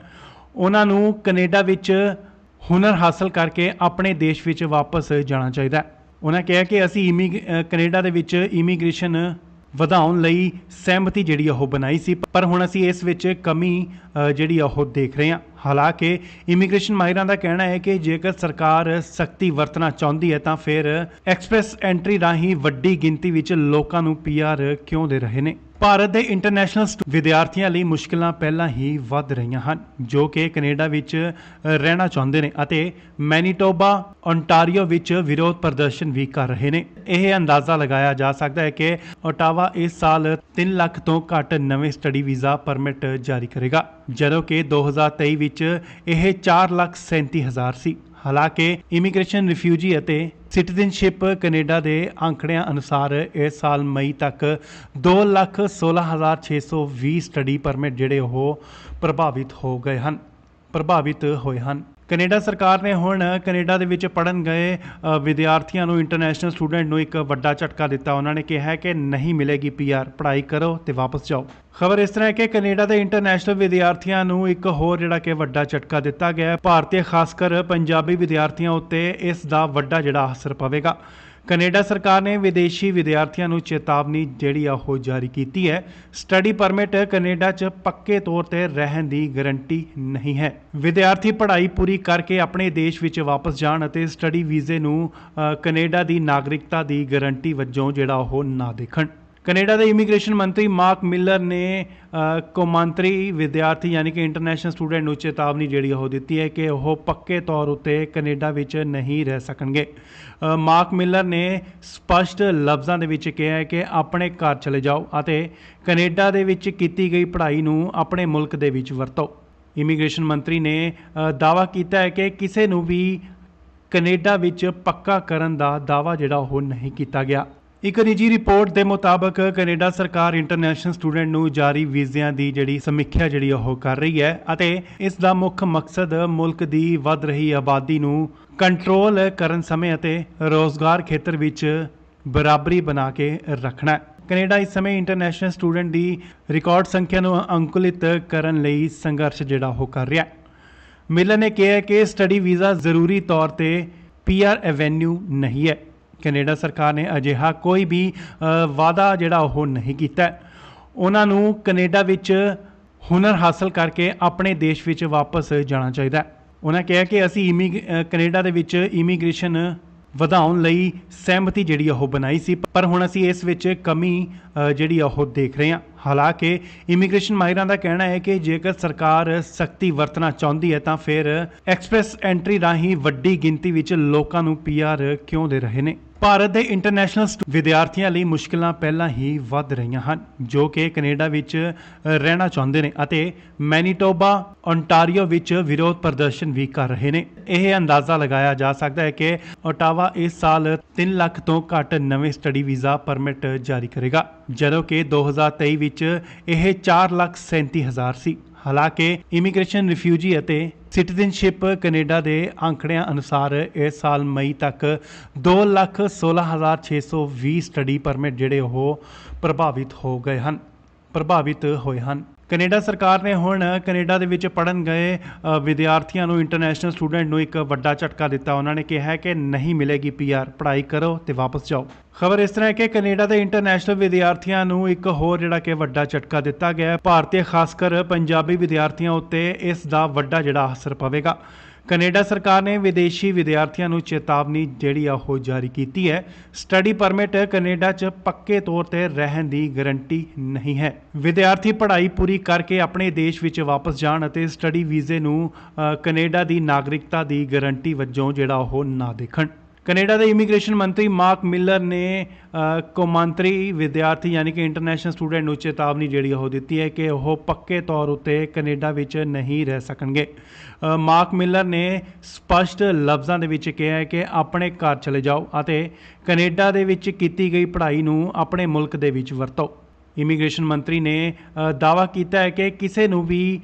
ਉਹਨਾਂ ਨੂੰ ਕੈਨੇਡਾ ਵਿੱਚ ਹੁਨਰ ਹਾਸਲ ਕਰਕੇ ਆਪਣੇ ਦੇਸ਼ ਵਿੱਚ ਵਾਪਸ ਜਾਣਾ ਚਾਹੀਦਾ। ਉਹਨਾਂ ਕਿਹਾ ਕਿ ਅਸੀਂ ਕੈਨੇਡਾ ਦੇ ਵਿੱਚ ਇਮੀਗ੍ਰੇਸ਼ਨ ਵਧਾਉਣ ਲਈ ਸਹਿਮਤੀ ਜਿਹੜੀ ਉਹ ਬਣਾਈ ਸੀ, ਪਰ ਹੁਣ ਅਸੀਂ ਇਸ ਵਿੱਚ ਕਮੀ ਜਿਹੜੀ ਉਹ ਦੇਖ ਰਹੇ ਹਾਂ। ਹਾਲਾਂਕਿ ਇਮੀਗ੍ਰੇਸ਼ਨ ਮਾਹਿਰਾਂ ਦਾ ਕਹਿਣਾ ਹੈ ਕਿ ਜੇਕਰ ਸਰਕਾਰ ਸਖਤੀ ਵਰਤਣਾ ਚਾਹੁੰਦੀ ਹੈ ਤਾਂ ਫਿਰ ਐਕਸਪ੍ਰੈਸ ਐਂਟਰੀ ਰਾਹੀਂ ਵੱਡੀ ਗਿਣਤੀ ਵਿੱਚ ਲੋਕਾਂ ਨੂੰ ਪੀਆਰ ਕਿਉਂ ਦੇ ਰਹੇ ਨੇ। ਭਾਰਤ ਦੇ ਇੰਟਰਨੈਸ਼ਨਲ ਵਿਦਿਆਰਥੀਆਂ ਲਈ ਮੁਸ਼ਕਲਾਂ ਪਹਿਲਾਂ ਹੀ ਵੱਧ ਰਹੀਆਂ ਹਨ, ਜੋ ਕਿ ਕੈਨੇਡਾ ਵਿੱਚ ਰਹਿਣਾ ਚਾਹੁੰਦੇ ਨੇ ਅਤੇ ਮੈਨੀਟੋਬਾ ਓਨਟਾਰੀਓ ਵਿੱਚ ਵਿਰੋਧ ਪ੍ਰਦਰਸ਼ਨ ਵੀ ਕਰ ਰਹੇ ਨੇ। ਇਹ ਅੰਦਾਜ਼ਾ ਲਗਾਇਆ ਜਾ ਸਕਦਾ ਹੈ ਕਿ ਓਟਾਵਾ ਇਸ ਸਾਲ 3 ਲੱਖ ਤੋਂ ਘੱਟ ਨਵੇਂ ਸਟੱਡੀ ਵੀਜ਼ਾ ਪਰਮਿਟ ਜਾਰੀ ਕਰੇਗਾ, ਜਦੋਂ ਕਿ 2023 ਵਿੱਚ ਇਹ 4,37,000 ਸੀ। ਹਾਲਾਂਕਿ ਇਮੀਗ੍ਰੇਸ਼ਨ, ਰਿਫਿਊਜੀ ਅਤੇ ਸਿਟੀਜ਼ਨਸ਼ਿਪ ਕੈਨੇਡਾ ਦੇ ਅੰਕੜਿਆਂ ਅਨੁਸਾਰ ਇਸ ਸਾਲ ਮਈ ਤੱਕ 2,16,620 ਸਟੱਡੀ ਪਰਮਿਟ ਜਿਹੜੇ ਉਹ ਪ੍ਰਭਾਵਿਤ ਹੋਏ ਹਨ। ਕੈਨੇਡਾ ਸਰਕਾਰ ਨੇ ਹੁਣ ਕੈਨੇਡਾ ਦੇ ਵਿੱਚ ਪੜ੍ਹਨ ਗਏ ਵਿਦਿਆਰਥੀਆਂ ਨੂੰ, ਇੰਟਰਨੈਸ਼ਨਲ ਸਟੂਡੈਂਟ ਨੂੰ ਇੱਕ ਵੱਡਾ ਝਟਕਾ ਦਿੱਤਾ। ਉਹਨਾਂ ਨੇ ਕਿਹਾ ਕਿ ਨਹੀਂ ਮਿਲੇਗੀ ਪੀਆਰ, ਪੜ੍ਹਾਈ ਕਰੋ ਤੇ ਵਾਪਸ ਜਾਓ। ਖਬਰ ਇਸ ਤਰ੍ਹਾਂ ਹੈ ਕਿ ਕੈਨੇਡਾ ਦੇ ਇੰਟਰਨੈਸ਼ਨਲ ਵਿਦਿਆਰਥੀਆਂ ਨੂੰ ਇੱਕ ਹੋਰ ਜਿਹੜਾ ਕਿ ਵੱਡਾ ਝਟਕਾ ਦਿੱਤਾ ਗਿਆ ਹੈ। ਭਾਰਤੀ ਖਾਸ ਕਰ ਪੰਜਾਬੀ ਵਿਦਿਆਰਥੀਆਂ ਉੱਤੇ ਇਸ ਦਾ ਵੱਡਾ ਜਿਹੜਾ ਅਸਰ ਪਵੇਗਾ। ਕੈਨੇਡਾ ਸਰਕਾਰ ਨੇ ਵਿਦੇਸ਼ੀ ਵਿਦਿਆਰਥੀਆਂ ਨੂੰ ਚੇਤਾਵਨੀ ਜਿਹੜੀ ਉਹ ਜਾਰੀ ਕੀਤੀ ਹੈ। ਸਟੱਡੀ ਪਰਮਿਟ ਕੈਨੇਡਾ 'ਚ ਪੱਕੇ ਤੌਰ ਤੇ ਰਹਿਣ ਦੀ ਗਾਰੰਟੀ ਨਹੀਂ ਹੈ। ਵਿਦਿਆਰਥੀ ਪੜ੍ਹਾਈ ਪੂਰੀ ਕਰਕੇ ਆਪਣੇ ਦੇਸ਼ ਵਿੱਚ ਵਾਪਸ ਜਾਣ ਅਤੇ ਸਟੱਡੀ ਵੀਜ਼ੇ ਨੂੰ ਕੈਨੇਡਾ ਦੀ ਨਾਗਰਿਕਤਾ ਦੀ ਗਾਰੰਟੀ ਵਜੋਂ ਜਿਹੜਾ ਉਹ ਨਾ ਦੇਖਣ। ਕੈਨੇਡਾ ਦੇ ਇਮੀਗ੍ਰੇਸ਼ਨ ਮੰਤਰੀ ਮਾਰਕ ਮਿਲਰ ਨੇ ਕੌਮਾਂਤਰੀ ਵਿਦਿਆਰਥੀ ਯਾਨੀ ਕਿ ਇੰਟਰਨੈਸ਼ਨਲ ਸਟੂਡੈਂਟ ਨੂੰ ਚੇਤਾਵਨੀ ਜਿਹੜੀ ਉਹ ਦਿੱਤੀ ਹੈ ਕਿ ਉਹ ਪੱਕੇ ਤੌਰ ਉੱਤੇ ਕੈਨੇਡਾ ਵਿੱਚ ਨਹੀਂ ਰਹਿ ਸਕਣਗੇ। ਮਾਰਕ ਮਿਲਰ ਨੇ ਸਪਸ਼ਟ ਲਫ਼ਜ਼ਾਂ ਦੇ ਵਿੱਚ ਕਿਹਾ ਹੈ ਕਿ ਆਪਣੇ ਘਰ ਚਲੇ ਜਾਓ ਅਤੇ ਕੈਨੇਡਾ ਦੇ ਵਿੱਚ ਕੀਤੀ ਗਈ ਪੜ੍ਹਾਈ ਨੂੰ ਆਪਣੇ ਮੁਲਕ ਦੇ ਵਿੱਚ ਵਰਤੋ। ਇਮੀਗ੍ਰੇਸ਼ਨ ਮੰਤਰੀ ਨੇ ਦਾਅਵਾ ਕੀਤਾ ਹੈ ਕਿ ਕਿਸੇ ਨੂੰ ਵੀ ਕੈਨੇਡਾ ਵਿੱਚ ਪੱਕਾ ਕਰਨ ਦਾ ਦਾਅਵਾ ਜਿਹੜਾ ਉਹ ਨਹੀਂ ਕੀਤਾ ਗਿਆ। ਇੱਕ ਨਿੱਜੀ ਰਿਪੋਰਟ ਦੇ ਮੁਤਾਬਕ ਕੈਨੇਡਾ ਸਰਕਾਰ ਇੰਟਰਨੈਸ਼ਨਲ ਸਟੂਡੈਂਟ ਨੂੰ ਜਾਰੀ ਵੀਜ਼ਿਆਂ ਦੀ ਜਿਹੜੀ ਸਮੀਖਿਆ ਜਿਹੜੀ ਉਹ ਕਰ ਰਹੀ ਹੈ ਅਤੇ ਇਸ ਦਾ ਮੁੱਖ ਮਕਸਦ ਮੁਲਕ ਦੀ ਵੱਧ ਰਹੀ ਆਬਾਦੀ ਨੂੰ ਕੰਟਰੋਲ ਕਰਨ ਸਮੇਂ ਅਤੇ ਰੋਜ਼ਗਾਰ ਖੇਤਰ ਵਿੱਚ ਬਰਾਬਰੀ ਬਣਾ ਕੇ ਰੱਖਣਾ ਹੈ। ਕੈਨੇਡਾ ਇਸ ਸਮੇਂ ਇੰਟਰਨੈਸ਼ਨਲ ਸਟੂਡੈਂਟ ਦੀ ਰਿਕਾਰਡ ਸੰਖਿਆ ਨੂੰ ਅੰਕੁਲਿਤ ਕਰਨ ਲਈ ਸੰਘਰਸ਼ ਜਿਹੜਾ ਉਹ ਕਰ ਰਿਹਾ ਹੈ। ਮਿਲਰ ਨੇ ਕਿਹਾ ਕਿ ਸਟੱਡੀ ਵੀਜ਼ਾ ਜ਼ਰੂਰੀ ਤੌਰ ਤੇ PR ਐਵੇਨਿਊ ਨਹੀਂ ਹੈ। ਕੈਨੇਡਾ ਸਰਕਾਰ ਨੇ ਅਜਿਹਾ ਕੋਈ ਵੀ ਵਾਅਦਾ ਜਿਹੜਾ ਉਹ ਨਹੀਂ ਕੀਤਾ। ਉਹਨਾਂ ਨੂੰ ਕੈਨੇਡਾ ਵਿੱਚ ਹੁਨਰ ਹਾਸਲ ਕਰਕੇ ਆਪਣੇ ਦੇਸ਼ ਵਿੱਚ ਵਾਪਸ ਜਾਣਾ ਚਾਹੀਦਾ ਹੈ। ਉਹਨਾਂ ਕਿਹਾ ਕਿ ਅਸੀਂ ਕੈਨੇਡਾ ਦੇ ਵਿੱਚ ਇਮੀਗ੍ਰੇਸ਼ਨ ਵਧਾਉਣ ਲਈ ਸਹਿਮਤੀ ਜਿਹੜੀ ਉਹ ਬਣਾਈ ਸੀ, ਪਰ ਹੁਣ ਅਸੀਂ ਇਸ ਵਿੱਚ ਕਮੀ ਜਿਹੜੀ ਉਹ ਦੇਖ ਰਹੇ ਹਾਂ। ਹਾਲਾਂਕਿ ਇਮੀਗ੍ਰੇਸ਼ਨ ਮਾਹਿਰਾਂ ਦਾ ਕਹਿਣਾ ਹੈ ਕਿ ਜੇਕਰ ਸਰਕਾਰ ਸਖਤੀ ਵਰਤਣਾ ਚਾਹੁੰਦੀ ਹੈ ਤਾਂ ਫਿਰ ਐਕਸਪ੍ਰੈਸ ਐਂਟਰੀ ਰਾਹੀਂ ਵੱਡੀ ਗਿਣਤੀ ਵਿੱਚ ਲੋਕਾਂ ਨੂੰ PR ਕਿਉਂ ਦੇ ਰਹੇ ਨੇ। ਭਾਰਤ ਦੇ ਇੰਟਰਨੈਸ਼ਨਲ ਵਿਦਿਆਰਥੀਆਂ ਲਈ ਮੁਸ਼ਕਿਲਾਂ ਪਹਿਲਾਂ ਹੀ ਵੱਧ ਰਹੀਆਂ ਹਨ, ਜੋ ਕਿ ਕੈਨੇਡਾ ਵਿੱਚ ਰਹਿਣਾ ਚਾਹੁੰਦੇ ਨੇ ਅਤੇ ਮੈਨੀਟੋਬਾ, ਓਨਟਾਰੀਓ ਵਿੱਚ ਵਿਰੋਧ ਪ੍ਰਦਰਸ਼ਨ ਵੀ ਕਰ ਰਹੇ ਨੇ। ਇਹ ਅੰਦਾਜ਼ਾ ਲਗਾਇਆ ਜਾ ਸਕਦਾ ਹੈ ਕਿ ਓਟਾਵਾ ਇਸ ਸਾਲ 3 ਲੱਖ ਤੋਂ ਘੱਟ ਨਵੇਂ ਸਟੱਡੀ ਵੀਜ਼ਾ ਪਰਮਿਟ ਜਾਰੀ ਕਰੇਗਾ, ਜਦੋਂ ਕਿ 2023 ਵਿੱਚ ਇਹ 4,37,000 ਸੀ। ਹਾਲਾਂਕਿ ਇਮੀਗ੍ਰੇਸ਼ਨ, ਰਿਫਿਊਜੀ ਅਤੇ ਸਿਟੀਜ਼ਨਸ਼ਿਪ ਕੈਨੇਡਾ ਦੇ ਅੰਕੜਿਆਂ ਅਨੁਸਾਰ ਇਸ ਸਾਲ ਮਈ ਤੱਕ 2,16,620 ਸਟੱਡੀ ਪਰਮਿਟ ਜਿਹੜੇ ਉਹ ਪ੍ਰਭਾਵਿਤ ਹੋਏ ਹਨ। ਕੈਨੇਡਾ ਸਰਕਾਰ ਨੇ ਹੁਣ ਕੈਨੇਡਾ ਦੇ ਵਿੱਚ ਪੜ੍ਹਨ ਗਏ ਵਿਦਿਆਰਥੀਆਂ ਨੂੰ, ਇੰਟਰਨੈਸ਼ਨਲ ਸਟੂਡੈਂਟ ਨੂੰ ਇੱਕ ਵੱਡਾ ਝਟਕਾ ਦਿੱਤਾ। ਉਹਨਾਂ ਨੇ ਕਿਹਾ ਕਿ ਨਹੀਂ ਮਿਲੇਗੀ PR, ਪੜ੍ਹਾਈ ਕਰੋ ਤੇ ਵਾਪਸ ਜਾਓ। ਖਬਰ ਇਸ ਤਰ੍ਹਾਂ ਹੈ ਕਿ ਕੈਨੇਡਾ ਦੇ ਇੰਟਰਨੈਸ਼ਨਲ ਵਿਦਿਆਰਥੀਆਂ ਨੂੰ ਇੱਕ ਹੋਰ ਜਿਹੜਾ ਕਿ ਵੱਡਾ ਝਟਕਾ ਦਿੱਤਾ ਗਿਆ। ਭਾਰਤੀ ਖਾਸ ਕਰ ਪੰਜਾਬੀ ਵਿਦਿਆਰਥੀਆਂ ਉੱਤੇ ਇਸ ਦਾ ਵੱਡਾ ਜਿਹੜਾ ਅਸਰ ਪਵੇਗਾ। ਕੈਨੇਡਾ ਸਰਕਾਰ ਨੇ ਵਿਦੇਸ਼ੀ ਵਿਦਿਆਰਥੀਆਂ ਨੂੰ ਚੇਤਾਵਨੀ ਜਿਹੜੀ ਉਹ ਜਾਰੀ ਕੀਤੀ ਹੈ। ਸਟੱਡੀ ਪਰਮਿਟ ਕੈਨੇਡਾ 'ਚ ਪੱਕੇ ਤੌਰ ਤੇ ਰਹਿਣ ਦੀ ਗਾਰੰਟੀ ਨਹੀਂ ਹੈ। ਵਿਦਿਆਰਥੀ ਪੜ੍ਹਾਈ ਪੂਰੀ ਕਰਕੇ ਆਪਣੇ ਦੇਸ਼ ਵਿੱਚ ਵਾਪਸ ਜਾਣ ਅਤੇ ਸਟੱਡੀ ਵੀਜ਼ੇ ਨੂੰ ਕੈਨੇਡਾ ਦੀ ਨਾਗਰਿਕਤਾ ਦੀ ਗਾਰੰਟੀ ਵਜੋਂ ਜਿਹੜਾ ਉਹ ਨਾ ਦੇਖਣ। ਕੈਨੇਡਾ ਦੇ ਇਮੀਗ੍ਰੇਸ਼ਨ ਮੰਤਰੀ ਮਾਰਕ ਮਿਲਰ ਨੇ ਕੌਮਾਂਤਰੀ ਵਿਦਿਆਰਥੀ ਯਾਨੀ ਕਿ ਇੰਟਰਨੈਸ਼ਨਲ ਸਟੂਡੈਂਟ ਨੂੰ ਚੇਤਾਵਨੀ ਜਿਹੜੀ ਉਹ ਦਿੱਤੀ ਹੈ ਕਿ ਉਹ ਪੱਕੇ ਤੌਰ ਉੱਤੇ ਕੈਨੇਡਾ ਵਿੱਚ ਨਹੀਂ ਰਹਿ ਸਕਣਗੇ। ਮਾਰਕ ਮਿਲਰ ਨੇ ਸਪਸ਼ਟ ਲਫ਼ਜ਼ਾਂ ਦੇ ਵਿੱਚ ਕਿਹਾ ਹੈ ਕਿ ਆਪਣੇ ਘਰ ਚਲੇ ਜਾਓ ਅਤੇ ਕੈਨੇਡਾ ਦੇ ਵਿੱਚ ਕੀਤੀ ਗਈ ਪੜ੍ਹਾਈ ਨੂੰ ਆਪਣੇ ਮੁਲਕ ਦੇ ਵਿੱਚ ਵਰਤੋ। ਇਮੀਗ੍ਰੇਸ਼ਨ ਮੰਤਰੀ ਨੇ ਦਾਅਵਾ ਕੀਤਾ ਹੈ ਕਿ ਕਿਸੇ ਨੂੰ ਵੀ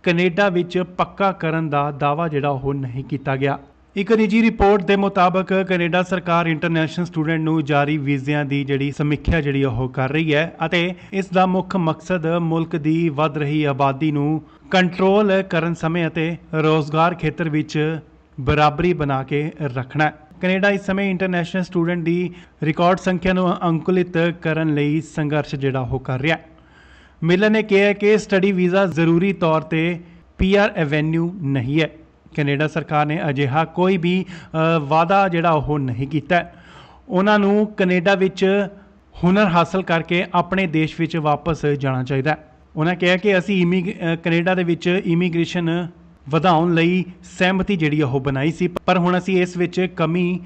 ਕੈਨੇਡਾ ਵਿੱਚ ਪੱਕਾ ਕਰਨ ਦਾ ਦਾਅਵਾ ਜਿਹੜਾ ਉਹ ਨਹੀਂ ਕੀਤਾ ਗਿਆ। ਇੱਕ ਨਿੱਜੀ ਰਿਪੋਰਟ ਦੇ ਮੁਤਾਬਕ ਕੈਨੇਡਾ ਸਰਕਾਰ ਇੰਟਰਨੈਸ਼ਨਲ ਸਟੂਡੈਂਟ ਨੂੰ ਜਾਰੀ ਵੀਜ਼ਿਆਂ ਦੀ ਜਿਹੜੀ ਸਮੀਖਿਆ ਜਿਹੜੀ ਉਹ ਕਰ ਰਹੀ ਹੈ ਅਤੇ ਇਸ ਦਾ ਮੁੱਖ ਮਕਸਦ ਮੁਲਕ ਦੀ ਵੱਧ ਰਹੀ ਆਬਾਦੀ ਨੂੰ ਕੰਟਰੋਲ ਕਰਨ ਸਮੇਂ ਅਤੇ ਰੋਜ਼ਗਾਰ ਖੇਤਰ ਵਿੱਚ ਬਰਾਬਰੀ ਬਣਾ ਕੇ ਰੱਖਣਾ ਹੈ। ਕੈਨੇਡਾ ਇਸ ਸਮੇਂ ਇੰਟਰਨੈਸ਼ਨਲ ਸਟੂਡੈਂਟ ਦੀ ਰਿਕਾਰਡ ਸੰਖਿਆ ਨੂੰ ਅੰਕੁਲਿਤ ਕਰਨ ਲਈ ਸੰਘਰਸ਼ ਜਿਹੜਾ ਉਹ ਕਰ ਰਿਹਾ ਹੈ। ਮਿਲਰ ਨੇ ਕਿਹਾ ਕਿ ਸਟੱਡੀ ਵੀਜ਼ਾ ਜ਼ਰੂਰੀ ਤੌਰ ਤੇ PR ਐਵੇਨਿਊ ਨਹੀਂ ਹੈ। ਕੈਨੇਡਾ ਸਰਕਾਰ ਨੇ ਅਜਿਹਾ ਕੋਈ ਵੀ ਵਾਅਦਾ ਜਿਹੜਾ ਉਹ ਨਹੀਂ ਕੀਤਾ। ਉਹਨਾਂ ਨੂੰ ਕੈਨੇਡਾ ਵਿੱਚ ਹੁਨਰ ਹਾਸਲ ਕਰਕੇ ਆਪਣੇ ਦੇਸ਼ ਵਿੱਚ ਵਾਪਸ ਜਾਣਾ ਚਾਹੀਦਾ। ਉਹਨਾਂ ਕਿਹਾ ਕਿ ਅਸੀਂ ਕੈਨੇਡਾ ਦੇ ਵਿੱਚ ਇਮੀਗ੍ਰੇਸ਼ਨ ਵਧਾਉਣ ਲਈ ਸਹਿਮਤੀ ਜਿਹੜੀ ਉਹ ਬਣਾਈ ਸੀ, ਪਰ ਹੁਣ ਅਸੀਂ ਇਸ ਵਿੱਚ ਕਮੀ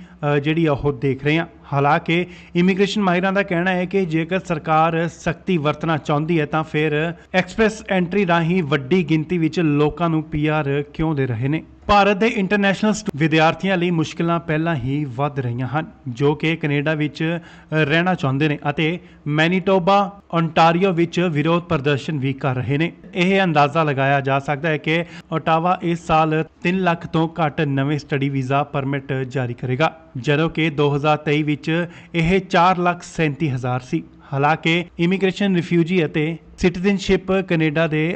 ਜਿਹੜੀ ਉਹ ਦੇਖ ਰਹੇ ਹਾਂ। ਹਾਲਾਂਕਿ ਇਮੀਗ੍ਰੇਸ਼ਨ ਮਾਹਿਰਾਂ ਦਾ ਕਹਿਣਾ ਹੈ ਕਿ ਜੇਕਰ ਸਰਕਾਰ ਸਖਤੀ ਵਰਤਣਾ ਚਾਹੁੰਦੀ ਹੈ ਤਾਂ ਫਿਰ ਐਕਸਪ੍ਰੈਸ ਐਂਟਰੀ ਰਾਹੀਂ ਵੱਡੀ ਗਿਣਤੀ ਵਿੱਚ ਲੋਕਾਂ ਨੂੰ PR ਕਿਉਂ ਦੇ ਰਹੇ ਨੇ। ਭਾਰਤ ਦੇ ਇੰਟਰਨੈਸ਼ਨਲ ਵਿਦਿਆਰਥੀਆਂ ਲਈ ਮੁਸ਼ਕਿਲਾਂ ਪਹਿਲਾਂ ਹੀ ਵੱਧ ਰਹੀਆਂ ਹਨ, ਜੋ ਕਿ ਕੈਨੇਡਾ ਵਿੱਚ ਰਹਿਣਾ ਚਾਹੁੰਦੇ ਨੇ ਅਤੇ ਮੈਨੀਟੋਬਾ, ਓਨਟਾਰੀਓ ਵਿੱਚ ਵਿਰੋਧ ਪ੍ਰਦਰਸ਼ਨ ਵੀ ਕਰ ਰਹੇ ਨੇ। ਇਹ ਅੰਦਾਜ਼ਾ ਲਗਾਇਆ ਜਾ ਸਕਦਾ ਹੈ ਕਿ ਓਟਾਵਾ ਇਸ ਸਾਲ 3 ਲੱਖ ਤੋਂ ਘੱਟ ਨਵੇਂ ਸਟੱਡੀ ਵੀਜ਼ਾ ਪਰਮਿਟ ਜਾਰੀ ਕਰੇਗਾ, ਜਦੋਂ ਕਿ 2023 ਵਿੱਚ ਇਹ 4,37,000 ਸੀ। ਹਾਲਾਂਕਿ ਇਮੀਗ੍ਰੇਸ਼ਨ, ਰਿਫਿਊਜੀ ਅਤੇ ਸਿਟੀਜ਼ਨਸ਼ਿਪ ਕੈਨੇਡਾ ਦੇ